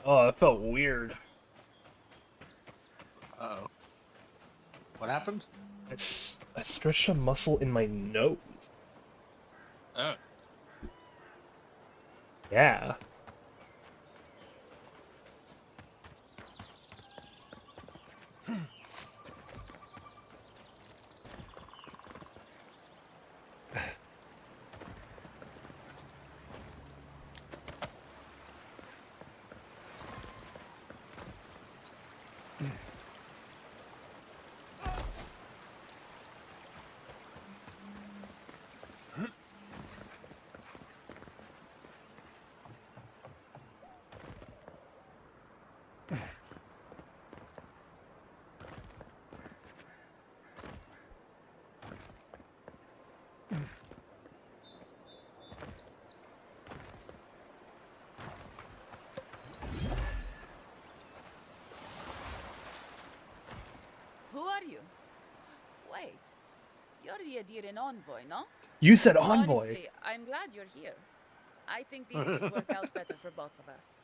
[SPEAKER 1] Oh, that felt weird.
[SPEAKER 6] Uh-oh. What happened?
[SPEAKER 1] I stretched a muscle in my nose.
[SPEAKER 6] Oh.
[SPEAKER 1] Yeah.
[SPEAKER 16] Who are you? Wait, you're the Adiran envoy, no?
[SPEAKER 1] You said envoy.
[SPEAKER 16] Honestly, I'm glad you're here. I think this could work out better for both of us.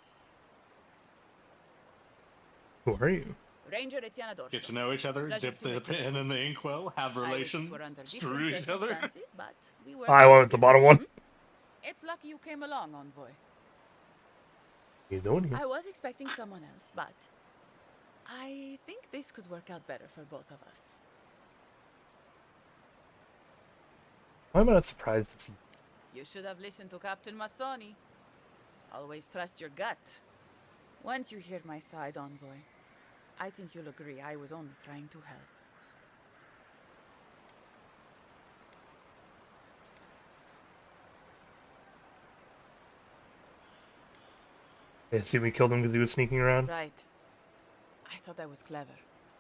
[SPEAKER 1] Who are you?
[SPEAKER 16] Ranger Etiana Dorso.
[SPEAKER 6] Get to know each other,
[SPEAKER 16] Pleasure
[SPEAKER 6] dip
[SPEAKER 16] to
[SPEAKER 6] the
[SPEAKER 16] meet you.
[SPEAKER 6] pen in the inkwell, have
[SPEAKER 16] I wish it
[SPEAKER 6] relations,
[SPEAKER 16] were under
[SPEAKER 6] screw
[SPEAKER 16] different
[SPEAKER 6] each other.
[SPEAKER 16] circumstances, but we work
[SPEAKER 1] I went with
[SPEAKER 16] together.
[SPEAKER 1] the bottom one.
[SPEAKER 16] It's lucky you came along, Envoy.
[SPEAKER 1] You doing here?
[SPEAKER 16] I was expecting someone else, but I think this could work out better for both of us.
[SPEAKER 1] Why am I not surprised to see?
[SPEAKER 16] You should have listened to Captain Massoni. Always trust your gut. Once you hear my side, Envoy, I think you'll agree I was only trying to help.
[SPEAKER 1] I assume we killed him because he was sneaking around?
[SPEAKER 16] Right. I thought I was clever.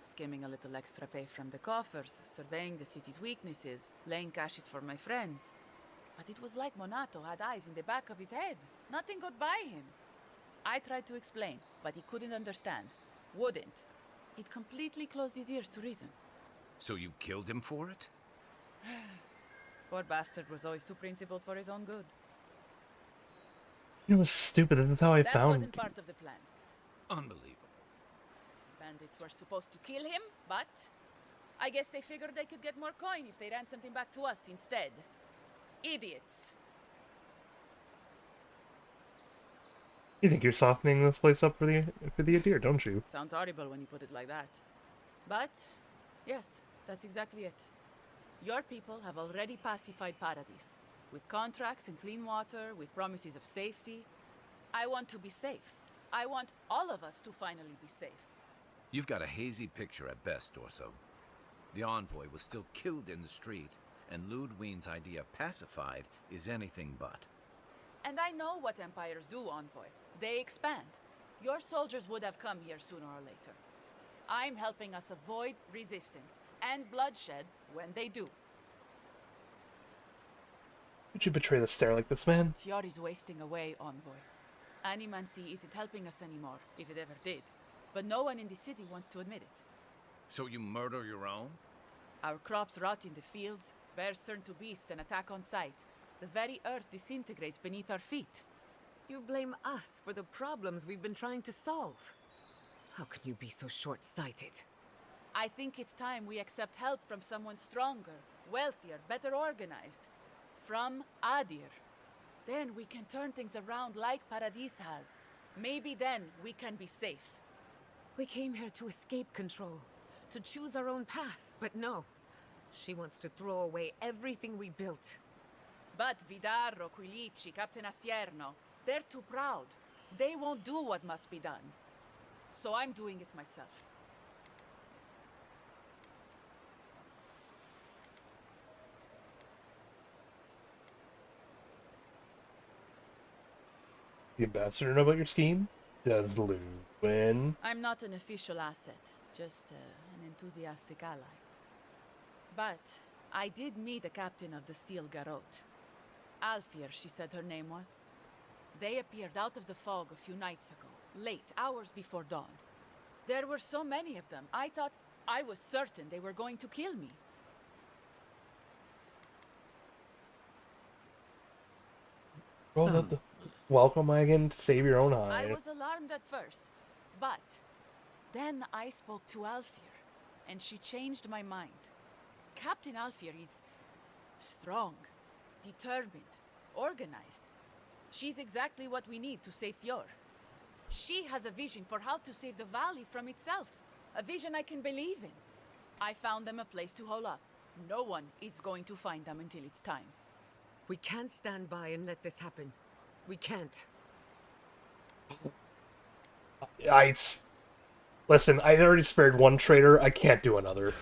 [SPEAKER 16] Skimming a little extra pay from the coffers, surveying the city's weaknesses, laying caches for my friends. But it was like Monato had eyes in the back of his head. Nothing got by him. I tried to explain, but he couldn't understand. Wouldn't. It completely closed his ears to reason.
[SPEAKER 3] So you killed him for it?
[SPEAKER 16] Poor bastard was always too principled for his own good.
[SPEAKER 1] It was stupid. That's how I
[SPEAKER 16] That
[SPEAKER 1] found
[SPEAKER 16] wasn't
[SPEAKER 1] him.
[SPEAKER 16] part of the plan.
[SPEAKER 3] Unbelievable.
[SPEAKER 16] Bandits were supposed to kill him, but I guess they figured they could get more coin if they ransomed him back to us instead. Idiots.
[SPEAKER 1] You think you're softening this place up for the Adir, don't you?
[SPEAKER 16] Sounds horrible when you put it like that. But, yes, that's exactly it. Your people have already pacified Paradise. With contracts and clean water, with promises of safety. I want to be safe. I want all of us to finally be safe.
[SPEAKER 3] You've got a hazy picture at best, Dorso. The Envoy was still killed in the street, and Ludwine's idea of pacified is anything but.
[SPEAKER 16] And I know what empires do, Envoy. They expand. Your soldiers would have come here sooner or later. I'm helping us avoid resistance and bloodshed when they do.
[SPEAKER 1] Would you betray the Stare like this, man?
[SPEAKER 16] Fiori's wasting away, Envoy. Animancy isn't helping us anymore, if it ever did. But no one in the city wants to admit it.
[SPEAKER 3] So you murder your own?
[SPEAKER 16] Our crops rot in the fields, bears turn to beasts and attack on sight. The very earth disintegrates beneath our feet.
[SPEAKER 2] You blame us for the problems we've been trying to solve. How can you be so short-sighted?
[SPEAKER 16] I think it's time we accept help from someone stronger, wealthier, better organized. From Adir. Then we can turn things around like Paradis has. Maybe then we can be safe.
[SPEAKER 2] We came here to escape control, to choose our own path, but no. She wants to throw away everything we built.
[SPEAKER 16] But Vidarro, Quilici, Captain Asierno, they're too proud. They won't do what must be done. So I'm doing it myself.
[SPEAKER 1] The ambassador know about your scheme? Does Ludwine?
[SPEAKER 16] I'm not an official asset, just an enthusiastic ally. But I did meet the captain of the Steel Garrote. Alfir, she said her name was. They appeared out of the fog a few nights ago, late, hours before dawn. There were so many of them, I was certain they were going to kill me.
[SPEAKER 1] Roll out the welcome wagon to save your own
[SPEAKER 16] I
[SPEAKER 1] hide.
[SPEAKER 16] was alarmed at first, but then I spoke to Alfir, and she changed my mind. Captain Alfir is strong, determined, organized. She's exactly what we need to save Fjord. She has a vision for how to save the valley from itself, a vision I can believe in. I found them a place to hole up. No one is going to find them until it's time.
[SPEAKER 2] We can't stand by and let this happen. We can't.
[SPEAKER 1] Listen, I already spared one traitor. I can't do another.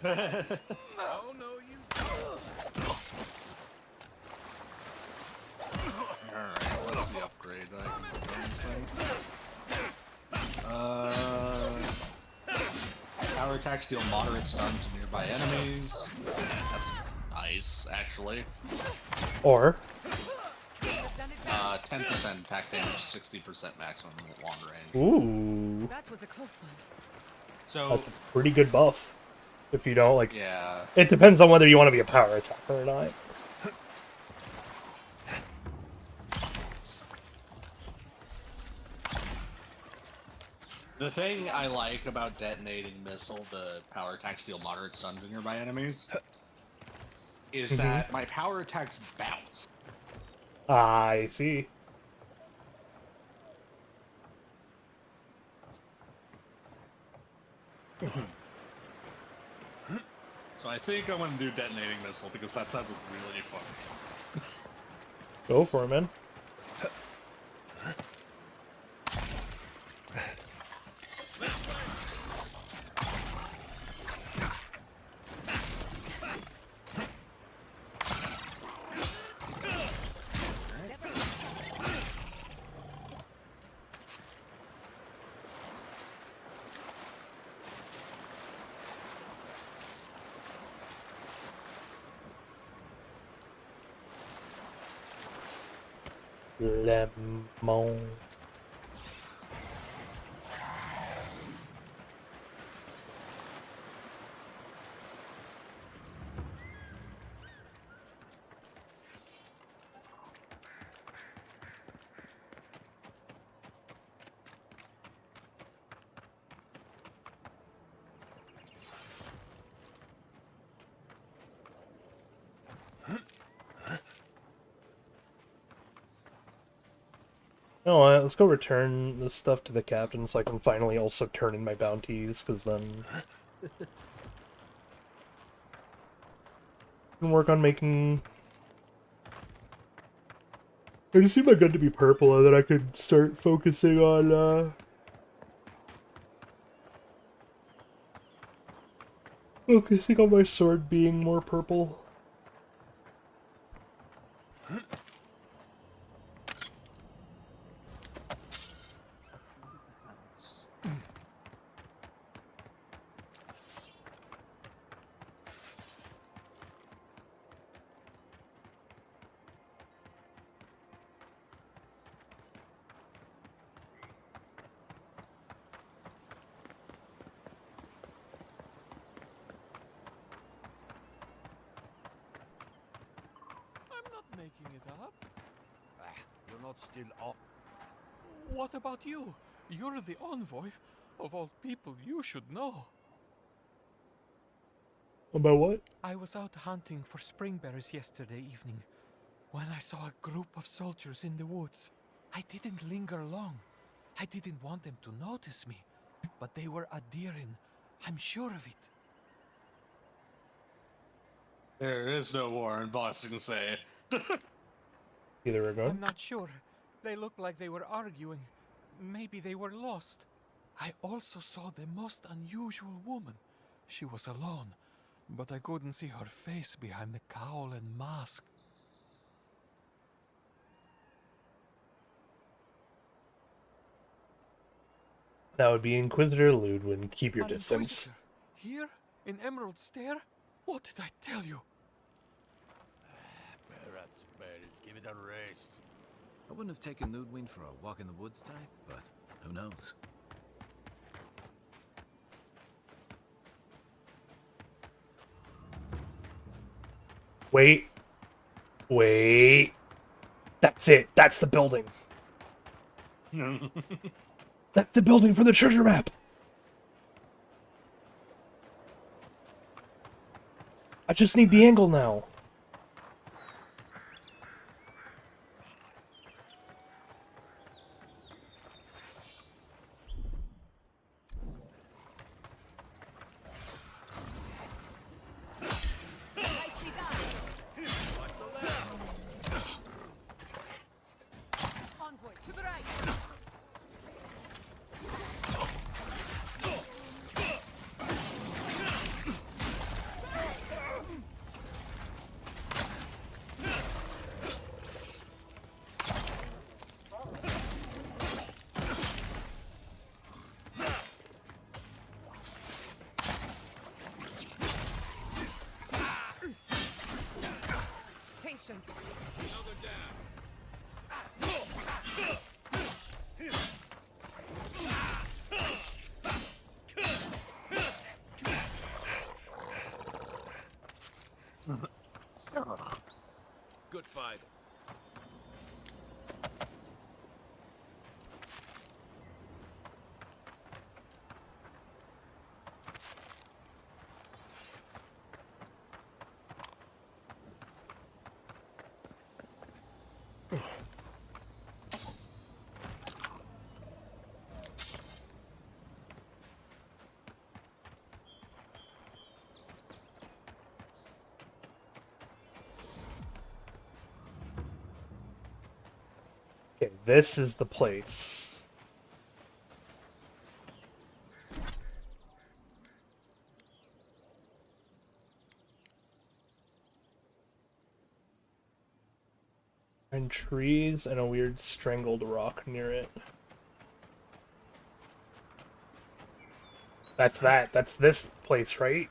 [SPEAKER 3] Oh, no, you don't.
[SPEAKER 6] Alright, what's the upgrade? Power attacks deal moderate stun to nearby enemies. That's nice, actually.
[SPEAKER 1] Or
[SPEAKER 6] 10% attack damage, 60% maximum in long range.
[SPEAKER 1] ooh,
[SPEAKER 2] That was a close one.
[SPEAKER 6] So
[SPEAKER 1] that's a pretty good buff. If you don't like,
[SPEAKER 6] yeah,
[SPEAKER 1] it depends on whether you want to be a power attacker or not.
[SPEAKER 6] The thing I like about detonating missile, the power attacks deal moderate stun to nearby enemies, is that my power attacks bounce.
[SPEAKER 1] I see.
[SPEAKER 6] So I think I'm going to do detonating missile because that sounds really fun.
[SPEAKER 1] Go for it, man. Lemon. Oh, let's go return this stuff to the captain so I can finally also turn in my bounties, because then I can work on making... I just need my gun to be purple, and then I could start focusing on, focusing on my sword being more purple.
[SPEAKER 14] Making it up?
[SPEAKER 4] You're not still up.
[SPEAKER 14] What about you? You're the envoy. Of all people, you should know.
[SPEAKER 1] About what?
[SPEAKER 14] I was out hunting for spring bears yesterday evening when I saw a group of soldiers in the woods. I didn't linger long. I didn't want them to notice me, but they were adhering. I'm sure of it.
[SPEAKER 6] There is no war in Boston, say.
[SPEAKER 1] Either we're going.
[SPEAKER 14] I'm not sure. They looked like they were arguing. Maybe they were lost. I also saw the most unusual woman. She was alone, but I couldn't see her face behind the cowl and mask.
[SPEAKER 1] That would be Inquisitor Ludwin. Keep your
[SPEAKER 14] An
[SPEAKER 1] distance.
[SPEAKER 14] Inquisitor? Here? In Emerald Stair? What did I tell you?
[SPEAKER 4] Give it a rest.
[SPEAKER 3] I wouldn't have taken Ludwin for a walk in the woods type, but who knows?
[SPEAKER 1] Wait. Wait. That's it. That's the building. That's the building for the treasure map. I just need the angle now.
[SPEAKER 2] Envoy, to the right! Patience!
[SPEAKER 14] Another down. Good fight.
[SPEAKER 1] Okay, this is the place. And trees and a weird strangled rock near it. That's that. That's this place, right?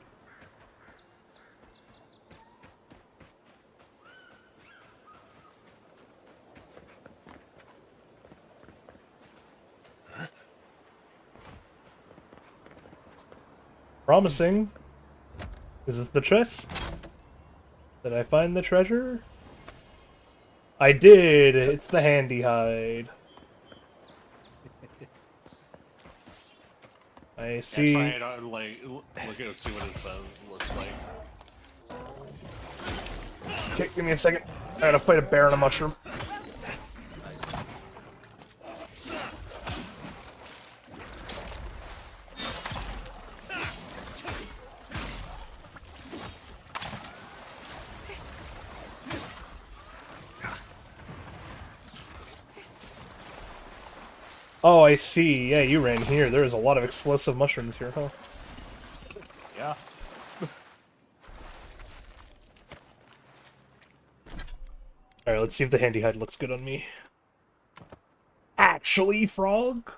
[SPEAKER 1] Promising. Is this the chest? Did I find the treasure? I did! It's the handy hide. I see.
[SPEAKER 6] Yeah, try it, like, look at it, see what it says, looks like.
[SPEAKER 1] Okay, give me a second. I gotta fight a bear on a mushroom.
[SPEAKER 6] Nice.
[SPEAKER 1] Oh, I see. Yeah, you ran here. There's a lot of explosive mushrooms here, huh?
[SPEAKER 6] Yeah.
[SPEAKER 1] Alright, let's see if the handy hide looks good on me. Actually, frog?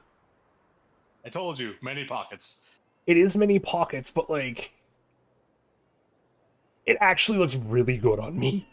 [SPEAKER 6] I told you, many pockets.
[SPEAKER 1] It is many pockets, but like... It actually looks really good on me.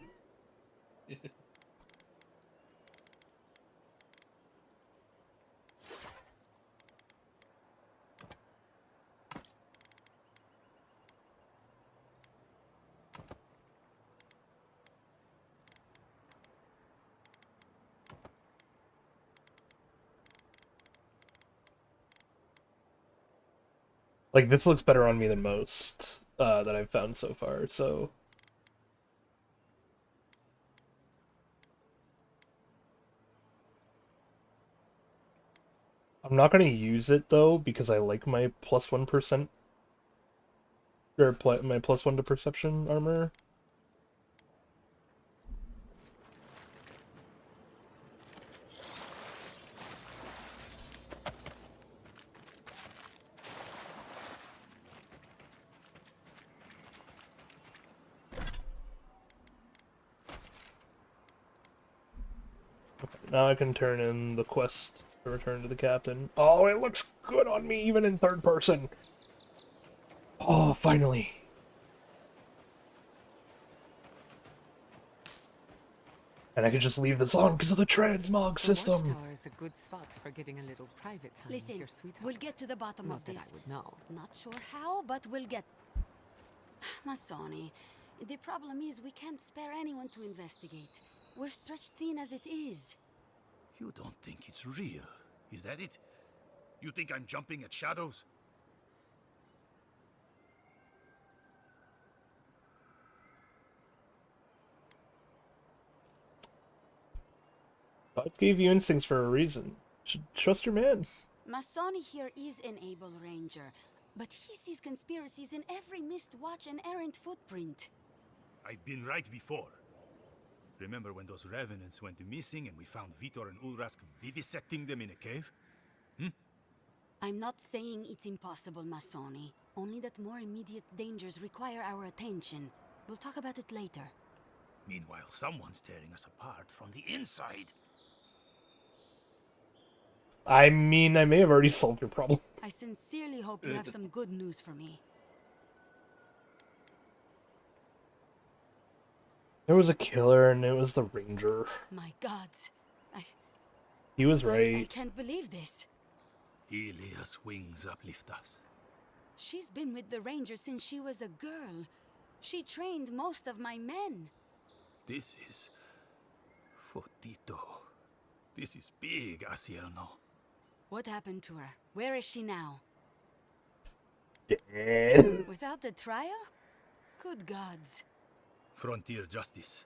[SPEAKER 1] Like, this looks better on me than most that I've found so far, so... I'm not going to use it, though, because I like my plus 1%... Or my plus 1 to perception armor. Now I can turn in the quest to return to the captain. Oh, it looks good on me, even in third person. Oh, finally. And I can just leave this on because of the transmog system.
[SPEAKER 2] The watchtower is a good spot for getting a little private time with
[SPEAKER 12] Listen,
[SPEAKER 2] your sweetheart.
[SPEAKER 12] we'll get to the bottom
[SPEAKER 2] Not
[SPEAKER 12] of
[SPEAKER 2] that
[SPEAKER 12] this.
[SPEAKER 2] I would know.
[SPEAKER 12] Not sure how, but we'll get... Masoni, the problem is we can't spare anyone to investigate. We're stretched thin as it is.
[SPEAKER 5] You don't think it's real, is that it? You think I'm jumping at shadows?
[SPEAKER 1] Gods gave you instincts for a reason. Should trust your man.
[SPEAKER 12] Masoni here is an able ranger, but he sees conspiracies in every missed watch and errant footprint.
[SPEAKER 5] I've been right before. Remember when those revenants went missing and we found Vitor and Ulrask vivisecting them in a cave?
[SPEAKER 12] I'm not saying it's impossible, Masoni. Only that more immediate dangers require our attention. We'll talk about it later.
[SPEAKER 5] Meanwhile, someone's tearing us apart from the inside.
[SPEAKER 1] I mean, I may have already solved your problem.
[SPEAKER 12] I sincerely hope you have some good news for me.
[SPEAKER 1] There was a killer, and it was the ranger.
[SPEAKER 12] My gods.
[SPEAKER 1] He was
[SPEAKER 12] I
[SPEAKER 1] right.
[SPEAKER 12] can't believe this.
[SPEAKER 5] Ilia's wings uplift us.
[SPEAKER 12] She's been with the ranger since she was a girl. She trained most of my men.
[SPEAKER 5] This is... Fotito. This is big, Asierno.
[SPEAKER 12] What happened to her? Where is she now?
[SPEAKER 1] Dead.
[SPEAKER 12] Without the trial? Good gods.
[SPEAKER 5] Frontier justice.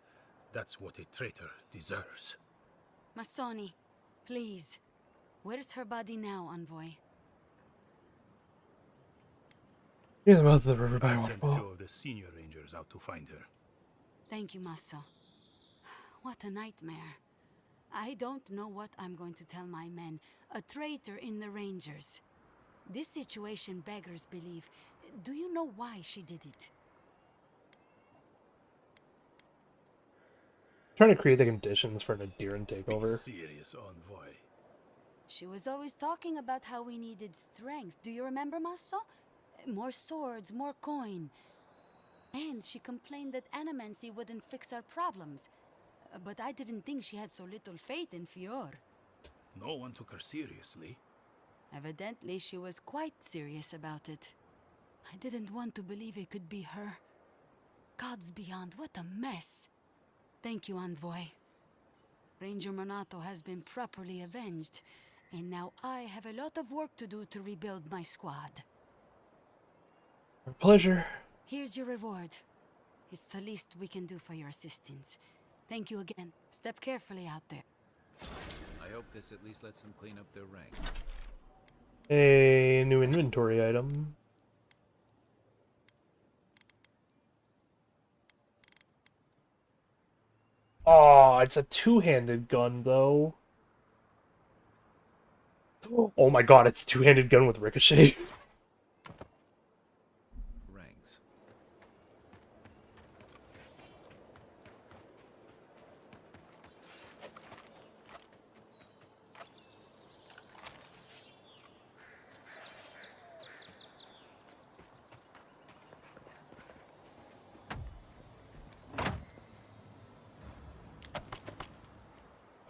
[SPEAKER 5] That's what a traitor deserves.
[SPEAKER 12] Masoni, please. Where's her body now, Envoy?
[SPEAKER 1] Near the mouth of the river by
[SPEAKER 5] I sent
[SPEAKER 1] waterfall.
[SPEAKER 5] 2 of the senior rangers out to find her.
[SPEAKER 12] Thank you, Maso. What a nightmare.
[SPEAKER 17] I don't know what I'm going to tell my men. A traitor in the Rangers. This situation beggars belief. Do you know why she did it?
[SPEAKER 1] Trying to create the conditions for an Adiran takeover.
[SPEAKER 5] Serious, envoy.
[SPEAKER 17] She was always talking about how we needed strength. Do you remember, Maso? More swords, more coin. And she complained that Animancy wouldn't fix our problems. But I didn't think she had so little faith in Fior.
[SPEAKER 5] No one took her seriously.
[SPEAKER 17] Evidently, she was quite serious about it. I didn't want to believe it could be her. Gods beyond, what a mess. Thank you, Envoy. Ranger Monato has been properly avenged, and now I have a lot of work to do to rebuild my squad.
[SPEAKER 1] Our pleasure.
[SPEAKER 17] Here's your reward. It's the least we can do for your assistance. Thank you again. Step carefully out there.
[SPEAKER 3] I hope this at least lets them clean up their rank.
[SPEAKER 1] A new inventory item. Oh, it's a two-handed gun, though. Oh my god, it's a two-handed gun with ricochet.
[SPEAKER 3] Ranks.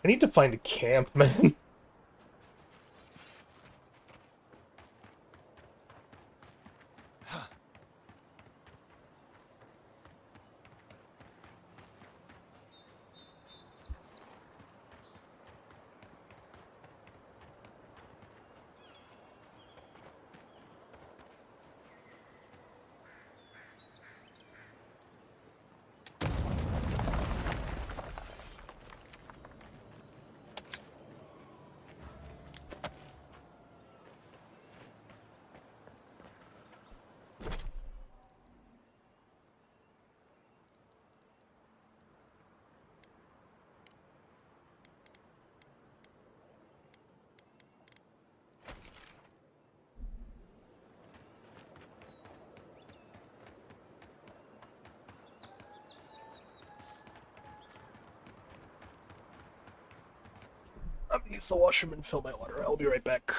[SPEAKER 1] I need to find a camp, man. I'm gonna use the washroom and fill my water. I'll be right back.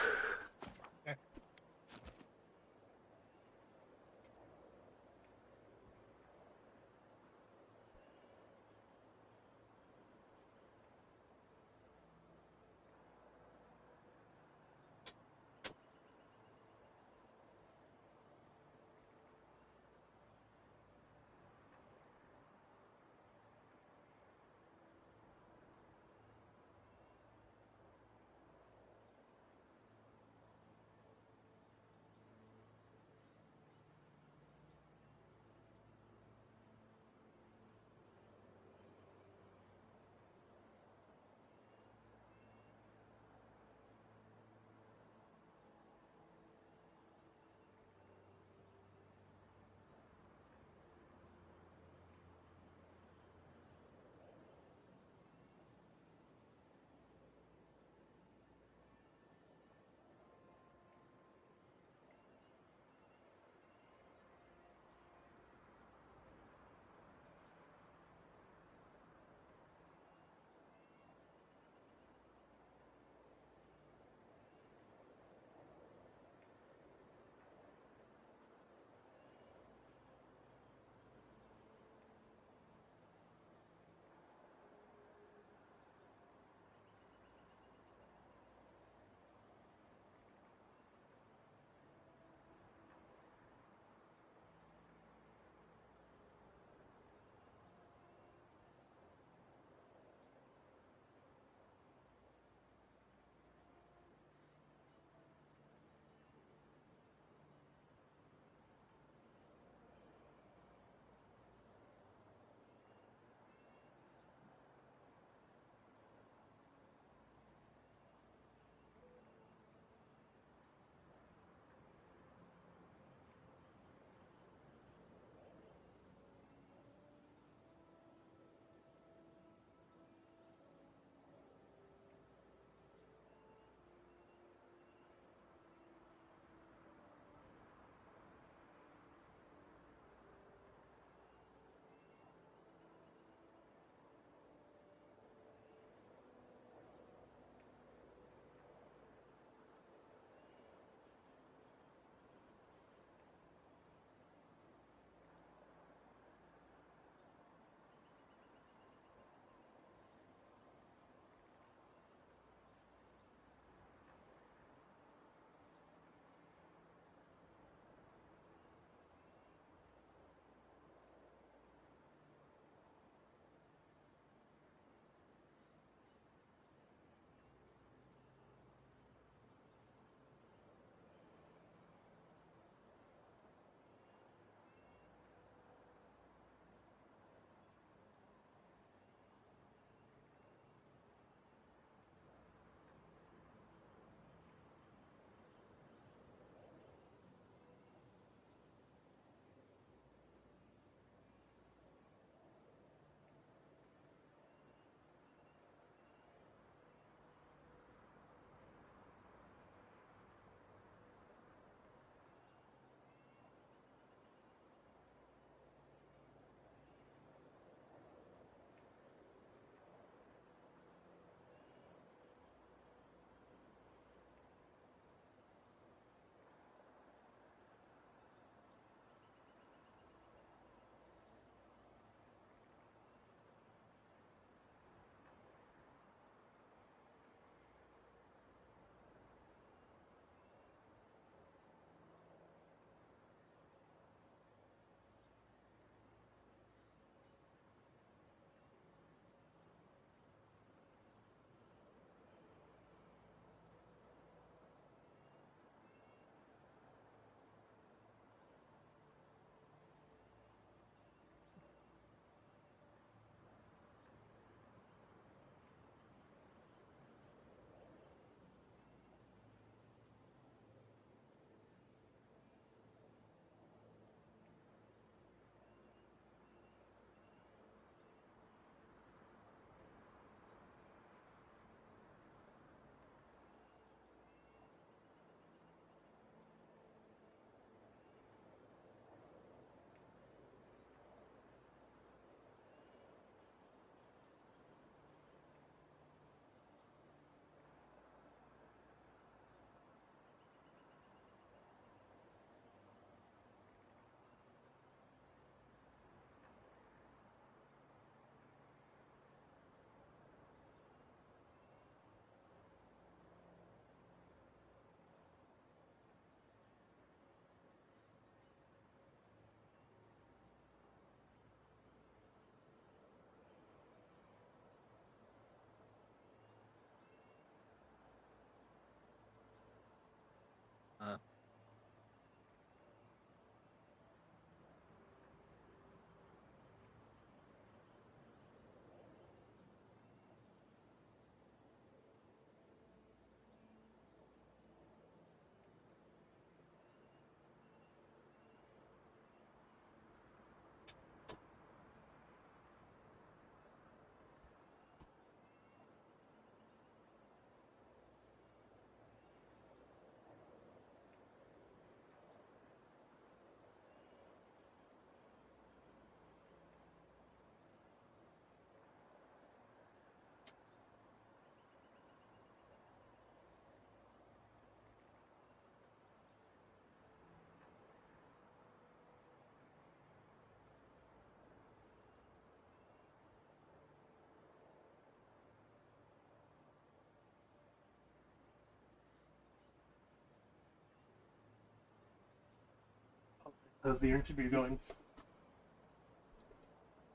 [SPEAKER 1] How's the interview going?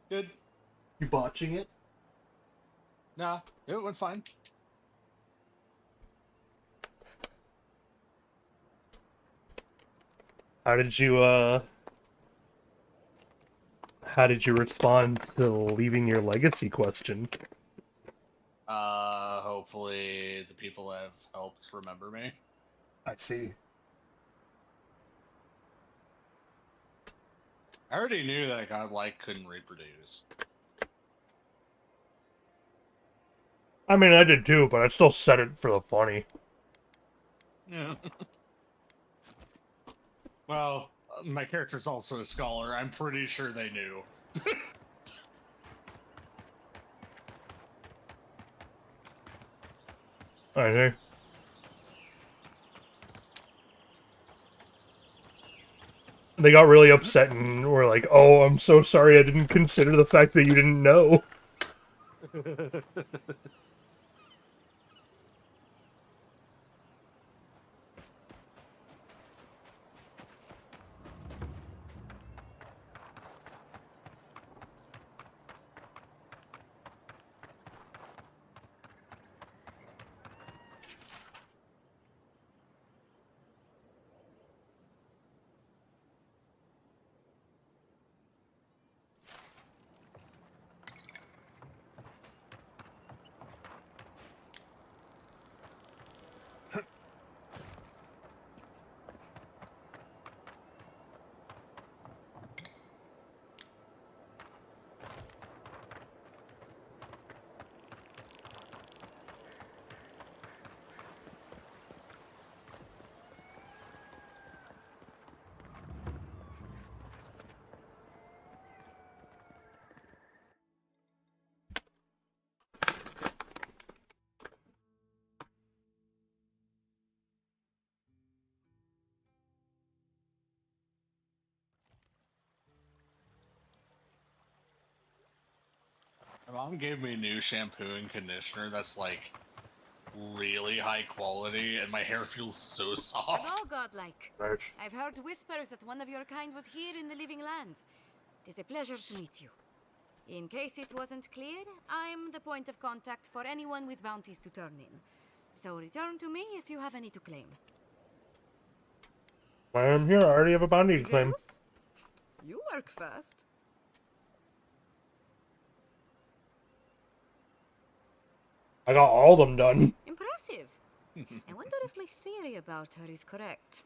[SPEAKER 6] Good.
[SPEAKER 1] You botching it?
[SPEAKER 6] Nah, it went fine.
[SPEAKER 1] How did you respond to leaving your legacy question?
[SPEAKER 6] Hopefully the people that have helped remember me.
[SPEAKER 1] I see.
[SPEAKER 6] I already knew that godlike couldn't reproduce.
[SPEAKER 1] I mean, I did too, but I still said it for the funny.
[SPEAKER 6] Yeah. Well, my character's also a scholar. I'm pretty sure they knew.
[SPEAKER 1] I see. They got really upset and were like, "Oh, I'm so sorry. I didn't consider the fact that you didn't know."
[SPEAKER 6] My mom gave me new shampoo and conditioner that's like really high quality, and my hair feels so soft.
[SPEAKER 21] Hello, godlike.
[SPEAKER 1] Ouch.
[SPEAKER 21] I've heard whispers that one of your kind was here in the living lands. It is a pleasure to meet you. In case it wasn't clear, I'm the point of contact for anyone with bounties to turn in. So return to me if you have any to claim.
[SPEAKER 1] I'm here. I already have a bounty to claim.
[SPEAKER 21] You work fast.
[SPEAKER 1] I got all of them done.
[SPEAKER 21] Impressive. I wonder if my theory about her is correct.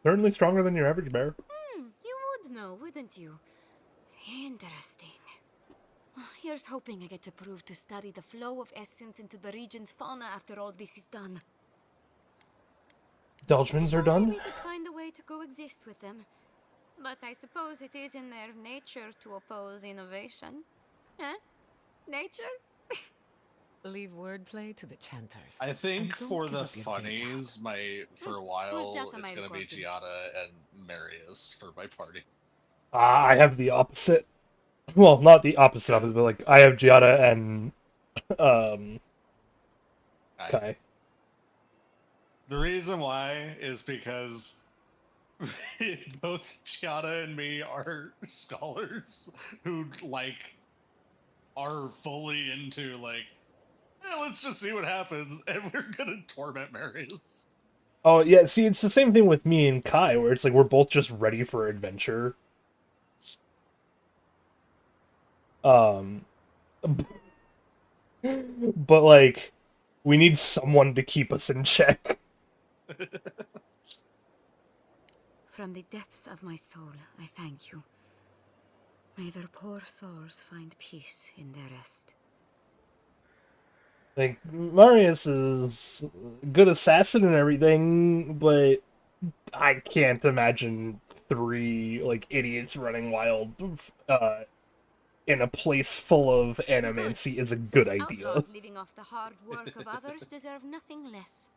[SPEAKER 1] Certainly stronger than your average bear.
[SPEAKER 21] You would know, wouldn't you? Interesting. Here's hoping I get approved to study the flow of essence into the region's fauna after all this is done.
[SPEAKER 1] Indulgements are done.
[SPEAKER 21] We could find a way to coexist with them. But I suppose it is in their nature to oppose innovation. Huh? Nature?
[SPEAKER 2] Leave wordplay to the chanters.
[SPEAKER 6] I think
[SPEAKER 2] And don't
[SPEAKER 6] for
[SPEAKER 2] give
[SPEAKER 6] the
[SPEAKER 2] up your day job.
[SPEAKER 6] funnies, for a
[SPEAKER 21] Who's
[SPEAKER 6] while,
[SPEAKER 21] death am
[SPEAKER 6] it's
[SPEAKER 21] I
[SPEAKER 6] gonna be
[SPEAKER 21] recording?
[SPEAKER 6] Giada and Marius for my party.
[SPEAKER 1] I have the opposite. Well, not the opposite, but like I have Giada and Kai.
[SPEAKER 6] The reason why is because both Giada and me are scholars who are fully into let's just see what happens, and we're gonna torment Marius.
[SPEAKER 1] Oh yeah, see, it's the same thing with me and Kai, where it's like we're both just ready for adventure. But like, we need someone to keep us in check.
[SPEAKER 21] From the depths of my soul, I thank you. May their poor souls find peace in their rest.
[SPEAKER 1] Like, Marius is a good assassin and everything, but I can't imagine 3 idiots running wild in a place full of animancy is a good idea.
[SPEAKER 21] Outlaws living off the hard work of others deserve nothing less.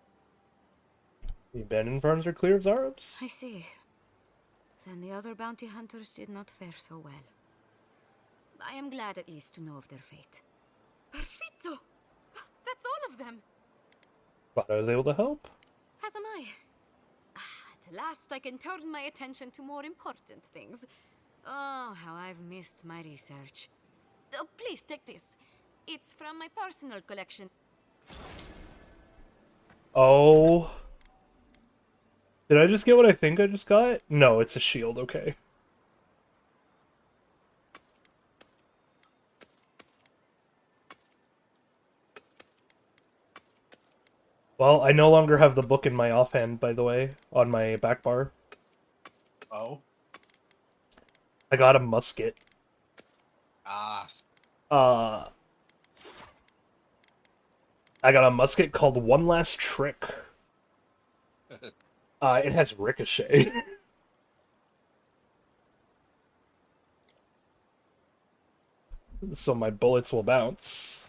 [SPEAKER 1] The abandoned farms are clear of Zarabs?
[SPEAKER 21] I see. Then the other bounty hunters did not fare so well. I am glad at least to know of their fate. Perfetto! That's all of them!
[SPEAKER 1] Thought I was able to help.
[SPEAKER 21] As am I.
[SPEAKER 17] At last I can turn my attention to more important things. Oh, how I've missed my research. Oh, please take this. It's from my personal collection.
[SPEAKER 1] Oh. Did I just get what I think I just got? No, it's a shield, okay. Well, I no longer have the book in my offhand, by the way, on my back bar.
[SPEAKER 6] Oh.
[SPEAKER 1] I got a musket.
[SPEAKER 6] Ah.
[SPEAKER 1] I got a musket called One Last Trick. It has ricochet. So my bullets will bounce.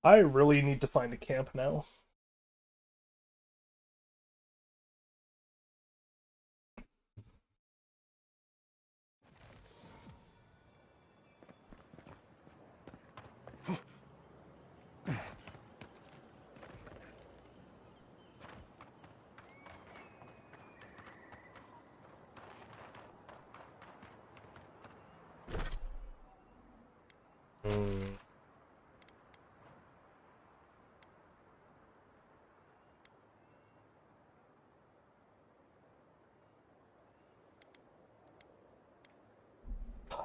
[SPEAKER 1] I really need to find a camp now.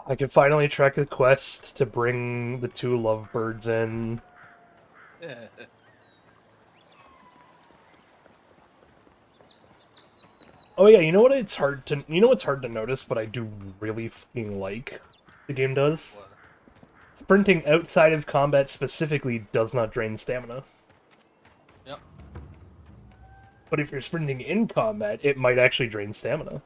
[SPEAKER 1] I can finally track a quest to bring the 2 lovebirds in. Oh yeah, you know what's hard to notice, but I do really fucking like the game does?
[SPEAKER 6] What?
[SPEAKER 1] Sprinting outside of combat specifically does not drain stamina.
[SPEAKER 6] Yep.
[SPEAKER 1] But if you're sprinting in combat, it might actually drain stamina.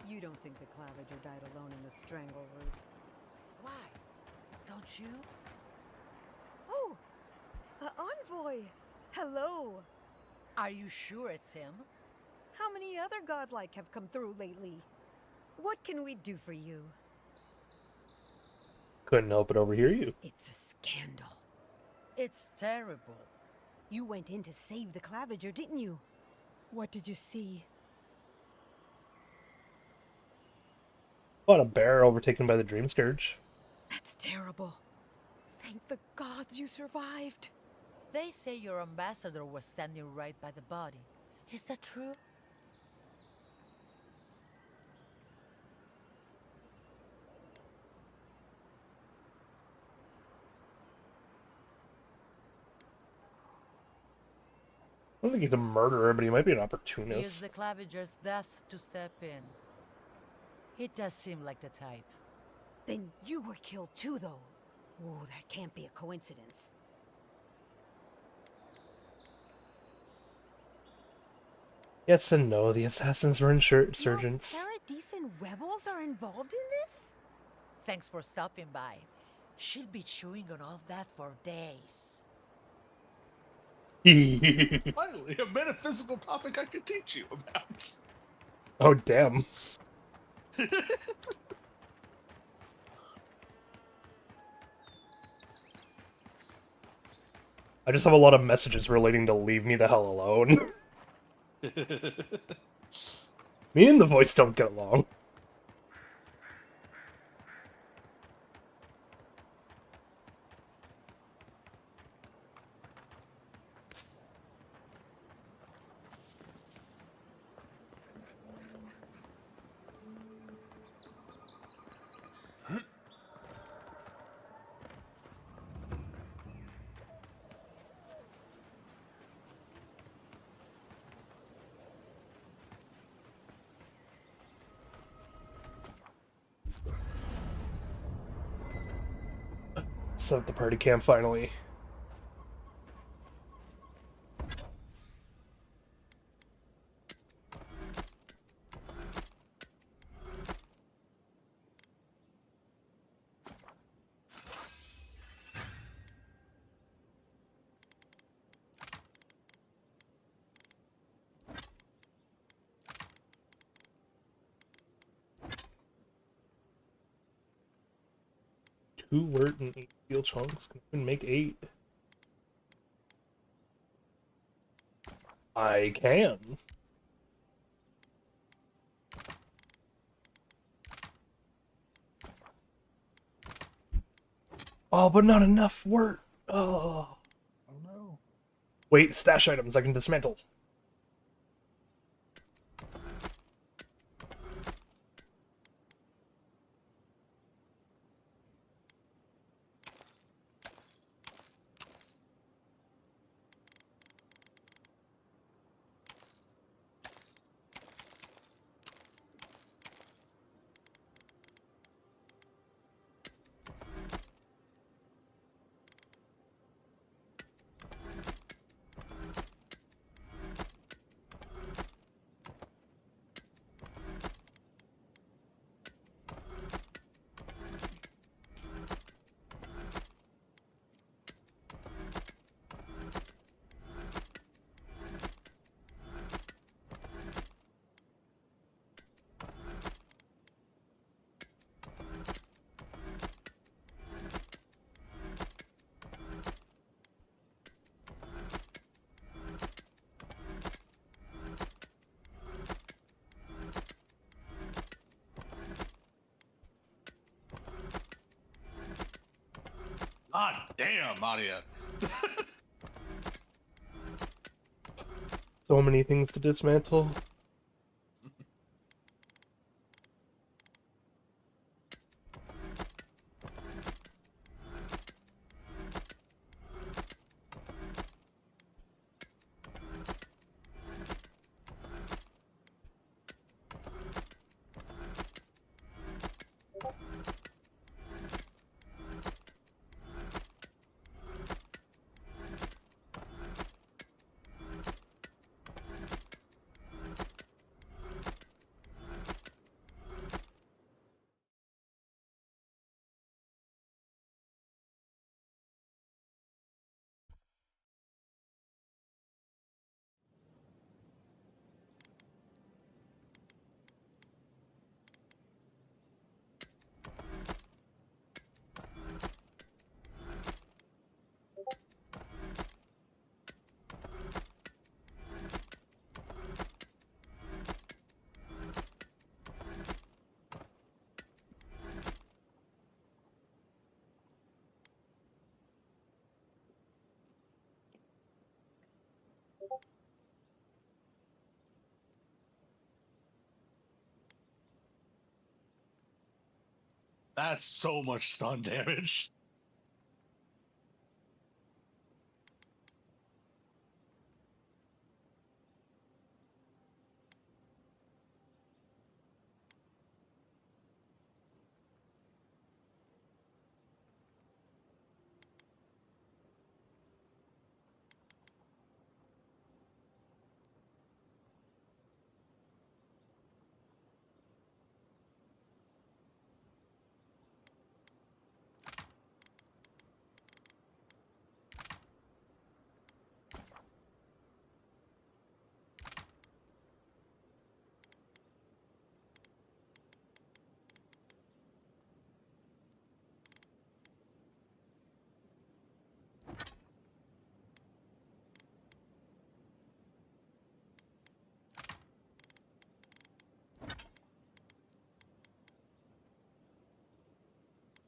[SPEAKER 12] You don't think the Clavager died alone in the strangle route? Why? Don't you? Oh! Envoy! Hello! Are you sure it's him? How many other godlike have come through lately? What can we do for you?
[SPEAKER 1] Couldn't help but overhear you.
[SPEAKER 12] It's a scandal. It's terrible. You went in to save the Clavager, didn't you? What did you see?
[SPEAKER 1] What, a bear overtaken by the Dream Scourge?
[SPEAKER 12] That's terrible. Thank the gods you survived. They say your ambassador was standing right by the body. Is that true?
[SPEAKER 1] I don't think he's a murderer, but he might be an
[SPEAKER 12] He
[SPEAKER 1] opportunist.
[SPEAKER 12] is the Clavager's death to step in. It does seem like the type. Then you were killed too, though. Oh, that can't be a coincidence.
[SPEAKER 1] Yes and no, the assassins were insurgents.
[SPEAKER 12] Paradisant rebels are involved in this? Thanks for stopping by. She'll be chewing on all that for days.
[SPEAKER 6] Finally, a metaphysical topic I could teach you about.
[SPEAKER 1] Oh, damn. I just have a lot of messages relating to leave me the hell alone. Me and the voice don't get along. Set up the party camp finally. 2 wort and 8 steel chunks. Can even make 8. I can. Oh, but not enough wort. Oh.
[SPEAKER 11] Oh no.
[SPEAKER 1] Wait, stash items I can dismantle.
[SPEAKER 6] God damn, Adia.
[SPEAKER 1] So many things to dismantle.
[SPEAKER 6] That's so much stun damage.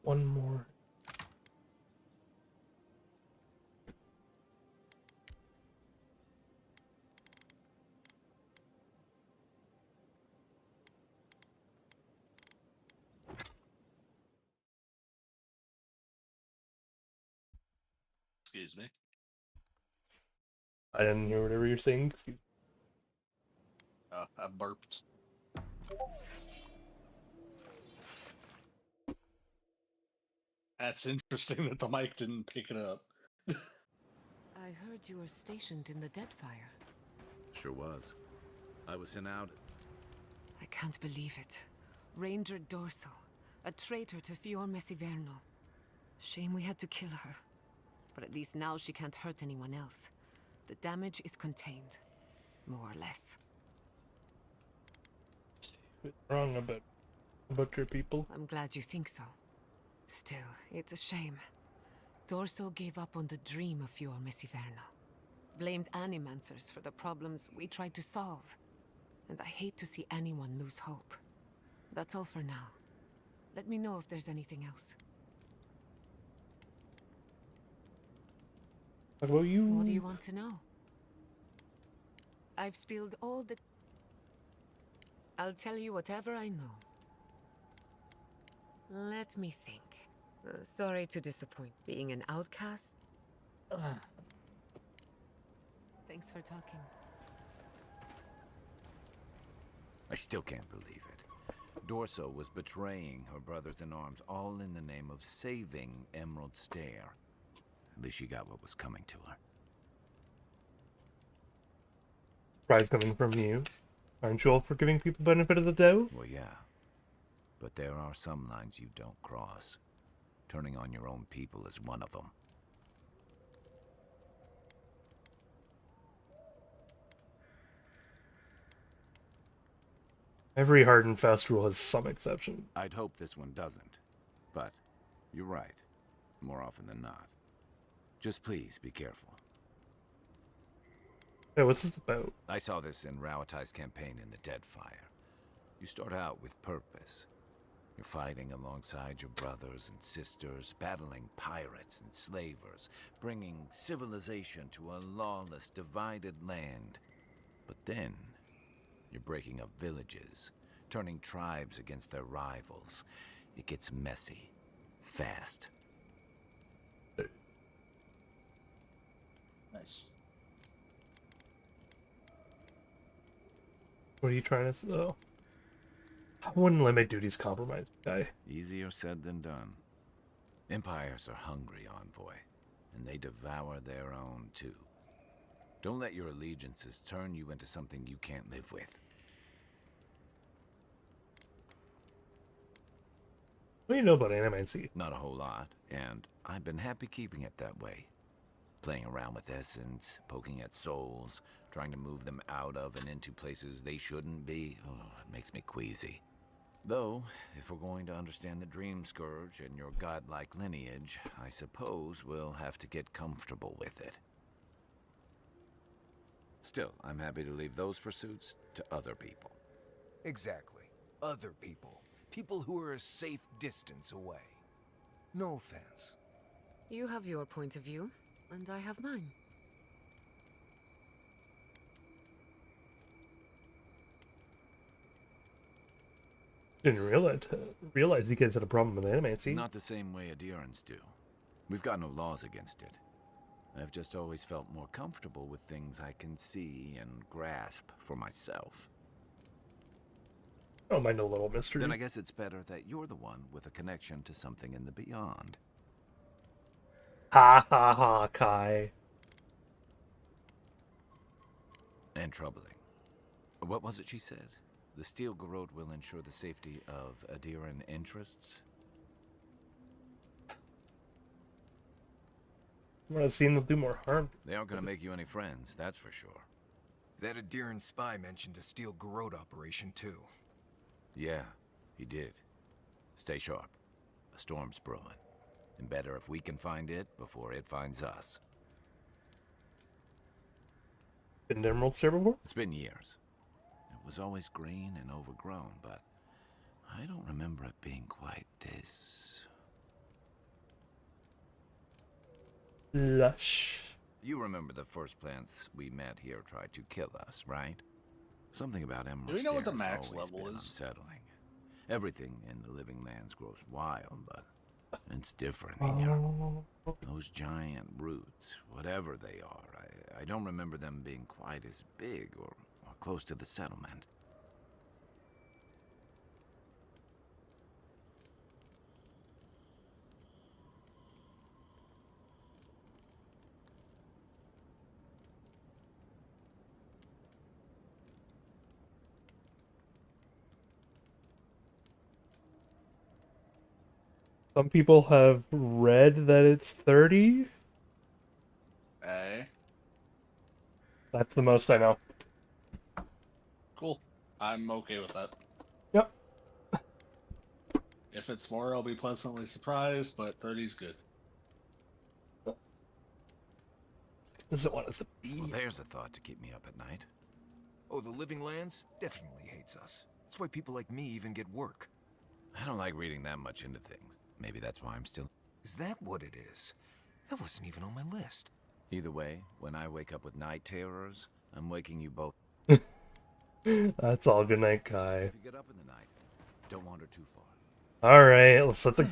[SPEAKER 1] One more.
[SPEAKER 6] Excuse me.
[SPEAKER 1] I didn't hear whatever you're saying. Excuse.
[SPEAKER 6] I burped. That's interesting that the mic didn't pick it up.
[SPEAKER 2] I heard you were stationed in the Deadfire.
[SPEAKER 3] Sure was. I was sent out.
[SPEAKER 2] I can't believe it. Ranger Dorsal, a traitor to Fior Messiverno. Shame we had to kill her. But at least now she can't hurt anyone else. The damage is contained. More or less.
[SPEAKER 1] What's wrong about your people?
[SPEAKER 2] I'm glad you think so. Still, it's a shame. Dorso gave up on the dream of your Messiverno. Blamed Animancers for the problems we tried to solve. And I hate to see anyone lose hope. That's all for now. Let me know if there's anything else.
[SPEAKER 1] What about you?
[SPEAKER 2] What do you want to know? I've spilled all the... I'll tell you whatever I know. Let me think. Sorry to disappoint. Being an outcast? Thanks for talking.
[SPEAKER 3] I still can't believe it. Dorso was betraying her brothers-in-arms, all in the name of saving Emerald Stair. At least she got what was coming to her.
[SPEAKER 1] Prize coming from you. Aren't you all for giving people benefit of the doubt?
[SPEAKER 3] Well, yeah. But there are some lines you don't cross. Turning on your own people is one of them.
[SPEAKER 1] Every hard and fast rule has some exception.
[SPEAKER 3] I'd hope this one doesn't. But you're right. More often than not. Just please be careful.
[SPEAKER 1] Hey, what's this about?
[SPEAKER 3] I saw this in Rauatai's campaign in the Deadfire. You start out with purpose. You're fighting alongside your brothers and sisters, battling pirates and slavers, bringing civilization to a lawless, divided land. But then, you're breaking up villages, turning tribes against their rivals. It gets messy, fast.
[SPEAKER 13] Nice.
[SPEAKER 1] What are you trying to say? Oh. I wouldn't let my duties compromise, guy.
[SPEAKER 3] Easier said than done. Empires are hungry, Envoy, and they devour their own too. Don't let your allegiances turn you into something you can't live with.
[SPEAKER 1] What do you know about Animancy?
[SPEAKER 3] Not a whole lot, and I've been happy keeping it that way. Playing around with essence, poking at souls, trying to move them out of and into places they shouldn't be. Oh, it makes me queasy. Though, if we're going to understand the Dream Scourge and your godlike lineage, I suppose we'll have to get comfortable with it. Still, I'm happy to leave those pursuits to other people.
[SPEAKER 11] Exactly. Other people. People who are a safe distance away. No offense.
[SPEAKER 2] You have your point of view, and I have mine.
[SPEAKER 1] Didn't realize you guys had a problem with Animancy.
[SPEAKER 3] Not the same way Adherents do. We've got no laws against it. I've just always felt more comfortable with things I can see and grasp for myself.
[SPEAKER 1] I don't mind a little mystery.
[SPEAKER 3] Then I guess it's better that you're the one with a connection to something in the beyond.
[SPEAKER 1] Ha ha ha, Kai.
[SPEAKER 3] And troubling. What was it she said? The Steel Garrote will ensure the safety of Adheran interests?
[SPEAKER 1] I'm gonna see them do more harm.
[SPEAKER 3] They aren't gonna make you any friends, that's for sure.
[SPEAKER 11] That Adheran spy mentioned a Steel Garrote operation too.
[SPEAKER 3] Yeah, he did. Stay sharp. A storm's brewing. And better if we can find it before it finds us.
[SPEAKER 1] Been to Emerald Stair before?
[SPEAKER 3] It's been years. It was always green and overgrown, but I don't remember it being quite this...
[SPEAKER 1] lush.
[SPEAKER 3] You remember the first plants we met here tried to kill us, right? Something about Emerald
[SPEAKER 6] Do we know what the
[SPEAKER 3] Stair's
[SPEAKER 6] max
[SPEAKER 3] always
[SPEAKER 6] level
[SPEAKER 3] been
[SPEAKER 6] is?
[SPEAKER 3] unsettling. Everything in the living lands grows wild, but it's different in here. Those giant roots, whatever they are, I don't remember them being quite as big or close to the settlement.
[SPEAKER 1] Some people have read that it's 30.
[SPEAKER 6] Hey.
[SPEAKER 1] That's the most I know.
[SPEAKER 6] Cool. I'm okay with that.
[SPEAKER 1] Yep.
[SPEAKER 6] If it's more, I'll be pleasantly surprised, but 30's good.
[SPEAKER 1] Doesn't want us to be.
[SPEAKER 3] Well, there's a thought to keep me up at night.
[SPEAKER 11] Oh, the Living Lands definitely hates us. That's why people like me even get work.
[SPEAKER 3] I don't like reading that much into things. Maybe that's why I'm still...
[SPEAKER 11] Is that what it is? That wasn't even on my list.
[SPEAKER 3] Either way, when I wake up with night terrors, I'm waking you both.
[SPEAKER 1] That's all. Good night, Kai.
[SPEAKER 3] If you get up in the night, don't wander too far.
[SPEAKER 1] Alright, let's let the...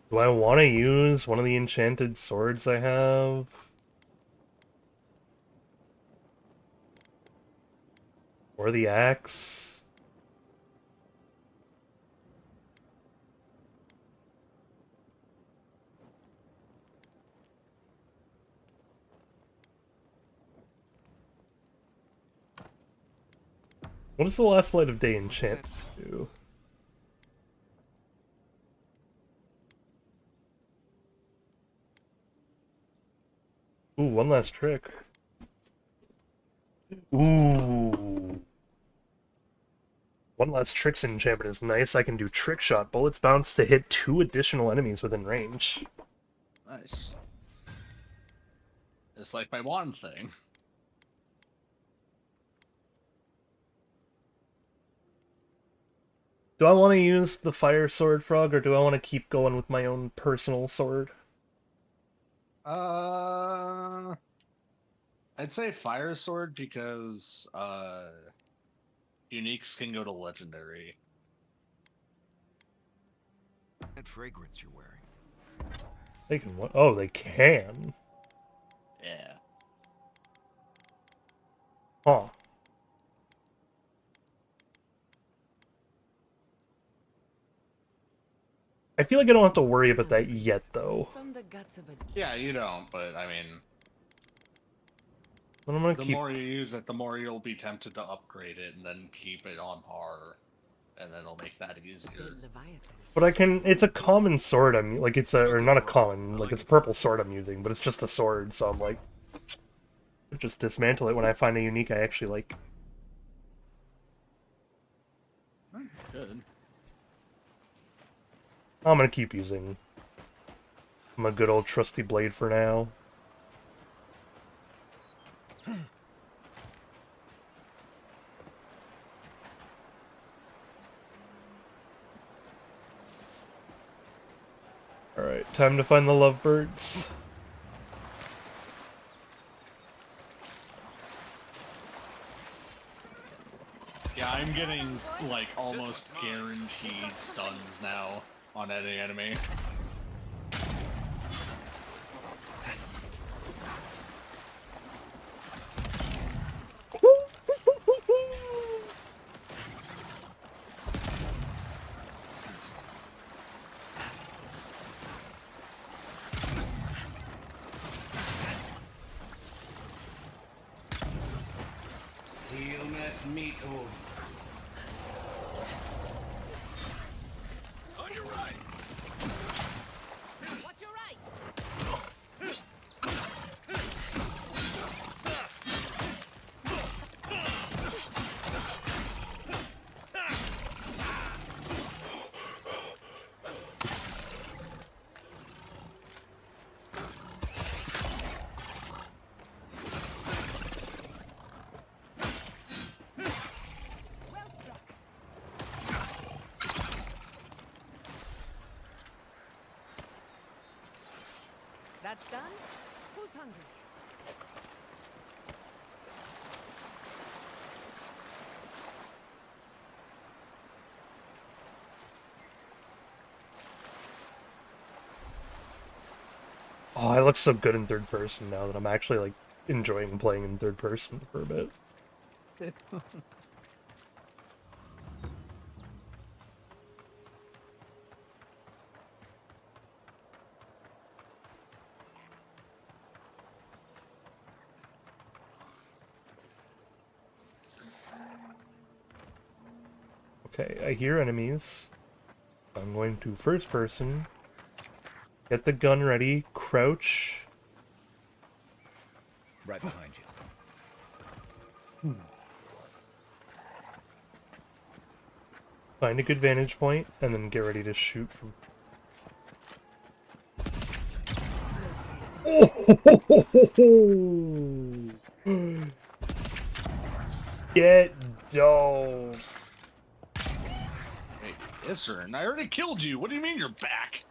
[SPEAKER 1] Do I want to use one of the enchanted swords I have? Or the axe? What does the last light of day enchant do? Ooh, one last trick. Ooh. One last trick's enchantment is nice. I can do trick shot. Bullets bounce to hit 2 additional enemies within range.
[SPEAKER 6] Nice. It's like my wand thing.
[SPEAKER 1] Do I want to use the fire sword frog, or do I want to keep going with my own personal sword?
[SPEAKER 6] I'd say fire sword because uniques can go to legendary.
[SPEAKER 11] That fragrance you're wearing.
[SPEAKER 1] They can what? Oh, they can.
[SPEAKER 6] Yeah.
[SPEAKER 1] Huh. I feel like I don't have to worry about that yet, though.
[SPEAKER 2] From the guts of a...
[SPEAKER 6] Yeah, you don't, but I mean,
[SPEAKER 1] But I'm gonna
[SPEAKER 6] the
[SPEAKER 1] keep...
[SPEAKER 6] more you use it, the more you'll be tempted to upgrade it and then keep it on par, and then it'll make that easier.
[SPEAKER 1] But I can... It's a common sword I'm... Like, it's a... Or not a common... Like, it's a purple sword I'm using, but it's just a sword, so I'm like... Just dismantle it when I find a unique I actually like.
[SPEAKER 6] Good.
[SPEAKER 1] I'm gonna keep using my good old trusty blade for now. Alright, time to find the lovebirds.
[SPEAKER 6] Yeah, I'm getting, like, almost guaranteed stuns now on any enemy.
[SPEAKER 20] Sealness meetum.
[SPEAKER 4] On your right.
[SPEAKER 20] Watch your right.
[SPEAKER 2] That's done? Who's hungry?
[SPEAKER 1] Oh, I look so good in third person now that I'm actually, like, enjoying playing in third person for a bit. Okay, I hear enemies. I'm going to first person. Get the gun ready. Crouch.
[SPEAKER 3] Right behind you.
[SPEAKER 1] Find a good vantage point, and then get ready to shoot from... Oh! Get dope.
[SPEAKER 6] Wait, yes, sir. And I already killed you. What do you mean you're back?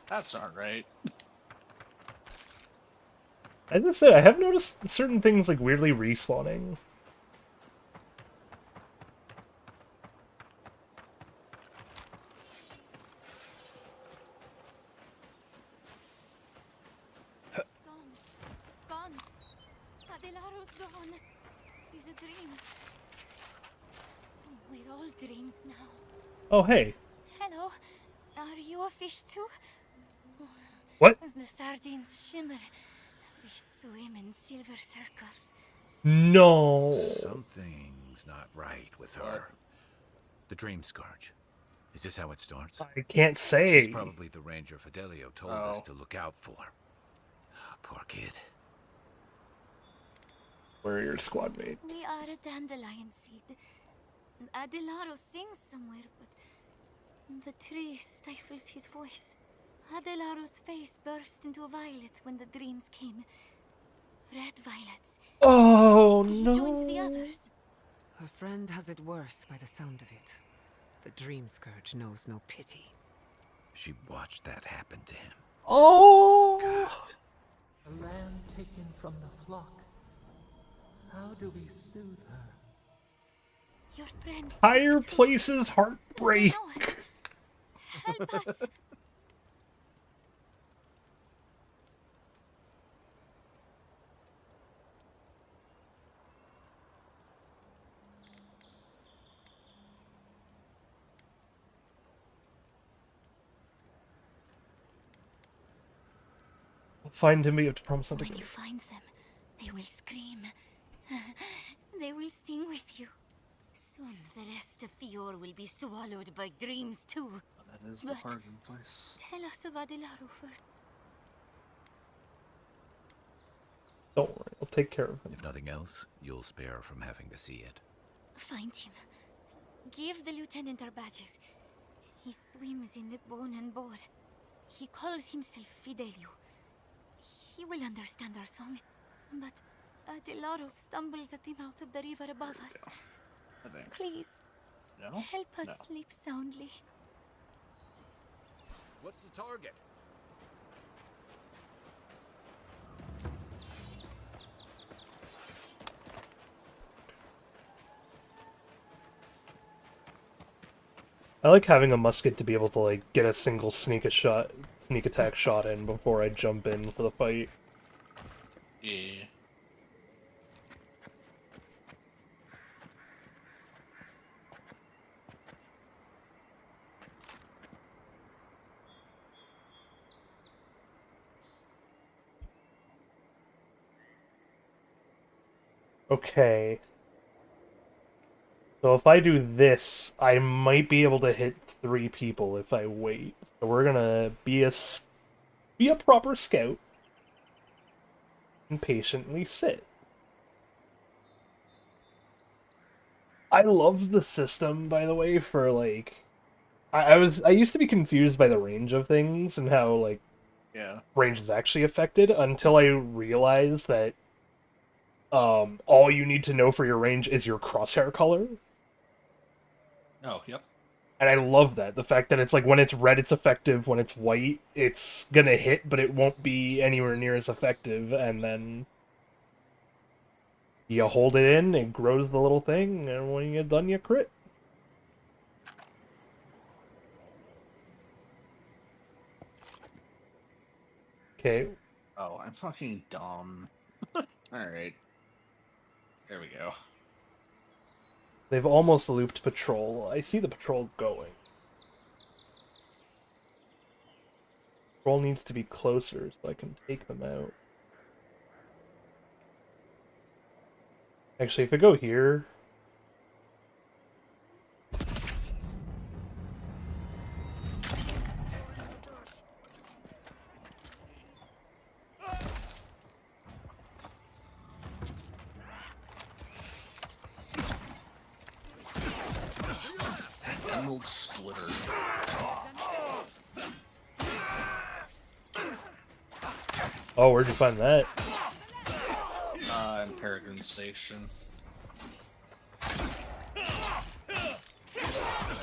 [SPEAKER 6] That's not right.
[SPEAKER 1] I just say I have noticed certain things like weirdly respawning.
[SPEAKER 19] Gone. Adelaro's gone. It's a dream. We're all dreams now.
[SPEAKER 1] Oh, hey.
[SPEAKER 19] Hello. Are you a fish too?
[SPEAKER 1] What?
[SPEAKER 19] The sardines shimmer. They swim in silver circles.
[SPEAKER 1] No.
[SPEAKER 3] Something's not right with her. The Dream Scourge. Is this how it starts?
[SPEAKER 1] I can't say.
[SPEAKER 3] She's probably the ranger Fidelio told us to look out for. Poor kid.
[SPEAKER 1] Where are your squad mates?
[SPEAKER 19] We are a dandelion seed. Adelaro sings somewhere, but the tree stifles his voice. Adelaro's face burst into a violet when the dreams came. Red violets.
[SPEAKER 1] Oh,
[SPEAKER 19] he
[SPEAKER 1] no.
[SPEAKER 19] joins the others.
[SPEAKER 2] Her friend has it worse by the sound of it. The Dream Scourge knows no pity.
[SPEAKER 3] She watched that happen to him.
[SPEAKER 1] Oh!
[SPEAKER 3] God.
[SPEAKER 15] A lamb taken from the flock. How do we soothe her?
[SPEAKER 19] Your friends.
[SPEAKER 1] Higher places heartbreak.
[SPEAKER 19] Help us.
[SPEAKER 1] Find him, but you have to promise not to
[SPEAKER 19] When
[SPEAKER 1] kill
[SPEAKER 19] you find them, they will scream. They will sing with you. Soon the rest of Fior will be swallowed by dreams too.
[SPEAKER 6] That is the
[SPEAKER 19] But
[SPEAKER 6] harding place.
[SPEAKER 19] tell us of Adelaro first.
[SPEAKER 1] Don't worry, I'll take care of him.
[SPEAKER 3] If nothing else, you'll spare her from having to see it.
[SPEAKER 19] Find him. Give the lieutenant our badges. He swims in the bone and boar. He calls himself Fidelio. He will understand our song. But Adelaro stumbles at the mouth of the river above us.
[SPEAKER 6] I think.
[SPEAKER 19] Please,
[SPEAKER 6] No?
[SPEAKER 19] help us
[SPEAKER 6] No.
[SPEAKER 19] sleep soundly.
[SPEAKER 3] What's the target?
[SPEAKER 1] I like having a musket to be able to like get a single sneak attack shot in before I jump in for the fight.
[SPEAKER 6] Yeah.
[SPEAKER 1] Okay. So if I do this, I might be able to hit 3 people if I wait. So we're gonna be a proper scout and patiently sit. I love the system, by the way, for like I used to be confused by the range of things and how like range is actually affected until I realized that all you need to know for your range is your crosshair color.
[SPEAKER 6] Oh, yep.
[SPEAKER 1] And I love that. The fact that it's like when it's red it's effective, when it's white it's gonna hit, but it won't be anywhere near as effective, and then you hold it in, it grows the little thing, and when you get done you crit. Okay.
[SPEAKER 6] Oh, I'm fucking dumb. Alright. There we go.
[SPEAKER 1] They've almost looped patrol. I see the patrol going. Patrol needs to be closer so I can take them out. Actually, if I go here...
[SPEAKER 6] Emerald Splitter.
[SPEAKER 1] Oh, where'd you find that?
[SPEAKER 6] In Peregrine Station.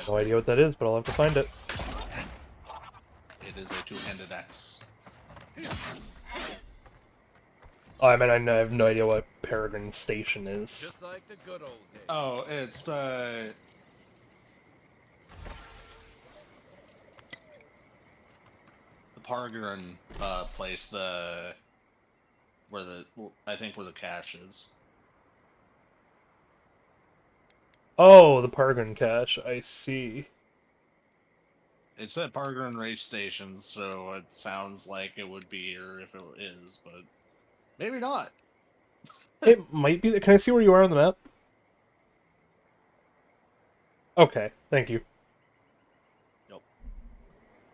[SPEAKER 1] No idea what that is, but I'll have to find it.
[SPEAKER 6] It is a two-handed axe.
[SPEAKER 1] Oh, I mean, I have no idea what Peregrine Station is.
[SPEAKER 5] Just like the good old days.
[SPEAKER 6] Oh, it's the Peregrine place, where the cache is.
[SPEAKER 1] Oh, the Peregrine cache. I see.
[SPEAKER 6] It said Peregrine Race Station, so it sounds like it would be here if it is, but maybe not.
[SPEAKER 1] It might be. Can I see where you are on the map? Okay, thank you.
[SPEAKER 6] Yep.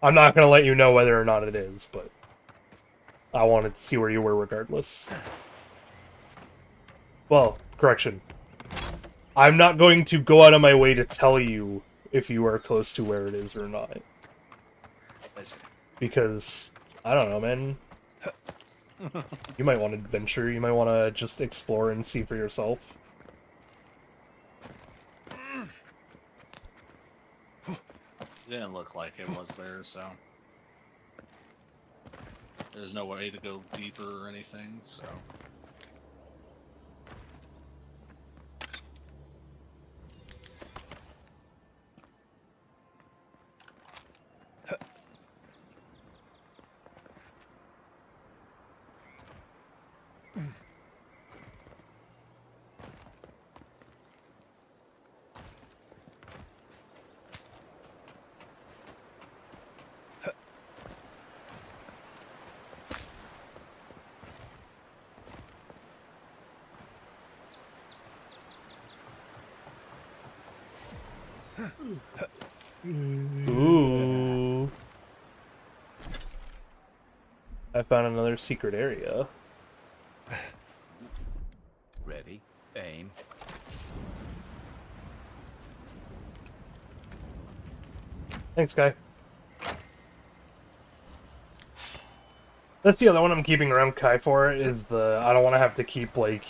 [SPEAKER 1] I'm not going to let you know whether or not it is, but I wanted to see where you were regardless. Well, correction. I'm not going to go out of my way to tell you if you are close to where it is or not. Because, I don't know, man. You might want to adventure, you might want to just explore and see for yourself.
[SPEAKER 6] It didn't look like it was there, so... There's no way to go deeper or anything, so...
[SPEAKER 1] Ooh. I found another secret area.
[SPEAKER 3] Ready, aim.
[SPEAKER 1] Thanks, guy. That's the other one I'm keeping around Kai for, is I don't want to have to keep, like,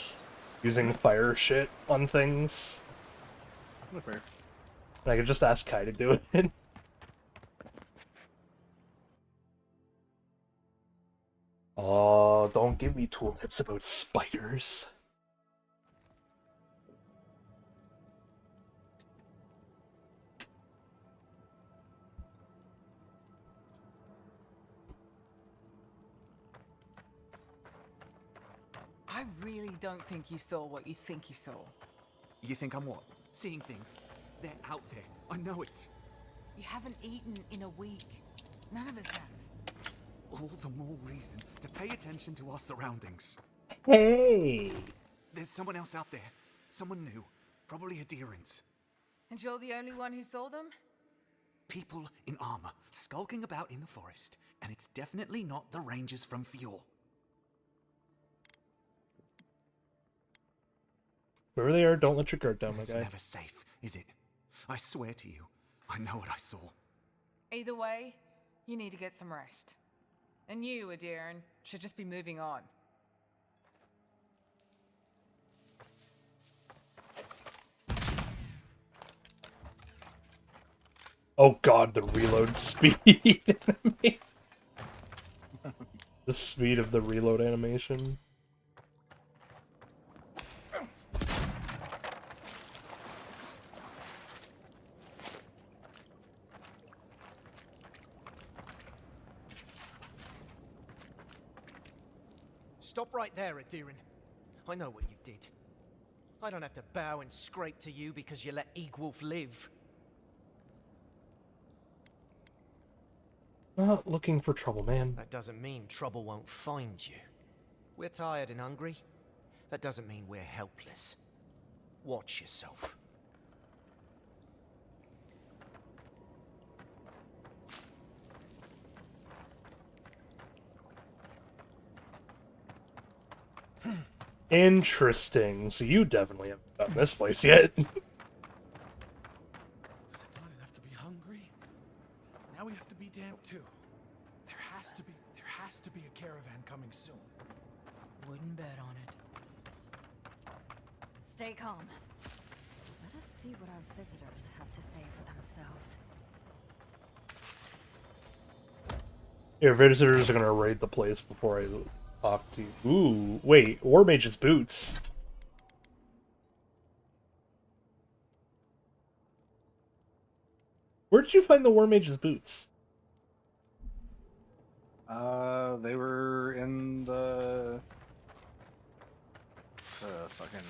[SPEAKER 1] using fire shit on things.
[SPEAKER 6] Fair.
[SPEAKER 1] I could just ask Kai to do it. Oh, don't give me tooltips about spiders.
[SPEAKER 18] I really don't think you saw what you think you saw.
[SPEAKER 22] You think I'm what? Seeing things. They're out there. I know it.
[SPEAKER 18] You haven't eaten in a week. None of us have.
[SPEAKER 22] All the more reason to pay attention to our surroundings.
[SPEAKER 1] Hey!
[SPEAKER 22] There's someone else out there. Someone new. Probably Adherents.
[SPEAKER 18] And you're the only one who saw them?
[SPEAKER 22] People in armor, skulking about in the forest. And it's definitely not the rangers from Fjord.
[SPEAKER 1] Wherever they are, don't let your guard down, my
[SPEAKER 22] It's
[SPEAKER 1] guy.
[SPEAKER 22] never safe, is it? I swear to you, I know what I saw.
[SPEAKER 18] Either way, you need to get some rest. And you, Adiran, should just be moving on.
[SPEAKER 1] Oh god, the reload speed. The speed of the reload animation.
[SPEAKER 23] Stop right there, Adiran. I know what you did. I don't have to bow and scrape to you because you let Egwolf live.
[SPEAKER 1] Not looking for trouble, man.
[SPEAKER 23] That doesn't mean trouble won't find you. We're tired and hungry. That doesn't mean we're helpless. Watch yourself.
[SPEAKER 1] Interesting. So you definitely haven't found this place yet.
[SPEAKER 5] Might have to be
[SPEAKER 14] has to be a caravan coming soon.
[SPEAKER 8] Wouldn't bet on it.
[SPEAKER 12] Stay calm. Let us see what our visitors have to say for themselves.
[SPEAKER 1] Your visitors are gonna raid the place before I talk to you. Ooh, wait, War Mage's boots. Where did you find the War Mage's boots?
[SPEAKER 6] They were in the fucking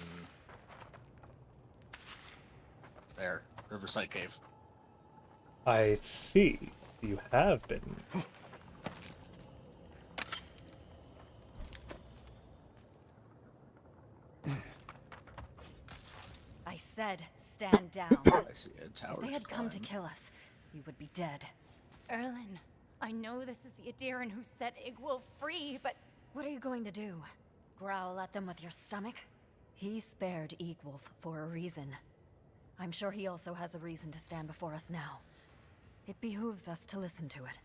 [SPEAKER 6] there, Riverside Cave.
[SPEAKER 1] I see. You have been.
[SPEAKER 12] I said, stand down.
[SPEAKER 6] I see a tower.
[SPEAKER 12] If they had come to kill us, we would be dead.
[SPEAKER 9] Erlen, I know this is the Adiran who set Igwolf free, but...
[SPEAKER 12] What are you going to do? Growl at them with your stomach? He spared Igwolf for a reason. I'm sure he also has a reason to stand before us now. It behooves us to listen to it.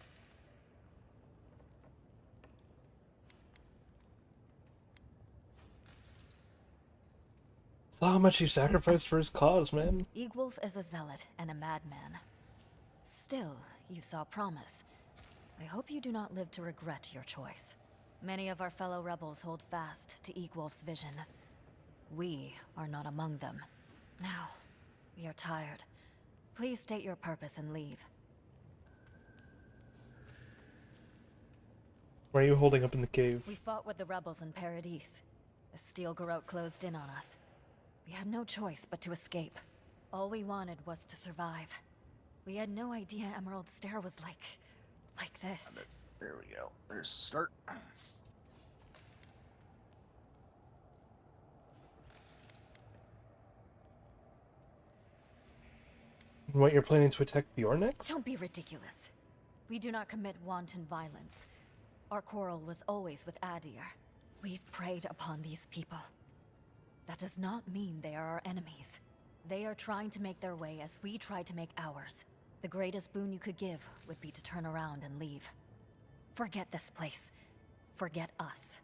[SPEAKER 1] Saw how much he sacrificed for his cause, man.
[SPEAKER 12] Igwolf is a zealot and a madman. Still, you saw promise. I hope you do not live to regret your choice. Many of our fellow rebels hold fast to Igwolf's vision. We are not among them. Now, we are tired. Please state your purpose and leave.
[SPEAKER 1] What are you holding up in the cave?
[SPEAKER 12] We fought with the rebels in Paradise. The steel garrote closed in on us. We had no choice but to escape. All we wanted was to survive. We had no idea Emerald Stair was like this.
[SPEAKER 6] There we go. There's the start.
[SPEAKER 1] What, you're planning to attack Fjord next?
[SPEAKER 12] Don't be ridiculous. We do not commit wanton violence. Our quarrel was always with Adir. We've preyed upon these people. That does not mean they are our enemies. They are trying to make their way as we tried to make ours. The greatest boon you could give would be to turn around and leave. Forget this place. Forget us.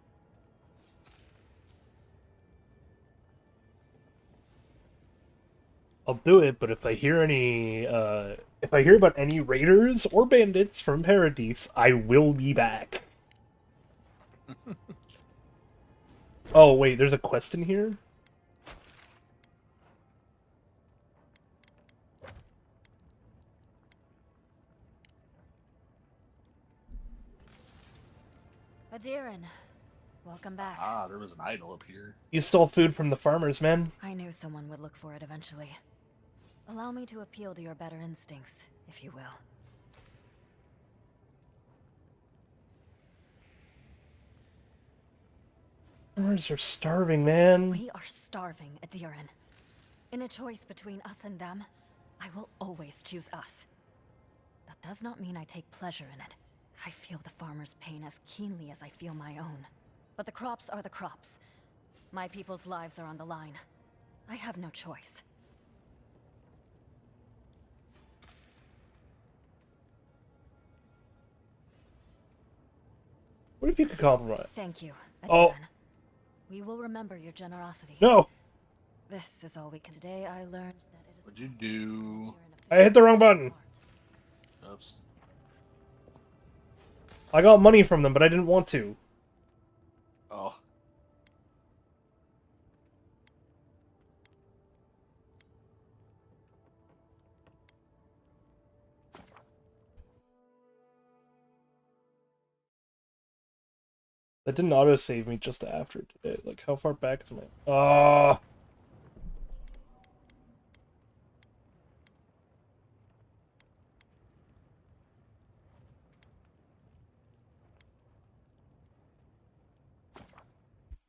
[SPEAKER 1] I'll do it, but if I hear about any raiders or bandits from Paradise, I will be back. Oh, wait, there's a quest in here?
[SPEAKER 12] Adiran, welcome back.
[SPEAKER 6] Ah, there was an idol up here.
[SPEAKER 1] You stole food from the farmers, man.
[SPEAKER 12] I knew someone would look for it eventually. Allow me to appeal to your better instincts, if you will.
[SPEAKER 1] Farmers are starving, man.
[SPEAKER 12] We are starving, Adiran. In a choice between us and them, I will always choose us. That does not mean I take pleasure in it. I feel the farmer's pain as keenly as I feel my own. But the crops are the crops. My people's lives are on the line. I have no choice.
[SPEAKER 1] What if you could compromise?
[SPEAKER 12] Thank you, Adiran.
[SPEAKER 1] Oh.
[SPEAKER 12] We will remember your generosity.
[SPEAKER 1] No.
[SPEAKER 12] This is all we can. Today I learned that it is.
[SPEAKER 6] What'd you do?
[SPEAKER 1] I hit the wrong button.
[SPEAKER 6] Oops.
[SPEAKER 1] I got money from them, but I didn't want to.
[SPEAKER 6] Oh.
[SPEAKER 1] That didn't auto-save me just after it did it. Like, how far back is my... Ah!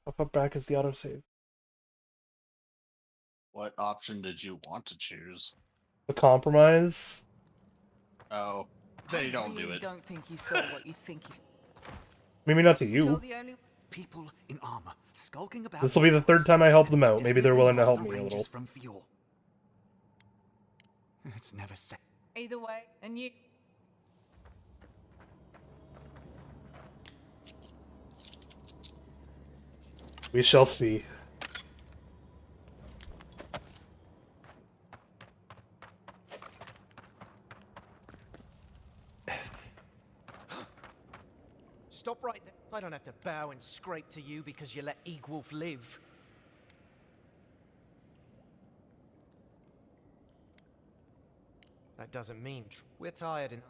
[SPEAKER 1] How far back is the autosave?
[SPEAKER 6] What option did you want to choose?
[SPEAKER 1] The compromise?
[SPEAKER 6] Oh, they don't do
[SPEAKER 18] I
[SPEAKER 6] it.
[SPEAKER 18] don't think you saw what you think you.
[SPEAKER 1] Maybe not to
[SPEAKER 18] You're
[SPEAKER 1] you.
[SPEAKER 18] the only
[SPEAKER 22] people in armor skulking about.
[SPEAKER 1] This will be the third time I help them out. Maybe they're willing to help me a little.
[SPEAKER 22] From Fjord. It's never said.
[SPEAKER 18] Either way, and you.
[SPEAKER 1] We shall see.
[SPEAKER 23] Stop right there. I don't have to bow and scrape to you because you let Egwolf live. That doesn't mean we're tired and...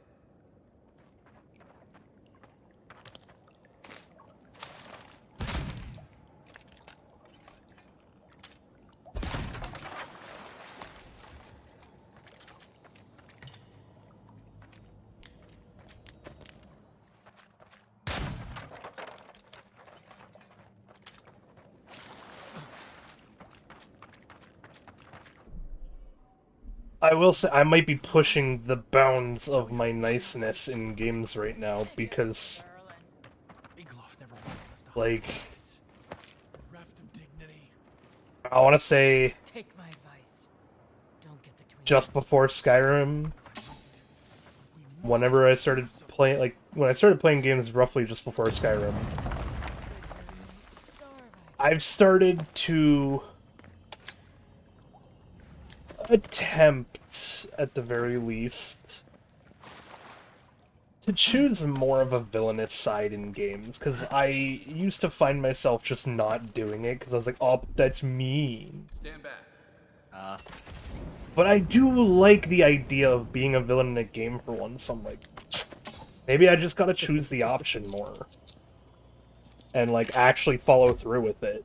[SPEAKER 1] I will say I might be pushing the bounds of my niceness in games right now because, like, I want to say
[SPEAKER 8] Take my advice. Don't get between
[SPEAKER 1] just before Skyrim, whenever I started playing, like, when I started playing games roughly just before Skyrim, I've started to attempt, at the very least, to choose more of a villainous side in games, because I used to find myself just not doing it, because I was like, oh, that's mean.
[SPEAKER 3] Stand back.
[SPEAKER 1] But I do like the idea of being a villain in a game for once. I'm like, maybe I just gotta choose the option more. And, like, actually follow through with it.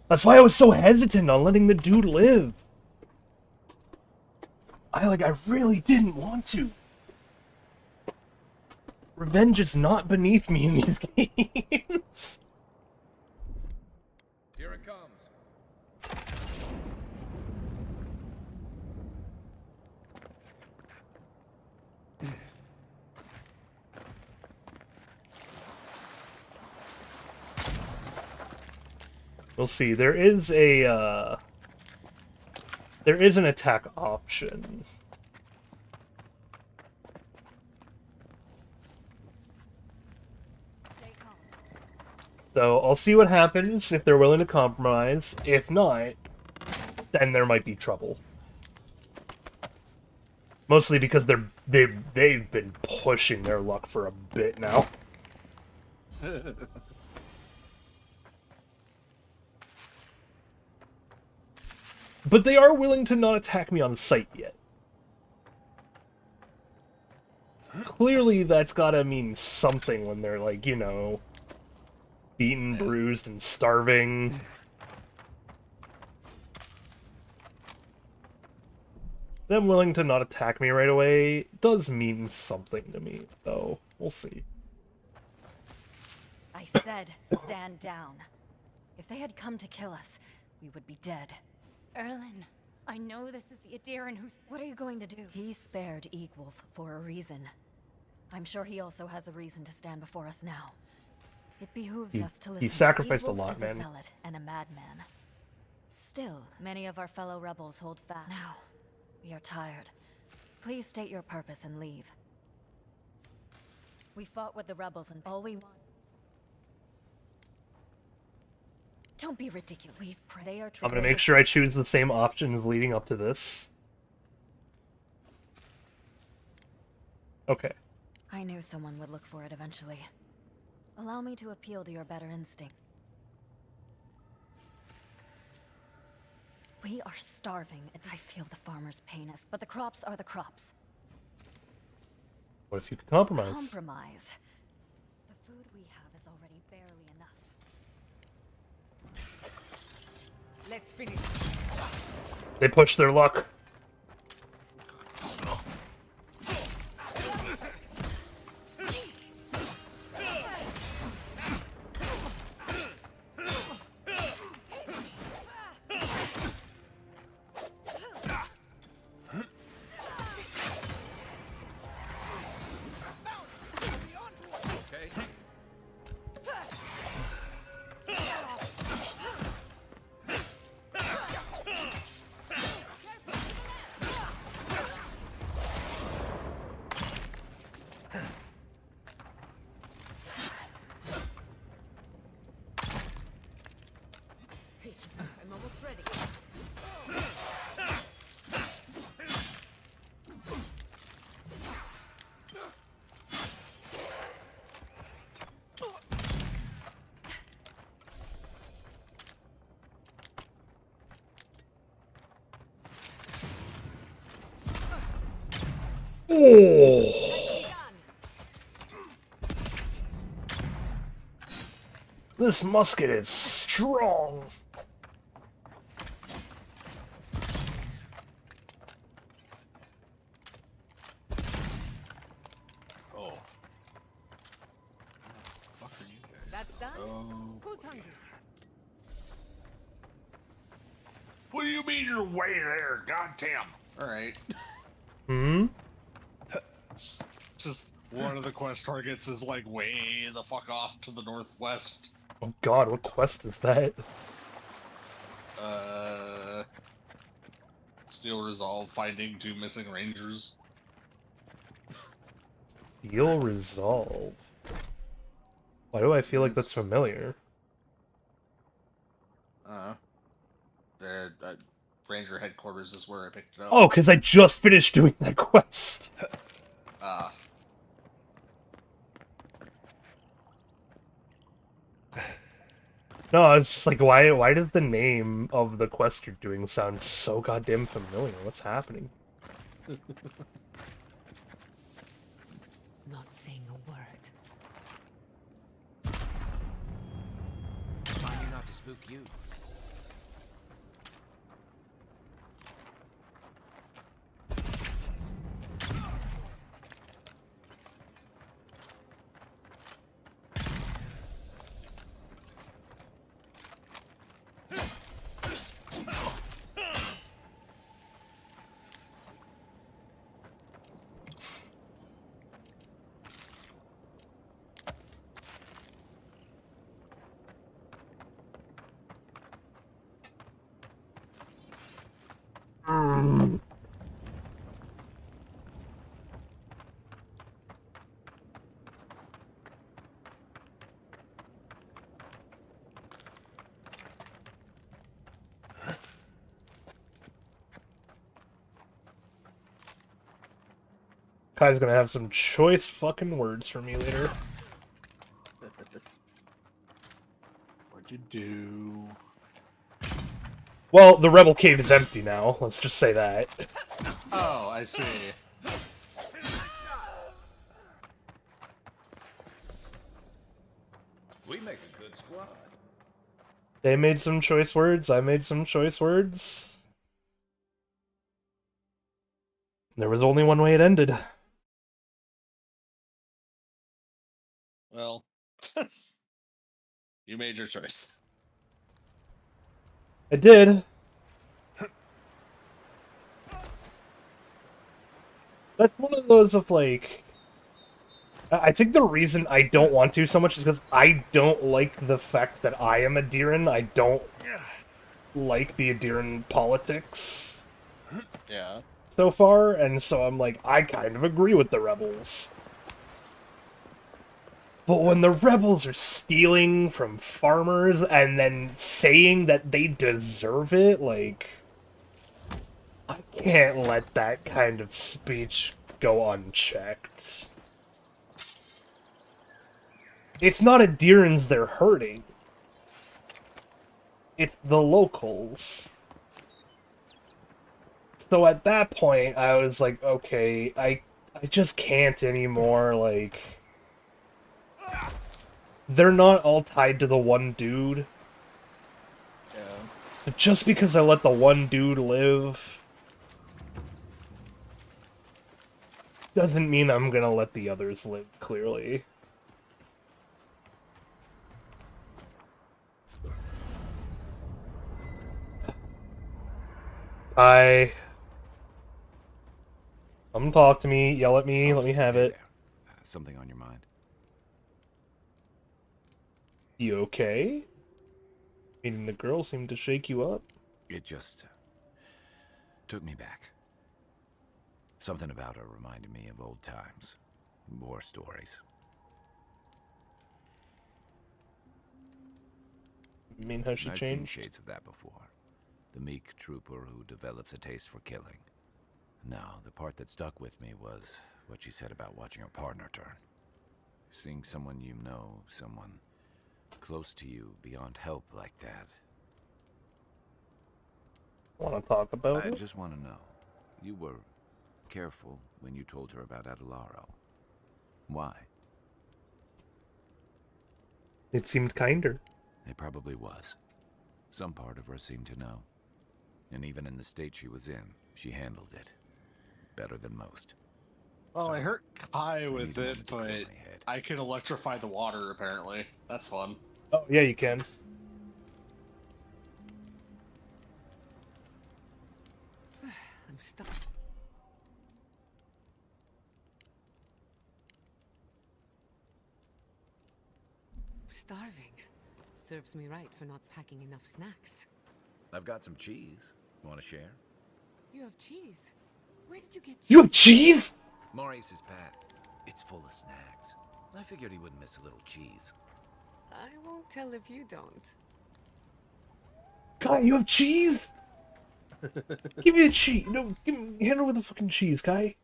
[SPEAKER 1] That's why I was so hesitant on letting the dude live. I really didn't want to. Revenge is not beneath me in these games.
[SPEAKER 3] Here it comes.
[SPEAKER 1] We'll see. There is an attack option. So I'll see what happens if they're willing to compromise. If not, then there might be trouble. Mostly because they've been pushing their luck for a bit now. But they are willing to not attack me on sight yet. Clearly that's gotta mean something when they're, like, you know, beaten, bruised, and starving. Them willing to not attack me right away does mean something to me, though. We'll see.
[SPEAKER 7] I said, stand down. If they had come to kill us, we would be dead.
[SPEAKER 9] Erlen, I know this is the Adiran who's...
[SPEAKER 7] What are you going to do? He spared Egwolf for a reason. I'm sure he also has a reason to stand before us now. It behooves us to listen.
[SPEAKER 1] He sacrificed a
[SPEAKER 7] Egwolf
[SPEAKER 1] lot,
[SPEAKER 7] is
[SPEAKER 1] man.
[SPEAKER 7] A zealot and a madman. Still, many of our fellow rebels hold fast. Now, we are tired. Please state your purpose and leave. We fought with the rebels and all we want... Don't be ridiculous.
[SPEAKER 1] I'm gonna make sure I choose the same options leading up to this. Okay.
[SPEAKER 7] I knew someone would look for it eventually. Allow me to appeal to your better instincts. We are starving, and I feel the farmers' pain us, but the crops are the crops.
[SPEAKER 1] What if you could compromise?
[SPEAKER 7] Compromise. The food we have is already barely enough.
[SPEAKER 8] Let's finish.
[SPEAKER 1] They pushed their luck. Oh! This musket is strong.
[SPEAKER 6] Oh. What the fuck are you guys?
[SPEAKER 2] That's done.
[SPEAKER 6] Oh.
[SPEAKER 2] Who's hungry?
[SPEAKER 6] What do you mean you're way there? Goddamn. Alright.
[SPEAKER 1] Hmm?
[SPEAKER 6] Just one of the quest targets is like way the fuck off to the northwest.
[SPEAKER 1] Oh god, what quest is that?
[SPEAKER 6] Steel Resolve finding 2 missing rangers.
[SPEAKER 1] Steel Resolve. Why do I feel like that's
[SPEAKER 6] It's-
[SPEAKER 1] familiar?
[SPEAKER 6] The ranger headquarters is where I picked it up.
[SPEAKER 1] Oh, because I just finished doing that quest. No, it's just like, why does the name of the quest you're doing sound so goddamn familiar? What's happening?
[SPEAKER 2] Not saying a word.
[SPEAKER 23] Mind you not to spook you.
[SPEAKER 1] Kai's gonna have some choice fucking words for me later.
[SPEAKER 6] What'd you do?
[SPEAKER 1] Well, the rebel cave is empty now. Let's just say that.
[SPEAKER 6] Oh, I see.
[SPEAKER 3] We make a good squad.
[SPEAKER 1] They made some choice words. I made some choice words. There was only one way it ended.
[SPEAKER 6] Well, you made your choice.
[SPEAKER 1] I did. That's one of those of like... I think the reason I don't want to so much is because I don't like the fact that I am a Deeran. I don't like the Deeran politics
[SPEAKER 6] Yeah.
[SPEAKER 1] so far, and so I'm like, I kind of agree with the rebels. But when the rebels are stealing from farmers and then saying that they deserve it, like... I can't let that kind of speech go unchecked. It's not Adherans they're hurting. It's the locals. So at that point, I was like, okay, I just can't anymore, like... They're not all tied to the one dude.
[SPEAKER 6] Yeah.
[SPEAKER 1] So just because I let the one dude live... doesn't mean I'm gonna let the others live, clearly. Come talk to me, yell at me, let me have it.
[SPEAKER 3] Something on your mind?
[SPEAKER 1] You okay? Meaning the girl seemed to shake you up?
[SPEAKER 3] It just took me back. Something about her reminded me of old times. War stories.
[SPEAKER 1] You mean how she
[SPEAKER 3] I've seen
[SPEAKER 1] changed?
[SPEAKER 3] shades of that before. The meek trooper who develops a taste for killing. Now, the part that stuck with me was what she said about watching her partner turn. Seeing someone you know, someone close to you, beyond help like that.
[SPEAKER 1] Want to talk about
[SPEAKER 3] I
[SPEAKER 1] it?
[SPEAKER 3] just want to know. You were careful when you told her about Adelaro. Why?
[SPEAKER 1] It seemed kinder.
[SPEAKER 3] It probably was. Some part of her seemed to know. And even in the state she was in, she handled it better than most.
[SPEAKER 6] Well,
[SPEAKER 3] So,
[SPEAKER 6] I hurt Kai with
[SPEAKER 3] need a
[SPEAKER 6] it,
[SPEAKER 3] moment to clear
[SPEAKER 6] but
[SPEAKER 3] my head.
[SPEAKER 6] I can electrify the water, apparently. That's fun.
[SPEAKER 1] Oh, yeah, you can.
[SPEAKER 2] I'm stuck. Starving. Serves me right for not packing enough snacks.
[SPEAKER 3] I've got some cheese. Want to share?
[SPEAKER 2] You have cheese? Where did you get cheese?
[SPEAKER 1] You have cheese?
[SPEAKER 3] Maurice's packed. It's full of snacks. I figured he wouldn't miss a little cheese.
[SPEAKER 2] I won't tell if you don't.
[SPEAKER 1] Kai, you have cheese? Give me the cheese. No, hand over the fucking cheese, Kai.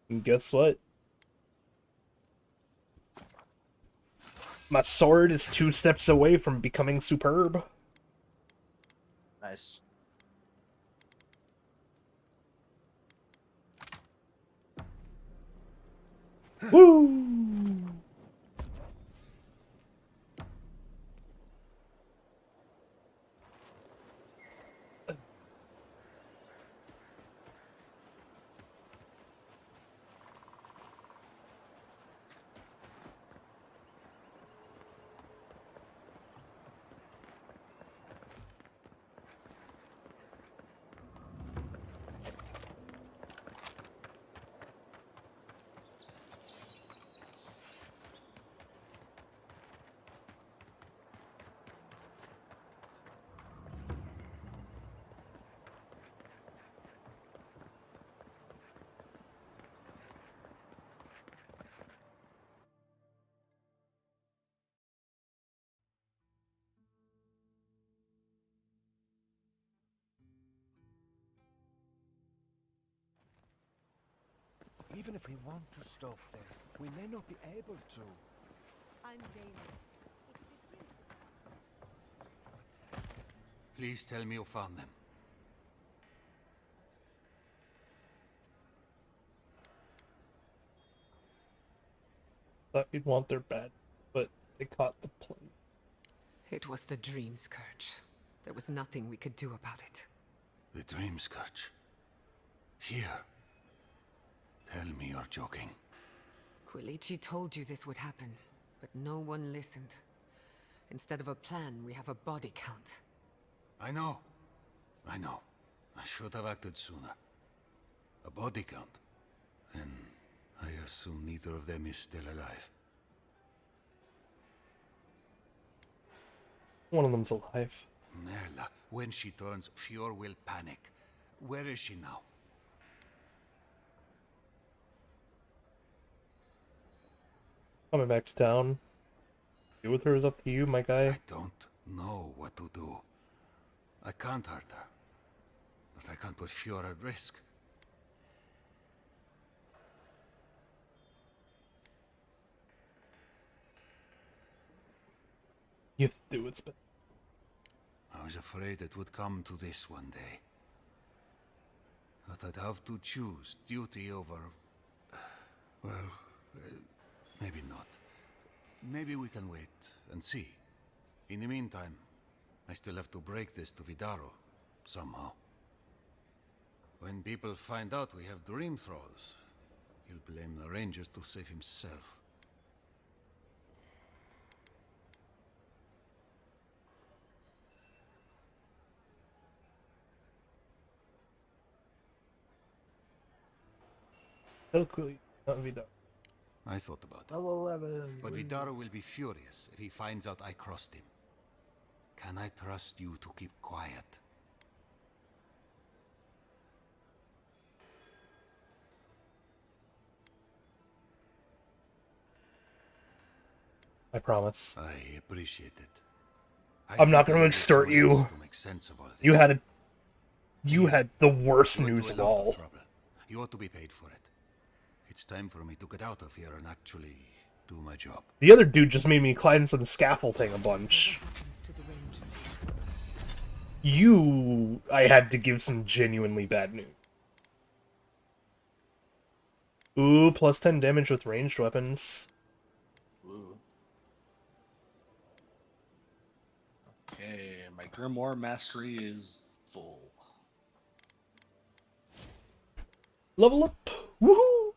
[SPEAKER 1] And guess what? My sword is 2 steps away from becoming superb.
[SPEAKER 10] Nice.
[SPEAKER 1] Woo!
[SPEAKER 4] Even if we want to stop them, we may not be able to.
[SPEAKER 12] I'm Damon.
[SPEAKER 20] Please tell me you found them.
[SPEAKER 1] Thought you'd want their bed, but they caught the plane.
[SPEAKER 2] It was the Dream Scourge. There was nothing we could do about it.
[SPEAKER 20] The Dream Scourge. Here. Tell me you're joking.
[SPEAKER 2] Quilici told you this would happen, but no one listened. Instead of a plan, we have a body count.
[SPEAKER 20] I know. I know. I should have acted sooner. A body count. And I assume neither of them is still alive.
[SPEAKER 1] One of them's alive.
[SPEAKER 20] Merla, when she turns, Fior will panic. Where is she now?
[SPEAKER 1] Coming back to town. Do with her is up to you, my guy.
[SPEAKER 20] I don't know what to do. I can't hurt her. But I can't put Fior at risk.
[SPEAKER 1] You have to do what's best.
[SPEAKER 20] I was afraid it would come to this one day. That I'd have to choose duty over... Well, maybe not. Maybe we can wait and see. In the meantime, I still have to break this to Vidaro, somehow. When people find out we have Dream Thralls, he'll blame the Rangers to save himself.
[SPEAKER 1] Tell Quilly, not Vidar.
[SPEAKER 20] I thought about it.
[SPEAKER 4] Level 11.
[SPEAKER 20] But Vidaro will be furious if he finds out I crossed him. Can I trust you to keep quiet?
[SPEAKER 1] I promise.
[SPEAKER 20] I appreciate it.
[SPEAKER 1] I'm not going to extort you. You had the worst news of all.
[SPEAKER 20] You ought to be paid for it. It's time for me to get out of here and actually do my job.
[SPEAKER 1] The other dude just made me climb some scaffolding a bunch. You, I had to give some genuinely bad news. Ooh, plus 10 damage with ranged weapons.
[SPEAKER 6] Ooh. Okay, my Grimoire Mastery is full.
[SPEAKER 1] Level up! Woohoo!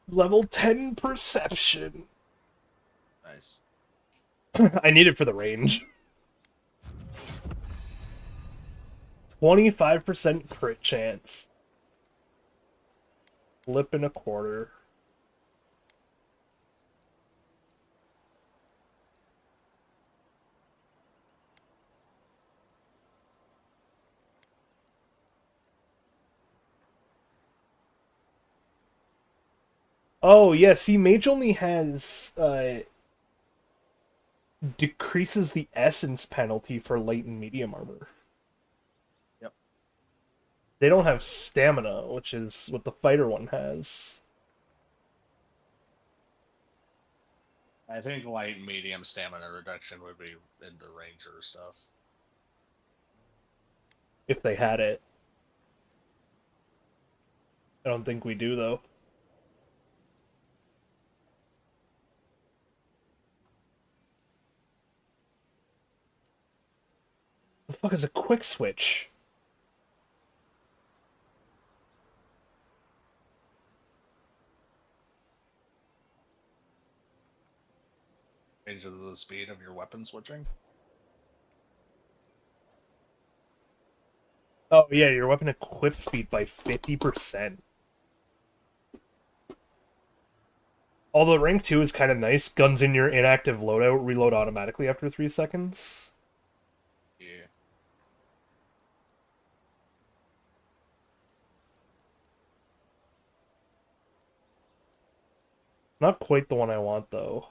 [SPEAKER 1] Level 10 Perception.
[SPEAKER 6] Nice.
[SPEAKER 1] I need it for the range. 25% crit chance. Flip and a quarter. Oh, yeah, see, Mage only has, decreases the essence penalty for light and medium armor.
[SPEAKER 6] Yep.
[SPEAKER 1] They don't have stamina, which is what the fighter one has.
[SPEAKER 6] I think light and medium stamina reduction would be in the ranger stuff.
[SPEAKER 1] If they had it. I don't think we do, though. The fuck is a quick switch?
[SPEAKER 6] Changes the speed of your weapon switching.
[SPEAKER 1] Oh yeah, your weapon equip speed by 50%. Although rank 2 is kind of nice. Guns in your inactive loadout reload automatically after 3 seconds.
[SPEAKER 6] Yeah.
[SPEAKER 1] Not quite the one I want, though.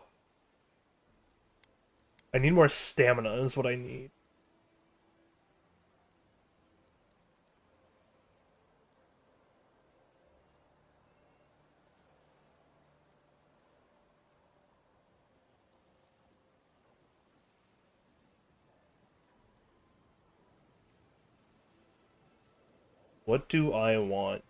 [SPEAKER 1] I need more stamina is what I need. What do I want?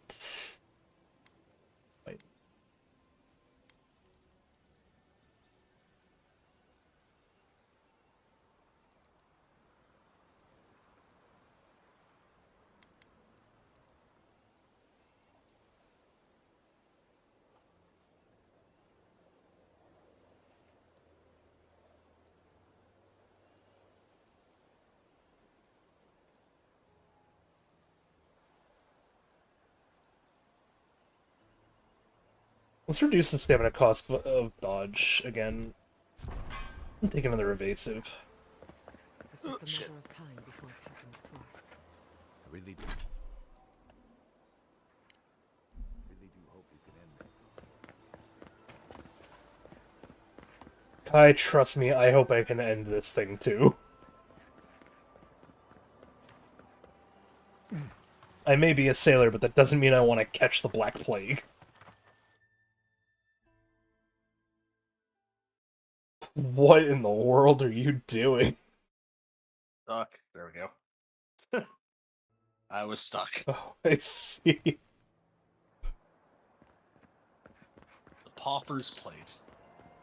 [SPEAKER 1] Let's reduce the stamina cost of dodge again. I'll take another evasive.
[SPEAKER 2] It's just a matter of time before it happens to us.
[SPEAKER 3] I really do hope you can end this.
[SPEAKER 1] Kai, trust me, I hope I can end this thing too. I may be a sailor, but that doesn't mean I want to catch the Black Plague. What in the world are you doing?
[SPEAKER 6] Stuck. There we go. I was stuck.
[SPEAKER 1] Oh, I see.
[SPEAKER 6] The Pauper's Plate.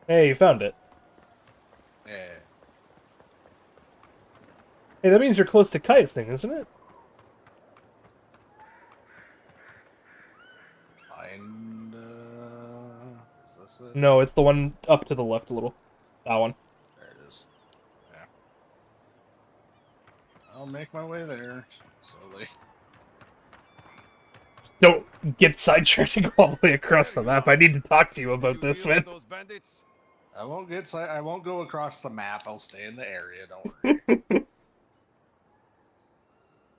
[SPEAKER 1] Hey, you found it.
[SPEAKER 6] Yeah.
[SPEAKER 1] Hey, that means you're close to Kai's thing, isn't it?
[SPEAKER 6] And, is this it?
[SPEAKER 1] No, it's the one up to the left a little. That one.
[SPEAKER 6] There it is. Yeah. I'll make my way there slowly.
[SPEAKER 1] Don't get sidetracked to go all the way across the map. I need to talk to you about this, man.
[SPEAKER 6] I won't go across the map. I'll stay in the area. Don't worry.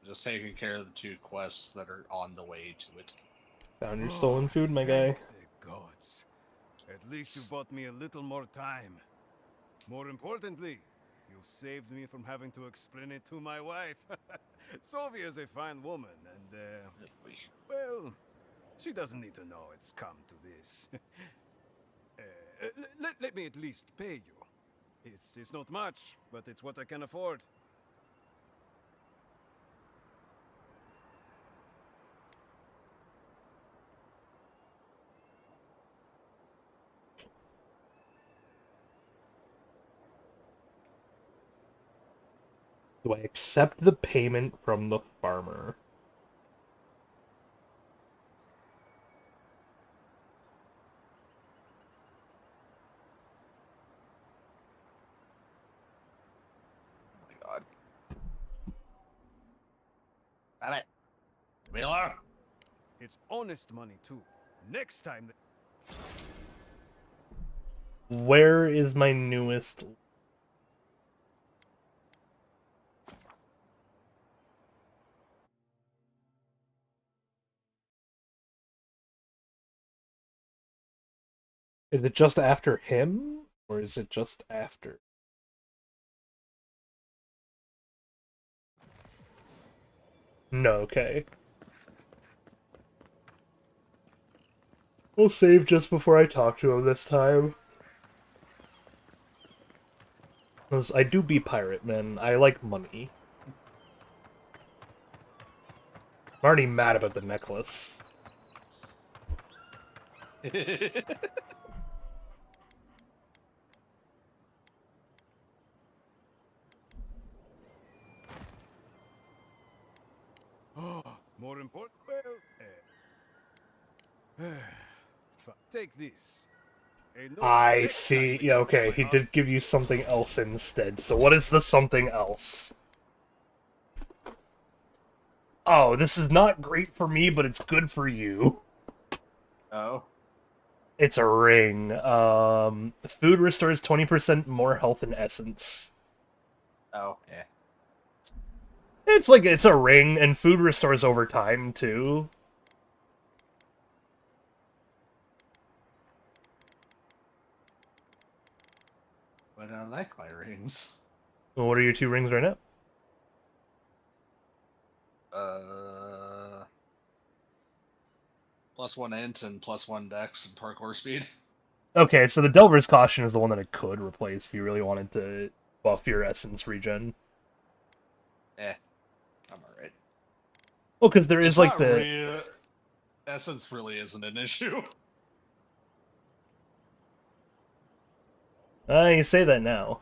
[SPEAKER 6] Just taking care of the 2 quests that are on the way to it.
[SPEAKER 1] Found your stolen food, my guy.
[SPEAKER 10] Thank the gods. At least you bought me a little more time. More importantly, You've saved me from having to explain it to my wife. Sylvia's a fine woman, and, well, she doesn't need to know it's come to this. Let me at least pay you. It's not much, but it's what I can afford.
[SPEAKER 1] Do I accept the payment from the farmer?
[SPEAKER 6] Oh my god. Damn it. Miller!
[SPEAKER 10] It's honest money, too. Next time...
[SPEAKER 1] Where is my newest... Is it just after him? Or is it just after? No, okay. We'll save just before I talk to him this time. Because I do be pirate, man. I like money. I'm already mad about the necklace.
[SPEAKER 10] Oh, more important. Well, take this.
[SPEAKER 1] I see. Yeah, okay. He did give you something else instead. So what is the something else? Oh, this is not great for me, but it's good for you.
[SPEAKER 6] Oh.
[SPEAKER 1] It's a ring. The food restores 20% more health and essence.
[SPEAKER 6] Oh, yeah.
[SPEAKER 1] It's like, it's a ring, and food restores over time, too.
[SPEAKER 6] But I like my rings.
[SPEAKER 1] Well, what are your 2 rings right now?
[SPEAKER 6] +1 int and +1 dex and parkour speed.
[SPEAKER 1] Okay, so the Delver's Caution is the one that it could replace if you really wanted to buff your essence regen.
[SPEAKER 6] I'm alright.
[SPEAKER 1] Well, because there is
[SPEAKER 6] It's
[SPEAKER 1] like
[SPEAKER 6] not
[SPEAKER 1] the...
[SPEAKER 6] real... Essence really isn't an issue.
[SPEAKER 1] You say that now.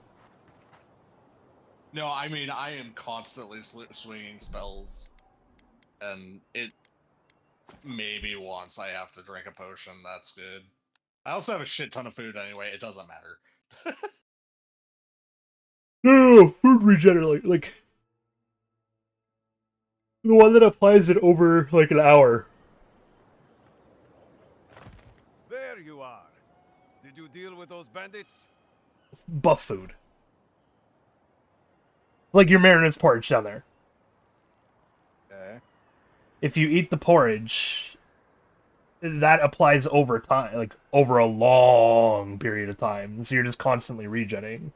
[SPEAKER 6] No, I mean, I am constantly swinging spells, and it... Maybe once I have to drink a potion, that's good. I also have a shit ton of food anyway, it doesn't matter.
[SPEAKER 1] No, food regenerate, like... The one that applies it over, like, an hour.
[SPEAKER 10] There you are. Did you deal with those bandits?
[SPEAKER 1] Buff food. Like your Mariners porridge down there.
[SPEAKER 6] Okay.
[SPEAKER 1] If you eat the porridge, that applies over time, like, over a long period of time. So you're just constantly regenerating.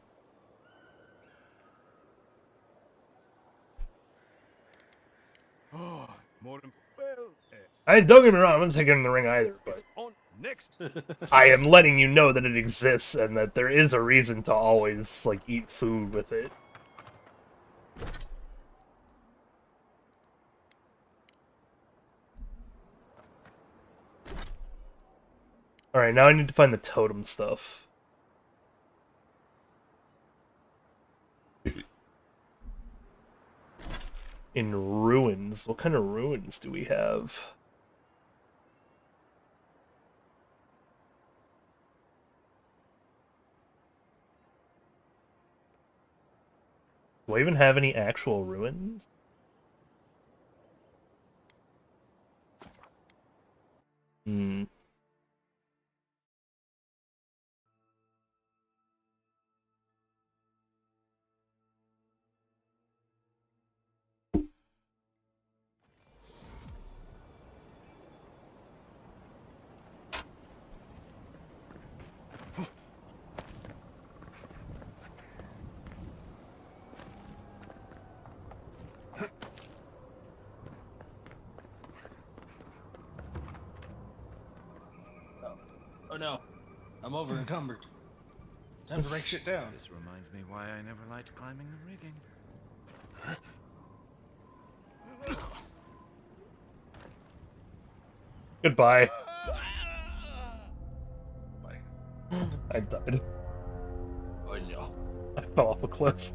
[SPEAKER 10] Oh, more well,
[SPEAKER 1] Don't get me wrong, I'm not taking the ring either, but
[SPEAKER 10] on next.
[SPEAKER 1] I am letting you know that it exists and that there is a reason to always, like, eat food with it. Alright, now I need to find the totem stuff. In ruins? What kind of ruins do we have? Do I even have any actual ruins? Hmm.
[SPEAKER 6] I'm over encumbered. Time to break shit down.
[SPEAKER 3] This reminds me why I never liked climbing the rigging.
[SPEAKER 1] Goodbye.
[SPEAKER 6] Bye.
[SPEAKER 1] I died.
[SPEAKER 6] Oh no.
[SPEAKER 1] I fell off a cliff.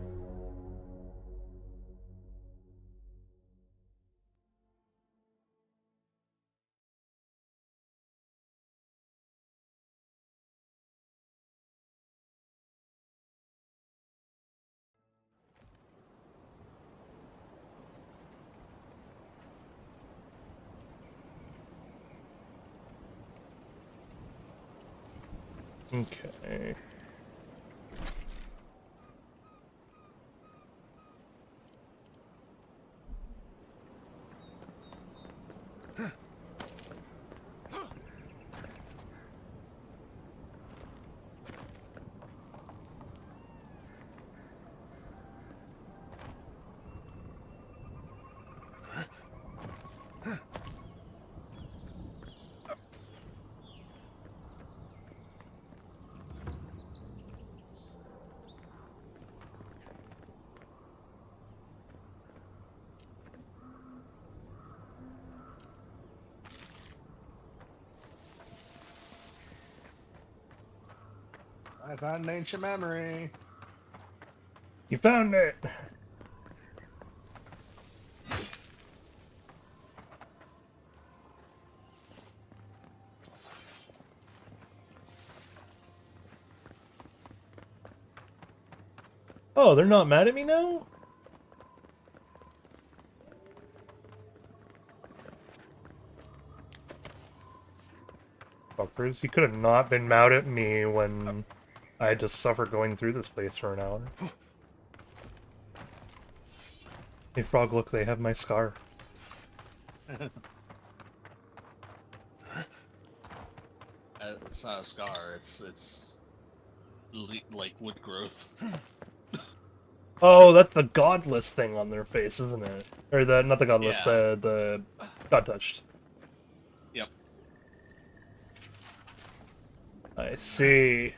[SPEAKER 1] Okay.
[SPEAKER 6] I found an ancient memory.
[SPEAKER 1] You found it! Oh, they're not mad at me now? Fuckers, you could have not been mad at me when I had to suffer going through this place for an hour. Hey Frog, look, they have my scar.
[SPEAKER 6] It's not a scar, it's like wood growth.
[SPEAKER 1] Oh, that's the godless thing on their face, isn't it? Or the, not the godless,
[SPEAKER 6] Yeah.
[SPEAKER 1] the god touched.
[SPEAKER 6] Yep.
[SPEAKER 1] I see.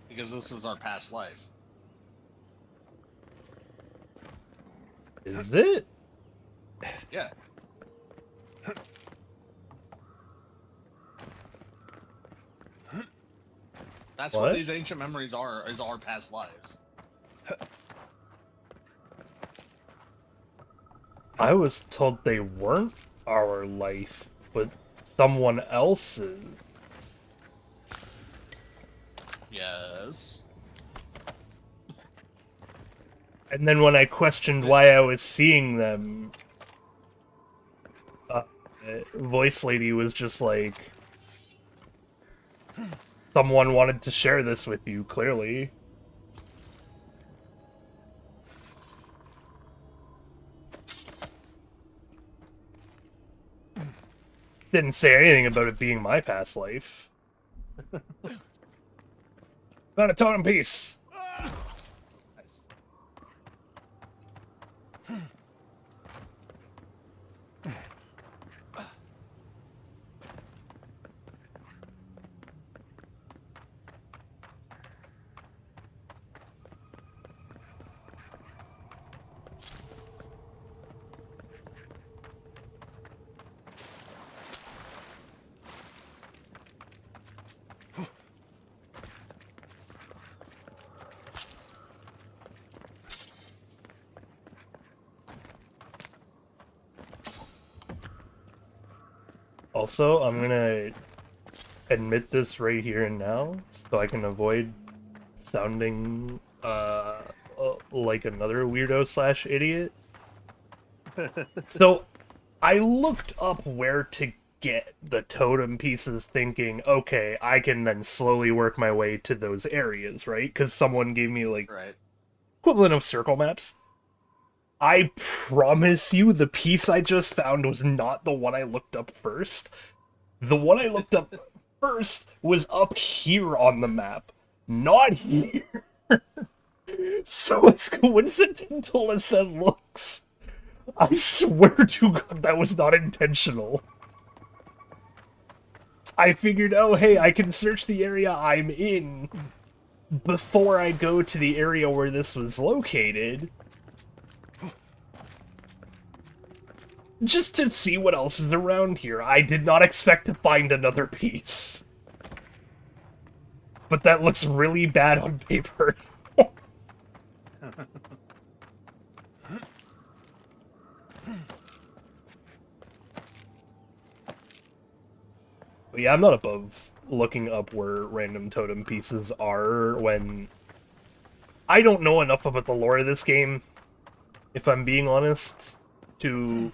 [SPEAKER 6] Because this is our past life.
[SPEAKER 1] Is it?
[SPEAKER 6] Yeah. That's what these ancient memories are, is our past lives.
[SPEAKER 1] I was told they weren't our life, but someone else's.
[SPEAKER 6] Yes.
[SPEAKER 1] And then when I questioned why I was seeing them, voice lady was just like, someone wanted to share this with you, clearly. Didn't say anything about it being my past life. Found a totem piece! Also, I'm gonna admit this right here and now, so I can avoid sounding like another weirdo slash idiot. So, I looked up where to get the totem pieces thinking, okay, I can then slowly work my way to those areas, right? Because someone gave me, like, equivalent of circle maps. I promise you the piece I just found was not the one I looked up first. The one I looked up first was up here on the map, not here. So as coincidental as that looks, I swear to God that was not intentional. I figured, oh hey, I can search the area I'm in before I go to the area where this was located. Just to see what else is around here. I did not expect to find another piece. But that looks really bad on paper. But yeah, I'm not above looking up where random totem pieces are when... I don't know enough about the lore of this game, if I'm being honest, to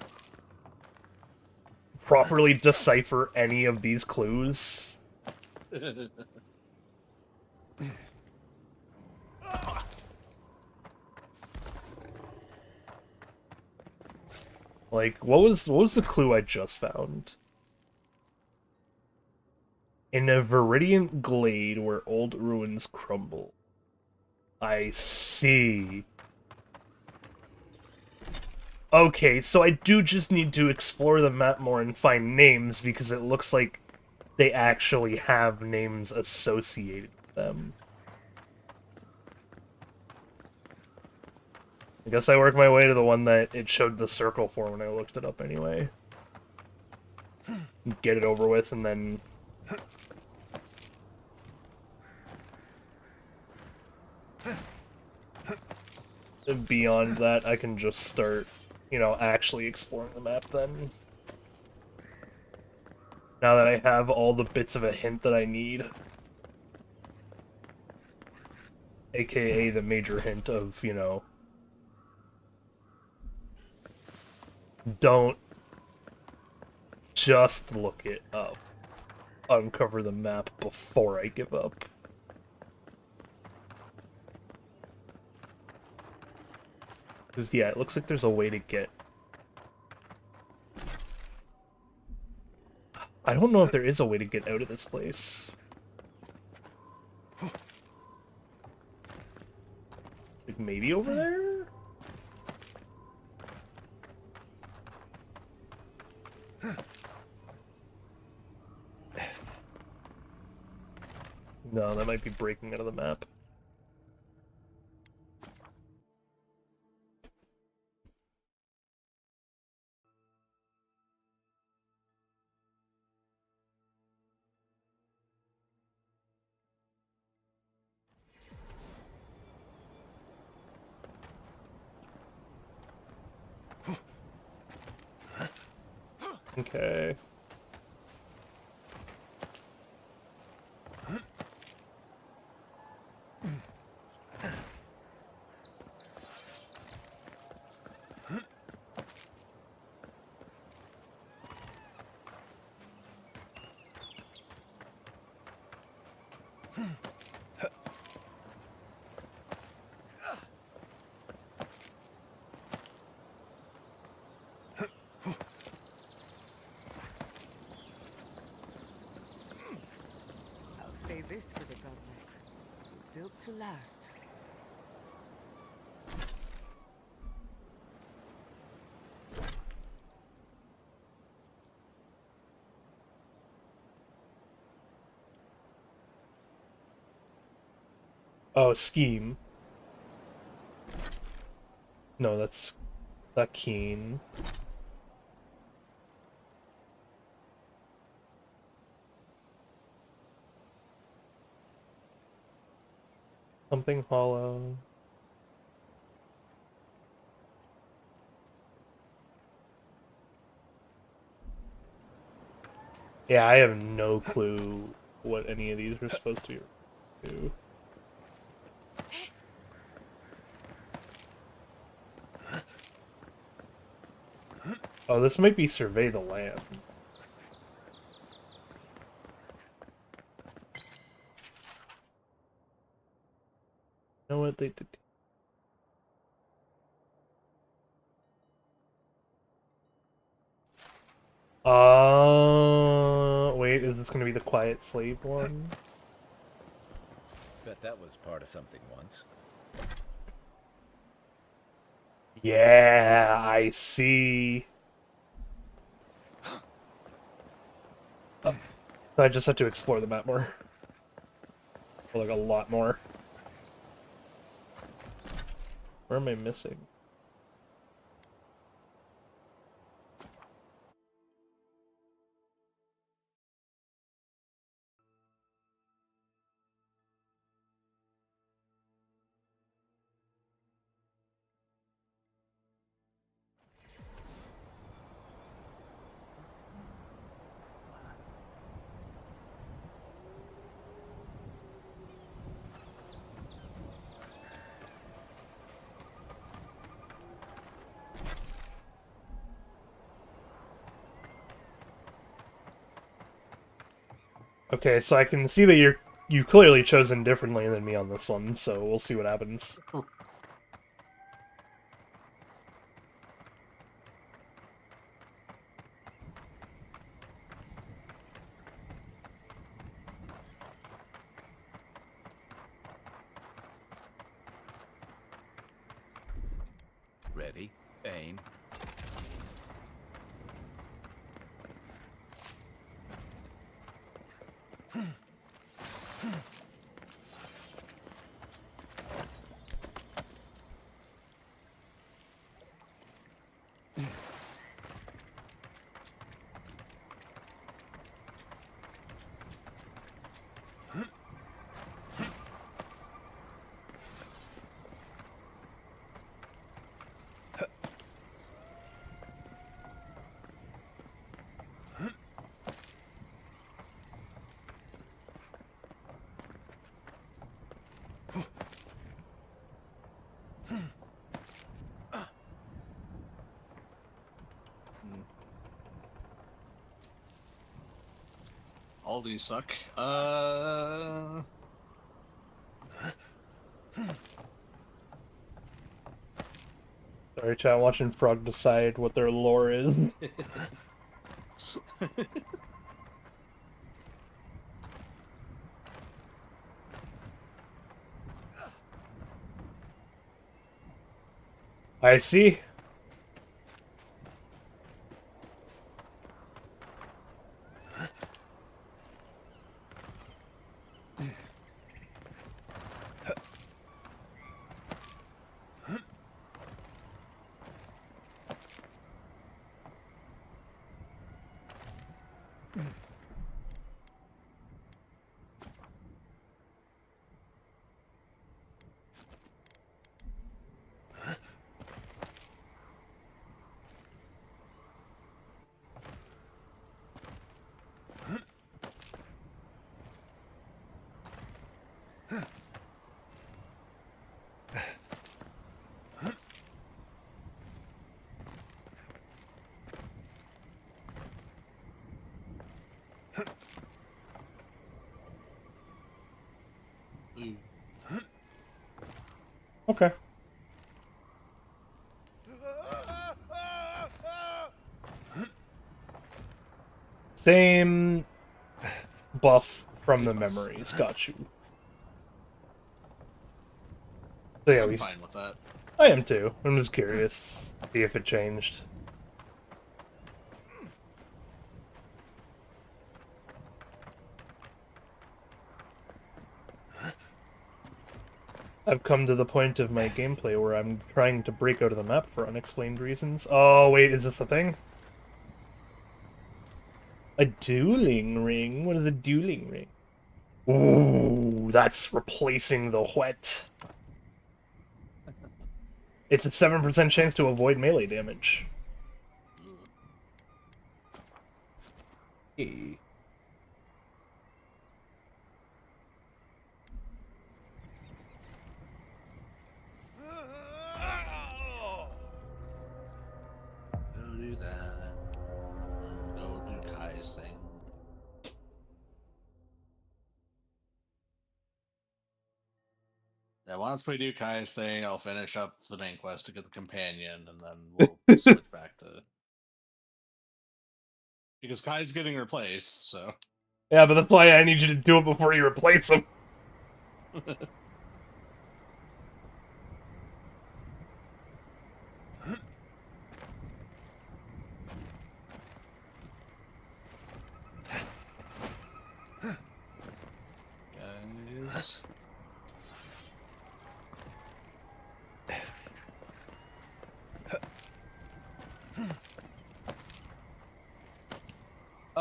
[SPEAKER 1] properly decipher any of these clues. Like, what was the clue I just found? In a Viridian glade where old ruins crumble. I see. Okay, so I do just need to explore the map more and find names, because it looks like they actually have names associated with them. I guess I work my way to the one that it showed the circle for when I looked it up anyway. Get it over with, and then... beyond that, I can just start, you know, actually exploring the map then. Now that I have all the bits of a hint that I need. AKA the major hint of, you know... Don't just look it up. Uncover the map before I give up. Because, yeah, it looks like there's a way to get... I don't know if there is a way to get out of this place. Like, maybe over there? No, that might be breaking out of the map. Okay.
[SPEAKER 2] Say this for the godless. Built to last.
[SPEAKER 1] Oh, scheme. No, that's keen. Something hollow. Yeah, I have no clue what any of these are supposed to do. Oh, this might be survey the land. You know what they did? Wait, is this gonna be the quiet slave one?
[SPEAKER 3] Bet that was part of something once.
[SPEAKER 1] Yeah, I see. So I just had to explore the map more. Or like a lot more. Where am I missing? Okay, so I can see that you clearly chosen differently than me on this one, so we'll see what happens.
[SPEAKER 3] Ready, aim.
[SPEAKER 6] All these suck.
[SPEAKER 1] Sorry, chat, watching Frog decide what their lore is. I see. Okay. Same buff from the memories. Got you. So yeah,
[SPEAKER 6] I'm fine with that.
[SPEAKER 1] I am too. I'm just curious. See if it changed. I've come to the point of my gameplay where I'm trying to break out of the map for unexplained reasons. Oh, wait, is this a thing? A dueling ring? What is a dueling ring? Ooh, that's replacing the whet. It's a 7% chance to avoid melee damage. Hey.
[SPEAKER 6] Go do that. Go do Kai's thing. Yeah, once we do Kai's thing, I'll finish up the main quest to get the companion, and then we'll switch back to... Because Kai's getting replaced, so...
[SPEAKER 1] Yeah, but that's why I need you to do it before you replace him.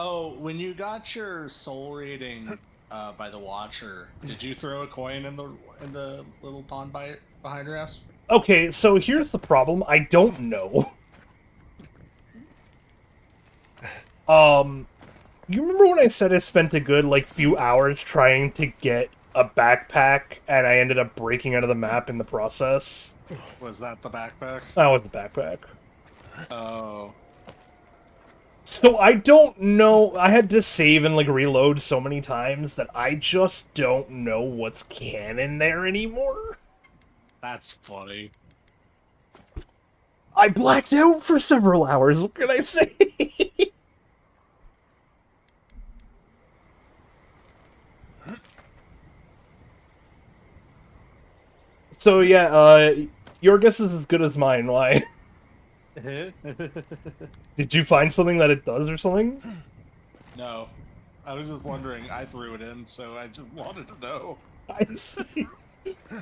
[SPEAKER 6] Oh, when you got your soul rating by the Watcher, did you throw a coin in the little pond behind Rafts?
[SPEAKER 1] Okay, so here's the problem. I don't know. You remember when I said I spent a good, like, few hours trying to get a backpack, and I ended up breaking out of the map in the process?
[SPEAKER 6] Was that the backpack?
[SPEAKER 1] That was the backpack.
[SPEAKER 6] Oh.
[SPEAKER 1] So I don't know. I had to save and, like, reload so many times that I just don't know what's canon there anymore.
[SPEAKER 6] That's funny.
[SPEAKER 1] I blacked out for several hours, what can I say? So yeah, your guess is as good as mine. Why? Did you find something that it does or something?
[SPEAKER 6] No. I was just wondering. I threw it in, so I just wanted to know.
[SPEAKER 1] I see.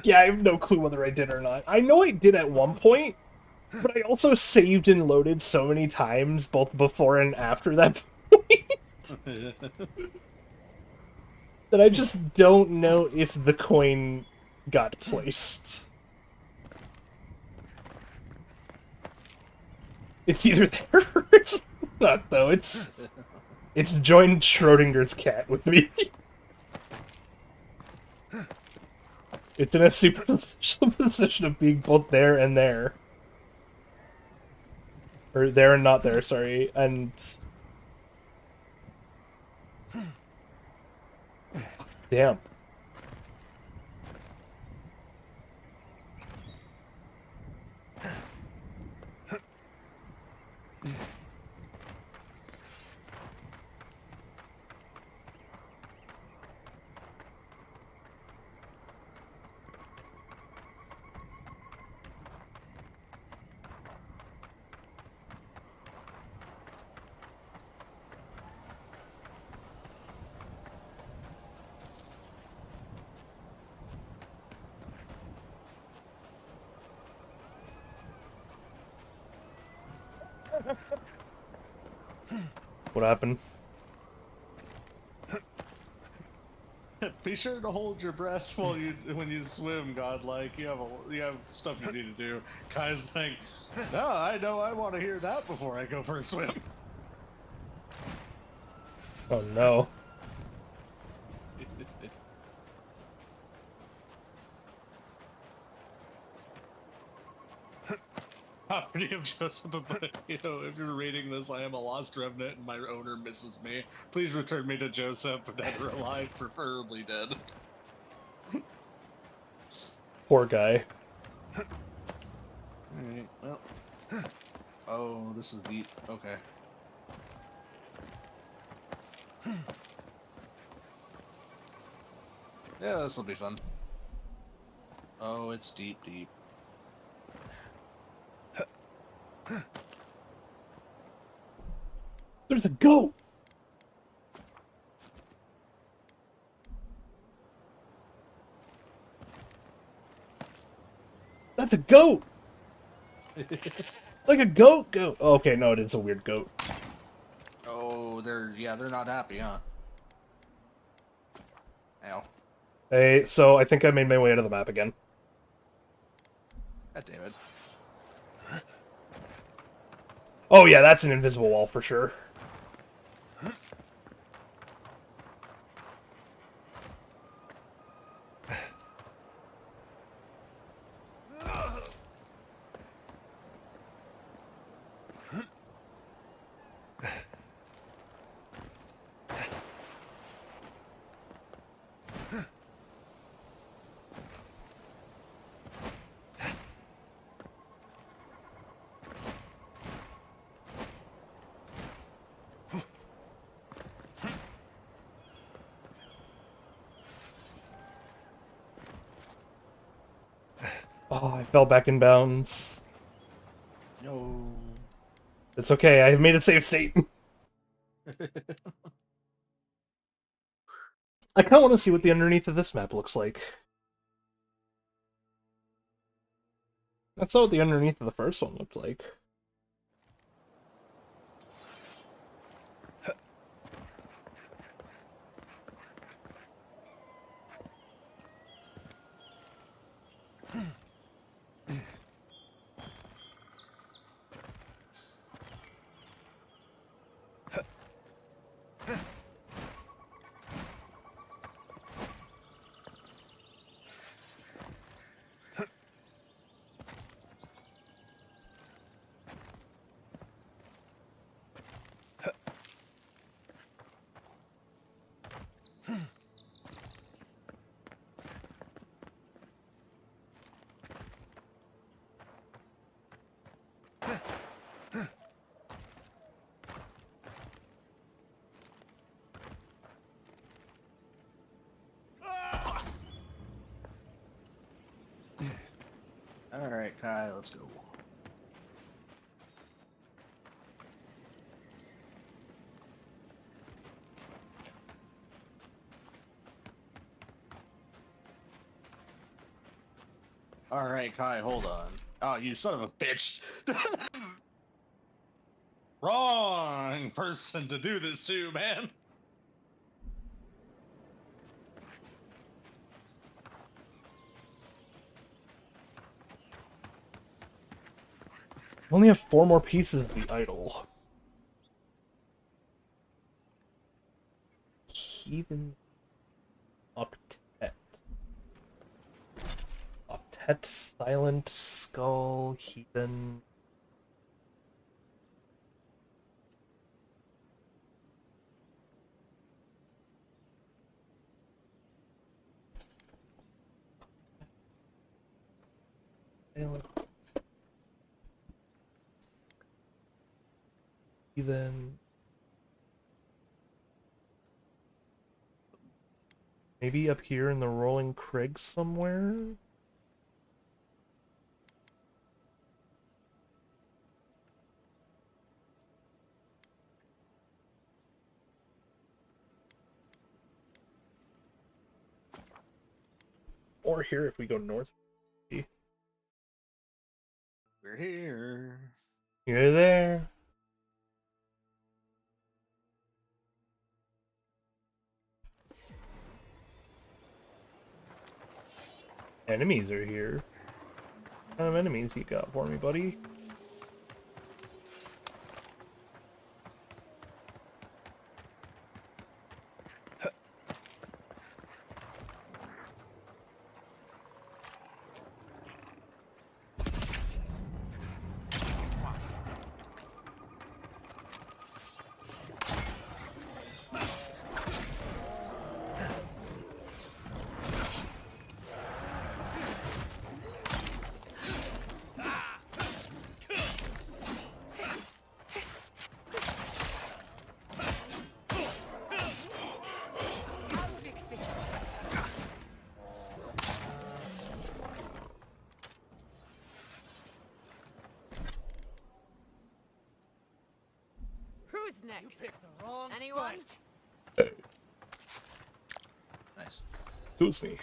[SPEAKER 1] Yeah, I have no clue whether I did or not. I know I did at one point, but I also saved and loaded so many times, both before and after that point, that I just don't know if the coin got placed. It's either there or it's not, though. It's joined Schrodinger's cat with me. It's in a superficial position of being both there and there. Or there and not there, sorry. And... damn. What happened?
[SPEAKER 6] Be sure to hold your breath when you swim, godlike. You have stuff you need to do. Kai's like, no, I know I want to hear that before I go for a swim.
[SPEAKER 1] Oh no.
[SPEAKER 6] Property of Joseph, but if you're reading this, I am a lost revenant and my owner misses me. Please return me to Joseph, dead or alive, preferably dead.
[SPEAKER 1] Poor guy.
[SPEAKER 6] Alright, well. Oh, this is deep. Okay. Yeah, this will be fun. Oh, it's deep, deep.
[SPEAKER 1] There's a goat! That's a goat! Like a goat. Oh, okay, no, it is a weird goat.
[SPEAKER 6] Oh, they're not happy, huh? Ow.
[SPEAKER 1] Hey, so I think I made my way out of the map again.
[SPEAKER 6] God damn it.
[SPEAKER 1] Oh yeah, that's an invisible wall for sure. Oh, I fell back in bounds.
[SPEAKER 6] No.
[SPEAKER 1] It's okay, I've made a save state. I kind of want to see what the underneath of this map looks like. That's not what the underneath of the first one looked like.
[SPEAKER 6] Alright, Kai, let's go. Alright, Kai, hold on. Oh, you son of a bitch. Wrong person to do this to, man.
[SPEAKER 1] I only have 4 more pieces of the idol. Heathen Octet. Octet, Silent Skull, Heathen. Silent. Heathen. Maybe up here in the Rolling Crag somewhere? Or here if we go north.
[SPEAKER 6] We're here.
[SPEAKER 1] You're there. Enemies are here. What kind of enemies you got for me, buddy?
[SPEAKER 2] Who's next?
[SPEAKER 8] You picked the wrong
[SPEAKER 2] Anyone?
[SPEAKER 6] Nice.
[SPEAKER 1] Excuse me.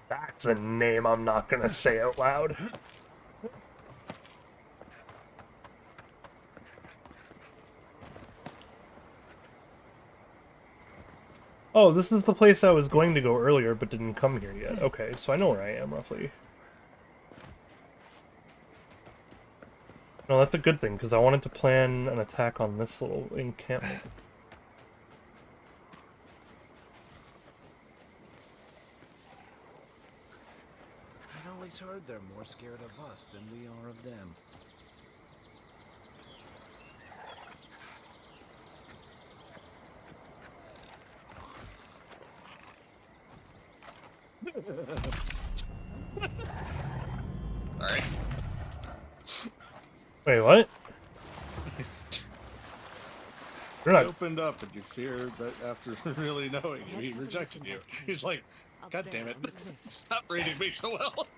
[SPEAKER 1] That's a name I'm not gonna say out loud. Oh, this is the place I was going to go earlier, but didn't come here yet. Okay, so I know where I am, roughly. No, that's a good thing, because I wanted to plan an attack on this little encampment.
[SPEAKER 11] I'd always heard they're more scared of us than we are of them.
[SPEAKER 6] Alright.
[SPEAKER 1] Wait, what? You're
[SPEAKER 6] He
[SPEAKER 1] not...
[SPEAKER 6] opened up and you feared that after really knowing you, he rejected you. He's like, God damn it, stop reading me so well.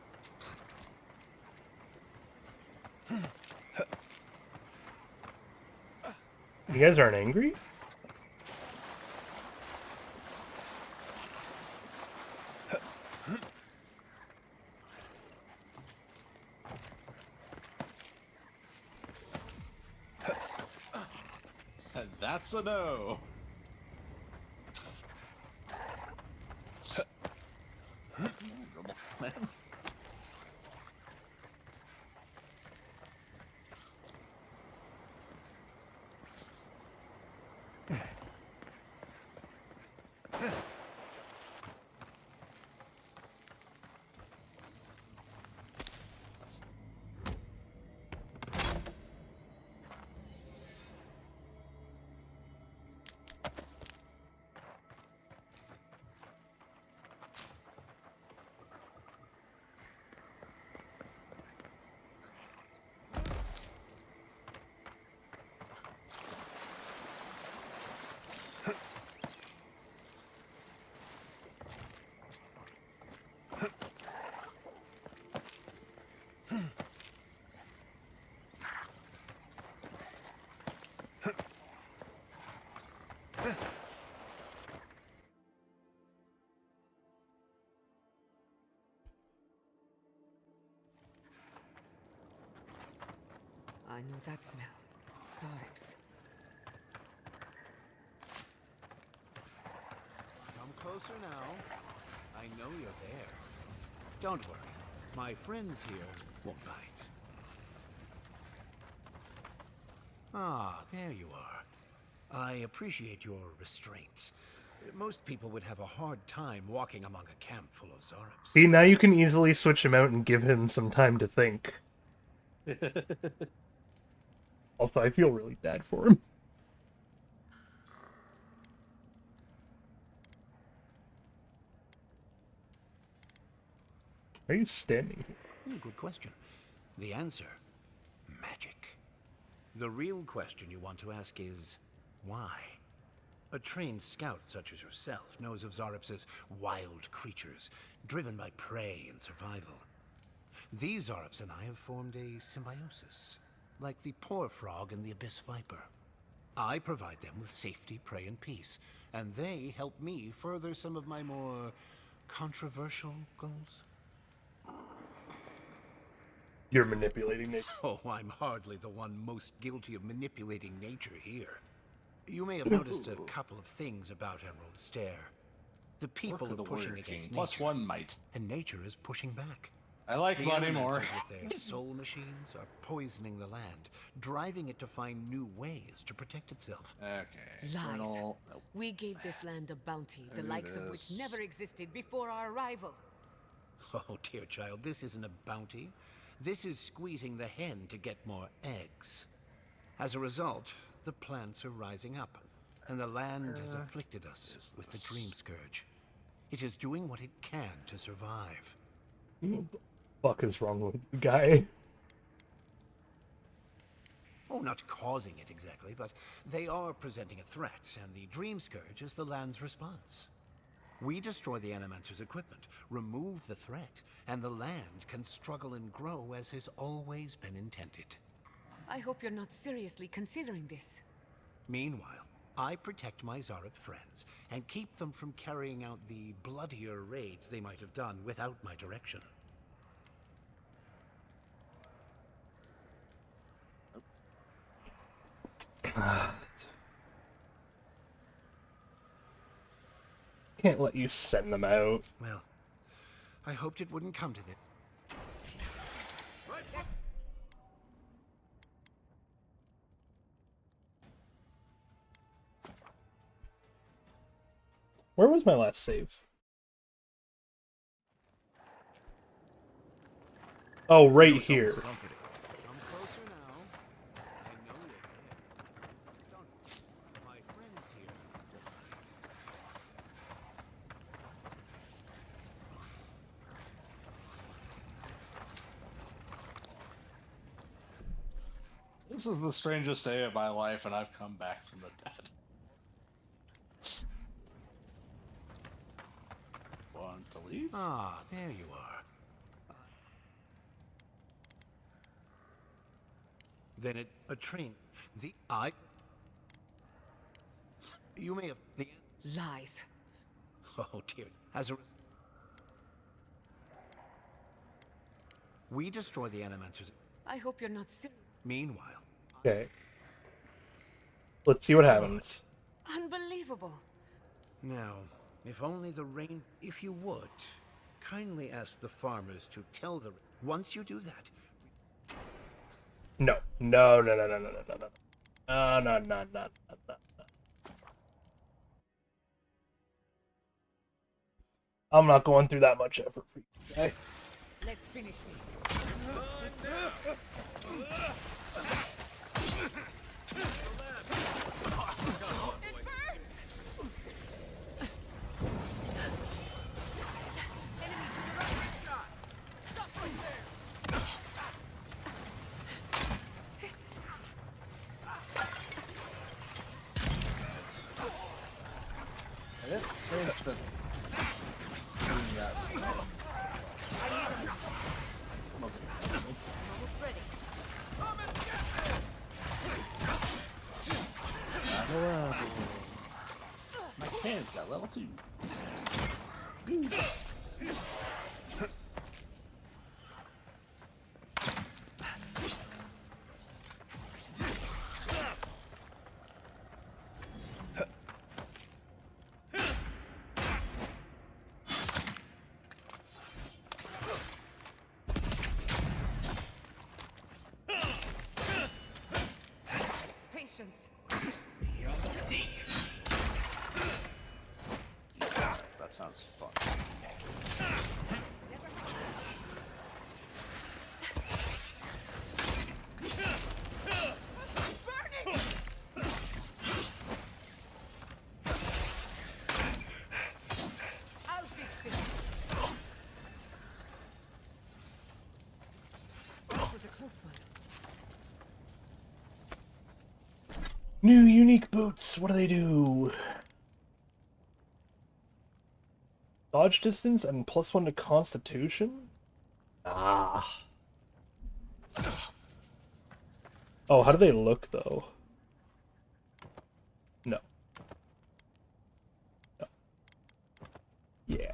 [SPEAKER 1] You guys aren't angry?
[SPEAKER 6] And that's a no. Man.
[SPEAKER 2] I know that smell. Zarps.
[SPEAKER 22] Come closer now. I know you're there. Don't worry. My friends here won't bite. Ah, there you are. I appreciate your restraint. Most people would have a hard time walking among a camp full of Zarps.
[SPEAKER 1] See, now you can easily switch him out and give him some time to think. Also, I feel really bad for him. Are you standing here?
[SPEAKER 22] Good question. The answer, magic. The real question you want to ask is, why? A trained scout such as yourself knows of Zarps as wild creatures, driven by prey and survival. These Zarps and I have formed a symbiosis, like the poor frog and the abyss viper. I provide them with safety, prey, and peace, and they help me further some of my more controversial goals.
[SPEAKER 1] You're manipulating nature.
[SPEAKER 22] Oh, I'm hardly the one most guilty of manipulating nature here. You may have noticed a couple of things about Emerald Stair. The people are pushing against nature.
[SPEAKER 6] +1 might.
[SPEAKER 22] And nature is pushing back.
[SPEAKER 6] I like money more.
[SPEAKER 22] With their soul machines are poisoning the land, driving it to find new ways to protect itself.
[SPEAKER 6] Okay.
[SPEAKER 2] Lies. We gave this land a bounty, the likes of which never existed before our arrival.
[SPEAKER 22] Oh, dear child, this isn't a bounty. This is squeezing the hen to get more eggs. As a result, the plants are rising up, and the land has afflicted us with the Dream Scourge. It is doing what it can to survive.
[SPEAKER 1] What the fuck is wrong with the guy?
[SPEAKER 22] Oh, not causing it exactly, but they are presenting a threat, and the Dream Scourge is the land's response. We destroy the Animancer's equipment, remove the threat, and the land can struggle and grow as has always been intended.
[SPEAKER 2] I hope you're not seriously considering this.
[SPEAKER 22] Meanwhile, I protect my Zarep friends and keep them from carrying out the bloodier raids they might have done without my direction.
[SPEAKER 1] Can't let you send them out.
[SPEAKER 22] Well, I hoped it wouldn't come to this.
[SPEAKER 1] Where was my last save? Oh, right here.
[SPEAKER 22] Come closer now. I know you're there. Don't. My friends here.
[SPEAKER 6] This is the strangest day of my life, and I've come back from the dead. Want to leave?
[SPEAKER 22] Ah, there you are. Then a train. You may have the
[SPEAKER 2] lies.
[SPEAKER 22] Oh dear. We destroy the Animancers.
[SPEAKER 2] I hope you're not
[SPEAKER 22] Meanwhile.
[SPEAKER 1] Okay. Let's see what happens.
[SPEAKER 2] Unbelievable.
[SPEAKER 22] Now, if only the rain. If you would, kindly ask the farmers to tell the. Once you do that.
[SPEAKER 1] No. No. I'm not going through that much effort for you, okay?
[SPEAKER 2] Let's finish this.
[SPEAKER 6] Can's got level 2. Ooh. That sounds fun.
[SPEAKER 12] I'll fix this. That was a close one.
[SPEAKER 1] New unique boots. What do they do? Dodge distance and +1 to Constitution? Ah. Oh, how do they look, though? No. No. Yeah.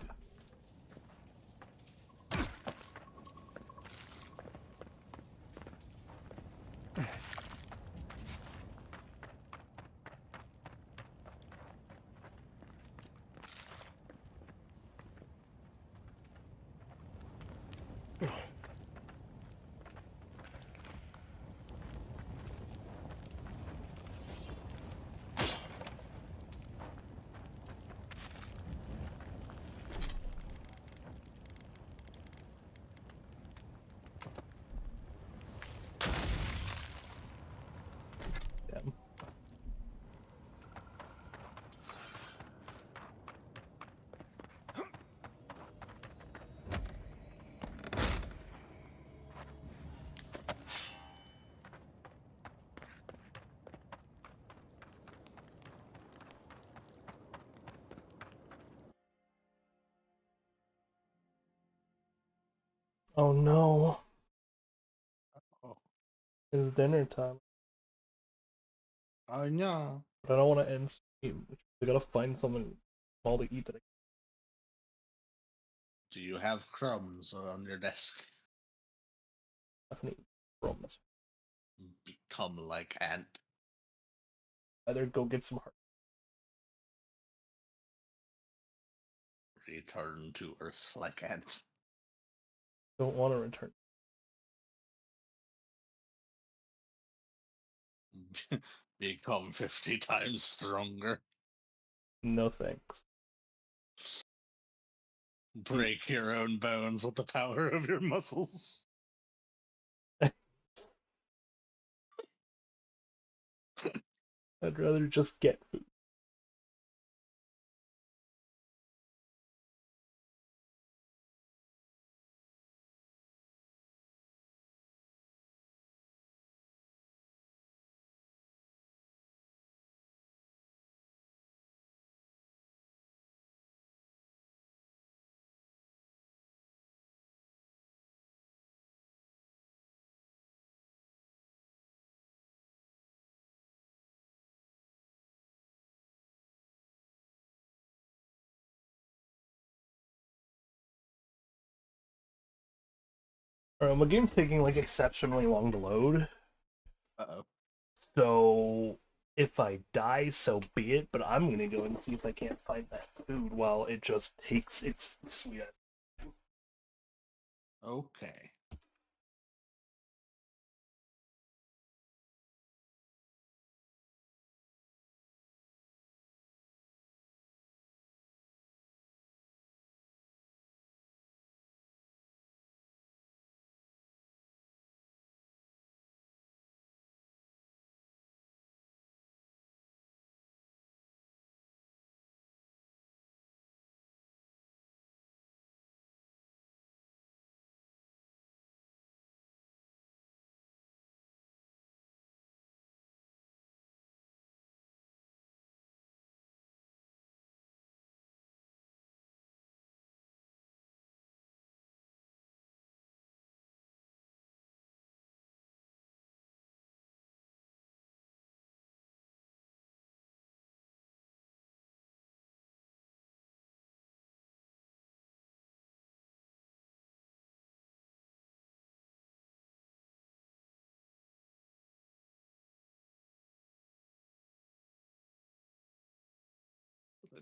[SPEAKER 1] Oh no. It's dinner time.
[SPEAKER 6] Oh no.
[SPEAKER 1] But I don't want to end stream. We gotta find something small to eat.
[SPEAKER 6] Do you have crumbs on your desk?
[SPEAKER 1] Definitely crumbs.
[SPEAKER 6] Become like ant.
[SPEAKER 1] Either go get some heart.
[SPEAKER 6] Return to Earth like ant.
[SPEAKER 1] Don't want to return.
[SPEAKER 6] Become 50 times stronger.
[SPEAKER 1] No thanks.
[SPEAKER 6] Break your own bones with the power of your muscles.
[SPEAKER 1] I'd rather just get food. Alright, my game's taking like exceptionally long to load.
[SPEAKER 6] Uh-oh.
[SPEAKER 1] So if I die, so be it, but I'm gonna go and see if I can't find that food while it just takes its sweet ass.
[SPEAKER 6] Okay.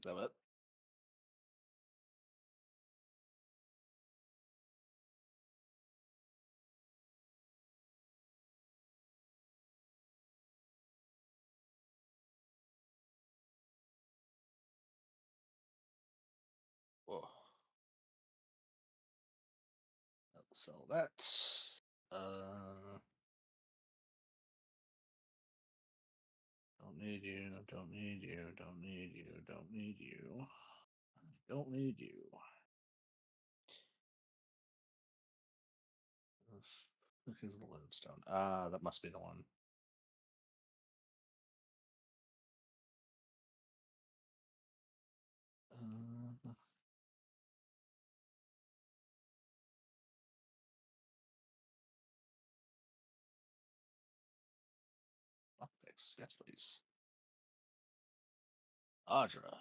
[SPEAKER 6] Damn it. Whoa. So that's don't need you, don't need you, don't need you, don't need you. Don't need you. Here's the lodestone. Ah, that must be the one. Lockpicks, yes, please. Audra.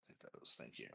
[SPEAKER 6] Take those, thank you.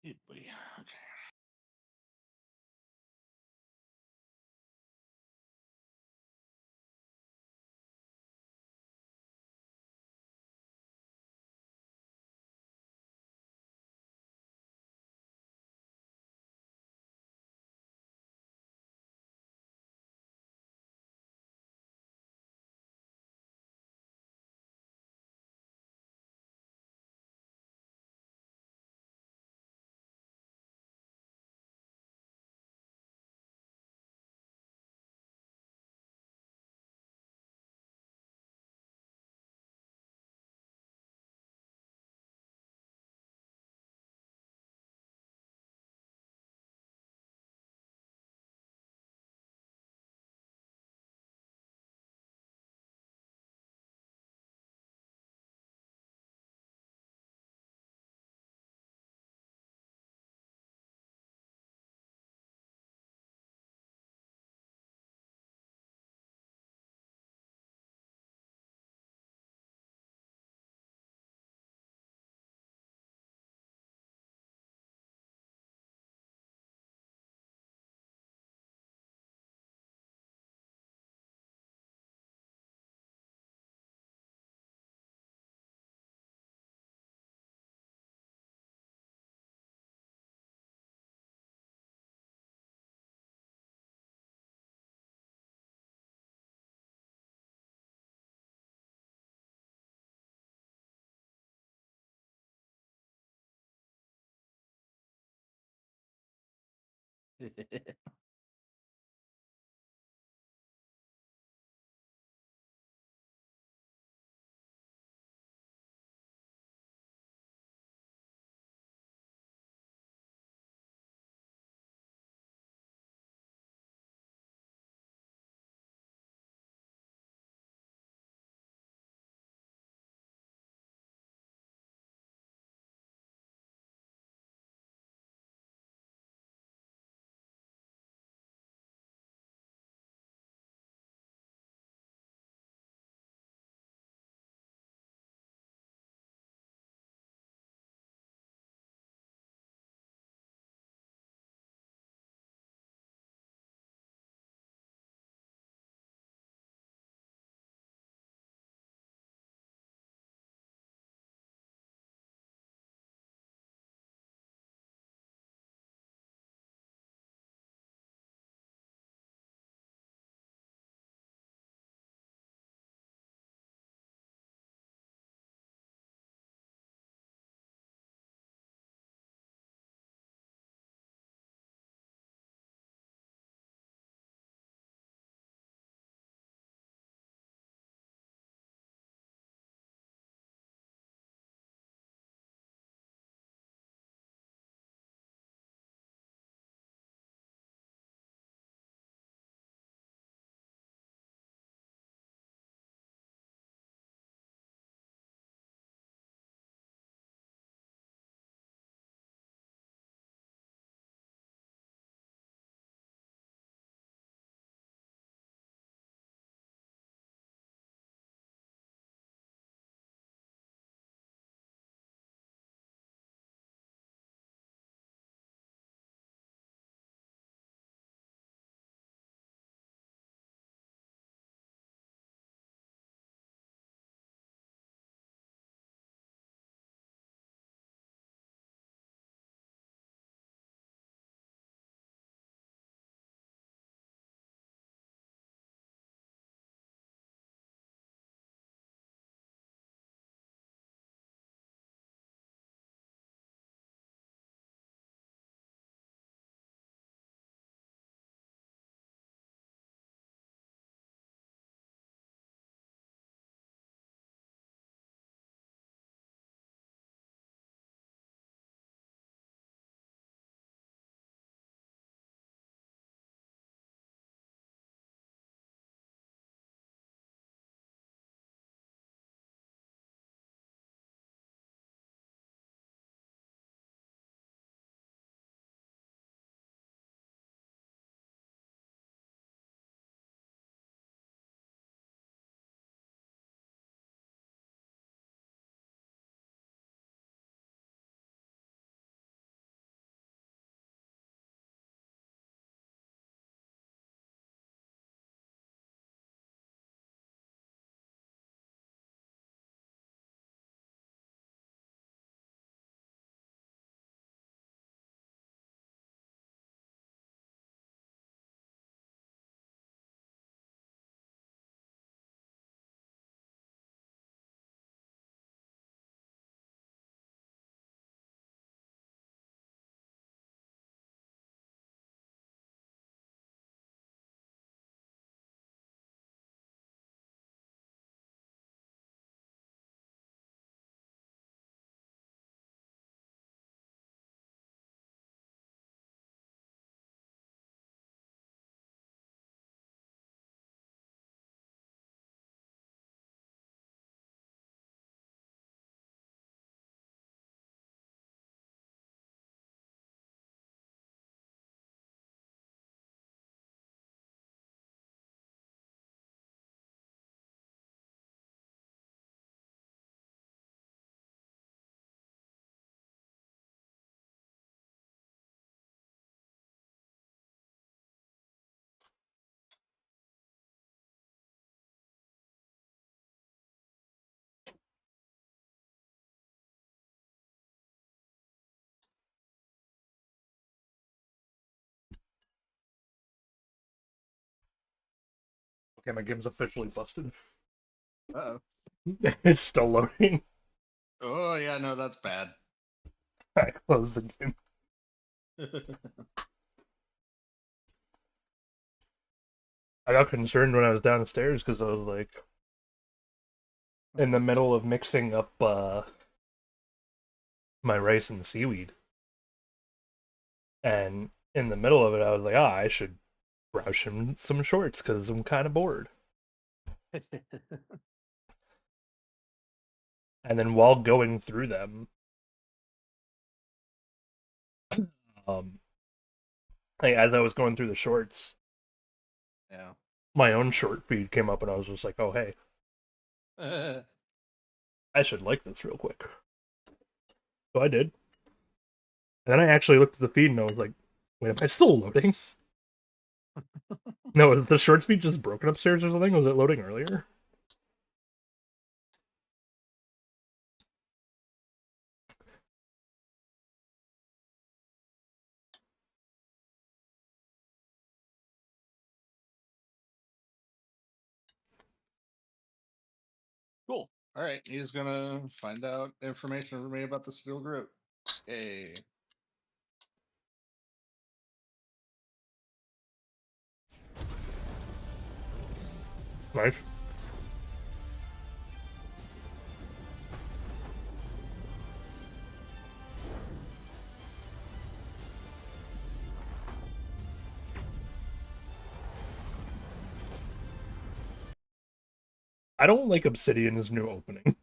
[SPEAKER 6] Hey, boy. Okay.
[SPEAKER 1] Okay, my game's officially busted.
[SPEAKER 6] Uh-oh.
[SPEAKER 1] It's still loading.
[SPEAKER 6] Oh, yeah, no, that's bad.
[SPEAKER 1] I closed the game. I got concerned when I was downstairs because I was like in the middle of mixing up my rice and seaweed. And in the middle of it, I was like, I should browse some shorts because I'm kind of bored. And then while going through them, like as I was going through the shorts,
[SPEAKER 6] yeah,
[SPEAKER 1] my own short feed came up, and I was just like, oh hey, I should like this real quick. So I did. And then I actually looked at the feed, and I was like, wait, am I still loading? No, is the short feed just broken upstairs or something? Was it loading earlier?
[SPEAKER 6] Cool. All right, he's gonna find out information for me about the steel group. Hey.
[SPEAKER 1] Nice. I don't like Obsidian's new opening.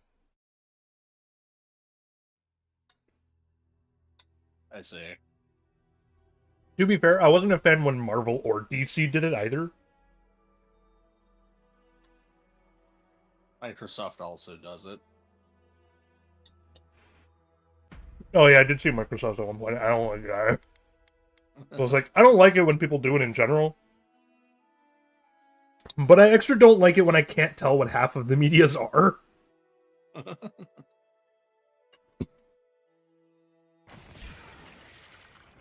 [SPEAKER 6] I see.
[SPEAKER 1] To be fair, I wasn't a fan when Marvel or DC did it either.
[SPEAKER 6] Microsoft also does it.
[SPEAKER 1] Oh yeah, I did see Microsoft at one point. I don't like that. I was like, I don't like it when people do it in general. But I extra don't like it when I can't tell what half of the medias are.
[SPEAKER 2] That was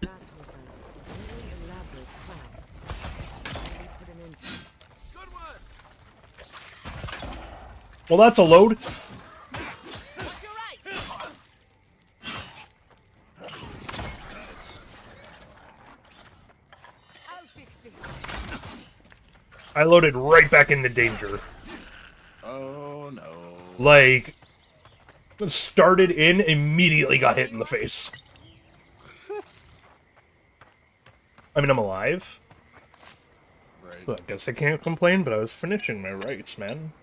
[SPEAKER 2] a very elaborate plan. Maybe put an end to it.
[SPEAKER 1] Well, that's a load. I loaded right back into danger.
[SPEAKER 6] Oh no.
[SPEAKER 1] Like, started in, immediately got hit in the face. I mean, I'm alive.
[SPEAKER 6] Right.
[SPEAKER 1] So I guess I can't complain, but I was finishing my rights, man.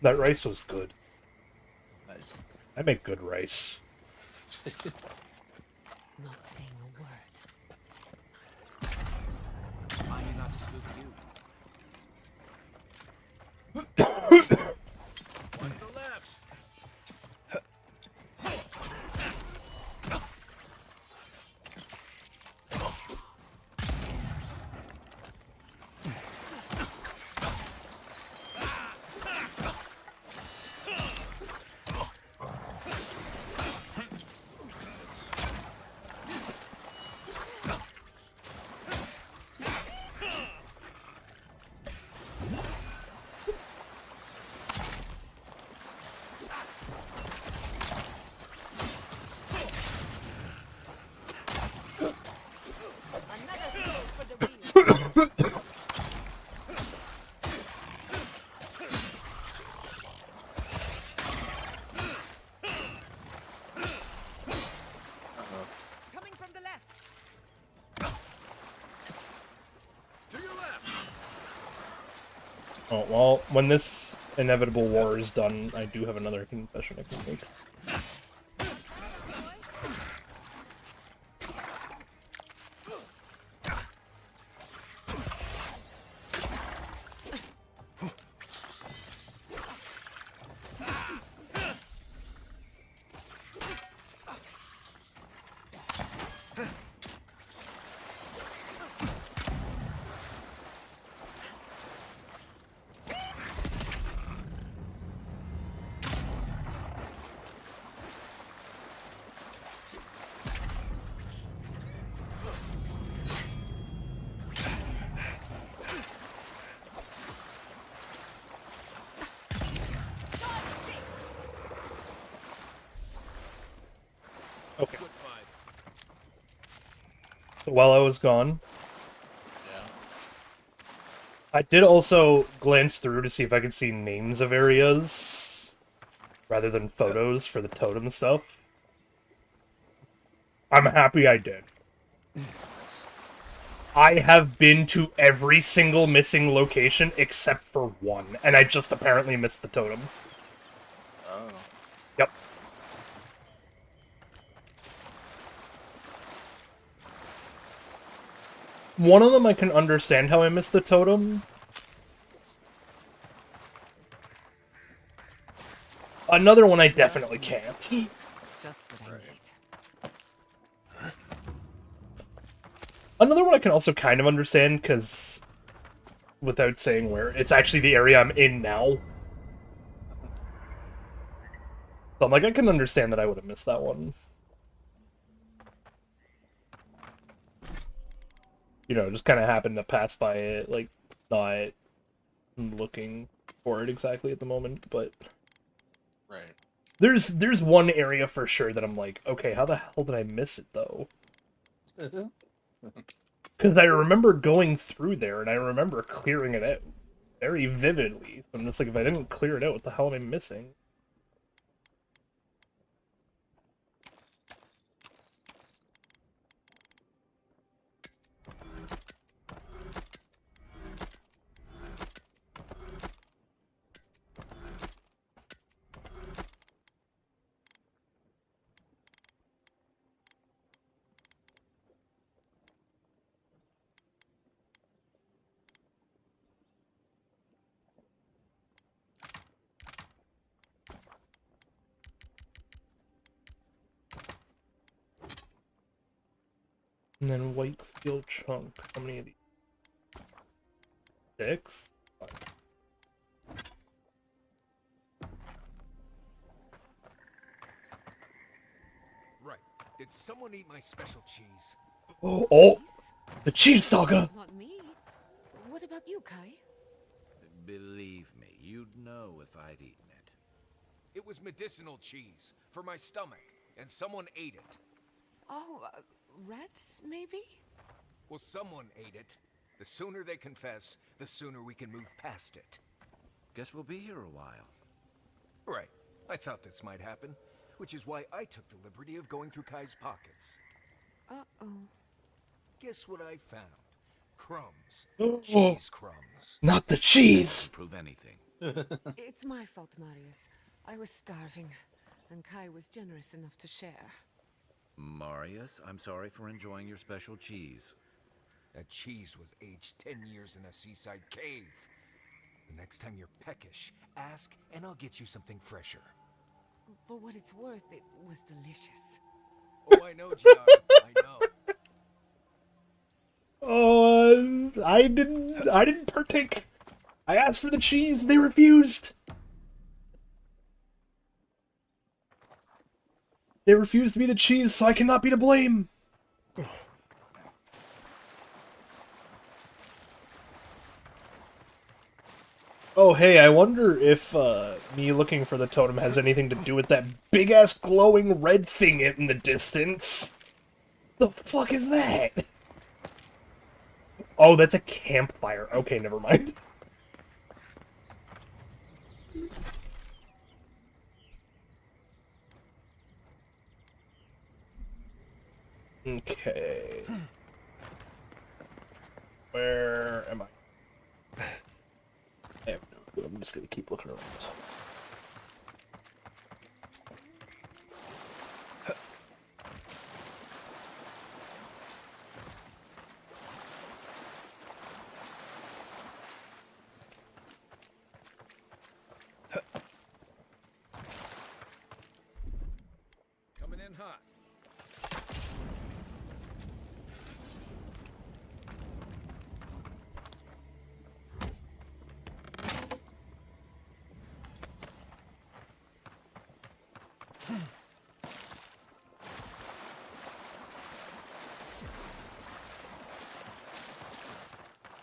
[SPEAKER 1] That rice was good.
[SPEAKER 6] Nice.
[SPEAKER 1] I make good rice.
[SPEAKER 2] Not saying a word.
[SPEAKER 22] Mind you not to spook you.
[SPEAKER 10] What's the left?
[SPEAKER 12] Coming from the left.
[SPEAKER 10] To your left.
[SPEAKER 1] Oh, well, when this Inevitable War is done, I do have another confession I can make. Okay. So while I was gone, I did also glance through to see if I could see names of areas rather than photos for the totem stuff. I'm happy I did. I have been to every single missing location except for one, and I just apparently missed the totem.
[SPEAKER 6] Oh.
[SPEAKER 1] Yep. One of them I can understand how I missed the totem. Another one I definitely can't.
[SPEAKER 2] Just what I need.
[SPEAKER 1] Another one I can also kind of understand, because, without saying where, it's actually the area I'm in now. So I'm like, I can understand that I would have missed that one. You know, just kind of happened to pass by it, like, not looking for it exactly at the moment, but...
[SPEAKER 6] Right.
[SPEAKER 1] There's one area for sure that I'm like, okay, how the hell did I miss it, though? Because I remember going through there, and I remember clearing it out very vividly. So I'm just like, if I didn't clear it out, what the hell am I missing? And then white steel chunk. How many of these? 6? 5.
[SPEAKER 11] Right. Did someone eat my special cheese?
[SPEAKER 1] Oh! The cheese saga!
[SPEAKER 2] Not me. What about you, Kai?
[SPEAKER 3] Believe me, you'd know if I'd eaten it.
[SPEAKER 11] It was medicinal cheese for my stomach, and someone ate it.
[SPEAKER 2] Oh, rats, maybe?
[SPEAKER 11] Well, someone ate it. The sooner they confess, the sooner we can move past it.
[SPEAKER 3] Guess we'll be here a while.
[SPEAKER 11] Right. I thought this might happen, which is why I took the liberty of going through Kai's pockets.
[SPEAKER 2] Uh-oh.
[SPEAKER 11] Guess what I found? Crumbs.
[SPEAKER 1] Oh.
[SPEAKER 11] Cheese crumbs.
[SPEAKER 1] Not the cheese!
[SPEAKER 3] Prove anything.
[SPEAKER 2] It's my fault, Marius. I was starving, and Kai was generous enough to share.
[SPEAKER 3] Marius, I'm sorry for enjoying your special cheese.
[SPEAKER 11] That cheese was aged 10 years in a seaside cave. The next time you're peckish, ask and I'll get you something fresher.
[SPEAKER 2] For what it's worth, it was delicious.
[SPEAKER 11] Oh, I know, Giada. I know.
[SPEAKER 1] Oh, I didn't partake. I asked for the cheese, they refused. They refused to be the cheese, so I cannot be to blame. Oh, hey, I wonder if me looking for the totem has anything to do with that big-ass glowing red thing in the distance. The fuck is that? Oh, that's a campfire. Okay, never mind. Okay. Where am I? I have no clue. I'm just gonna keep looking around.
[SPEAKER 10] Coming in hot.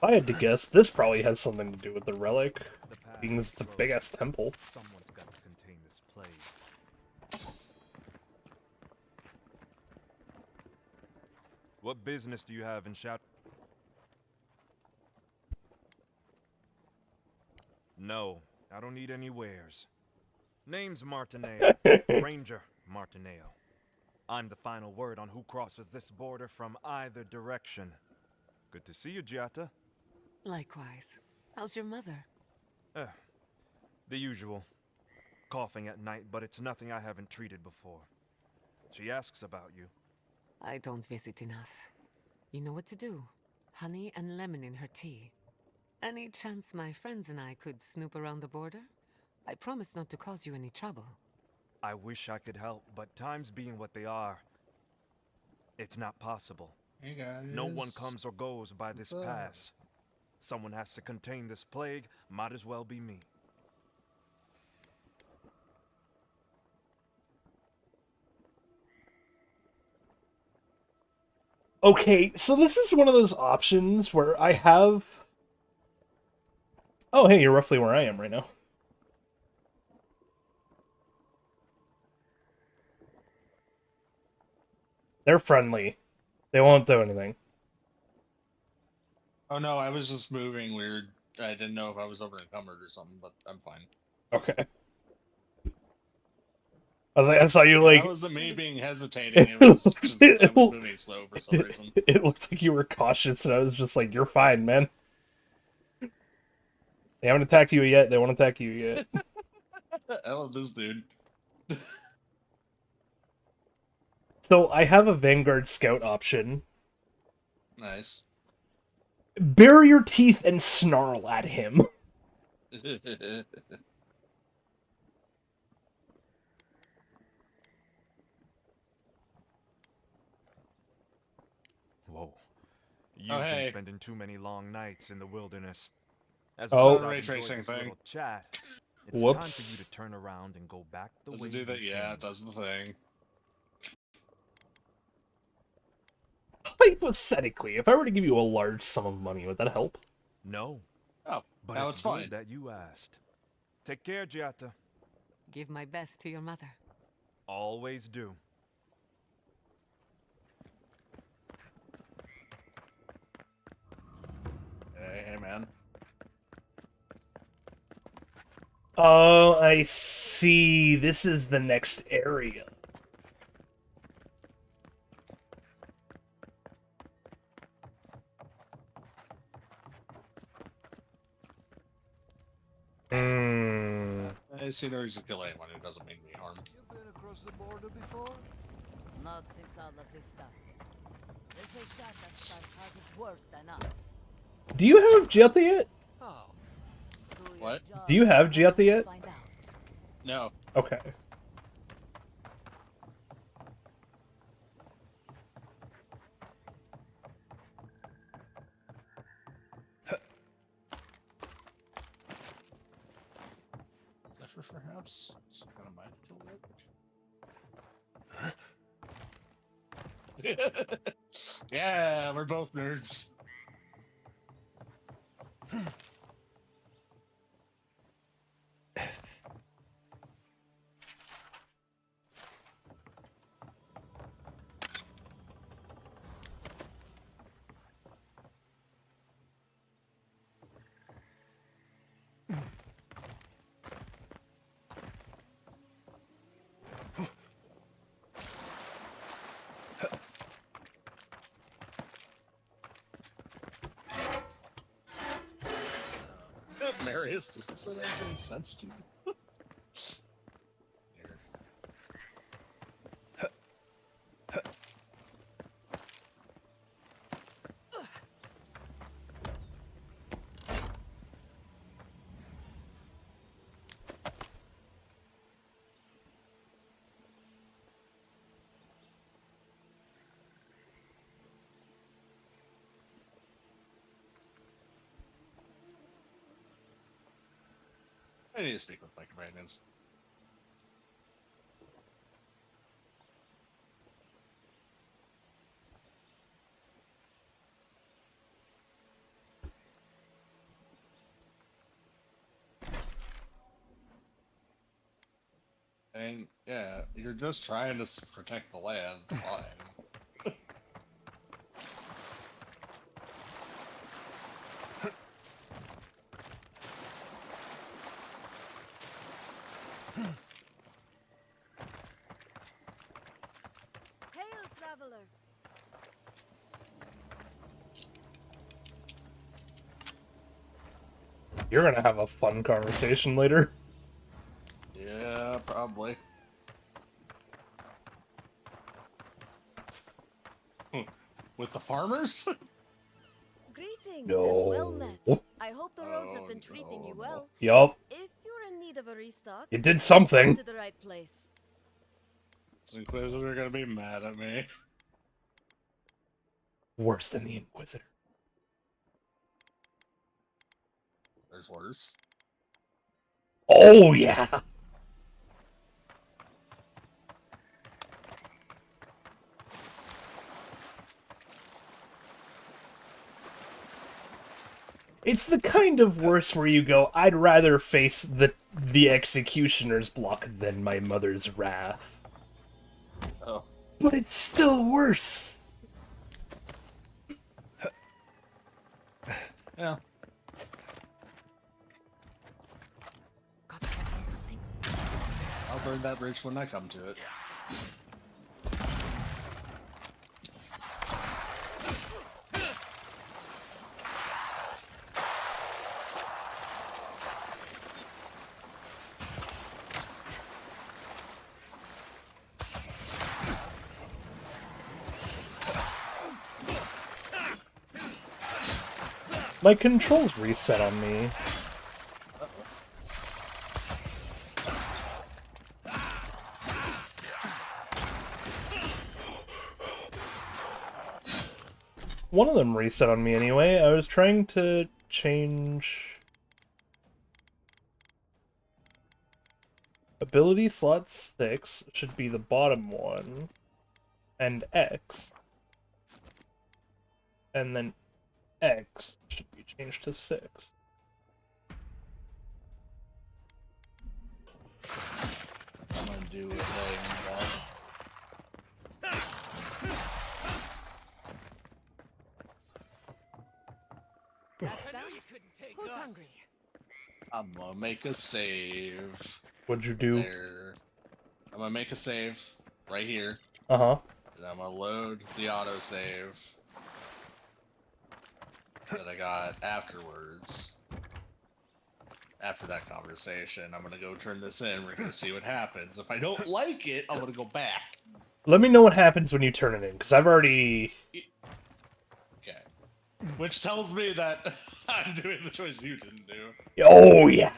[SPEAKER 1] If I had to guess, this probably has something to do with the relic, being this is a big-ass temple.
[SPEAKER 14] Someone's got to contain this plague. What business do you have in Shout? No, I don't need any wares. Name's Martineo. Ranger Martineo. I'm the final word on who crosses this border from either direction. Good to see you, Giata.
[SPEAKER 2] Likewise. How's your mother?
[SPEAKER 14] The usual. Coughing at night, but it's nothing I haven't treated before. She asks about you.
[SPEAKER 2] I don't visit enough. You know what to do. Honey and lemon in her tea. Any chance my friends and I could snoop around the border? I promise not to cause you any trouble.
[SPEAKER 14] I wish I could help, but times being what they are, it's not possible.
[SPEAKER 6] Hey guys.
[SPEAKER 14] No one comes or goes by this
[SPEAKER 6] What's up?
[SPEAKER 14] pass. Someone has to contain this plague, might as well be me.
[SPEAKER 1] Okay, so this is one of those options where I have... Oh, hey, you're roughly where I am right now. They're friendly. They won't do anything.
[SPEAKER 6] Oh no, I was just moving weird. I didn't know if I was over encumbered or something, but I'm fine.
[SPEAKER 1] Okay. I saw you like...
[SPEAKER 6] That wasn't me being hesitating, it was just I was moving slow for some reason.
[SPEAKER 1] It looked like you were cautious, and I was just like, you're fine, man. They haven't attacked you yet, they won't attack you yet.
[SPEAKER 6] I love this dude.
[SPEAKER 1] So, I have a Vanguard Scout option.
[SPEAKER 6] Nice.
[SPEAKER 1] Bare your teeth and snarl at him.
[SPEAKER 14] Whoa. You've
[SPEAKER 6] hey.
[SPEAKER 14] been spending too many long nights in the wilderness. As
[SPEAKER 1] Oh.
[SPEAKER 14] much as I've
[SPEAKER 6] Ray
[SPEAKER 14] enjoyed
[SPEAKER 6] tracing
[SPEAKER 14] this
[SPEAKER 6] thing.
[SPEAKER 14] little chat, it's
[SPEAKER 1] Whoops.
[SPEAKER 14] time for you to turn around and go back the
[SPEAKER 6] Does
[SPEAKER 14] way
[SPEAKER 6] it do that?
[SPEAKER 14] you
[SPEAKER 6] Yeah,
[SPEAKER 14] came.
[SPEAKER 6] it does the thing.
[SPEAKER 1] Hypothetically, if I were to give you a large sum of money, would that help?
[SPEAKER 14] No.
[SPEAKER 6] Oh,
[SPEAKER 14] But
[SPEAKER 6] now
[SPEAKER 14] it's
[SPEAKER 6] it's
[SPEAKER 14] good
[SPEAKER 6] fine.
[SPEAKER 14] that you asked. Take care, Giata.
[SPEAKER 2] Give my best to your mother.
[SPEAKER 14] Always do.
[SPEAKER 6] Hey man.
[SPEAKER 1] Oh, I see. This is the next area.
[SPEAKER 6] I see no reason to kill anyone who doesn't mean me harm.
[SPEAKER 10] You been across the border before?
[SPEAKER 8] Not since all of this stuff. They say Shaka has it worse than us.
[SPEAKER 1] Do you have Giata yet?
[SPEAKER 10] Oh.
[SPEAKER 6] What?
[SPEAKER 1] Do you have Giata yet?
[SPEAKER 6] No.
[SPEAKER 1] Okay.
[SPEAKER 6] Zephyr, perhaps? Some kind of mind control it? Yeah, we're both nerds. phrase doesn't say any sense to me. I need to speak with my companions. And yeah, you're just trying to protect the land. It's fine.
[SPEAKER 8] Hail, traveler!
[SPEAKER 1] You're gonna have a fun conversation later.
[SPEAKER 6] Yeah, probably. With the farmers?
[SPEAKER 8] Greetings
[SPEAKER 1] No.
[SPEAKER 8] and well met. I hope the roads have been treating you well.
[SPEAKER 1] Yup.
[SPEAKER 8] If you're in need of a restock,
[SPEAKER 1] You did something.
[SPEAKER 8] you've come to the right place.
[SPEAKER 6] This Inquisitor gonna be mad at me.
[SPEAKER 1] Worse than the Inquisitor.
[SPEAKER 6] There's worse.
[SPEAKER 1] Oh, yeah. It's the kind of worse where you go, I'd rather face the executioner's block than my mother's wrath.
[SPEAKER 6] Oh.
[SPEAKER 1] But it's still worse.
[SPEAKER 6] Yeah. I'll burn that bridge when I come to it.
[SPEAKER 1] My controls reset on me. One of them reset on me anyway. I was trying to change ability slot 6 should be the bottom one, and X, and then X should be changed to 6.
[SPEAKER 6] I'm gonna do it later.
[SPEAKER 2] Who's hungry?
[SPEAKER 6] I'm gonna make a save.
[SPEAKER 1] What'd you do?
[SPEAKER 6] There. I'm gonna make a save right here.
[SPEAKER 1] Uh-huh.
[SPEAKER 6] And I'm gonna load the autosave that I got afterwards. After that conversation, I'm gonna go turn this in. We're gonna see what happens. If I don't like it, I'm gonna go back.
[SPEAKER 1] Let me know what happens when you turn it in, because I've already...
[SPEAKER 6] Okay. Which tells me that I'm doing the choice you didn't do.
[SPEAKER 1] Oh, yeah.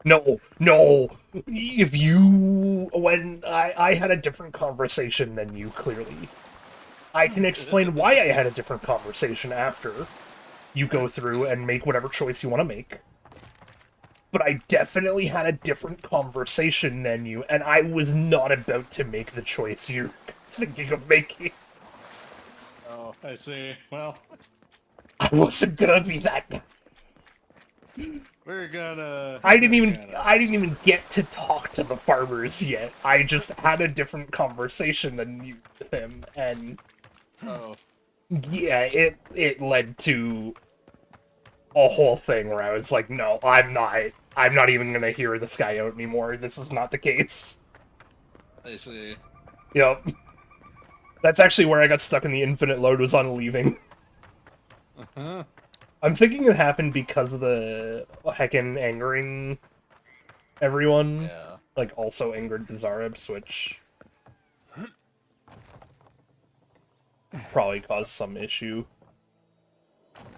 [SPEAKER 1] No, no. If you... When I had a different conversation than you, clearly. I can explain why I had a different conversation after you go through and make whatever choice you want to make. But I definitely had a different conversation than you, and I was not about to make the choice you're thinking of making.
[SPEAKER 6] Oh, I see. Well...
[SPEAKER 1] I wasn't gonna be that guy.
[SPEAKER 6] We're gonna...
[SPEAKER 1] I didn't even get to talk to the farmers yet. I just had a different conversation than you with him, and...
[SPEAKER 6] Oh.
[SPEAKER 1] Yeah, it led to a whole thing where I was like, no, I'm not even gonna hear this guy out anymore. This is not the case.
[SPEAKER 6] I see.
[SPEAKER 1] Yep. That's actually where I got stuck in the infinite load, was on leaving.
[SPEAKER 6] Uh-huh.
[SPEAKER 1] I'm thinking it happened because of the heckin' angering everyone.
[SPEAKER 6] Yeah.
[SPEAKER 1] Like, also angered the Zarips, which probably caused some issue.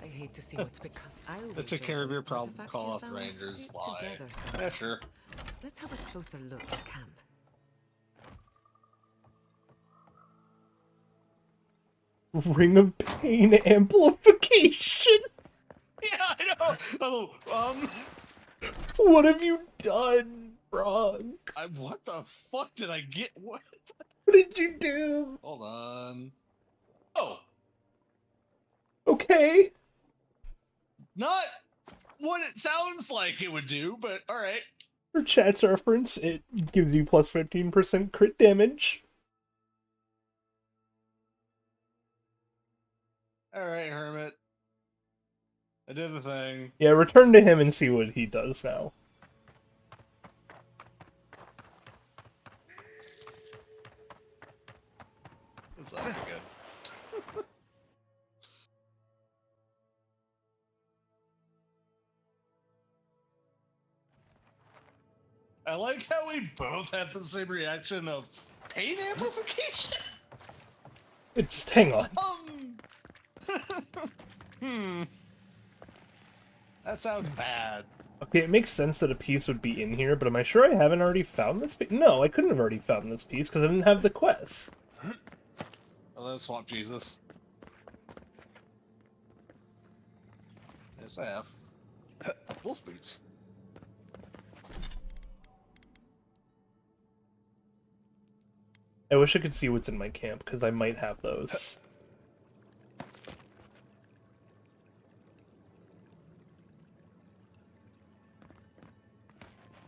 [SPEAKER 2] I hate to see what's become.
[SPEAKER 6] They took care of your problem. Call off the Rangers. Lie. Yeah, sure.
[SPEAKER 2] Let's have a closer look at camp.
[SPEAKER 1] Ring of Pain amplification.
[SPEAKER 6] Yeah, I know.
[SPEAKER 1] What have you done, Frog?
[SPEAKER 6] What the fuck did I get? What?
[SPEAKER 1] What did you do?
[SPEAKER 6] Hold on. Oh.
[SPEAKER 1] Okay.
[SPEAKER 6] Not what it sounds like it would do, but all right.
[SPEAKER 1] For chat's reference, it gives you plus 15% crit damage.
[SPEAKER 6] All right, Hermit. I did the thing.
[SPEAKER 1] Yeah, return to him and see what he does now.
[SPEAKER 6] This sounds good. I like how we both had the same reaction of pain amplification.
[SPEAKER 1] Just hang on.
[SPEAKER 6] That sounds bad.
[SPEAKER 1] Okay, it makes sense that a piece would be in here, but am I sure I haven't already found this piece? No, I couldn't have already found this piece because I didn't have the quest.
[SPEAKER 6] Hello, Swamp Jesus. Yes, I have. Wolf boots.
[SPEAKER 1] I wish I could see what's in my camp, because I might have those.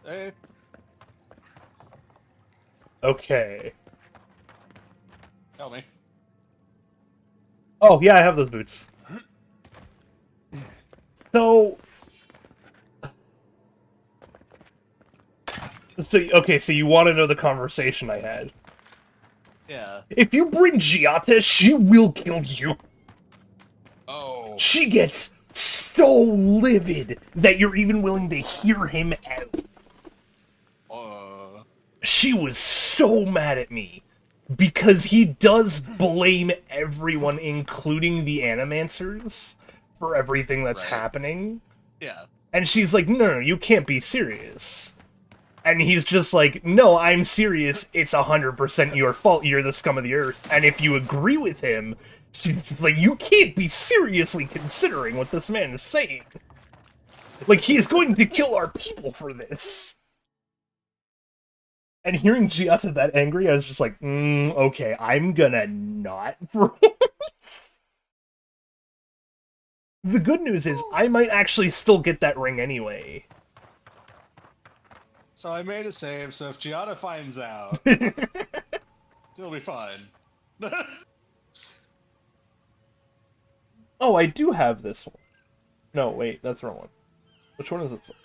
[SPEAKER 6] Hey.
[SPEAKER 1] Okay.
[SPEAKER 6] Tell me.
[SPEAKER 1] Oh, yeah, I have those boots. So... okay, so you want to know the conversation I had.
[SPEAKER 6] Yeah.
[SPEAKER 1] If you bring Giata, she will kill you.
[SPEAKER 6] Oh.
[SPEAKER 1] She gets so livid that you're even willing to hear him out. She was so mad at me because he does blame everyone, including the Animancers, for everything that's happening.
[SPEAKER 6] Yeah.
[SPEAKER 1] And she's like, no, you can't be serious. And he's just like, no, I'm serious. It's 100% your fault. You're the scum of the earth. And if you agree with him, she's just like, you can't be seriously considering what this man is saying. Like, he is going to kill our people for this. And hearing Giata that angry, I was just like, okay, I'm gonna not for once. The good news is, I might actually still get that ring anyway.
[SPEAKER 6] So I made a save, so if Giada finds out, it'll be fine.
[SPEAKER 1] Oh, I do have this one. No, wait, that's the wrong one. Which one is this one?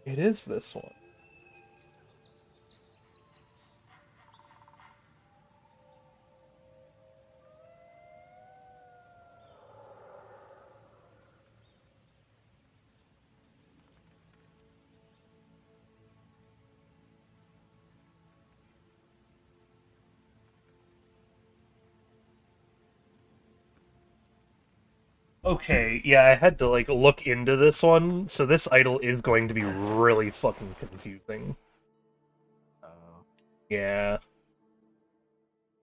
[SPEAKER 1] It is this one. Okay, yeah, I had to, like, look into this one, so this idol is going to be really fucking confusing. Yeah.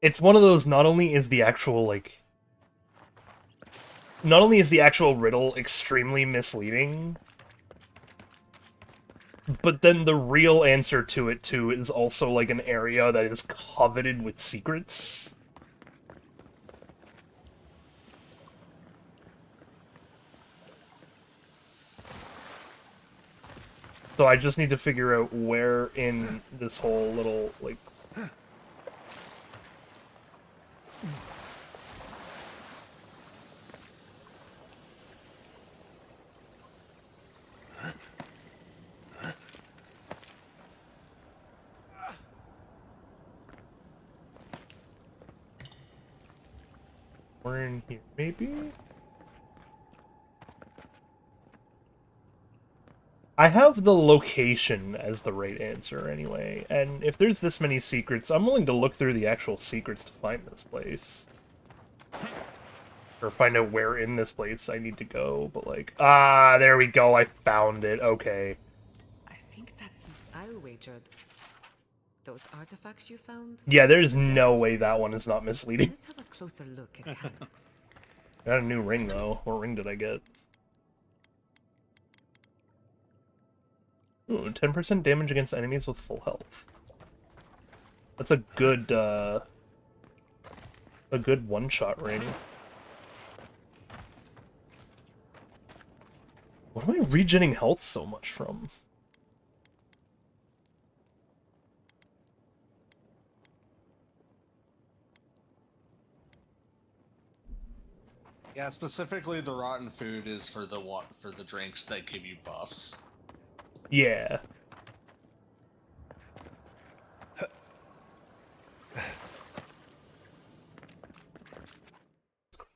[SPEAKER 1] It's one of those, not only is the actual, like... Not only is the actual riddle extremely misleading, but then the real answer to it, too, is also, like, an area that is coveted with secrets. So I just need to figure out where in this whole little, like... We're in here, maybe? I have the location as the right answer anyway, and if there's this many secrets, I'm willing to look through the actual secrets to find this place. Or find out where in this place I need to go, but like... Ah, there we go, I found it, okay.
[SPEAKER 2] I think that's... I'll wager those artifacts you found...
[SPEAKER 1] Yeah, there's no way that one is not misleading.
[SPEAKER 2] Let's have a closer look at camp.
[SPEAKER 1] Got a new ring, though. What ring did I get? Ooh, 10% damage against enemies with full health. That's a good one-shot ring. What am I regenerating health so much from?
[SPEAKER 6] Yeah, specifically the rotten food is for the drinks that give you buffs.
[SPEAKER 1] Yeah.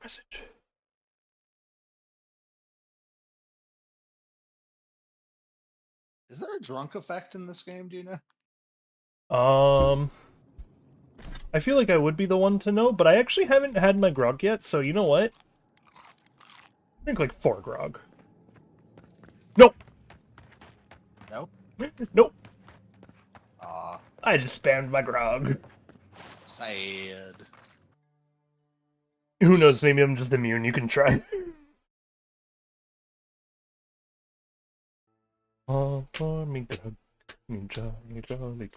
[SPEAKER 1] Message.
[SPEAKER 6] Is there a drunk effect in this game, do you know?
[SPEAKER 1] I feel like I would be the one to know, but I actually haven't had my grog yet, so you know what? Drink like 4 grog. Nope.
[SPEAKER 6] Nope.
[SPEAKER 1] Nope.
[SPEAKER 6] Aw.
[SPEAKER 1] I just spammed my grog.
[SPEAKER 6] Sad.
[SPEAKER 1] Who knows, maybe I'm just immune, you can try. All for me grog, me jolly jolly.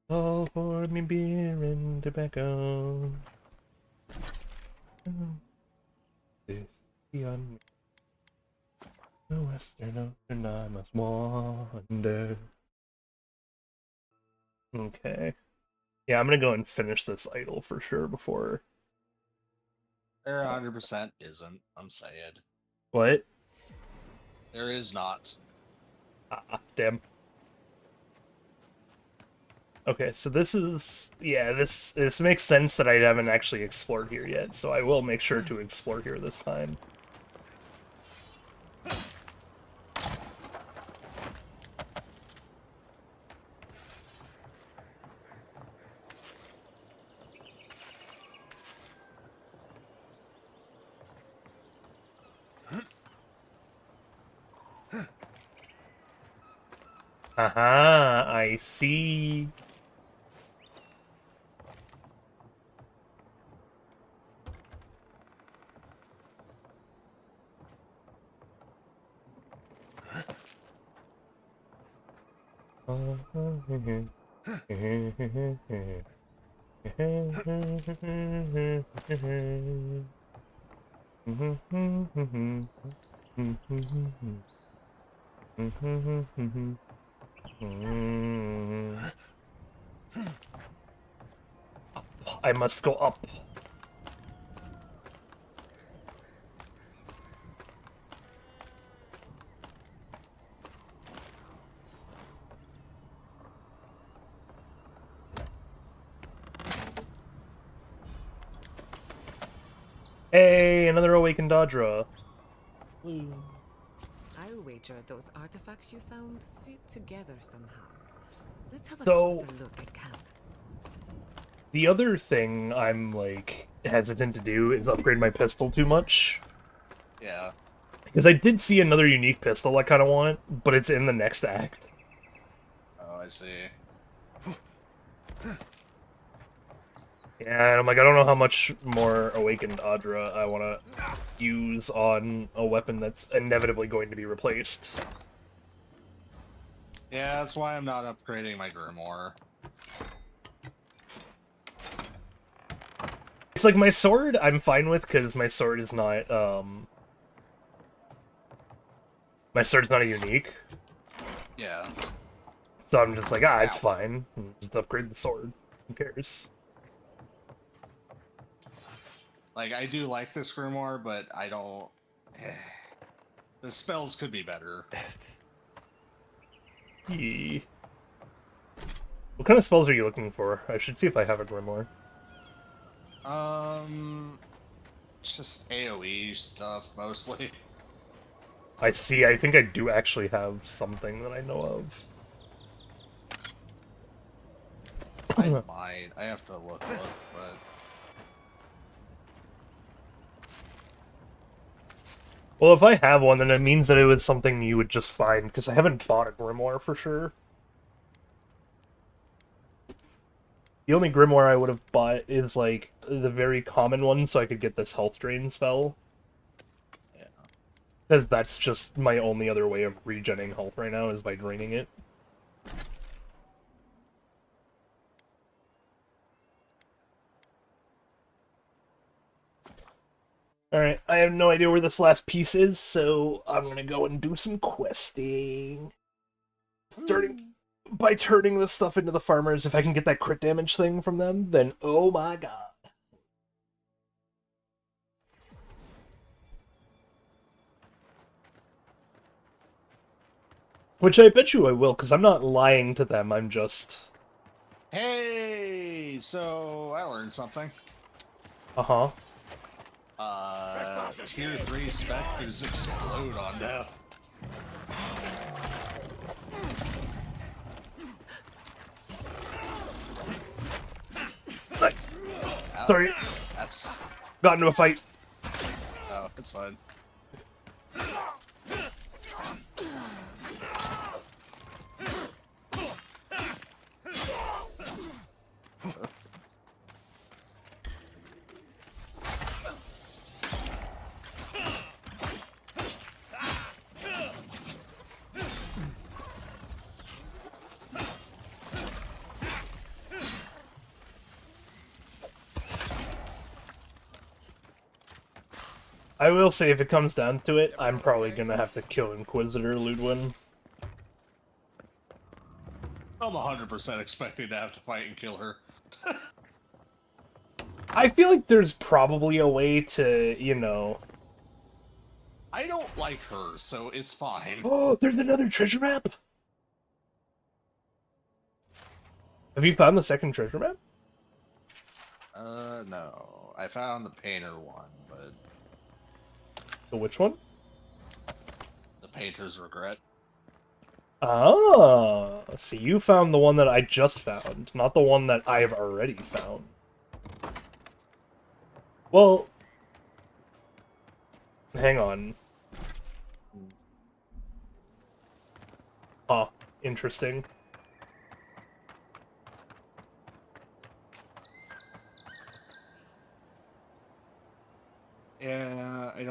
[SPEAKER 1] All for me beer and tobacco. This beyond me. The western ocean I must wander. Okay. Yeah, I'm gonna go and finish this idol for sure before...
[SPEAKER 6] There 100% isn't. I'm sad.
[SPEAKER 1] What?
[SPEAKER 6] There is not.
[SPEAKER 1] Ah, damn. Okay, so this is... Yeah, this makes sense that I haven't actually explored here yet, so I will make sure to explore here this time. Aha, I see. I must go up. Hey, another awakened Dodra.
[SPEAKER 2] I'll wager those artifacts you found fit together somehow. Let's have a
[SPEAKER 1] So-
[SPEAKER 2] closer look at camp.
[SPEAKER 1] The other thing I'm, like, hesitant to do is upgrade my pistol too much.
[SPEAKER 6] Yeah.
[SPEAKER 1] Because I did see another unique pistol I kind of want, but it's in the next act.
[SPEAKER 6] Oh, I see.
[SPEAKER 1] Yeah, and I'm like, I don't know how much more Awakened Audra I want to use on a weapon that's inevitably going to be replaced.
[SPEAKER 6] Yeah, that's why I'm not upgrading my Grimoire.
[SPEAKER 1] It's like my sword I'm fine with, because my sword is not, my sword's not a unique.
[SPEAKER 6] Yeah.
[SPEAKER 1] So I'm just like, it's fine. Just upgrade the sword. Who cares?
[SPEAKER 6] Like, I do like this Grimoire, but I don't... The spells could be better.
[SPEAKER 1] Yee. What kind of spells are you looking for? I should see if I have a Grimoire.
[SPEAKER 6] It's just AoE stuff, mostly.
[SPEAKER 1] I see, I think I do actually have something that I know of.
[SPEAKER 6] I might. I have to look, but...
[SPEAKER 1] Well, if I have one, then it means that it was something you would just find, because I haven't bought a grimoire for sure. The only grimoire I would have bought is, like, the very common one, so I could get this health drain spell.
[SPEAKER 6] Yeah.
[SPEAKER 1] Because that's just my only other way of regenerating health right now, is by draining it. Alright, I have no idea where this last piece is, so I'm gonna go and do some questing. Starting by turning this stuff into the farmers. If I can get that crit damage thing from them, then oh my god. Which I bet you I will, because I'm not lying to them, I'm just...
[SPEAKER 6] Hey! So, I learned something.
[SPEAKER 1] Uh-huh.
[SPEAKER 6] Tier 3 specters explode on death.
[SPEAKER 1] Nice. Sorry.
[SPEAKER 6] That's...
[SPEAKER 1] Got into a fight.
[SPEAKER 6] Oh, it's fine.
[SPEAKER 1] I will say, if it comes down to it, I'm probably gonna have to kill Inquisitor Ludwin.
[SPEAKER 6] I'm 100% expecting to have to fight and kill her.
[SPEAKER 1] I feel like there's probably a way to, you know...
[SPEAKER 6] I don't like her, so it's fine.
[SPEAKER 1] Oh, there's another treasure map! Have you found the second treasure map?
[SPEAKER 6] No. I found the painter one, but...
[SPEAKER 1] The which one?
[SPEAKER 6] The painter's regret.
[SPEAKER 1] Ah, see, you found the one that I just found, not the one that I've already found. Well... Hang on. Ah, interesting.
[SPEAKER 5] Yeah, I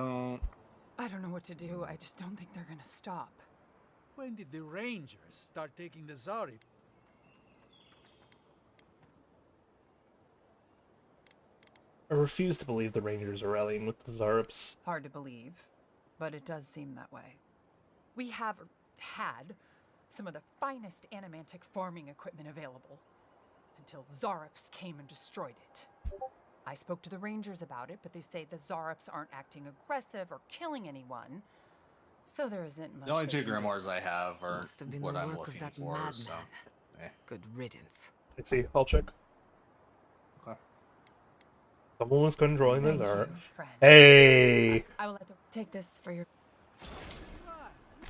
[SPEAKER 5] don't
[SPEAKER 16] know what to do. I just don't think they're gonna stop.
[SPEAKER 4] When did the Rangers start taking the Zari?
[SPEAKER 1] I refuse to believe the Rangers are rallying with the Zarups.
[SPEAKER 16] Hard to believe, but it does seem that way. We have had some of the finest animantic farming equipment available until Zarups came and destroyed it. I spoke to the Rangers about it, but they say the Zarups aren't acting aggressive or killing anyone, so there isn't much.
[SPEAKER 6] The only two grimoires I have are
[SPEAKER 2] Must have been
[SPEAKER 6] what
[SPEAKER 2] the
[SPEAKER 6] I'm
[SPEAKER 2] work of
[SPEAKER 6] looking
[SPEAKER 2] that
[SPEAKER 6] for,
[SPEAKER 2] madman.
[SPEAKER 6] so...
[SPEAKER 2] Good riddance.
[SPEAKER 1] Let's see, I'll check.
[SPEAKER 6] Okay.
[SPEAKER 1] Someone was controlling the
[SPEAKER 16] Thank
[SPEAKER 1] Zarp.
[SPEAKER 16] you, friend.
[SPEAKER 1] Hey!
[SPEAKER 16] I will let them take this for your...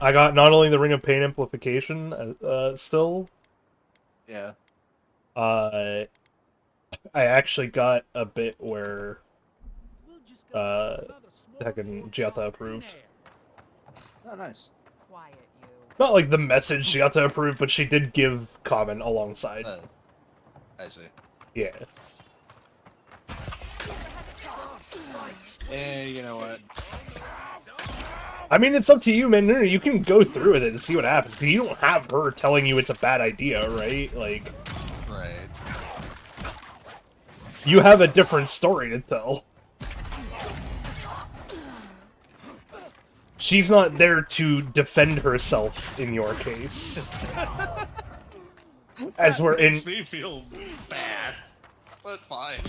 [SPEAKER 1] I got not only the Ring of Pain amplification, still.
[SPEAKER 6] Yeah.
[SPEAKER 1] I actually got a bit where, heckin' Giata approved.
[SPEAKER 6] Oh, nice.
[SPEAKER 16] Quiet, you.
[SPEAKER 1] Not like the message Giata approved, but she did give comment alongside.
[SPEAKER 6] I see.
[SPEAKER 1] Yeah.
[SPEAKER 6] Hey, you know what?
[SPEAKER 1] I mean, it's up to you, man. You can go through with it and see what happens. Because you don't have her telling you it's a bad idea, right? Like...
[SPEAKER 6] Right.
[SPEAKER 1] You have a different story to tell. She's not there to defend herself in your case. As we're in...
[SPEAKER 6] Makes me feel bad, but fine.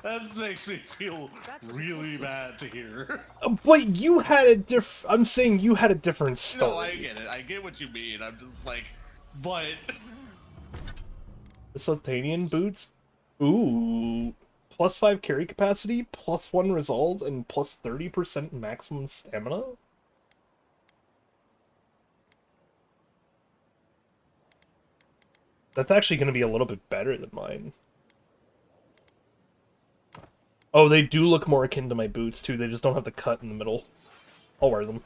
[SPEAKER 6] That makes me feel really bad to hear.
[SPEAKER 1] But you had a I'm saying you had a different story.
[SPEAKER 6] No, I get it. I get what you mean. I'm just like, but...
[SPEAKER 1] The Sultanian boots? Ooh. plus 5 carry capacity, plus 1 resolve, and plus 30% maximum stamina? That's actually going to be a little bit better than mine. Oh, they do look more akin to my boots, too. They just don't have the cut in the middle. I'll wear them.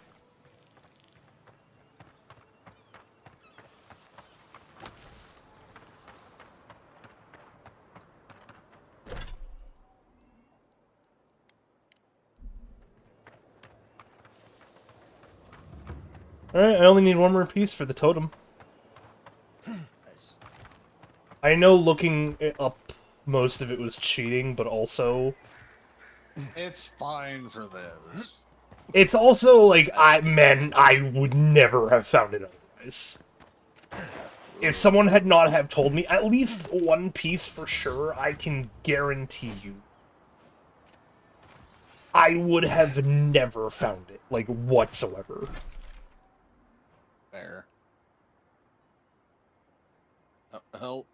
[SPEAKER 1] Alright, I only need one more piece for the totem.
[SPEAKER 6] Nice.
[SPEAKER 1] I know looking it up, most of it was cheating, but also...
[SPEAKER 6] It's fine for this.
[SPEAKER 1] It's also, like, I would never have found it otherwise. If someone had not have told me at least one piece for sure, I can guarantee you I would have never found it, like, whatsoever.
[SPEAKER 6] Fair. Hello?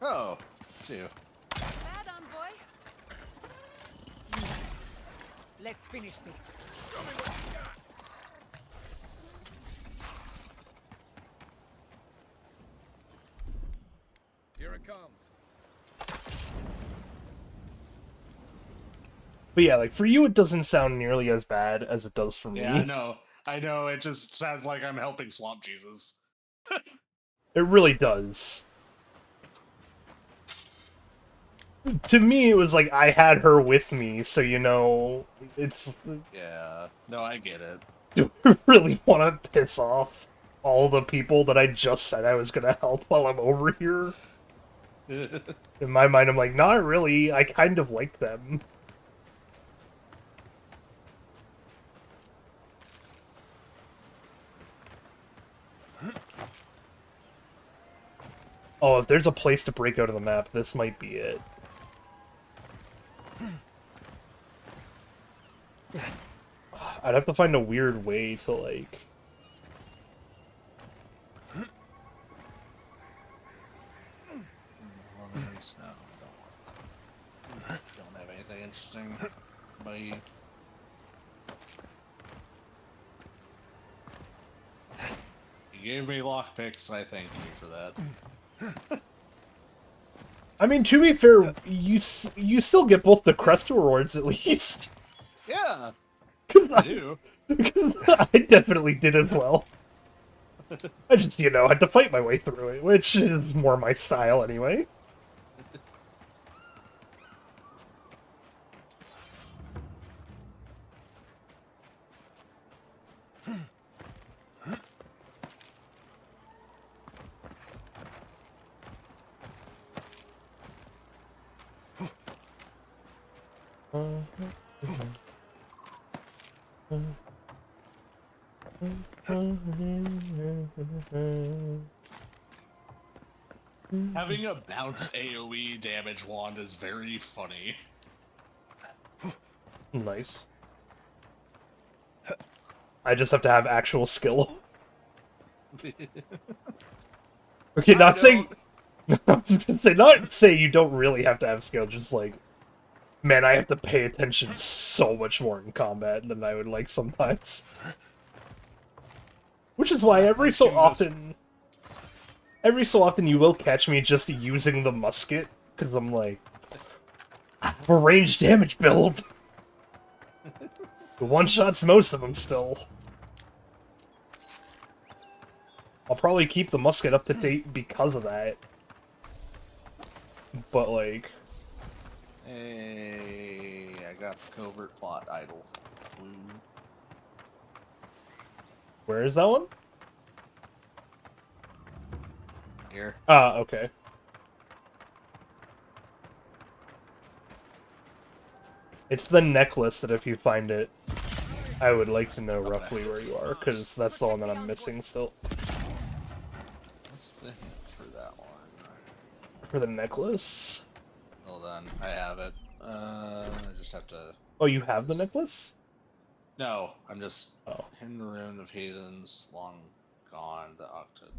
[SPEAKER 6] Oh, it's you.
[SPEAKER 8] Bad on, boy. Let's finish this. Show me what you got.
[SPEAKER 10] Here it comes.
[SPEAKER 1] But yeah, like, for you it doesn't sound nearly as bad as it does for me.
[SPEAKER 6] Yeah, I know, it just sounds like I'm helping Swamp Jesus.
[SPEAKER 1] It really does. To me, it was like I had her with me, so, you know, it's...
[SPEAKER 6] Yeah, no, I get it.
[SPEAKER 1] Do I really want to piss off all the people that I just said I was going to help while I'm over here? In my mind, I'm like, not really. I kind of like them. Oh, if there's a place to break out of the map, this might be it. I'd have to find a weird way to, like...
[SPEAKER 6] No, don't have anything interesting. Bye. You gave me lockpicks, I thank you for that.
[SPEAKER 1] I mean, to be fair, you still get both the crest rewards, at least.
[SPEAKER 6] Yeah,
[SPEAKER 1] I
[SPEAKER 6] do.
[SPEAKER 1] I definitely did as well. I just, you know, had to fight my way through it, which is more my style anyway.
[SPEAKER 6] Having a bounce AoE damage wand is very funny.
[SPEAKER 1] Nice. I just have to have actual skill. Okay, not saying... I was gonna say, not say you don't really have to have skill, just like... Man, I have to pay attention so much more in combat than I would like sometimes. Which is why every so often you will catch me just using the musket, because I'm like... I have a range damage build! The one-shots most of them still. I'll probably keep the musket up to date because of that. But, like...
[SPEAKER 6] Hey, I got the covert plot idol.
[SPEAKER 1] Where is that one?
[SPEAKER 6] Here.
[SPEAKER 1] Ah, okay. It's the necklace that if you find it, I would like to know roughly where you are, because that's the one that I'm missing still.
[SPEAKER 6] What's the hint for that one?
[SPEAKER 1] For the necklace?
[SPEAKER 6] Hold on, I have it. I just have to...
[SPEAKER 1] Oh, you have the necklace?
[SPEAKER 6] No, I'm just...
[SPEAKER 1] Oh.
[SPEAKER 6] In the Rune of Heathens, long gone, the Octa...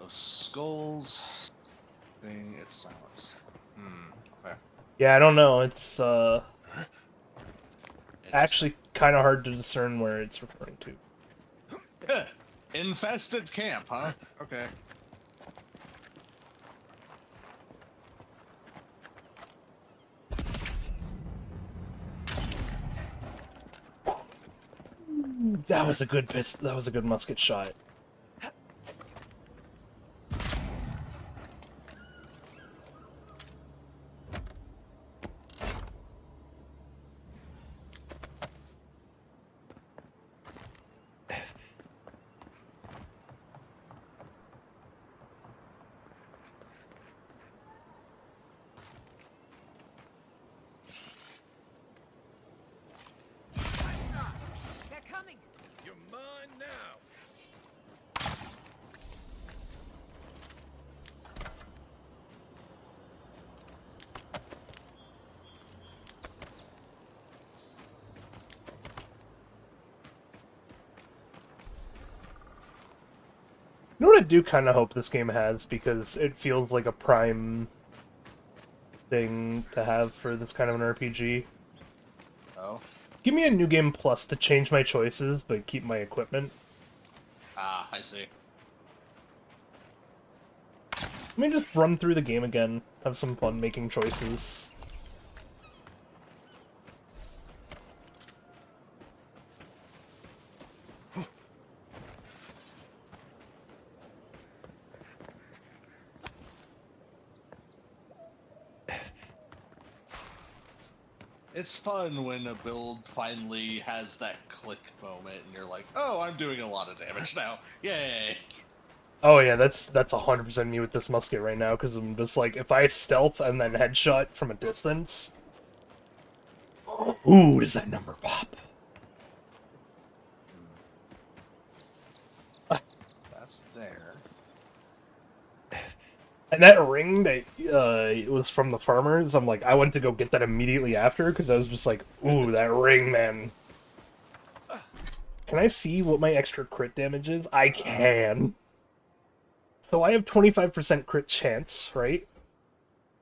[SPEAKER 6] Of skulls. Thing, it's silence. Okay.
[SPEAKER 1] Yeah, I don't know. It's actually kind of hard to discern where it's referring to.
[SPEAKER 6] Infested camp, huh? Okay.
[SPEAKER 1] That was a good that was a good musket shot.
[SPEAKER 16] They're coming.
[SPEAKER 10] You're mine now.
[SPEAKER 1] You know what I do kind of hope this game has, because it feels like a prime thing to have for this kind of an RPG?
[SPEAKER 6] Oh?
[SPEAKER 1] Give me a New Game Plus to change my choices, but keep my equipment.
[SPEAKER 6] Ah, I see.
[SPEAKER 1] Let me just run through the game again, have some fun making choices.
[SPEAKER 6] It's fun when a build finally has that click moment and you're like, oh, I'm doing a lot of damage now. Yay!
[SPEAKER 1] Oh yeah, that's 100% me with this musket right now, because I'm just like, if I stealth and then headshot from a distance... Ooh, does that number pop?
[SPEAKER 6] That's there.
[SPEAKER 1] And that ring that was from the farmers, I'm like, I went to go get that immediately after, because I was just like, ooh, that ring, man. Can I see what my extra crit damage is? I can. So I have 25% crit chance, right?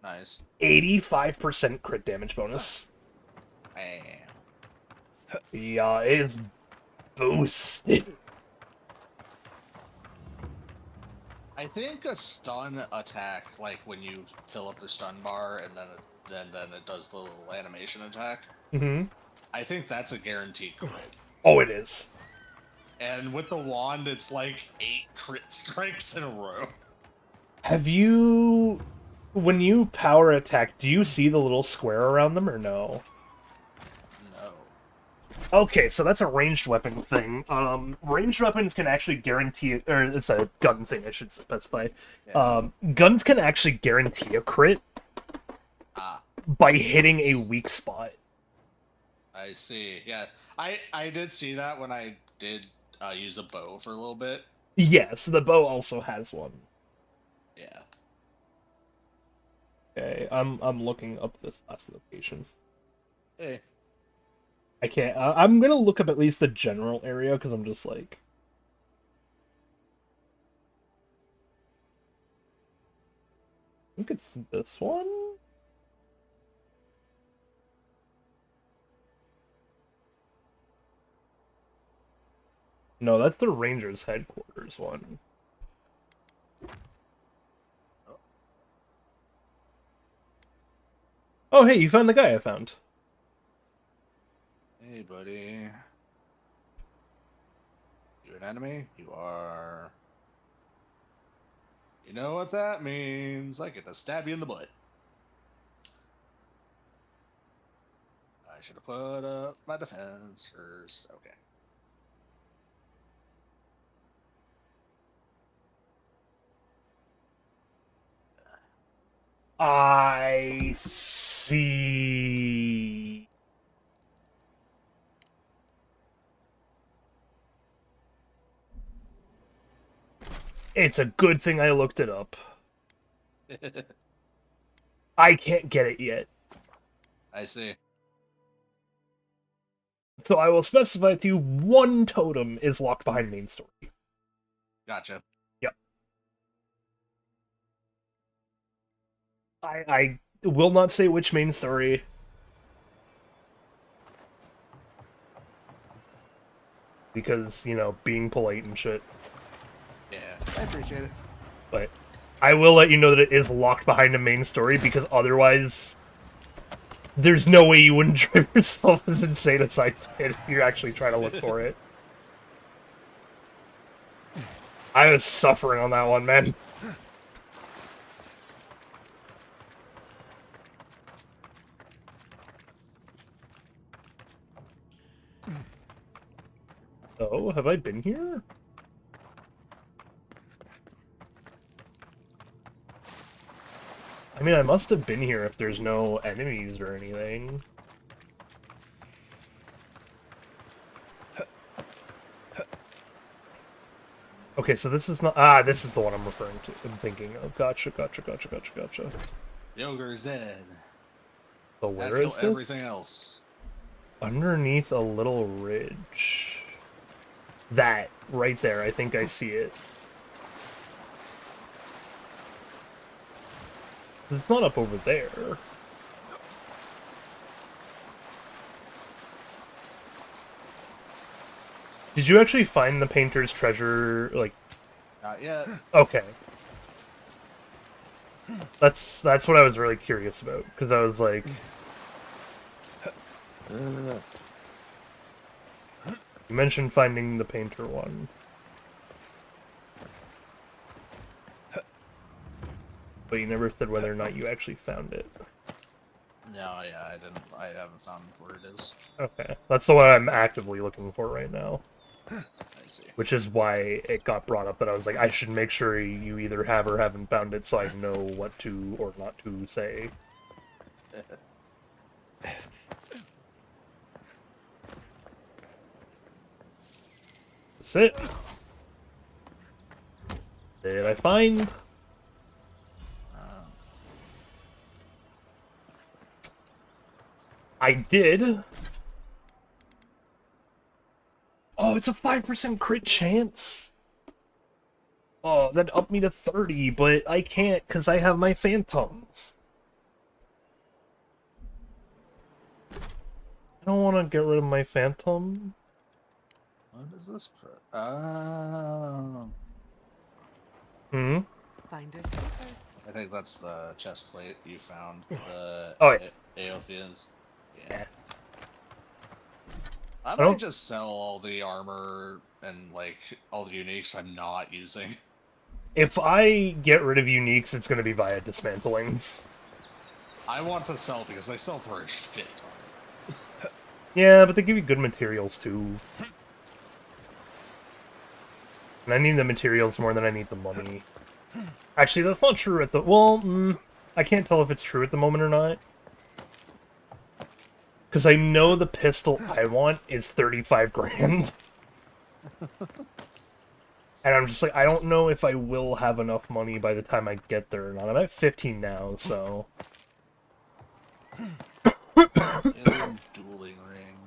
[SPEAKER 6] Nice.
[SPEAKER 1] 85% crit damage bonus.
[SPEAKER 6] Bam.
[SPEAKER 1] Yeah, it is boosted.
[SPEAKER 6] I think a stun attack, like when you fill up the stun bar and then it does the little animation attack.
[SPEAKER 1] Mm-hmm.
[SPEAKER 6] I think that's a guaranteed crit.
[SPEAKER 1] Oh, it is.
[SPEAKER 6] And with the wand, it's like 8 crit strikes in a row.
[SPEAKER 1] Have you... When you power attack, do you see the little square around them, or no?
[SPEAKER 6] No.
[SPEAKER 1] Okay, so that's a ranged weapon thing. Ranged weapons can actually guarantee... Or, it's a gun thing, I should specify.
[SPEAKER 6] Yeah.
[SPEAKER 1] Guns can actually guarantee a crit by hitting a weak spot.
[SPEAKER 6] I see. Yeah, I did see that when I did use a bow for a little bit.
[SPEAKER 1] Yes, the bow also has one.
[SPEAKER 6] Yeah.
[SPEAKER 1] Okay, I'm looking up this last location.
[SPEAKER 6] Hey.
[SPEAKER 1] I can't. I'm gonna look up at least the general area, because I'm just like... I think it's this one? No, that's the Rangers headquarters one. Oh, hey, you found the guy I found.
[SPEAKER 6] Hey, buddy. You're an enemy? You are... You know what that means. I get to stab you in the butt. I should have put up my defense first. Okay.
[SPEAKER 1] I see. It's a good thing I looked it up. I can't get it yet.
[SPEAKER 6] I see.
[SPEAKER 1] So I will specify to you, one totem is locked behind main story.
[SPEAKER 6] Gotcha.
[SPEAKER 1] Yep. I will not say which main story. Because, you know, being polite and shit.
[SPEAKER 6] Yeah, I appreciate it.
[SPEAKER 1] But I will let you know that it is locked behind a main story, because otherwise there's no way you wouldn't drive yourself as insane as I did if you're actually trying to look for it. I was suffering on that one, man. Oh, have I been here? I mean, I must have been here if there's no enemies or anything. Okay, so this is not... Ah, this is the one I'm referring to. I'm thinking of. Gotcha.
[SPEAKER 6] Yoger's dead.
[SPEAKER 1] So where
[SPEAKER 6] That
[SPEAKER 1] is
[SPEAKER 6] killed
[SPEAKER 1] this?
[SPEAKER 6] everything else.
[SPEAKER 1] Underneath a little ridge. That, right there. I think I see it. It's not up over there. Did you actually find the painter's treasure, like...
[SPEAKER 6] Not yet.
[SPEAKER 1] Okay. That's what I was really curious about, because I was like... You mentioned finding the painter one. But you never said whether or not you actually found it.
[SPEAKER 6] No, yeah, I haven't found where it is.
[SPEAKER 1] Okay. That's the one I'm actively looking for right now.
[SPEAKER 6] I see.
[SPEAKER 1] Which is why it got brought up that I was like, I should make sure you either have or haven't found it so I know what to or not to say. That's it. Did I find? I did. Oh, it's a 5% crit chance. Oh, that upped me to 30, but I can't because I have my phantoms. I don't want to get rid of my phantom.
[SPEAKER 6] What is this? Oh.
[SPEAKER 2] Finders keepers.
[SPEAKER 6] I think that's the chest plate you found. The
[SPEAKER 1] Oh, yeah.
[SPEAKER 6] Aotheans. Yeah. I
[SPEAKER 1] don't-
[SPEAKER 6] might just sell all the armor and like all the uniques I'm not using.
[SPEAKER 1] If I get rid of uniques, it's going to be via dismantling.
[SPEAKER 6] I want to sell because they sell for a shit ton.
[SPEAKER 1] Yeah, but they give you good materials too. And I need the materials more than I need the money. Actually, that's not true at the... Well, I can't tell if it's true at the moment or not. Because I know the pistol I want is 35 grand. And I'm just like, I don't know if I will have enough money by the time I get there or not. I'm at 15 now, so...
[SPEAKER 6] Alien dueling ring.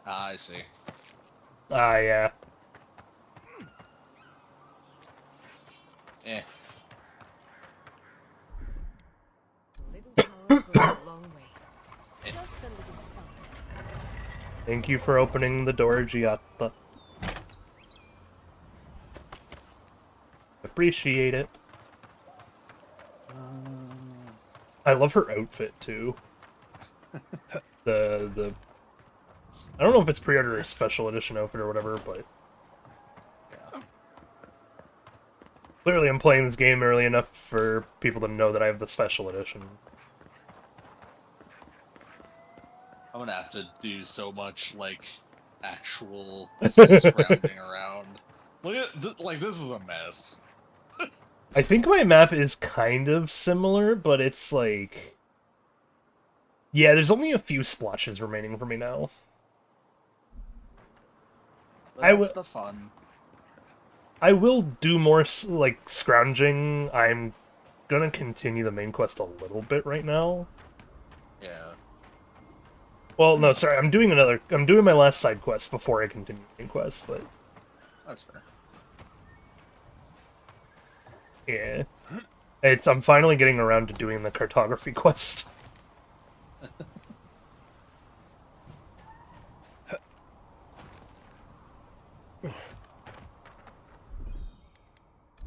[SPEAKER 6] Ah, I see.
[SPEAKER 1] Ah, yeah.
[SPEAKER 6] Eh.
[SPEAKER 2] Little power goes a long way.
[SPEAKER 6] Eh.
[SPEAKER 2] Just a little spark.
[SPEAKER 1] Thank you for opening the door, Giatta. Appreciate it. I love her outfit, too. the... I don't know if it's pre-order or special edition outfit or whatever, but...
[SPEAKER 6] Yeah.
[SPEAKER 1] Clearly I'm playing this game early enough for people to know that I have the special edition.
[SPEAKER 6] I'm gonna have to do so much, like, actual scrounging around. Look at, like, this is a mess.
[SPEAKER 1] I think my map is kind of similar, but it's like... Yeah, there's only a few splotches remaining for me now.
[SPEAKER 6] That's the fun.
[SPEAKER 1] I will do more, like, scrounging. I'm gonna continue the main quest a little bit right now.
[SPEAKER 6] Yeah.
[SPEAKER 1] Well, no, sorry, I'm doing my last side quest before I continue the main quest, but...
[SPEAKER 6] That's fair.
[SPEAKER 1] Yeah. I'm finally getting around to doing the cartography quest.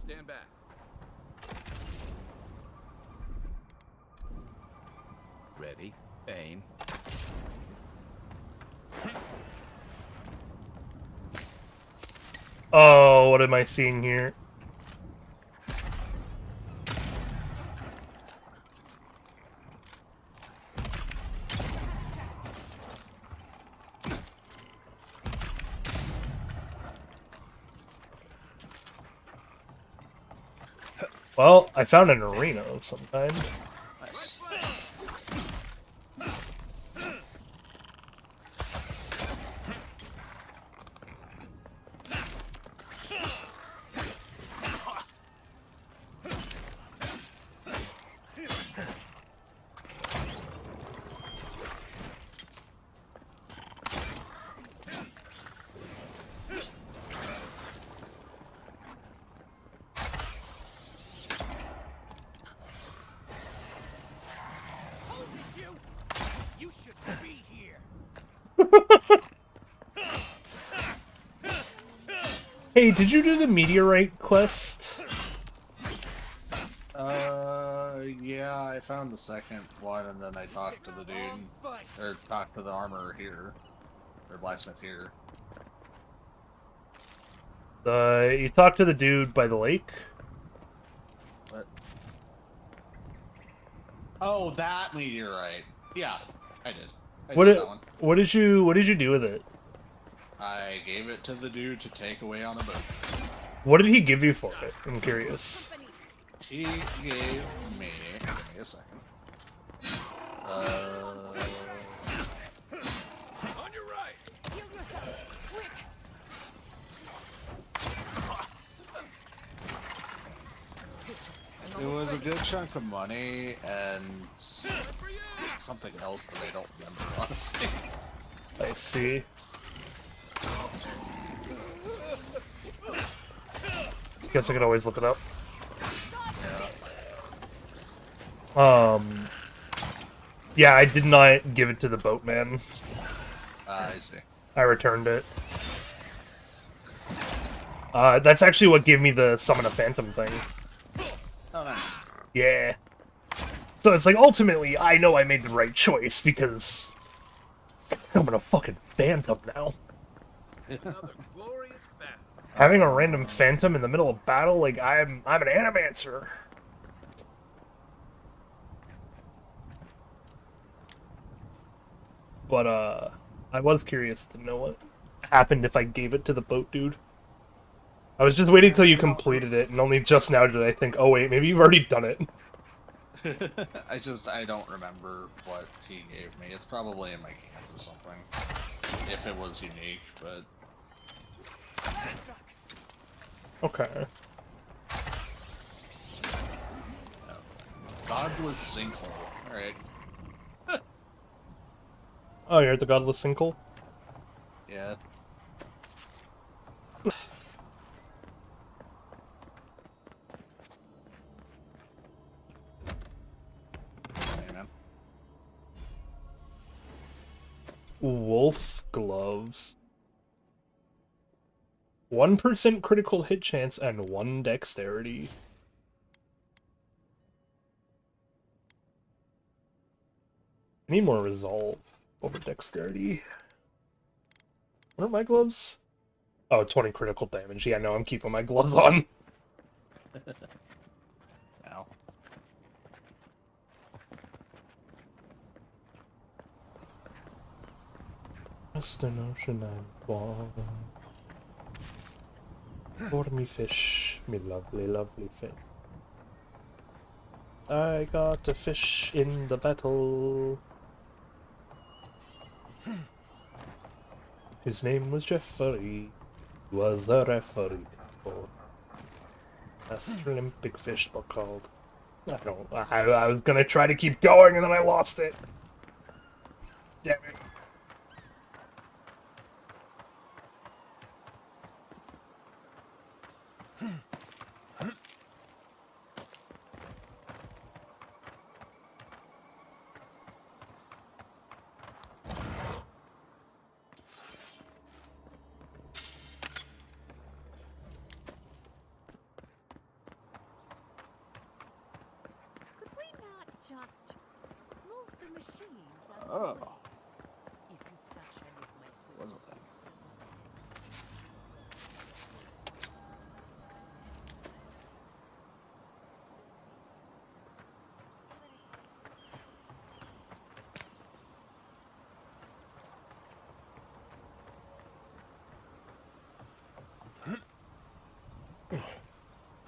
[SPEAKER 3] Stand back. Ready, aim.
[SPEAKER 1] Oh, what am I seeing here? Well, I found an arena of some kind.
[SPEAKER 6] Nice.
[SPEAKER 11] You should be here.
[SPEAKER 1] Hey, did you do the meteorite quest?
[SPEAKER 6] Yeah, I found the second one, and then I talked to the dude, or talked to the armorer here, or blacksmith here.
[SPEAKER 1] You talked to the dude by the lake?
[SPEAKER 6] What? Oh, that meteorite. Yeah, I did. I did that one.
[SPEAKER 1] What did you do with it?
[SPEAKER 6] I gave it to the dude to take away on a boat.
[SPEAKER 1] What did he give you for it? I'm curious.
[SPEAKER 6] He gave me. Give me a second.
[SPEAKER 11] On your right. Heal yourself, quick.
[SPEAKER 6] It was a good chunk of money and something else that I don't remember, honestly.
[SPEAKER 1] I see. Guess I could always look it up. Yeah, I did not give it to the boatman.
[SPEAKER 6] I see.
[SPEAKER 1] I returned it. That's actually what gave me the summon a phantom thing.
[SPEAKER 6] Oh, nice.
[SPEAKER 1] Yeah. So it's like, ultimately, I know I made the right choice, because I'm gonna fucking phantom now. Having a random phantom in the middle of battle, like, I'm an animancer. But, I was curious to know what happened if I gave it to the boat dude. I was just waiting till you completed it, and only just now did I think, oh wait, maybe you've already done it.
[SPEAKER 6] I don't remember what he gave me. It's probably in my camp or something. If it was unique, but...
[SPEAKER 1] Okay.
[SPEAKER 6] Godless sinkhole. Alright.
[SPEAKER 1] Oh, you're at the Godless Sinkhole?
[SPEAKER 6] Yeah.
[SPEAKER 1] Wolf gloves. 1% critical hit chance and 1 dexterity. I need more resolve over dexterity. What are my gloves? Oh, 20 critical damage. Yeah, no, I'm keeping my gloves on.
[SPEAKER 6] Ow.
[SPEAKER 1] Just an ocean I'm born. For me fish, me lovely, lovely fish. I got a fish in the battle. His name was Jeffrey. He was a referee for Master Olympic fish book called. I was gonna try to keep going and then I lost it. Damn it.
[SPEAKER 8] Just move the machines out of the
[SPEAKER 6] Oh.
[SPEAKER 8] way. If you touch any of my food.
[SPEAKER 6] Was a thing.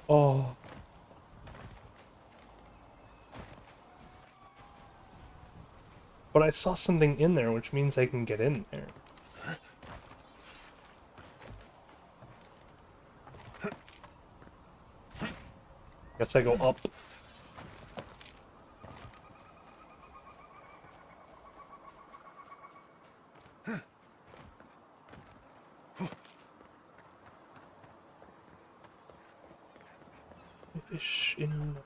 [SPEAKER 1] Oh. But I saw something in there, which means I can get in there. Guess I go up. Fish in.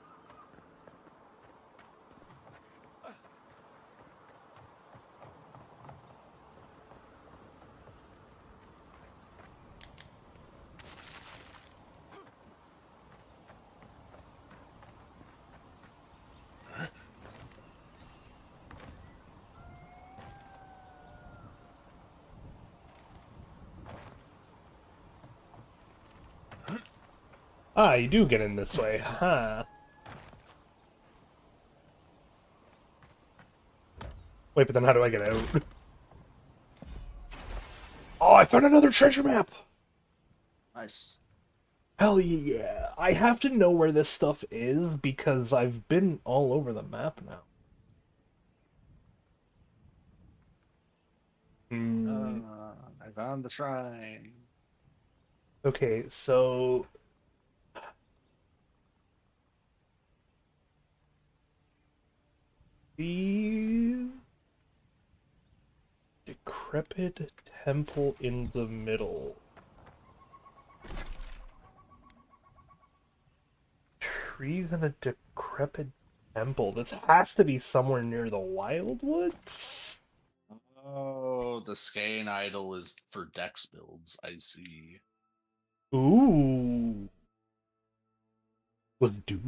[SPEAKER 1] Ah, you do get in this way, huh? Wait, but then how do I get out? Oh, I found another treasure map!
[SPEAKER 6] Nice.
[SPEAKER 1] Hell yeah. I have to know where this stuff is because I've been all over the map now.
[SPEAKER 6] I found the shrine.
[SPEAKER 1] Okay, so... The... Decrepit temple in the middle. Trees in a decrepit temple. This has to be somewhere near the Wildwoods?
[SPEAKER 6] Oh, the Skane idol is for dex builds. I see.
[SPEAKER 1] Ooh. Let's do.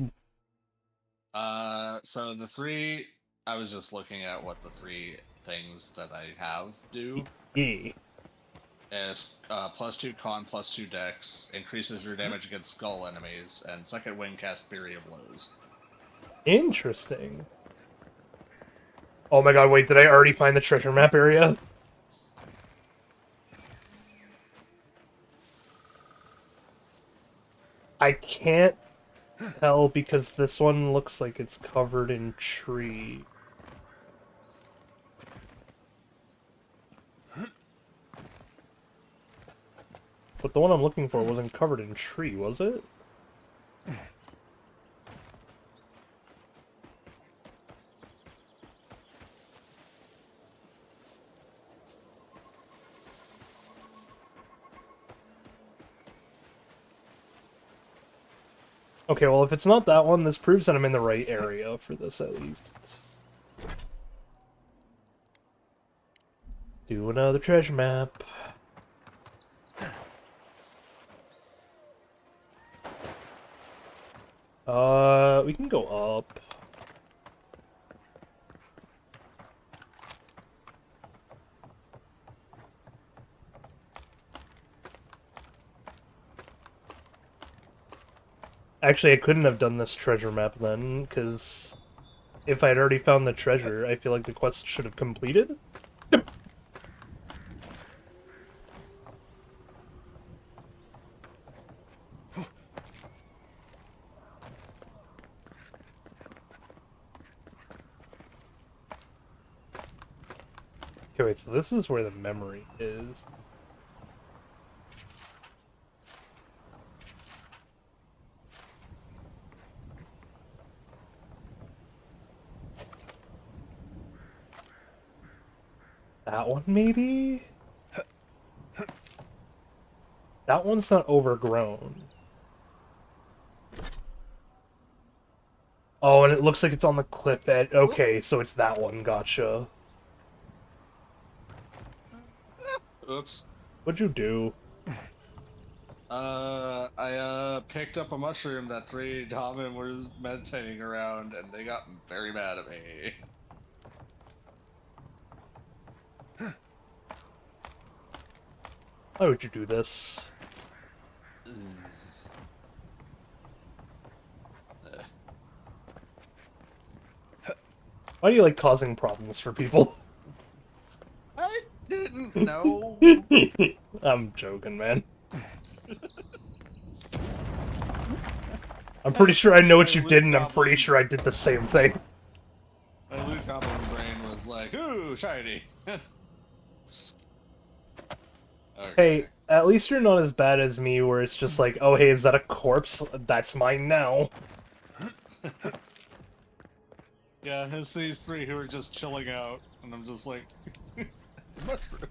[SPEAKER 6] So the three. I was just looking at what the three things that I have do.
[SPEAKER 1] Yeah.
[SPEAKER 6] Is +2 con, +2 dex, increases your damage against skull enemies, and second wind cast Fury of Blows.
[SPEAKER 1] Interesting. Oh my god, wait, did I already find the treasure map area? I can't tell because this one looks like it's covered in tree. But the one I'm looking for wasn't covered in tree, was it? Okay, well, if it's not that one, this proves that I'm in the right area for this, at least. Do another treasure map. We can go up. Actually, I couldn't have done this treasure map then, because if I had already found the treasure, I feel like the quest should have completed. Okay, wait, so this is where the memory is. That one, maybe? That one's not overgrown. Oh, and it looks like it's on the cliff edge. Okay, so it's that one, gotcha.
[SPEAKER 6] Oops.
[SPEAKER 1] What'd you do?
[SPEAKER 6] I picked up a mushroom that 3 Damen was meditating around, and they got very mad at me.
[SPEAKER 1] Why would you do this? Why do you like causing problems for people?
[SPEAKER 6] I didn't know.
[SPEAKER 1] I'm joking, man. I'm pretty sure I know what you did, and I'm pretty sure I did the same thing.
[SPEAKER 6] My loot goblin brain was like, ooh, shiny. Okay.
[SPEAKER 1] Hey, at least you're not as bad as me, where it's just like, oh hey, is that a corpse? That's mine now.
[SPEAKER 6] Yeah, it's these 3 who are just chilling out, and I'm just like, mushroom.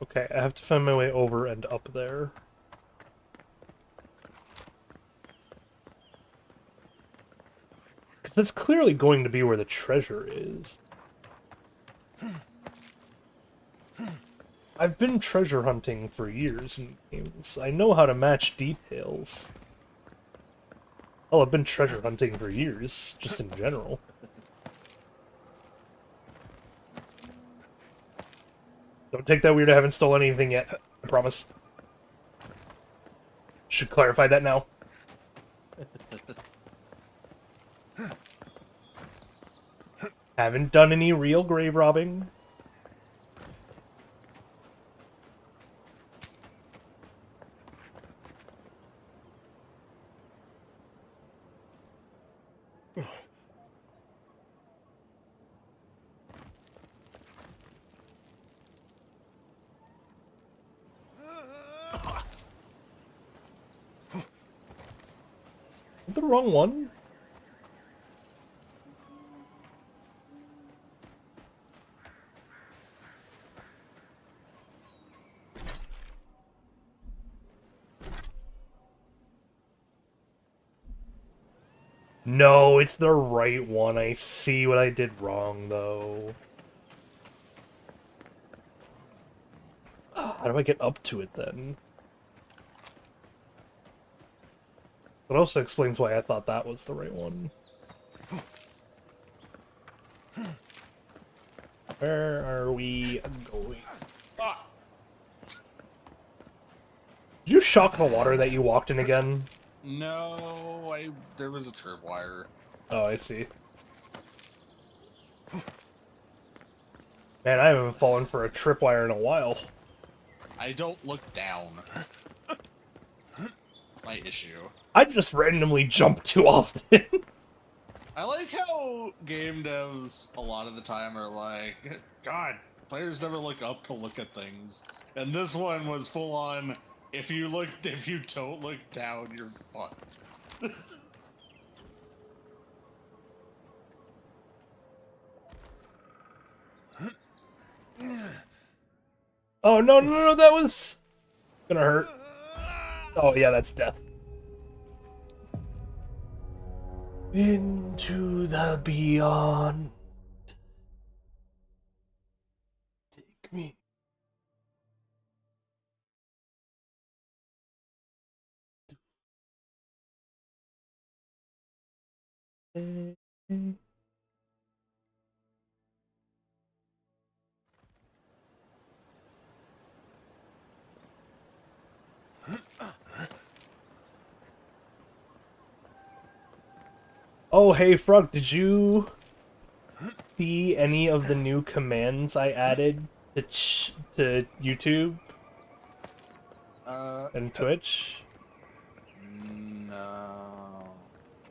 [SPEAKER 1] Okay, I have to find my way over and up there. Because that's clearly going to be where the treasure is. I've been treasure hunting for years in games. I know how to match details. Oh, I've been treasure hunting for years, just in general. Don't take that weird, I haven't stolen anything yet. I promise. Should clarify that now. Haven't done any real grave robbing. The wrong one? No, it's the right one. I see what I did wrong, though. How do I get up to it, then? That also explains why I thought that was the right one. Where are we going? Ah. Did you shock the water that you walked in again?
[SPEAKER 6] No, there was a tripwire.
[SPEAKER 1] Oh, I see. Man, I haven't fallen for a tripwire in a while.
[SPEAKER 6] I don't look down. My issue.
[SPEAKER 1] I just randomly jump too often.
[SPEAKER 6] I like how game devs a lot of the time are like, God, players never look up to look at things. And this one was full on, if you don't look down, you're fucked.
[SPEAKER 1] Oh, no, that was gonna hurt. Oh, yeah, that's death. Into the beyond. Take me. Oh, hey, Frog, did you see any of the new commands I added to YouTube? And Twitch?
[SPEAKER 6] No.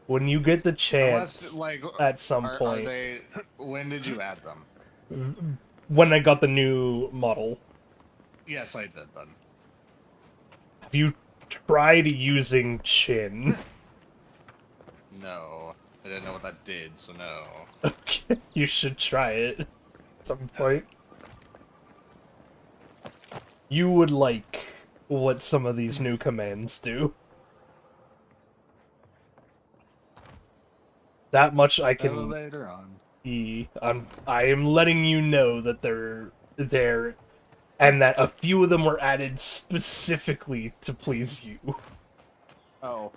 [SPEAKER 1] When you get the chance,
[SPEAKER 6] Unless, like,
[SPEAKER 1] at some
[SPEAKER 6] are
[SPEAKER 1] point.
[SPEAKER 6] they, when did you add them?
[SPEAKER 1] When I got the new model.
[SPEAKER 6] Yes, I did then.
[SPEAKER 1] Have you tried using Chin?
[SPEAKER 6] No. I didn't know what that did, so no.
[SPEAKER 1] Okay, you should try it at some point. You would like what some of these new commands do. That much I can...
[SPEAKER 6] Later on.
[SPEAKER 1] I am letting you know that they're there, and that a few of them were added specifically to please you.
[SPEAKER 6] Oh,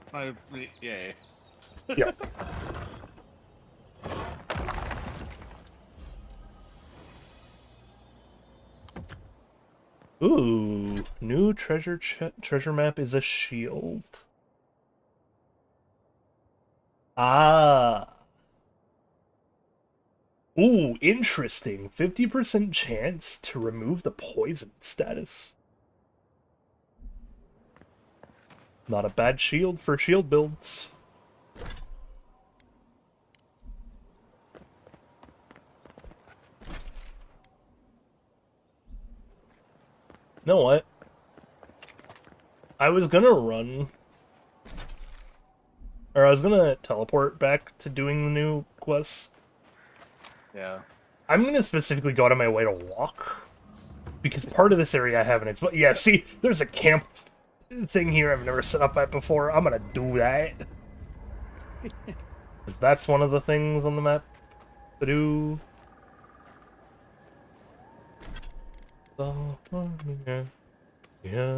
[SPEAKER 6] yay.
[SPEAKER 1] Yep. Ooh, new treasure map is a shield. Ah. Ooh, interesting. 50% chance to remove the poison status. Not a bad shield for shield builds. You know what? I was gonna run. Or I was gonna teleport back to doing the new quest.
[SPEAKER 6] Yeah.
[SPEAKER 1] I'm gonna specifically go out of my way to walk. Because part of this area I haven't explored. Yeah, see, there's a camp thing here I've never set up at before. I'm gonna do that. 'Cause that's one of the things on the map to do. Yeah.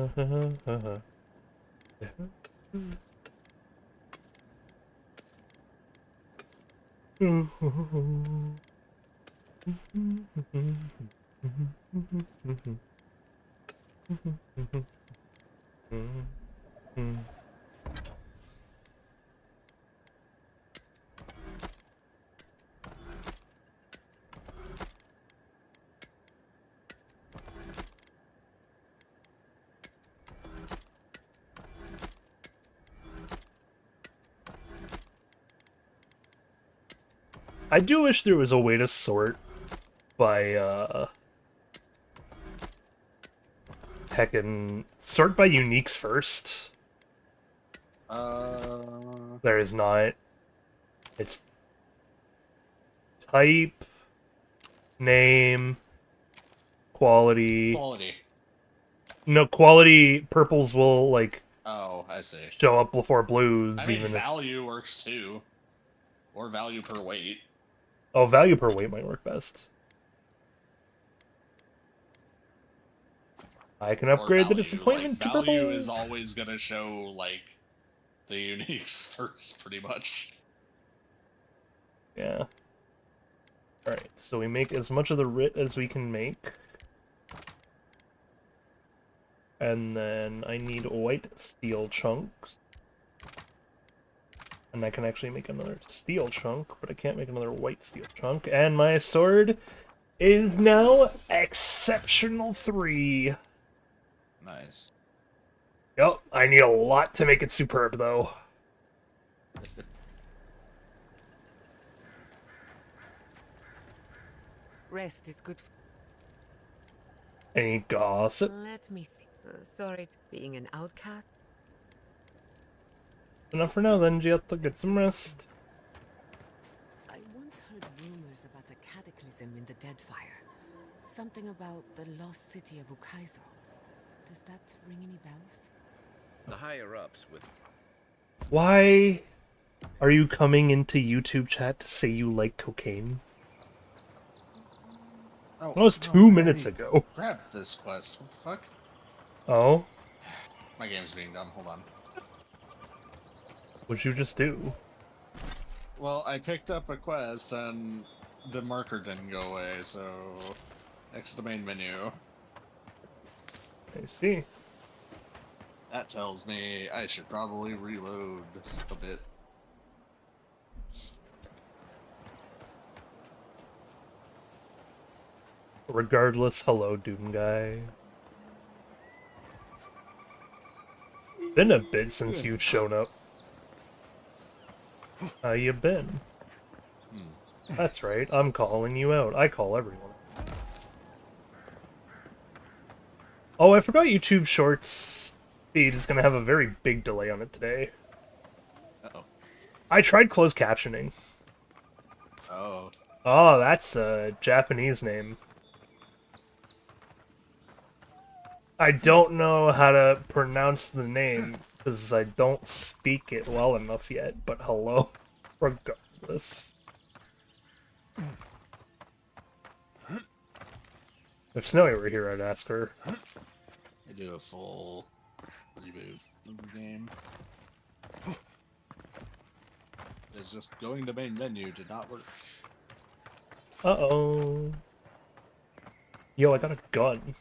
[SPEAKER 1] I do wish there was a way to sort by, heckin' sort by uniques first. There is not. It's type, name, quality.
[SPEAKER 6] Quality.
[SPEAKER 1] No, quality purples will, like,
[SPEAKER 6] Oh, I see.
[SPEAKER 1] show up before blues.
[SPEAKER 6] I mean,
[SPEAKER 1] even
[SPEAKER 6] value works too. Or value per weight.
[SPEAKER 1] Oh, value per weight might work best. I can upgrade the disappointment to purple.
[SPEAKER 6] Value is always gonna show, like, the uniques first, pretty much.
[SPEAKER 1] Yeah. Alright, so we make as much of the writ as we can make. And then I need white steel chunks. And I can actually make another steel chunk, but I can't make another white steel chunk. And my sword is now exceptional 3.
[SPEAKER 6] Nice.
[SPEAKER 1] Yep, I need a lot to make it superb, though.
[SPEAKER 2] Rest is good.
[SPEAKER 1] Any gossip?
[SPEAKER 2] Let me think. Sorry to being an outcast.
[SPEAKER 1] Enough for now, then. You have to get some rest.
[SPEAKER 2] I once heard rumors about the cataclysm in the Deadfire. Something about the lost city of Ukaizo. Does that ring any bells?
[SPEAKER 3] The higher-ups with...
[SPEAKER 1] Why are you coming into YouTube chat to say you like cocaine?
[SPEAKER 6] Oh,
[SPEAKER 1] that was 2 minutes ago.
[SPEAKER 6] Grab this quest. What the fuck?
[SPEAKER 1] Oh?
[SPEAKER 6] My game's being dumb. Hold on.
[SPEAKER 1] What'd you just do?
[SPEAKER 6] Well, I picked up a quest and the marker didn't go away, so... Exit the main menu.
[SPEAKER 1] I see.
[SPEAKER 6] That tells me I should probably reload a bit.
[SPEAKER 1] Regardless, hello, Doom Guy. Been a bit since you've shown up. How you been? That's right, I'm calling you out. I call everyone. Oh, I forgot YouTube Shorts Feed is gonna have a very big delay on it today.
[SPEAKER 6] Uh-oh.
[SPEAKER 1] I tried closed captioning.
[SPEAKER 6] Oh.
[SPEAKER 1] Oh, that's a Japanese name. I don't know how to pronounce the name because I don't speak it well enough yet, but hello, regardless. If Snowy were here, I'd ask her.
[SPEAKER 6] I do a full reboot of the game. It's just going to main menu did not work.
[SPEAKER 1] Uh-oh. Yo, I got a gun.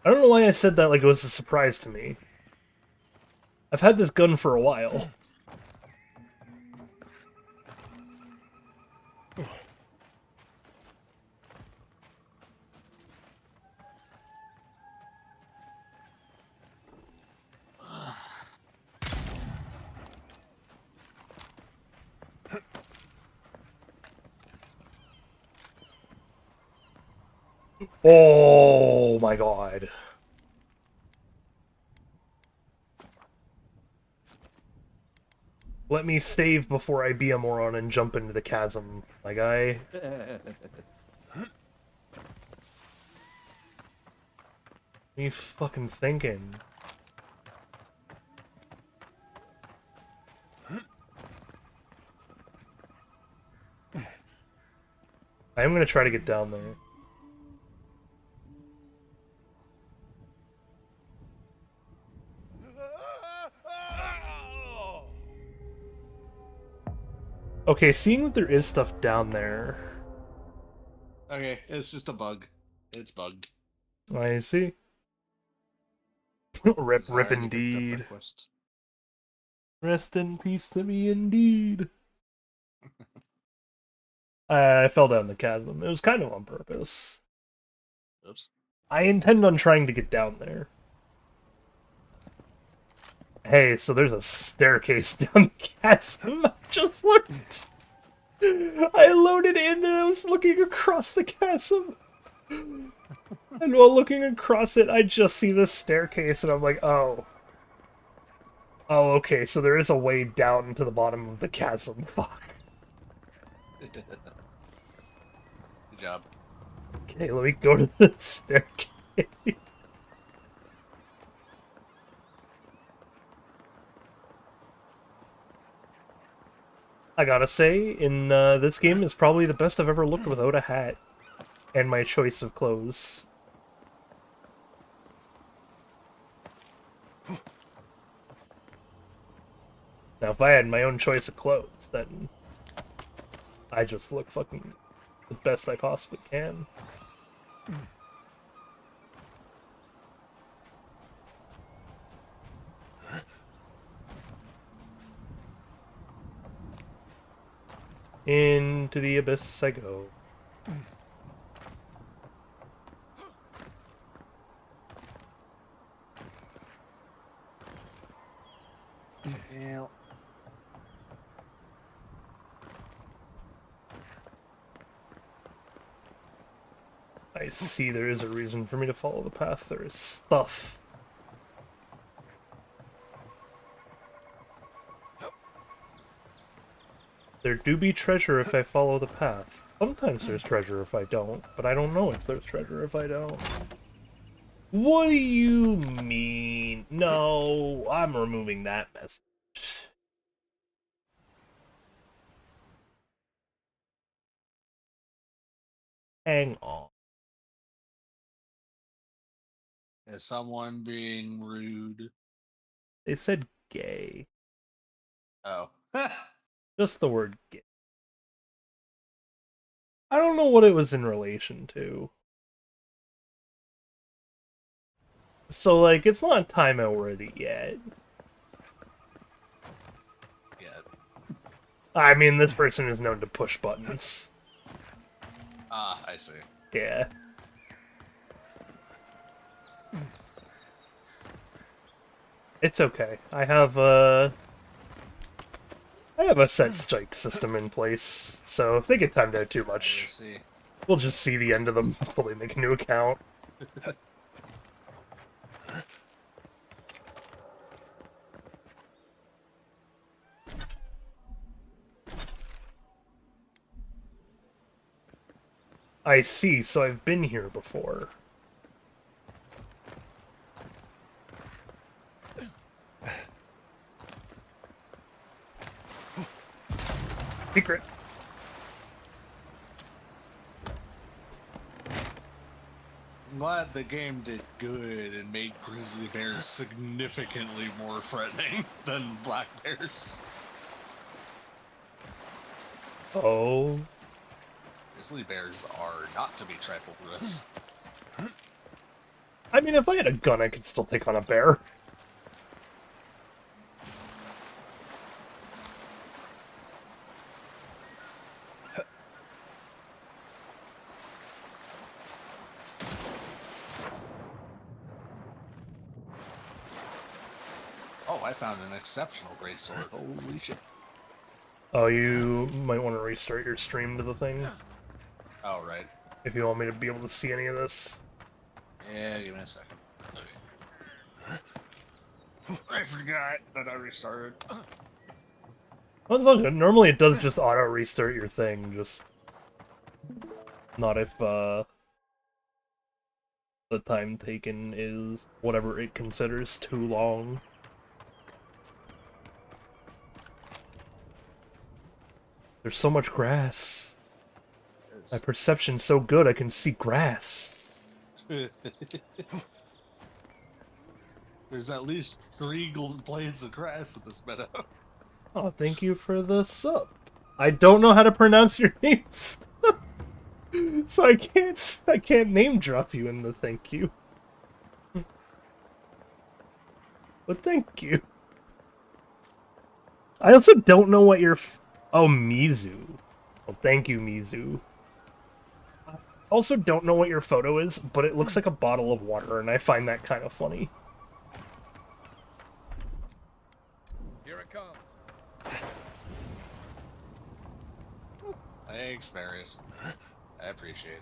[SPEAKER 1] I don't know why I said that like it was a surprise to me. I've had this gun for a while. Oh my god. Let me save before I be a moron and jump into the chasm, my guy. What are you fucking thinking? I am gonna try to get down there. Okay, seeing that there is stuff down there.
[SPEAKER 6] Okay, it's just a bug. It's bugged.
[SPEAKER 1] I see. Rip indeed. Rest in peace to me indeed. I fell down the chasm. It was kind of on purpose.
[SPEAKER 6] Oops.
[SPEAKER 1] I intend on trying to get down there. Hey, so there's a staircase down the chasm. I just looked. I loaded in and I was looking across the chasm. And while looking across it, I just see this staircase and I'm like, oh. Oh, okay, so there is a way down to the bottom of the chasm. Fuck.
[SPEAKER 6] Good job.
[SPEAKER 1] Okay, let me go to the staircase. I gotta say, in this game is probably the best I've ever looked without a hat. And my choice of clothes. Now, if I had my own choice of clothes, then I just look fucking the best I possibly can. Into the abyss I go.
[SPEAKER 6] Yeah.
[SPEAKER 1] I see there is a reason for me to follow the path. There is stuff. There do be treasure if I follow the path. Sometimes there's treasure if I don't, but I don't know if there's treasure if I don't. What do you mean? No, I'm removing that message. Hang on.
[SPEAKER 6] Is someone being rude?
[SPEAKER 1] They said gay.
[SPEAKER 6] Oh.
[SPEAKER 1] Just the word gay. I don't know what it was in relation to. So, like, it's not timeout worthy yet.
[SPEAKER 6] Yeah.
[SPEAKER 1] I mean, this person is known to push buttons.
[SPEAKER 6] Ah, I see.
[SPEAKER 1] Yeah. It's okay. I have a set strike system in place, so if they get timed out too much, we'll just see the end of them until they make a new account. I see, so I've been here before. Secret.
[SPEAKER 6] I'm glad the game did good and made grizzly bears significantly more threatening than black bears.
[SPEAKER 1] Oh.
[SPEAKER 6] Grizzly bears are not to be trifled with.
[SPEAKER 1] I mean, if I had a gun, I could still take on a bear.
[SPEAKER 6] Oh, I found an exceptional greatsword. Holy shit.
[SPEAKER 1] Oh, you might want to restart your stream to the thing.
[SPEAKER 6] Oh, right.
[SPEAKER 1] If you want me to be able to see any of this.
[SPEAKER 6] Yeah, give me a second. Okay. I forgot that I restarted.
[SPEAKER 1] Oh, it's all good. Normally it does just auto restart your thing, just not if the time taken is whatever it considers too long. There's so much grass. My perception's so good I can see grass.
[SPEAKER 6] There's at least 3 golden blades of grass at this meadow.
[SPEAKER 1] Oh, thank you for the sub. I don't know how to pronounce your names, so I can't name drop you in the thank you. But thank you. I also don't know what your oh, Mizu. Well, thank you, Mizu. I also don't know what your photo is, but it looks like a bottle of water, and I find that kind of funny.
[SPEAKER 10] Here it comes.
[SPEAKER 6] Thanks, Marius. I appreciate it.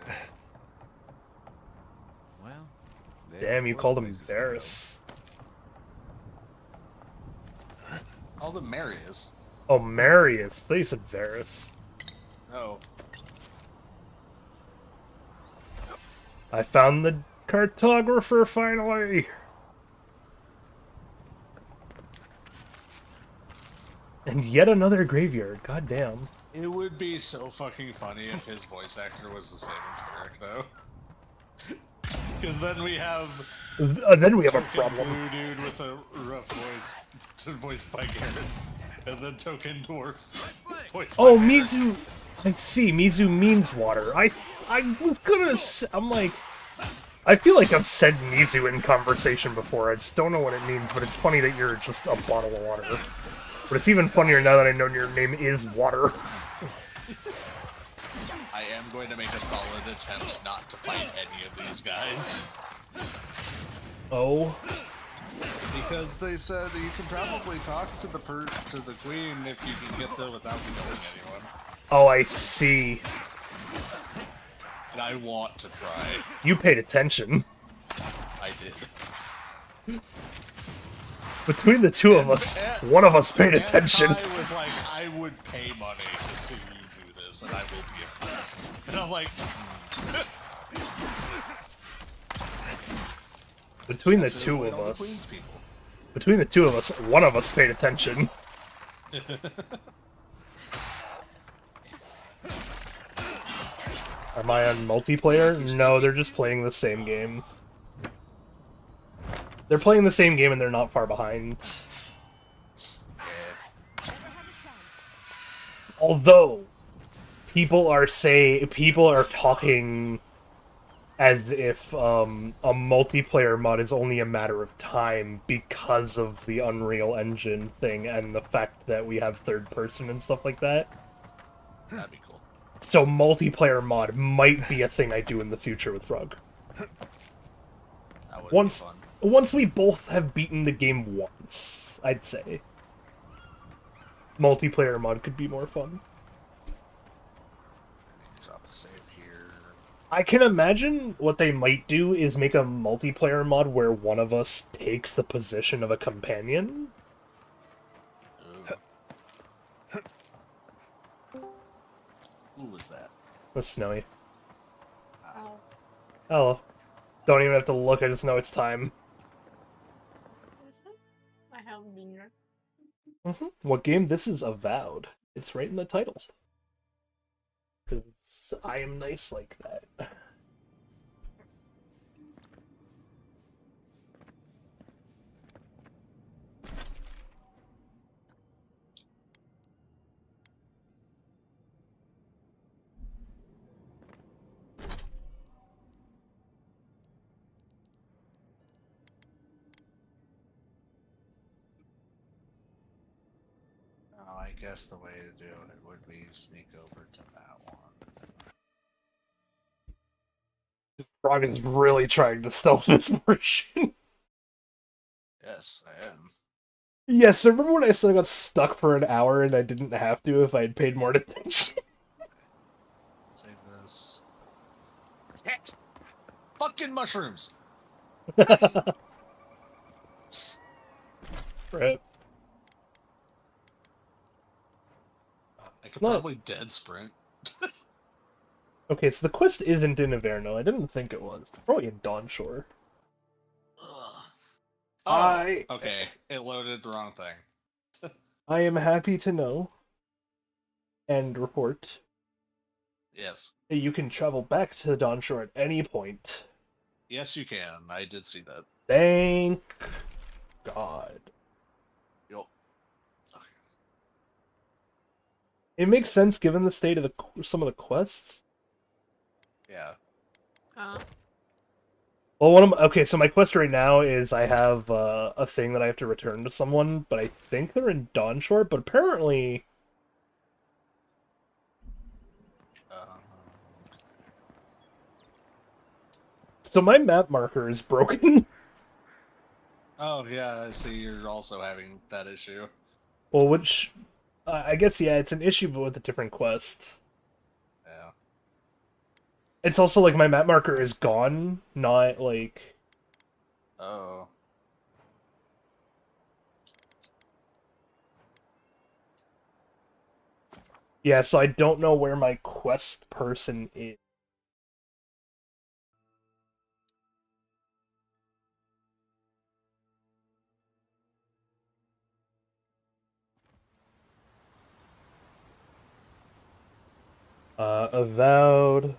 [SPEAKER 3] Well,
[SPEAKER 1] damn, you called him Varys.
[SPEAKER 6] Called him Marius.
[SPEAKER 1] Oh, Marius. They said Varys.
[SPEAKER 6] Oh.
[SPEAKER 1] I found the cartographer finally. And yet another graveyard. God damn.
[SPEAKER 6] It would be so fucking funny if his voice actor was the same as Varric, though. Because then we have
[SPEAKER 1] a problem.
[SPEAKER 6] Blue dude with a rough voice, voiced by Garrus, and then token dwarf, voiced by Varric.
[SPEAKER 1] Mizu. I see. Mizu means water. I was gonna. I'm like. I feel like I've said Mizu in conversation before. I just don't know what it means, but it's funny that you're just a bottle of water. But it's even funnier now that I know your name is Water.
[SPEAKER 6] I am going to make a solid attempt not to fight any of these guys.
[SPEAKER 1] Oh.
[SPEAKER 6] Because they said you can probably talk to the queen if you can get there without killing anyone.
[SPEAKER 1] Oh, I see.
[SPEAKER 6] And I want to try.
[SPEAKER 1] You paid attention.
[SPEAKER 6] I did.
[SPEAKER 1] Between the two of us, one of us paid attention.
[SPEAKER 6] I was like, I would pay money to see you do this, and I will be impressed. And I'm like,
[SPEAKER 1] between the two of us, one of us paid attention. Am I on multiplayer? No, they're just playing the same game. They're playing the same game and they're not far behind. Although, people are talking as if a multiplayer mod is only a matter of time because of the Unreal Engine thing and the fact that we have third person and stuff like that.
[SPEAKER 6] That'd be cool.
[SPEAKER 1] So multiplayer mod might be a thing I do in the future with Frog.
[SPEAKER 6] That would be fun.
[SPEAKER 1] Once we both have beaten the game once, I'd say. Multiplayer mod could be more fun.
[SPEAKER 6] Drop a save here.
[SPEAKER 1] I can imagine what they might do is make a multiplayer mod where one of us takes the position of a companion.
[SPEAKER 6] Who was that?
[SPEAKER 1] That's Snowy.
[SPEAKER 13] Oh.
[SPEAKER 1] Oh. Don't even have to look, I just know it's time.
[SPEAKER 13] I have been.
[SPEAKER 1] What game? This is Avowed. It's right in the title. Because I am nice like that.
[SPEAKER 6] Oh, I guess the way to do it would be sneak over to that one.
[SPEAKER 1] Frog is really trying to stealth this version.
[SPEAKER 6] Yes, I am.
[SPEAKER 1] Yes, remember when I said I got stuck for an hour and I didn't have to if I had paid more attention?
[SPEAKER 6] Save this. Shit! Fucking mushrooms!
[SPEAKER 1] Right.
[SPEAKER 6] I could
[SPEAKER 1] No.
[SPEAKER 6] probably dead sprint.
[SPEAKER 1] Okay, so the quest isn't in Averno. I didn't think it was. Probably in Dawnshore.
[SPEAKER 6] Oh, okay. It loaded the wrong thing.
[SPEAKER 1] I am happy to know and report
[SPEAKER 6] Yes.
[SPEAKER 1] that you can travel back to Dawnshore at any point.
[SPEAKER 6] Yes, you can. I did see that.
[SPEAKER 1] Thank God.
[SPEAKER 6] Yup.
[SPEAKER 1] It makes sense given the state of some of the quests.
[SPEAKER 6] Yeah.
[SPEAKER 1] Well, okay, so my quest right now is I have a thing that I have to return to someone, but I think they're in Dawnshore, but apparently... So my map marker is broken.
[SPEAKER 6] Oh, yeah, I see you're also having that issue.
[SPEAKER 1] Well, which... I guess, yeah, it's an issue, but with a different quest.
[SPEAKER 6] Yeah.
[SPEAKER 1] It's also, like, my map marker is gone, not, like...
[SPEAKER 6] Oh.
[SPEAKER 1] Yeah, so I don't know where my quest person is. Avowed...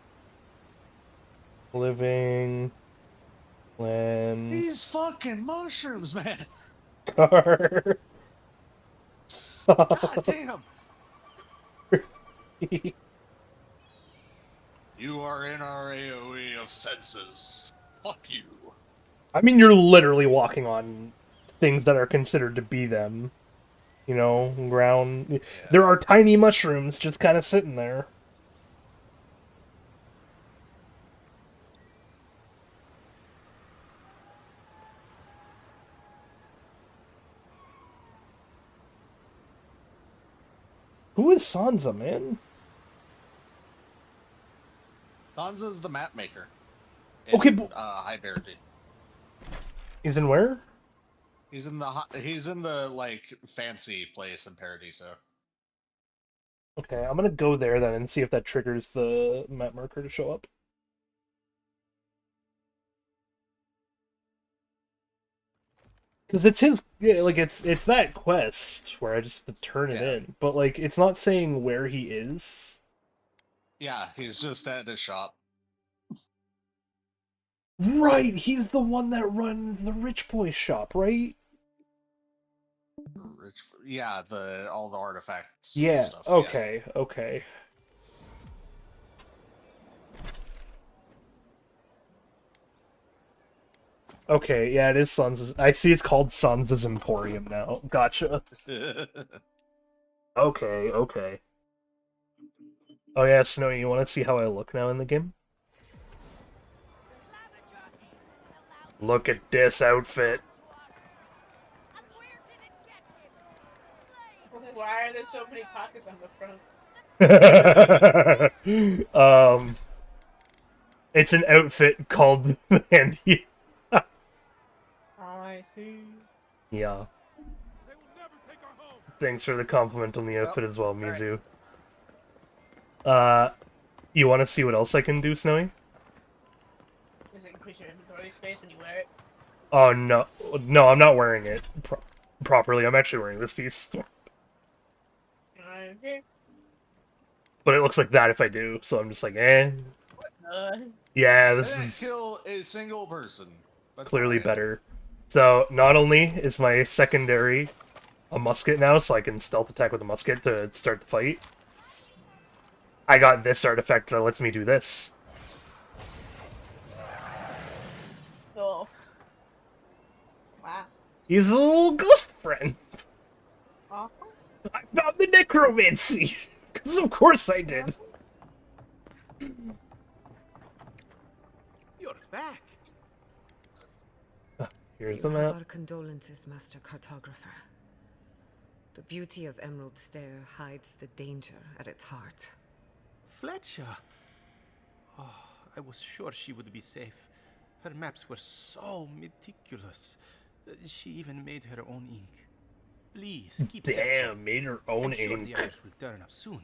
[SPEAKER 1] Living... Land...
[SPEAKER 6] These fucking mushrooms, man!
[SPEAKER 1] Car...
[SPEAKER 6] God damn! You are in our AoE of senses. Fuck you.
[SPEAKER 1] I mean, you're literally walking on things that are considered to be them. You know, ground... Yeah. There are tiny mushrooms just kind of sitting there. Who is Sansa, man?
[SPEAKER 6] Sansa's the map maker.
[SPEAKER 1] Okay,
[SPEAKER 6] Hydrate.
[SPEAKER 1] He's in where?
[SPEAKER 6] He's in the like fancy place in Paradiso.
[SPEAKER 1] Okay, I'm gonna go there then and see if that triggers the map marker to show up. Because it's his, yeah, like it's that quest where I just have to turn it in, but like it's not saying where he is.
[SPEAKER 6] Yeah, he's just at the shop.
[SPEAKER 1] Right, he's the one that runs the rich boy shop, right?
[SPEAKER 6] Yeah, all the artifacts.
[SPEAKER 1] Yeah.
[SPEAKER 6] And stuff.
[SPEAKER 1] Okay. Yeah. Okay. Okay. Yeah, it is Sons'. I see. It's called Sons' Emporium now. Gotcha. Okay. Okay. Oh yeah, Snowy. You want to see how I look now in the game? Look at this outfit.
[SPEAKER 13] Why are there so many pockets on the front?
[SPEAKER 1] It's an outfit called the Handy.
[SPEAKER 13] I see.
[SPEAKER 1] Yeah. Thanks for the compliment on the outfit as well, Mizu. You want to see what else I can do, Snowy?
[SPEAKER 13] Does it increase your inventory space when you wear it?
[SPEAKER 1] Oh, no. No, I'm not wearing it properly. I'm actually wearing this piece.
[SPEAKER 13] Okay.
[SPEAKER 1] But it looks like that if I do, so I'm just like, eh. Yeah, this
[SPEAKER 6] Didn't
[SPEAKER 1] is
[SPEAKER 6] kill a single person. But
[SPEAKER 1] clearly
[SPEAKER 6] fine.
[SPEAKER 1] better. So, not only is my secondary a musket now, so I can stealth attack with a musket to start the fight, I got this artifact that lets me do this.
[SPEAKER 13] Oh. Wow.
[SPEAKER 1] He's a little ghost friend.
[SPEAKER 13] Uh-huh.
[SPEAKER 1] I found the necromancy! Because of course I did.
[SPEAKER 22] You're back.
[SPEAKER 1] Here's
[SPEAKER 2] You
[SPEAKER 1] the
[SPEAKER 2] have
[SPEAKER 1] map.
[SPEAKER 2] our condolences, Master Cartographer. The beauty of Emerald Stair hides the danger at its heart.
[SPEAKER 23] Fletcher! Oh, I was sure she would be safe. Her maps were so meticulous. She even made her own ink. Please, keep searching.
[SPEAKER 1] Damn, made her own
[SPEAKER 23] I'm sure
[SPEAKER 1] ink.
[SPEAKER 23] the others will turn up soon.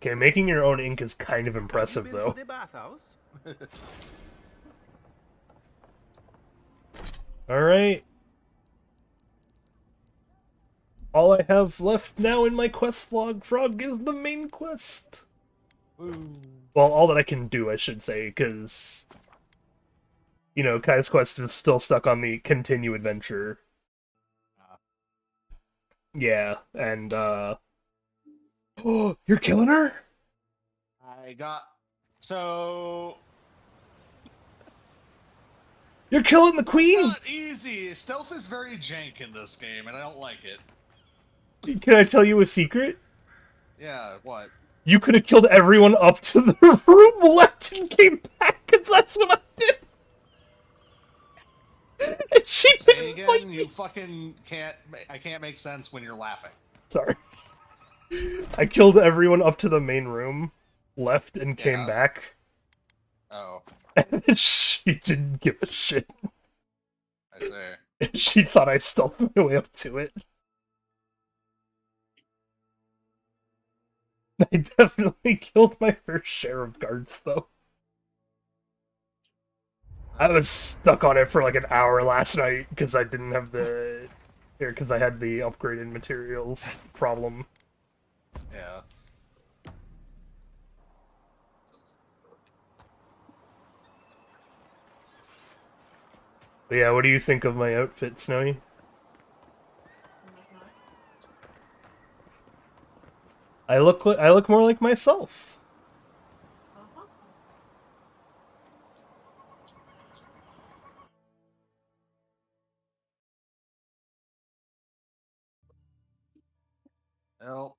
[SPEAKER 1] Okay, making your own ink is kind of impressive,
[SPEAKER 23] Have you been
[SPEAKER 1] though.
[SPEAKER 23] to the bathhouse?
[SPEAKER 1] Alright. All I have left now in my quest log, Frog, is the main quest.
[SPEAKER 6] Ooh.
[SPEAKER 1] Well, all that I can do, I should say, because, you know, Kai's quest is still stuck on the continue adventure. Yeah, and, oh, you're killing her?
[SPEAKER 6] I got... So...
[SPEAKER 1] You're killing the queen?
[SPEAKER 6] It's not easy. Stealth is very jank in this game, and I don't like it.
[SPEAKER 1] Can I tell you a secret?
[SPEAKER 6] Yeah, what?
[SPEAKER 1] You could have killed everyone up to the room left and came back, because that's what I did. And she
[SPEAKER 6] Say
[SPEAKER 1] didn't fight
[SPEAKER 6] again,
[SPEAKER 1] me.
[SPEAKER 6] you fucking can't... I can't make sense when you're laughing.
[SPEAKER 1] Sorry. I killed everyone up to the main room, left, and came back.
[SPEAKER 6] Oh.
[SPEAKER 1] And she didn't give a shit.
[SPEAKER 6] I see.
[SPEAKER 1] She thought I stealthed my way up to it. I definitely killed my first share of guards, though. I was stuck on it for like an hour last night because I didn't have the... because I had the upgraded materials problem.
[SPEAKER 6] Yeah.
[SPEAKER 1] But yeah, what do you think of my outfit, Snowy? I look more like myself.
[SPEAKER 6] Well.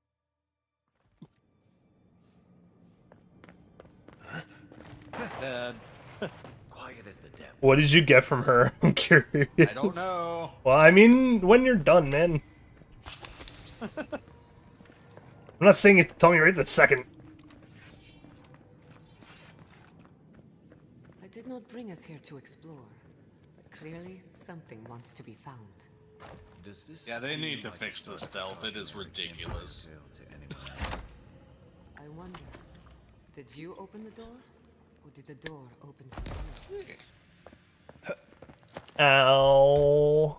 [SPEAKER 6] Dead.
[SPEAKER 3] Quiet as the depths.
[SPEAKER 1] What did you get from her? I'm curious.
[SPEAKER 6] I don't know.
[SPEAKER 1] Well, I mean, when you're done, man. I'm not saying you have to tell me right this second.
[SPEAKER 2] I did not bring us here to explore, but clearly something wants to be found.
[SPEAKER 6] Yeah, they need to fix the stealth. It is ridiculous.
[SPEAKER 2] I wonder, did you open the door? Or did the door open for you?
[SPEAKER 1] Ow.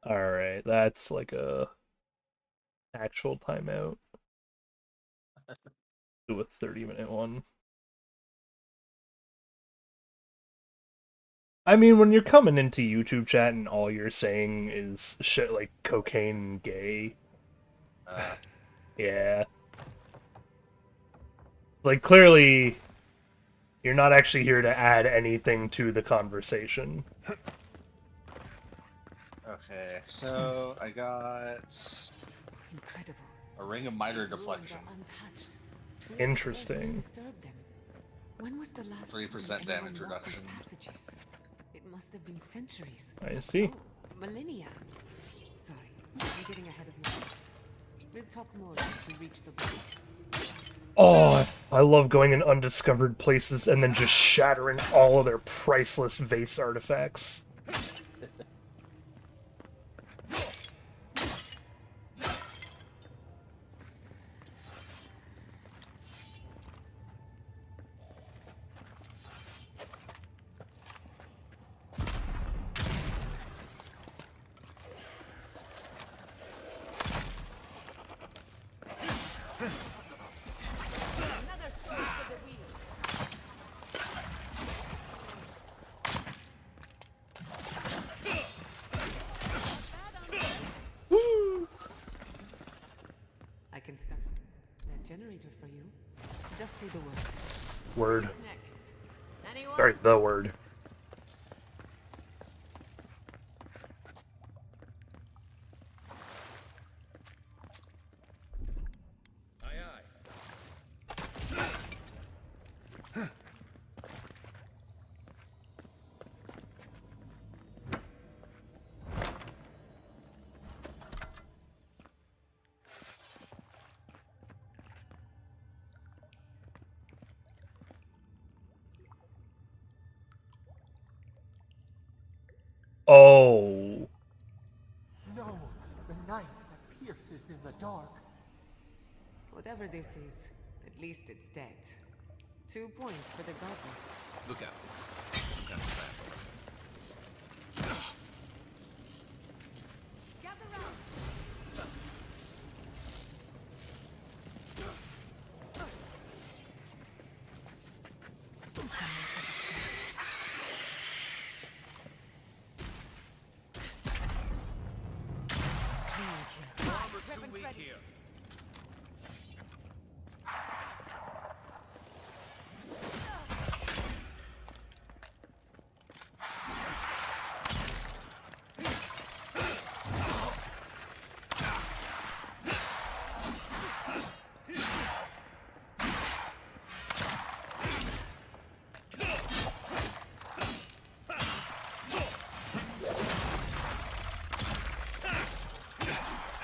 [SPEAKER 1] Alright, that's like a actual timeout. Do a 30-minute one. I mean, when you're coming into YouTube chat and all you're saying is shit like cocaine and gay. Yeah. Like, clearly, you're not actually here to add anything to the conversation.
[SPEAKER 6] Okay, so I got
[SPEAKER 2] Incredible.
[SPEAKER 6] a ring of miter
[SPEAKER 2] These ruins
[SPEAKER 6] deflection.
[SPEAKER 2] are untouched. We
[SPEAKER 1] Interesting.
[SPEAKER 2] disturb them. When was the last
[SPEAKER 6] 3%
[SPEAKER 2] time anyone
[SPEAKER 6] damage
[SPEAKER 2] walked these
[SPEAKER 6] reduction.
[SPEAKER 2] passages? It must have been centuries.
[SPEAKER 1] I see.
[SPEAKER 2] Oh, millennia. Sorry, I'm getting ahead of myself. We'll talk more once we reach the bridge.
[SPEAKER 1] Oh, I love going in undiscovered places and then just shattering all of their priceless vase artifacts.
[SPEAKER 2] I can start that generator for you. Just say the word.
[SPEAKER 1] Word.
[SPEAKER 2] Next. Anyone?
[SPEAKER 1] Sorry, the word. Oh.
[SPEAKER 14] No, the knife that pierces in the dark.
[SPEAKER 2] Whatever this is, at least it's dead. 2 points for the goddess.
[SPEAKER 3] Look out. Some kind of trap.
[SPEAKER 2] Gather round.
[SPEAKER 23] Armor's too weak here.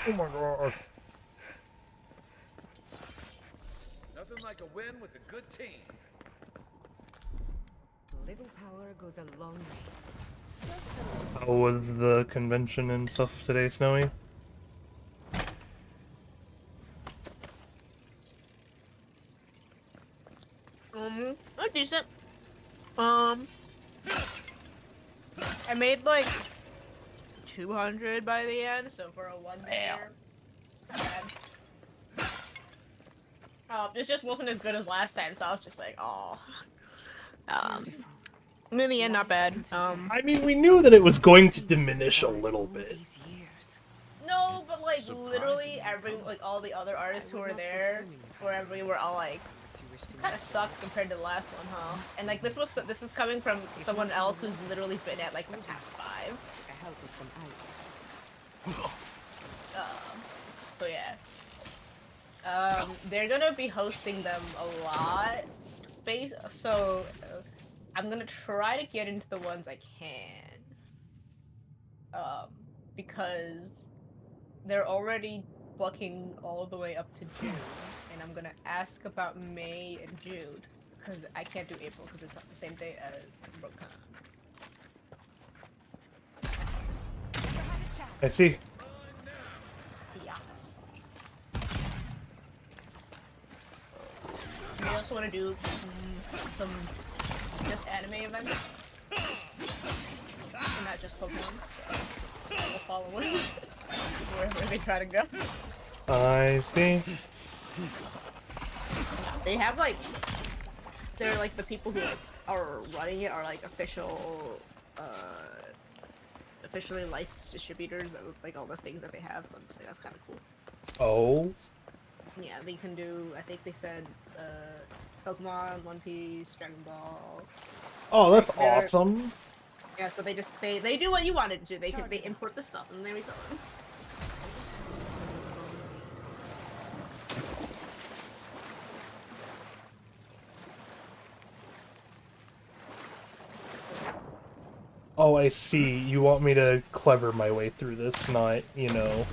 [SPEAKER 1] Oh my god.
[SPEAKER 23] Nothing like a win with a good team.
[SPEAKER 2] A little power goes a long way.
[SPEAKER 1] How was the convention and stuff today, Snowy?
[SPEAKER 13] Not decent. I made like 200 by the end, so for a 1 year. This just wasn't as good as last time, so I was just like, oh. In the end, not bad.
[SPEAKER 1] I mean, we knew that it was going to diminish a little bit.
[SPEAKER 13] No, but like literally all the other artists who were there, we were all like, kind of sucks compared to the last one, huh? And like this is coming from someone else who's literally been at like the past 5.
[SPEAKER 2] I help with some ice.
[SPEAKER 13] So yeah. They're gonna be hosting them a lot. So I'm gonna try to get into the ones I can. Because they're already booking all the way up to June, and I'm gonna ask about May and June because I can't do April because it's not the same day as BrokeCon.
[SPEAKER 1] I see.
[SPEAKER 13] Yeah. I also want to do some just anime events, and not just Pokemon. So I will follow them wherever they try to go.
[SPEAKER 1] I see.
[SPEAKER 13] They have like, they're like the people who are running it are like officially licensed distributors of like all the things that they have. So I'm just like, that's kind of cool.
[SPEAKER 1] Oh.
[SPEAKER 13] Yeah, they can do. I think they said Pokemon, One Piece, Dragon Ball.
[SPEAKER 1] Oh, that's awesome.
[SPEAKER 13] Yeah, so they do what you wanted to do. They import the stuff and they resell them.
[SPEAKER 1] Oh, I see. You want me to clever my way through this, not, you know,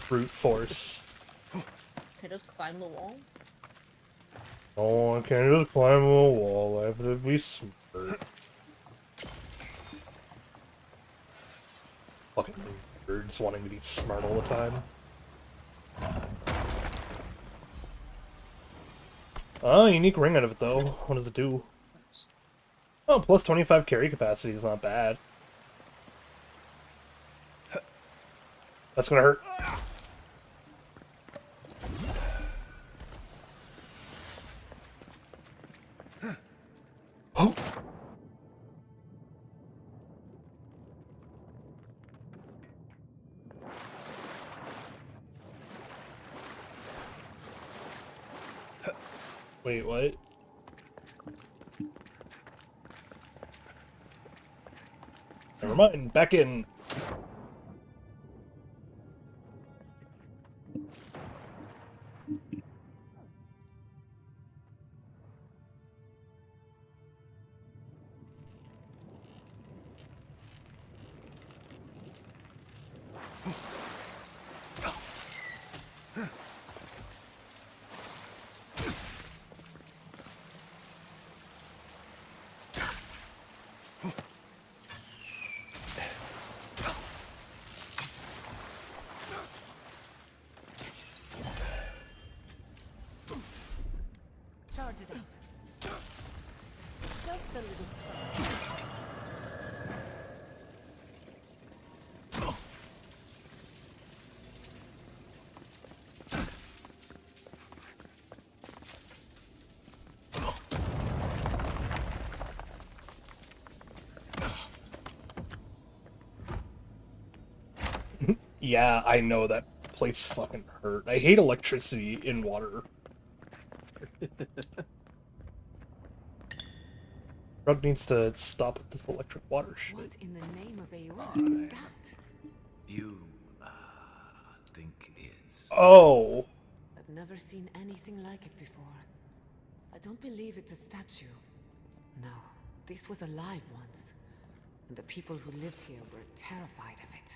[SPEAKER 1] brute force.
[SPEAKER 13] Can I just climb the wall?
[SPEAKER 1] Oh, I can't just climb a wall. I have to be smart. Fucking birds wanting to be smart all the time. Oh, unique ring out of it, though. What does it do? Oh, plus 25 carry capacity is not bad. That's gonna hurt. Oh! Wait, what? Never mind, back in.
[SPEAKER 8] Charge it up. Just a little spark.
[SPEAKER 1] Yeah, I know that place fucking hurt. I hate electricity in water. Rug needs to stop with this electric water shit.
[SPEAKER 2] What in the name of Aeon is that?
[SPEAKER 3] You, think it's...
[SPEAKER 1] Oh!
[SPEAKER 2] I've never seen anything like it before. I don't believe it's a statue. No, this was alive once. And the people who lived here were terrified of it.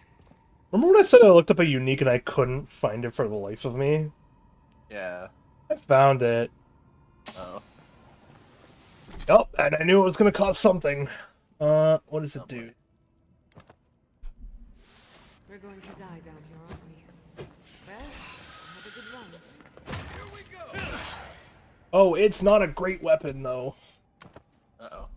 [SPEAKER 1] Remember when I said I looked up a unique and I couldn't find it for the life of me?
[SPEAKER 6] Yeah.
[SPEAKER 1] I found it.
[SPEAKER 6] Oh.
[SPEAKER 1] Yup, and I knew it was gonna cost something. What does it do?
[SPEAKER 2] We're going to die down here, aren't we? Well, have a good run. Here we go!
[SPEAKER 1] Oh, it's not a great weapon, though.
[SPEAKER 6] Uh-oh.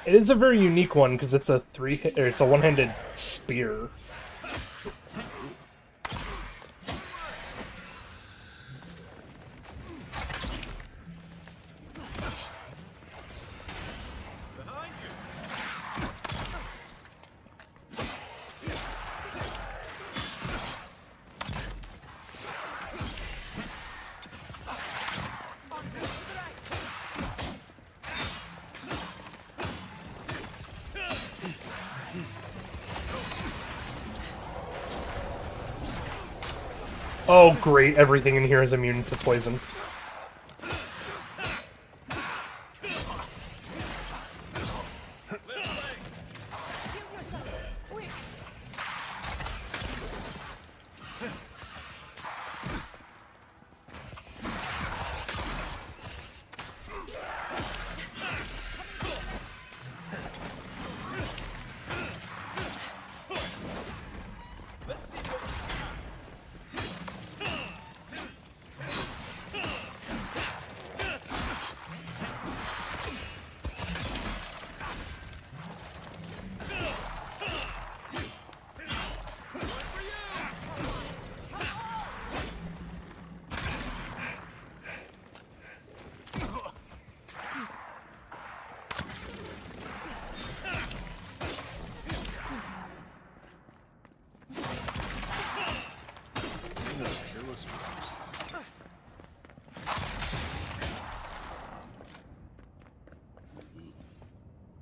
[SPEAKER 1] It is a very unique one because it's a it's a one-handed spear. Oh, great. Everything in here is immune to poison.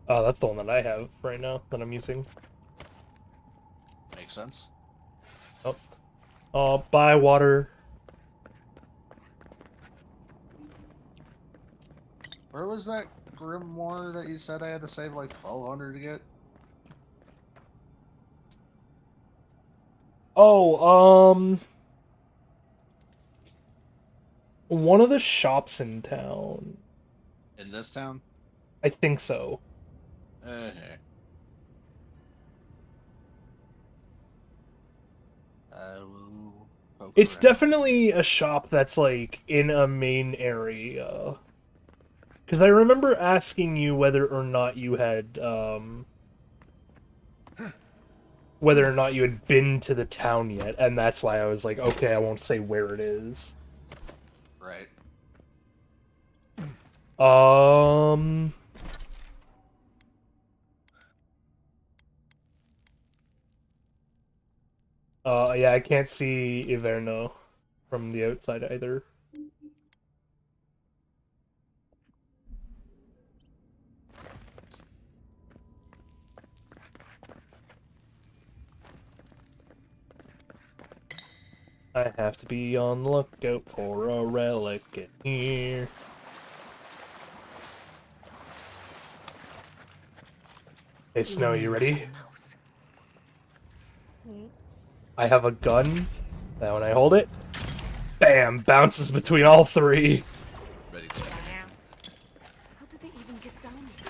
[SPEAKER 1] Oh, that's the one that I have right now that I'm using.
[SPEAKER 6] Makes sense.
[SPEAKER 1] Oh. Oh, buy water.
[SPEAKER 6] Where was that grimoire that you said I had to save like 1200 to get?
[SPEAKER 1] Oh, one of the shops in town.
[SPEAKER 6] In this town?
[SPEAKER 1] I think so.
[SPEAKER 6] Okay. I will poke
[SPEAKER 1] It's
[SPEAKER 6] around.
[SPEAKER 1] definitely a shop that's like in a main area. Because I remember asking you whether or not you had been to the town yet, and that's why I was like, okay, I won't say where it is.
[SPEAKER 6] Right.
[SPEAKER 1] Um. Yeah, I can't see Iverno from the outside either. I have to be on the lookout for a relic in here. Hey, Snow, you ready? I have a gun that when I hold it, bam, bounces between all three.
[SPEAKER 3] Ready to
[SPEAKER 2] How did they even get down here?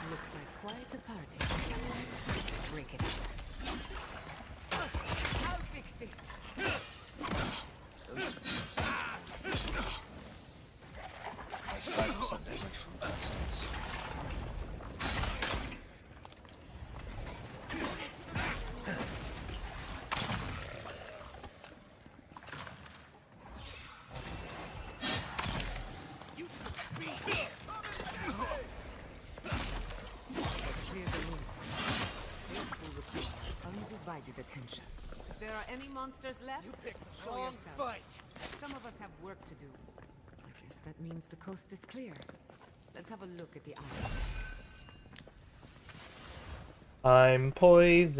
[SPEAKER 2] Looks like quite a party. Break it up. I'll fix this.
[SPEAKER 6] That's 5% damage from bad stones.
[SPEAKER 2] Undivided attention. If there are any monsters left, show yourselves. Some of us have work to do. I guess that means the coast is clear. Let's have a look at the island.
[SPEAKER 1] I'm poisoned.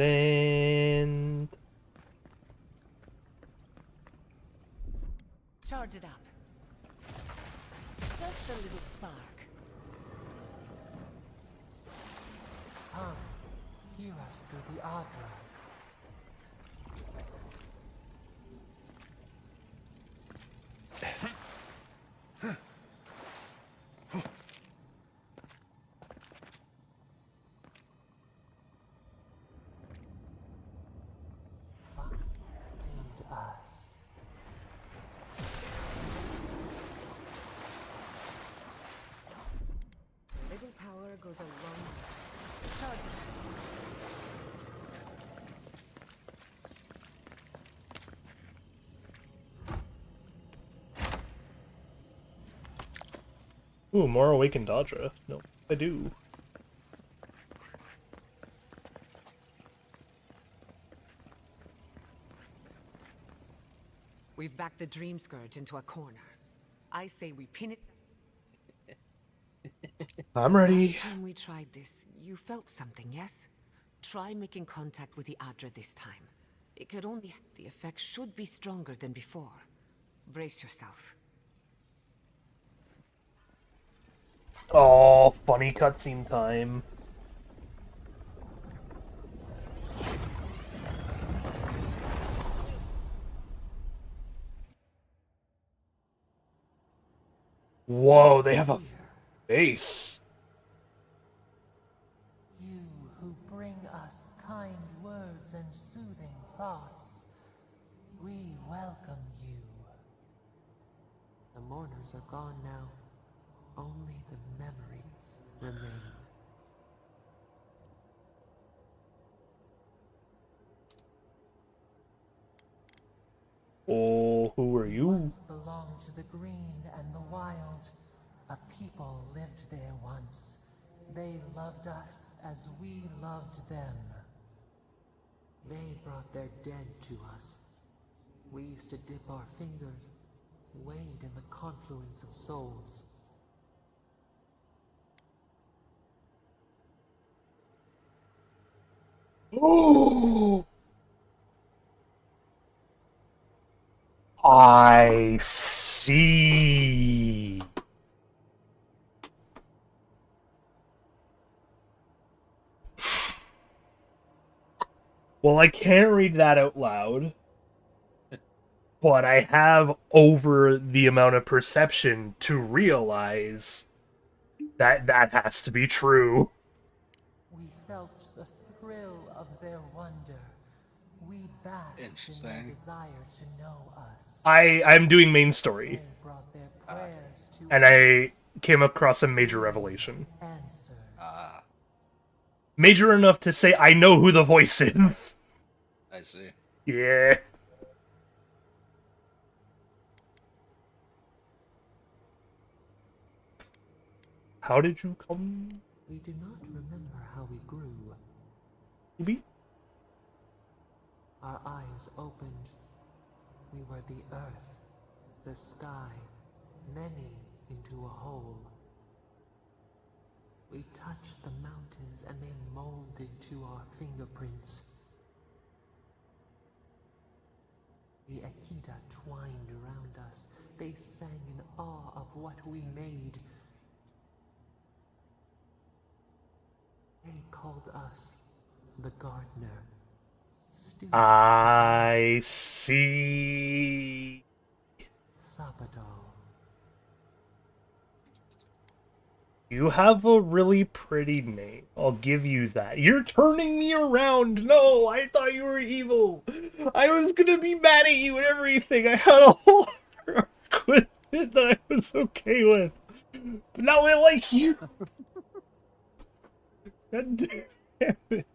[SPEAKER 2] Charge it up. Just a little spark.
[SPEAKER 14] Come, hear us through the Adra. Find us.
[SPEAKER 2] Little power goes a long way. Charge it.
[SPEAKER 1] Ooh, more awakened Dodra. No, I do.
[SPEAKER 2] We've backed the Dream Scourge into a corner. I say we pin it.
[SPEAKER 1] I'm ready.
[SPEAKER 2] Last time we tried this, you felt something, yes? Try making contact with the Adra this time. It could only... The effect should be stronger than before. Brace yourself.
[SPEAKER 1] Oh, funny cutscene time. Whoa, they have a face.
[SPEAKER 14] You who bring us kind words and soothing thoughts, we welcome you.
[SPEAKER 2] The mourners are gone now. Only the memories remain.
[SPEAKER 1] Oh, who are
[SPEAKER 14] We
[SPEAKER 1] you?
[SPEAKER 14] once belonged to the green and the wild. A people lived there once. They loved us as we loved them. They brought their dead to us. We used to dip our fingers, wade in the confluence of souls.
[SPEAKER 1] Oh! I see. Well, I can't read that out loud, but I have over the amount of perception to realize that that has to be true.
[SPEAKER 14] We felt the thrill of their wonder. We basked in their desire to know us.
[SPEAKER 1] I'm doing main story.
[SPEAKER 14] They brought their prayers to
[SPEAKER 1] And
[SPEAKER 14] us.
[SPEAKER 1] I came across a major revelation.
[SPEAKER 14] Answered.
[SPEAKER 1] Major enough to say I know who the voice is.
[SPEAKER 6] I see.
[SPEAKER 1] Yeah. How did you come?
[SPEAKER 14] We do not remember how we grew.
[SPEAKER 1] Maybe?
[SPEAKER 14] Our eyes opened. We were the earth, the sky, many into a whole. We touched the mountains and they molded to our fingerprints. The Akita twined around us. They sang in awe of what we made. They called us the gardener.
[SPEAKER 1] I see.
[SPEAKER 14] Sapadol.
[SPEAKER 1] You have a really pretty name. I'll give you that. You're turning me around. No, I thought you were evil. I was gonna be mad at you and everything. I had a whole arc with it that I was okay with. But now I like you. God damn it.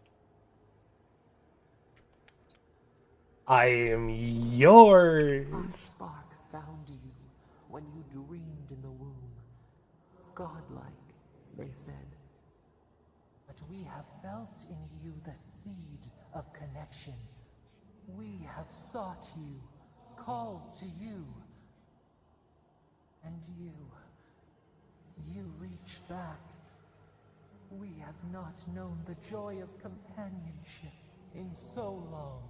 [SPEAKER 1] I am yours.
[SPEAKER 14] Our spark found you when you dreamed in the womb. Godlike, they said. But we have felt in you the seed of connection. We have sought you, called to you. And you reach back. We have not known the joy of companionship in so long.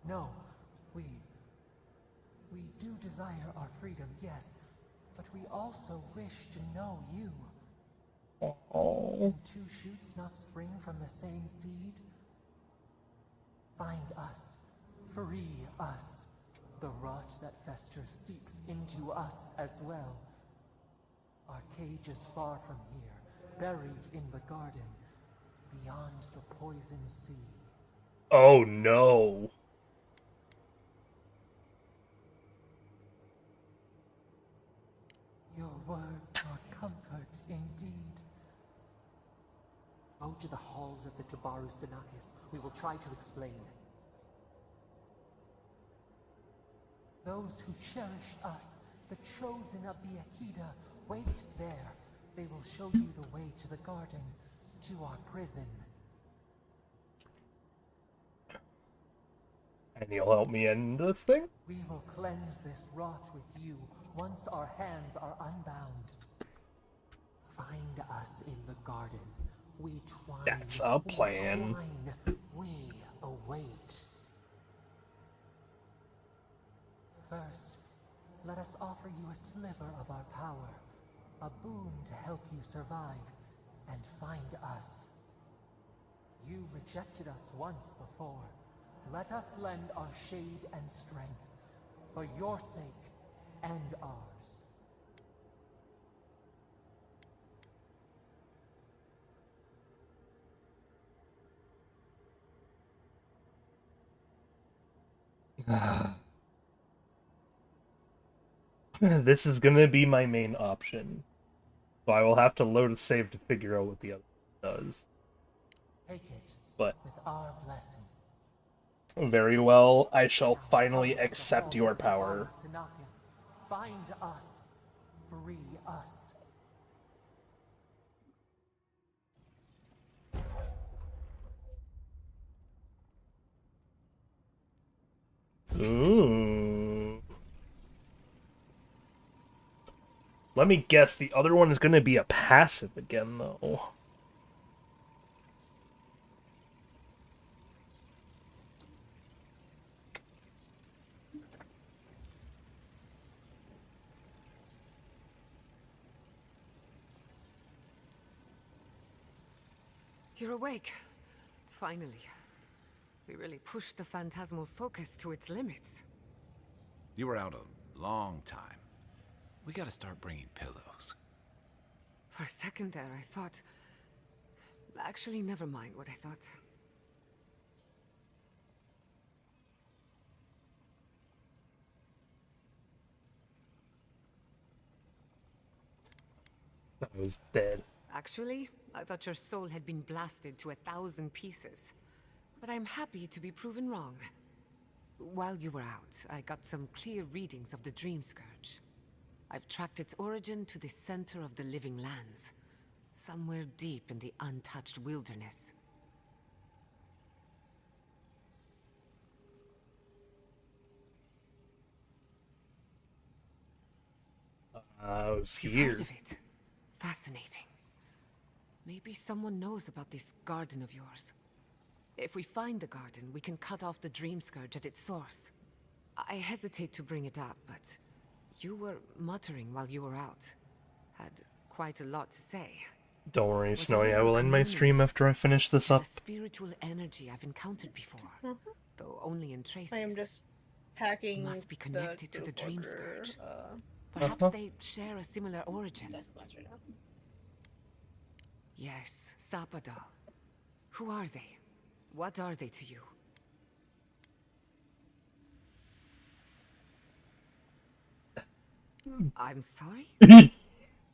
[SPEAKER 14] No, we do desire our freedom, yes, but we also wish to know you.
[SPEAKER 1] Oh.
[SPEAKER 14] Can two shoots not spring from the same seed? Find us, free us. The rot that festers seeps into us as well. Our cage is far from here, buried in the garden, beyond the poison sea.
[SPEAKER 1] Oh no.
[SPEAKER 14] Your words are comfort indeed. Go to the halls of the Tabaru Sinakis. We will try to explain. Those who cherish us, the chosen of the Akita, wait there. They will show you the way to the garden, to our prison.
[SPEAKER 1] And you'll help me end this thing?
[SPEAKER 14] We will cleanse this rot with you once our hands are unbound. Find us in the garden. We twine.
[SPEAKER 1] That's a plan.
[SPEAKER 14] We await. First, let us offer you a sliver of our power, a boon to help you survive and find us. You rejected us once before. Let us lend our shade and strength, for your sake and ours.
[SPEAKER 1] This is gonna be my main option. So I will have to load a save to figure out what the other does.
[SPEAKER 14] Take it
[SPEAKER 1] But
[SPEAKER 14] with our blessing.
[SPEAKER 1] very well, I shall finally accept your power.
[SPEAKER 14] Sinakis, bind us, free us.
[SPEAKER 1] Ooh. Let me guess, the other one is going to be a passive again, though.
[SPEAKER 2] You're awake. Finally. We really pushed the phantasmal focus to its limits.
[SPEAKER 3] You were out a long time. We gotta start bringing pillows.
[SPEAKER 2] For a second there, I thought... Actually, never mind what I thought.
[SPEAKER 1] I was dead.
[SPEAKER 2] Actually, I thought your soul had been blasted to 1,000 pieces. But I'm happy to be proven wrong. While you were out, I got some clear readings of the Dream Scourge. I've tracked its origin to the center of the living lands. Somewhere deep in the untouched wilderness.
[SPEAKER 1] I was
[SPEAKER 2] You've
[SPEAKER 1] here.
[SPEAKER 2] heard of it. Fascinating. Maybe someone knows about this garden of yours. If we find the garden, we can cut off the Dream Scourge at its source. I hesitate to bring it up, but you were muttering while you were out. Had quite a lot to say.
[SPEAKER 1] Don't worry,
[SPEAKER 2] Whatever
[SPEAKER 1] Snowy, I
[SPEAKER 2] your
[SPEAKER 1] will end my
[SPEAKER 2] communion
[SPEAKER 1] stream after I finish this up.
[SPEAKER 2] The spiritual energy I've encountered before, though only in traces.
[SPEAKER 13] I am just packing.
[SPEAKER 2] Must be connected to the Dream
[SPEAKER 13] order,
[SPEAKER 2] Scourge. Perhaps they share a similar origin. Yes, Sapadal. Who are they? What are they to you? I'm sorry?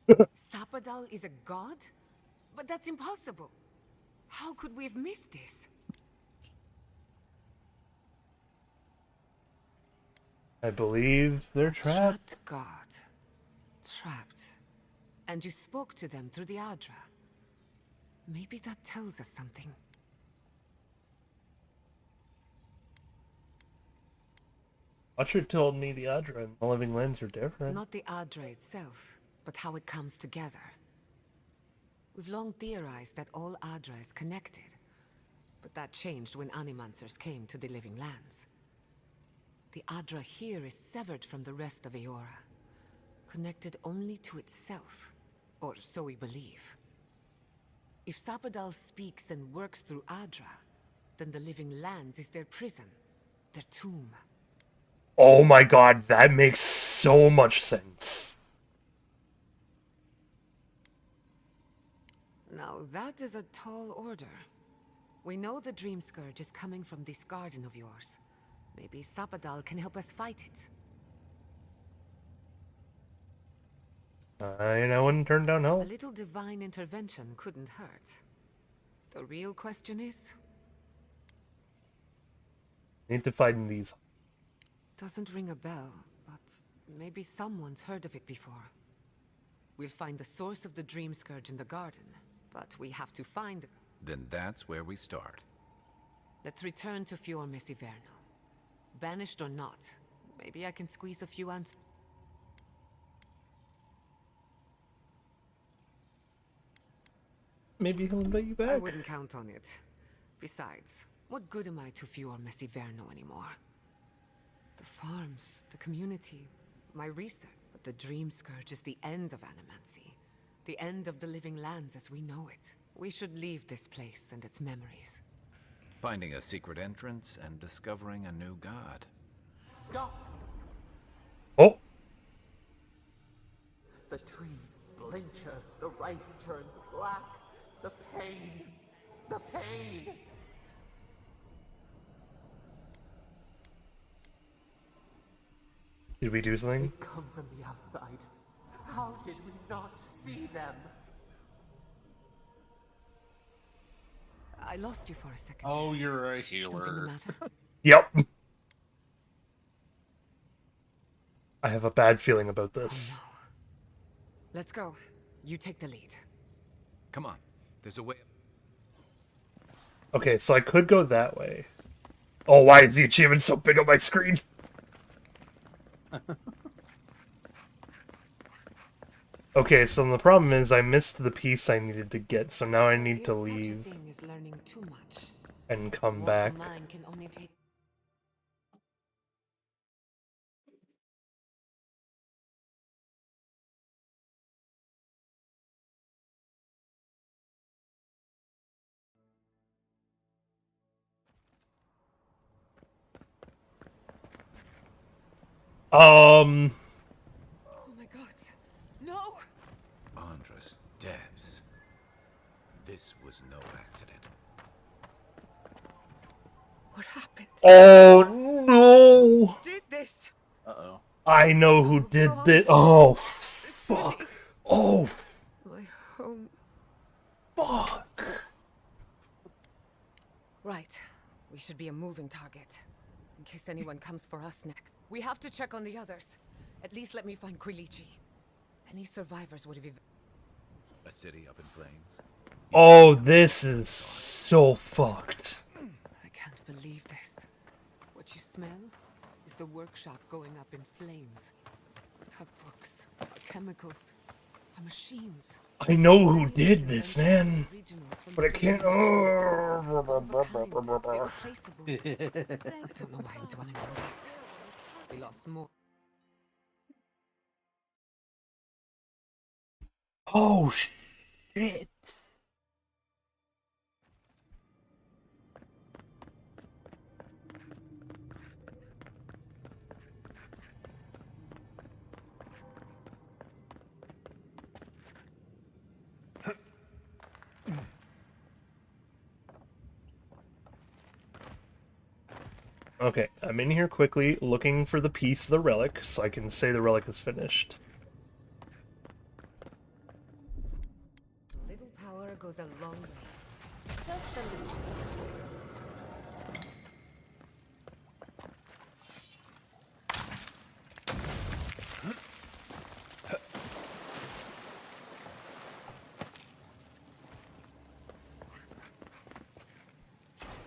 [SPEAKER 2] Sapadal is a god? But that's impossible. How could we have missed this?
[SPEAKER 1] I believe they're trapped.
[SPEAKER 2] Trapped god. Trapped. And you spoke to them through the Adra. Maybe that tells us something.
[SPEAKER 1] Watcher told me the Adra and the Living Lands are different.
[SPEAKER 2] Not the Adra itself, but how it comes together. We've long theorized that all Adra is connected, but that changed when Animancers came to the Living Lands. The Adra here is severed from the rest of Eora, connected only to itself, or so we believe. If Sapadal speaks and works through Adra, then the Living Lands is their prison, their tomb.
[SPEAKER 1] Oh my god, that makes so much sense.
[SPEAKER 2] Now that is a tall order. We know the Dream Scourge is coming from this garden of yours. Maybe Sapadal can help us fight it.
[SPEAKER 1] I wouldn't turn down
[SPEAKER 2] A
[SPEAKER 1] help.
[SPEAKER 2] little divine intervention couldn't hurt. The real question is...
[SPEAKER 1] Need to find these.
[SPEAKER 2] Doesn't ring a bell, but maybe someone's heard of it before. We'll find the source of the Dream Scourge in the garden, but we have to find...
[SPEAKER 3] Then that's where we start.
[SPEAKER 2] Let's return to Fior Messiverno. Banished or not, maybe I can squeeze a few answers.
[SPEAKER 1] Maybe he'll invite you back.
[SPEAKER 2] I wouldn't count on it. Besides, what good am I to Fior Messiverno anymore? The farms, the community, my research. But the Dream Scourge is the end of Animancy. The end of the Living Lands as we know it. We should leave this place and its memories.
[SPEAKER 3] Finding a secret entrance and discovering a new god.
[SPEAKER 14] Stop!
[SPEAKER 1] Oh!
[SPEAKER 14] The trees splinter, the rice turns black. The pain! The pain!
[SPEAKER 1] Did we do something?
[SPEAKER 14] They come from the outside. How did we not see them?
[SPEAKER 2] I lost you for a second.
[SPEAKER 6] Oh, you're a
[SPEAKER 2] Something the
[SPEAKER 6] healer.
[SPEAKER 2] matter?
[SPEAKER 1] Yep. I have a bad feeling about this.
[SPEAKER 2] Oh, no. Let's go. You take the lead.
[SPEAKER 3] Come on. There's a way.
[SPEAKER 1] Okay, so I could go that way. Oh, why is the achievement so big on my screen? Okay, so the problem is I missed the piece I needed to get, so now I need to leave and come back.
[SPEAKER 2] Oh my god. No!
[SPEAKER 3] Andras Devs. This was no accident.
[SPEAKER 2] What happened?
[SPEAKER 1] Oh no!
[SPEAKER 2] Who did this?
[SPEAKER 6] Uh-oh.
[SPEAKER 1] I know who did this. Oh, fuck. Oh,
[SPEAKER 2] My home.
[SPEAKER 1] fuck.
[SPEAKER 2] Right. We should be a moving target. In case anyone comes for us next. We have to check on the others. At least let me find Quilichi. Any survivors would have
[SPEAKER 3] A city up in flames.
[SPEAKER 1] Oh, this is so fucked.
[SPEAKER 2] I can't believe this. What you smell is the workshop going up in flames. Our books, our chemicals, our machines.
[SPEAKER 1] I know who did this, man. But I can't.
[SPEAKER 2] I don't know why I'm dwelling on that. We lost more.
[SPEAKER 1] Oh, shit. Okay, I'm in here quickly looking for the piece of the relic so I can say the relic is finished.
[SPEAKER 2] Little power goes a long way. Just a little.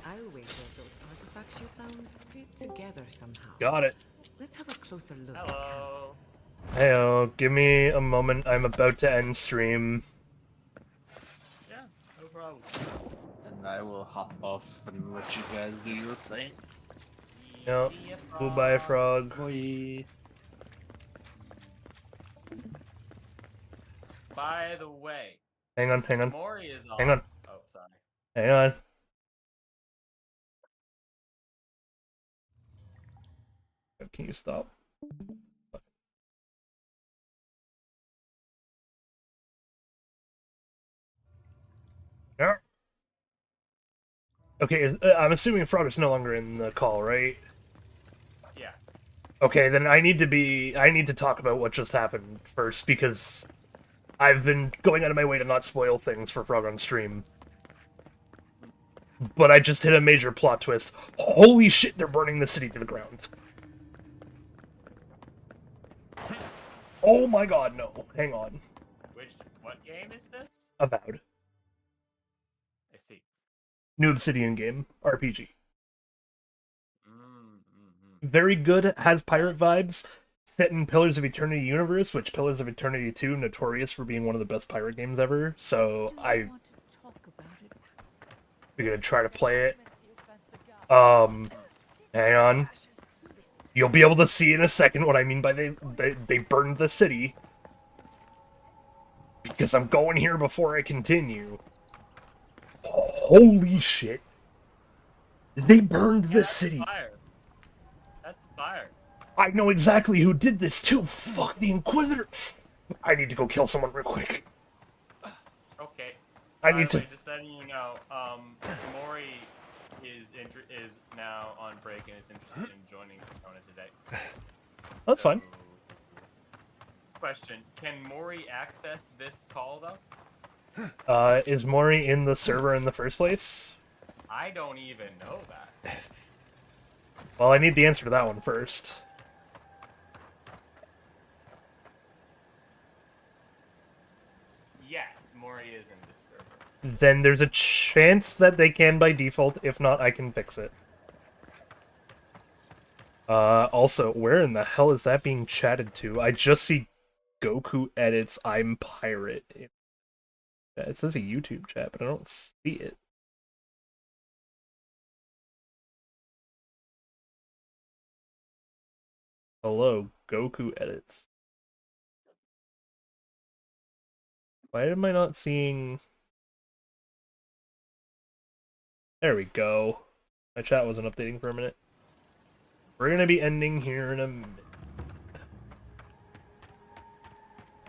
[SPEAKER 2] I'll wager those artifacts you found fit together somehow.
[SPEAKER 1] Got it.
[SPEAKER 2] Let's have a closer look.
[SPEAKER 5] Hello.
[SPEAKER 1] Heyo, give me a moment. I'm about to end stream.
[SPEAKER 5] Yeah, no problem.
[SPEAKER 6] And I will hop off and let you guys do your thing.
[SPEAKER 1] Yep. Goodbye, frog.
[SPEAKER 6] Bye.
[SPEAKER 5] By the way.
[SPEAKER 1] Hang on, hang on.
[SPEAKER 5] Mori is on.
[SPEAKER 1] Hang on.
[SPEAKER 5] Oh, sorry.
[SPEAKER 1] Hang on. Can you stop? Yeah. Okay, I'm assuming Frog is no longer in the call, right?
[SPEAKER 5] Yeah.
[SPEAKER 1] Okay, then I need to talk about what just happened first, because I've been going out of my way to not spoil things for Frog on stream. But I just hit a major plot twist. Holy shit, they're burning the city to the ground. Oh my god, no. Hang on.
[SPEAKER 5] What game is this?
[SPEAKER 1] Avowed.
[SPEAKER 5] I see.
[SPEAKER 1] New Obsidian game. RPG. Very good, has pirate vibes. Set in Pillars of Eternity universe, which Pillars of Eternity 2 notorious for being one of the best pirate games ever. So I figured I'd try to play it. Hang on. You'll be able to see in a second what I mean by they burned the city. Because I'm going here before I continue. Holy shit. They burned the city.
[SPEAKER 5] Fire. That's fire.
[SPEAKER 1] I know exactly who did this too. Fuck the Inquisitor. I need to go kill someone real quick.
[SPEAKER 5] Okay.
[SPEAKER 1] I need to.
[SPEAKER 5] Just letting you know, Mori is now on break and is interested in joining Persona today.
[SPEAKER 1] That's fine.
[SPEAKER 5] Question: can Mori access this call though?
[SPEAKER 1] Is Mori in the server in the first place?
[SPEAKER 5] I don't even know that.
[SPEAKER 1] Well, I need the answer to that one first.
[SPEAKER 5] Yes, Mori is in this server.
[SPEAKER 1] Then there's a chance that they can by default. If not, I can fix it. Also, where in the hell is that being chatted to? I just see Goku edits I'm pirate. It says a YouTube chat, but I don't see it. Hello, Goku edits. Why am I not seeing... There we go. My chat wasn't updating for a minute. We're gonna be ending here in a minute.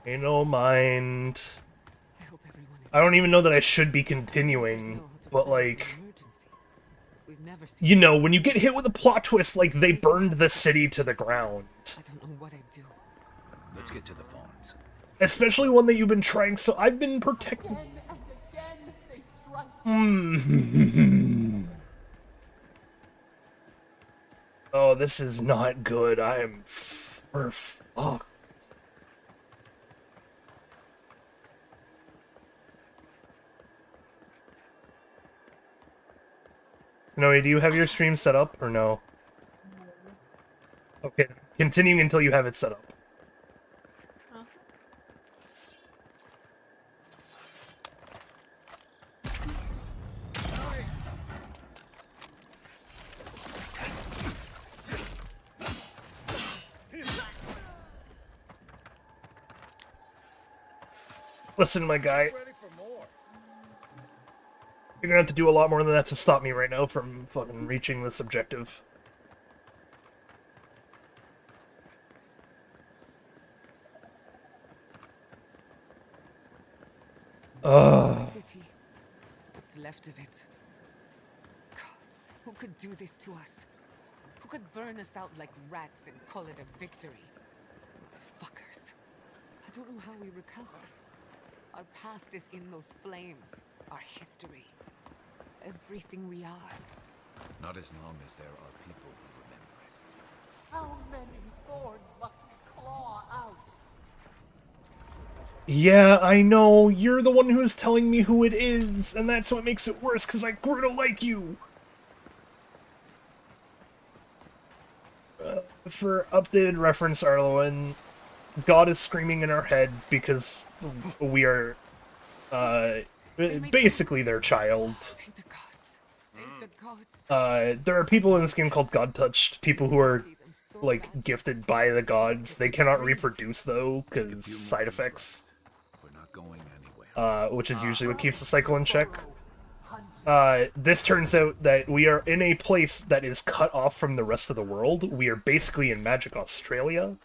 [SPEAKER 1] Pay no mind. I don't even know that I should be continuing, but like... You know, when you get hit with a plot twist, like, they burned the city to the ground.
[SPEAKER 2] I don't know what I do.
[SPEAKER 3] Let's get to the farms.
[SPEAKER 1] Especially one that you've been trying, so I've been protecting... Oh, this is not good. I am fucked. Snowy, do you have your stream set up, or no? Okay, continuing until you have it set up. Listen, my guy. You're gonna have to do a lot more than that to stop me right now from fucking reaching this objective.
[SPEAKER 2] The city. What's left of it. Gods, who could do this to us? Who could burn us out like rats and call it a victory? Motherfuckers. I don't know how we recover. Our past is in those flames. Our history. Everything we are.
[SPEAKER 3] Not as long as there are people who remember it.
[SPEAKER 8] How many thorns must we claw out?
[SPEAKER 1] Yeah, I know. You're the one who's telling me who it is, and that's what makes it worse, because I grew to like you. For updated reference, Arlowen, God is screaming in our head because we are, basically their child. There are people in this game called God Touched, people who are, like, gifted by the gods. They cannot reproduce, though, because side effects. Which is usually what keeps the cycle in check. This turns out that we are in a place that is cut off from the rest of the world. We are basically in Magic Australia.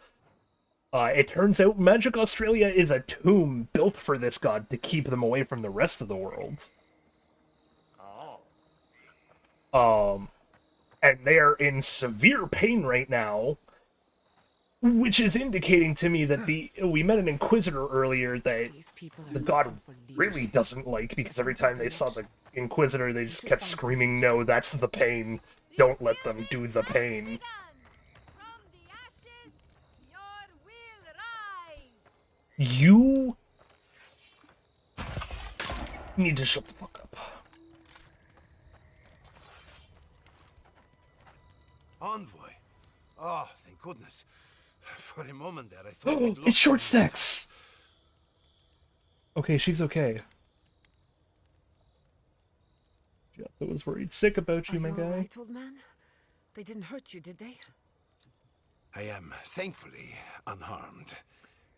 [SPEAKER 1] It turns out Magic Australia is a tomb built for this god to keep them away from the rest of the world. And they are in severe pain right now, which is indicating to me that we met an Inquisitor earlier that the god really doesn't like, because every time they saw the Inquisitor, they just kept screaming, "No, that's the pain. Don't let them do the pain." You need to shut the fuck up.
[SPEAKER 20] Envoy. Oh, thank goodness. For a moment there, I thought we'd
[SPEAKER 1] It's short stacks! Okay, she's okay. Jethro was worried sick about you, my guy.
[SPEAKER 2] Right, old man? They didn't hurt you, did they?
[SPEAKER 20] I am, thankfully, unharmed.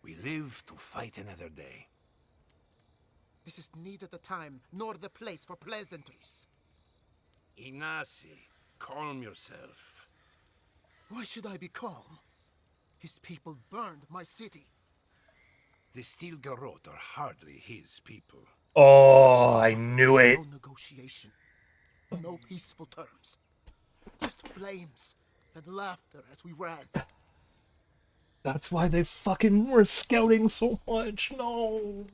[SPEAKER 20] We live to fight another day.
[SPEAKER 8] This is neither the time nor the place for pleasantries.
[SPEAKER 20] Ignacy, calm yourself.
[SPEAKER 8] Why should I be calm? His people burned my city.
[SPEAKER 20] The Steel Garrote are hardly his people.
[SPEAKER 1] Oh, I knew it.
[SPEAKER 8] No negotiation. No peaceful terms. Just flames and laughter as we ran.
[SPEAKER 1] That's why they fucking were scouting so much. No.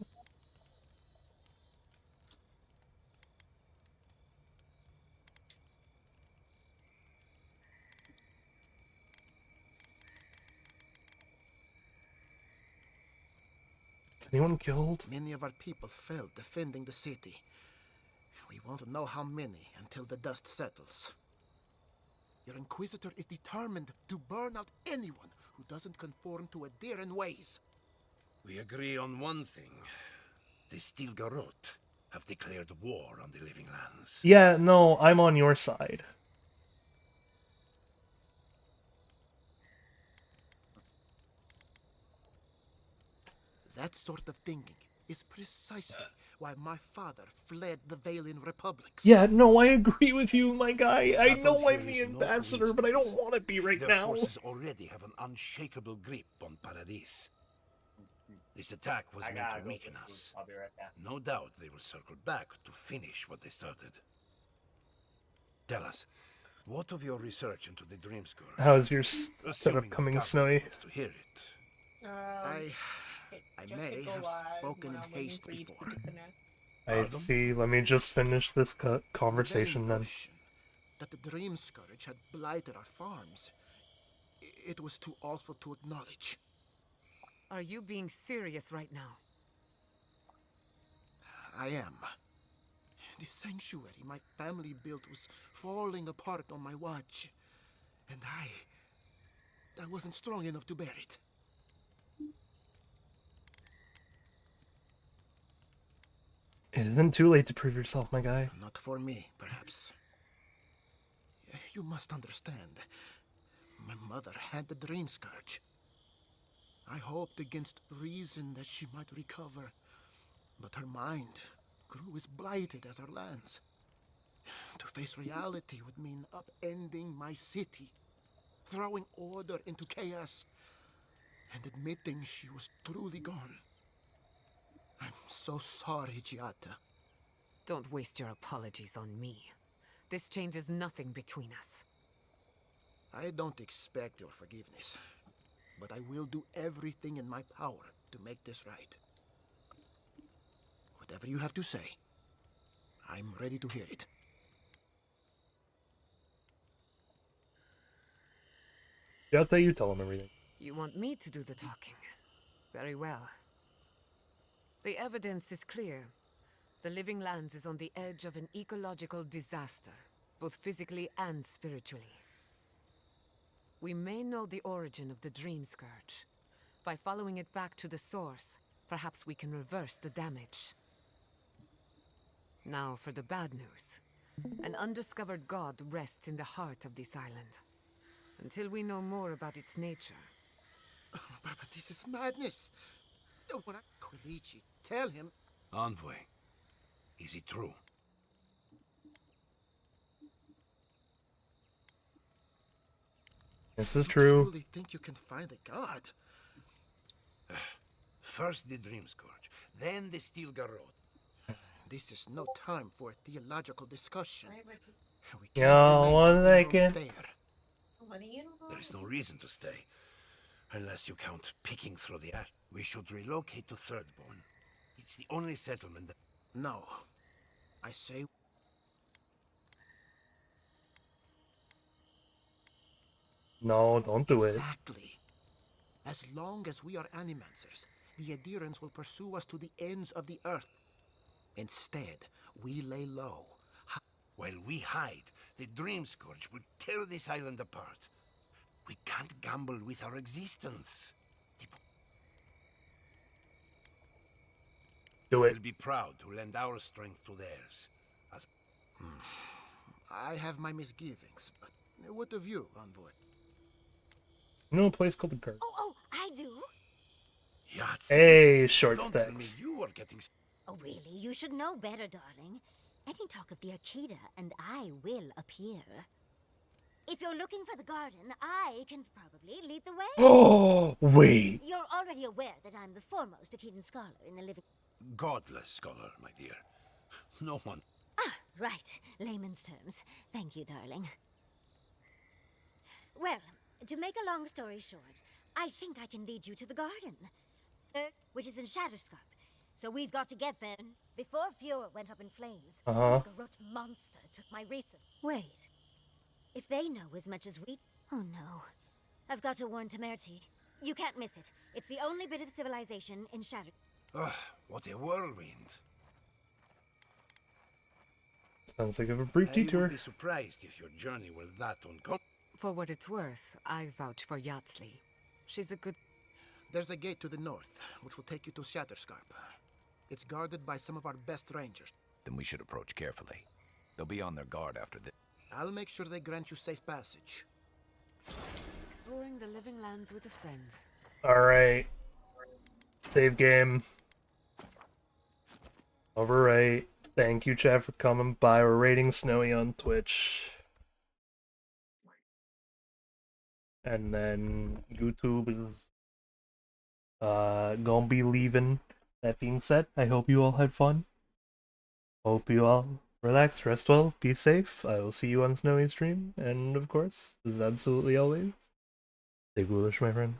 [SPEAKER 1] Is anyone killed?
[SPEAKER 8] Many of our people fell defending the city. We won't know how many until the dust settles. Your Inquisitor is determined to burn out anyone who doesn't conform to Adiran ways.
[SPEAKER 22] We agree on one thing. The Stilgarot have declared war on the Living Lands.
[SPEAKER 1] Yeah, no, I'm on your side.
[SPEAKER 8] That sort of thinking is precisely why my father fled the Valian republics.
[SPEAKER 1] Yeah, no, I agree with you, my guy. I know I'm the ambassador, but I don't want to be right
[SPEAKER 22] Their
[SPEAKER 1] now.
[SPEAKER 22] forces already have an unshakable grip on Paradis. This attack was meant to weaken us.
[SPEAKER 15] I'll be right back.
[SPEAKER 22] No doubt they will circle back to finish what they started. Tell us, what of your research into the Dream Scourge?
[SPEAKER 1] How's your setup
[SPEAKER 22] Assuming
[SPEAKER 1] coming,
[SPEAKER 22] the
[SPEAKER 1] Snowy?
[SPEAKER 22] government wants to hear it.
[SPEAKER 8] I may have spoken in haste before.
[SPEAKER 1] I see. Let me just finish this conversation then.
[SPEAKER 8] That the Dream Scourge had blighted our farms. It was too awful to acknowledge.
[SPEAKER 2] Are you being serious right now?
[SPEAKER 8] I am. The sanctuary my family built was falling apart on my watch. And I wasn't strong enough to bear it.
[SPEAKER 1] It isn't too late to prove yourself, my guy.
[SPEAKER 8] Not for me, perhaps. You must understand. My mother had the Dream Scourge. I hoped against reason that she might recover, but her mind grew as blighted as our lands. To face reality would mean upending my city, throwing order into chaos, and admitting she was truly gone. I'm so sorry, Giata.
[SPEAKER 2] Don't waste your apologies on me. This changes nothing between us.
[SPEAKER 8] I don't expect your forgiveness, but I will do everything in my power to make this right. Whatever you have to say, I'm ready to hear it.
[SPEAKER 1] Yata, you tell him everything.
[SPEAKER 2] You want me to do the talking? Very well. The evidence is clear. The Living Lands is on the edge of an ecological disaster, both physically and spiritually. We may know the origin of the Dream Scourge. By following it back to the source, perhaps we can reverse the damage. Now for the bad news. An undiscovered god rests in the heart of this island. Until we know more about its nature.
[SPEAKER 8] But this is madness. When Quilici, tell him.
[SPEAKER 22] Envoy, is it true?
[SPEAKER 1] This is true.
[SPEAKER 8] You truly think you can find a god?
[SPEAKER 22] First the Dream Scourge, then the Stilgarot.
[SPEAKER 8] This is no time for a theological discussion. We can't
[SPEAKER 1] Yeah,
[SPEAKER 8] remain
[SPEAKER 1] one
[SPEAKER 8] in our
[SPEAKER 1] second.
[SPEAKER 8] stare.
[SPEAKER 22] There is no reason to stay. Unless you count picking through the ash. We should relocate to Thirdborn. It's the only settlement that...
[SPEAKER 8] No. I say...
[SPEAKER 1] No, don't do it.
[SPEAKER 8] Exactly. As long as we are animancers, the adherents will pursue us to the ends of the earth. Instead, we lay low.
[SPEAKER 22] While we hide, the Dream Scourge will tear this island apart. We can't gamble with our existence.
[SPEAKER 1] Do it.
[SPEAKER 22] We'll be proud to lend our strength to theirs. As...
[SPEAKER 8] I have my misgivings, but what of you, Envoy?
[SPEAKER 1] You know a place called the Guard.
[SPEAKER 19] Oh, I do.
[SPEAKER 22] Yahtzee.
[SPEAKER 1] Hey, short
[SPEAKER 22] Don't tell me
[SPEAKER 1] stacks.
[SPEAKER 22] you are getting...
[SPEAKER 19] Oh, really? You should know better, darling. Any talk of the Akita, and I will appear. If you're looking for the garden, I can probably lead the way.
[SPEAKER 1] Oh, wait.
[SPEAKER 19] You're already aware that I'm the foremost Akitan scholar in the living...
[SPEAKER 22] Godless scholar, my dear. No one...
[SPEAKER 19] Ah, right. Layman's terms. Thank you, darling. Well, to make a long story short, I think I can lead you to the garden. Which is in Shatterscarp. So we've got to get there. Before Fuhrer went up in flames, the Garrot monster took my research. Wait. If they know as much as we... Oh no. I've got to warn Temerity. You can't miss it. It's the only bit of civilization in Shatter...
[SPEAKER 22] Ugh, what a whirlwind.
[SPEAKER 1] Sounds like a brief
[SPEAKER 22] I
[SPEAKER 1] detour.
[SPEAKER 22] would be surprised if your journey were that uncomfortable.
[SPEAKER 2] For what it's worth, I vouch for Yahtzee. She's a good...
[SPEAKER 8] There's a gate to the north, which will take you to Shatterscarp. It's guarded by some of our best rangers.
[SPEAKER 3] Then we should approach carefully. They'll be on their guard after this.
[SPEAKER 8] I'll make sure they grant you safe passage.
[SPEAKER 2] Exploring the living lands with a friend.
[SPEAKER 1] Alright. Save game. Alright. Thank you, chat, for coming by. We're rating Snowy on Twitch. And then YouTube is gonna be leaving. That being said, I hope you all had fun. Hope you all relax, rest well, be safe. I will see you on Snowy stream, and of course, as absolutely always, stay foolish, my friend.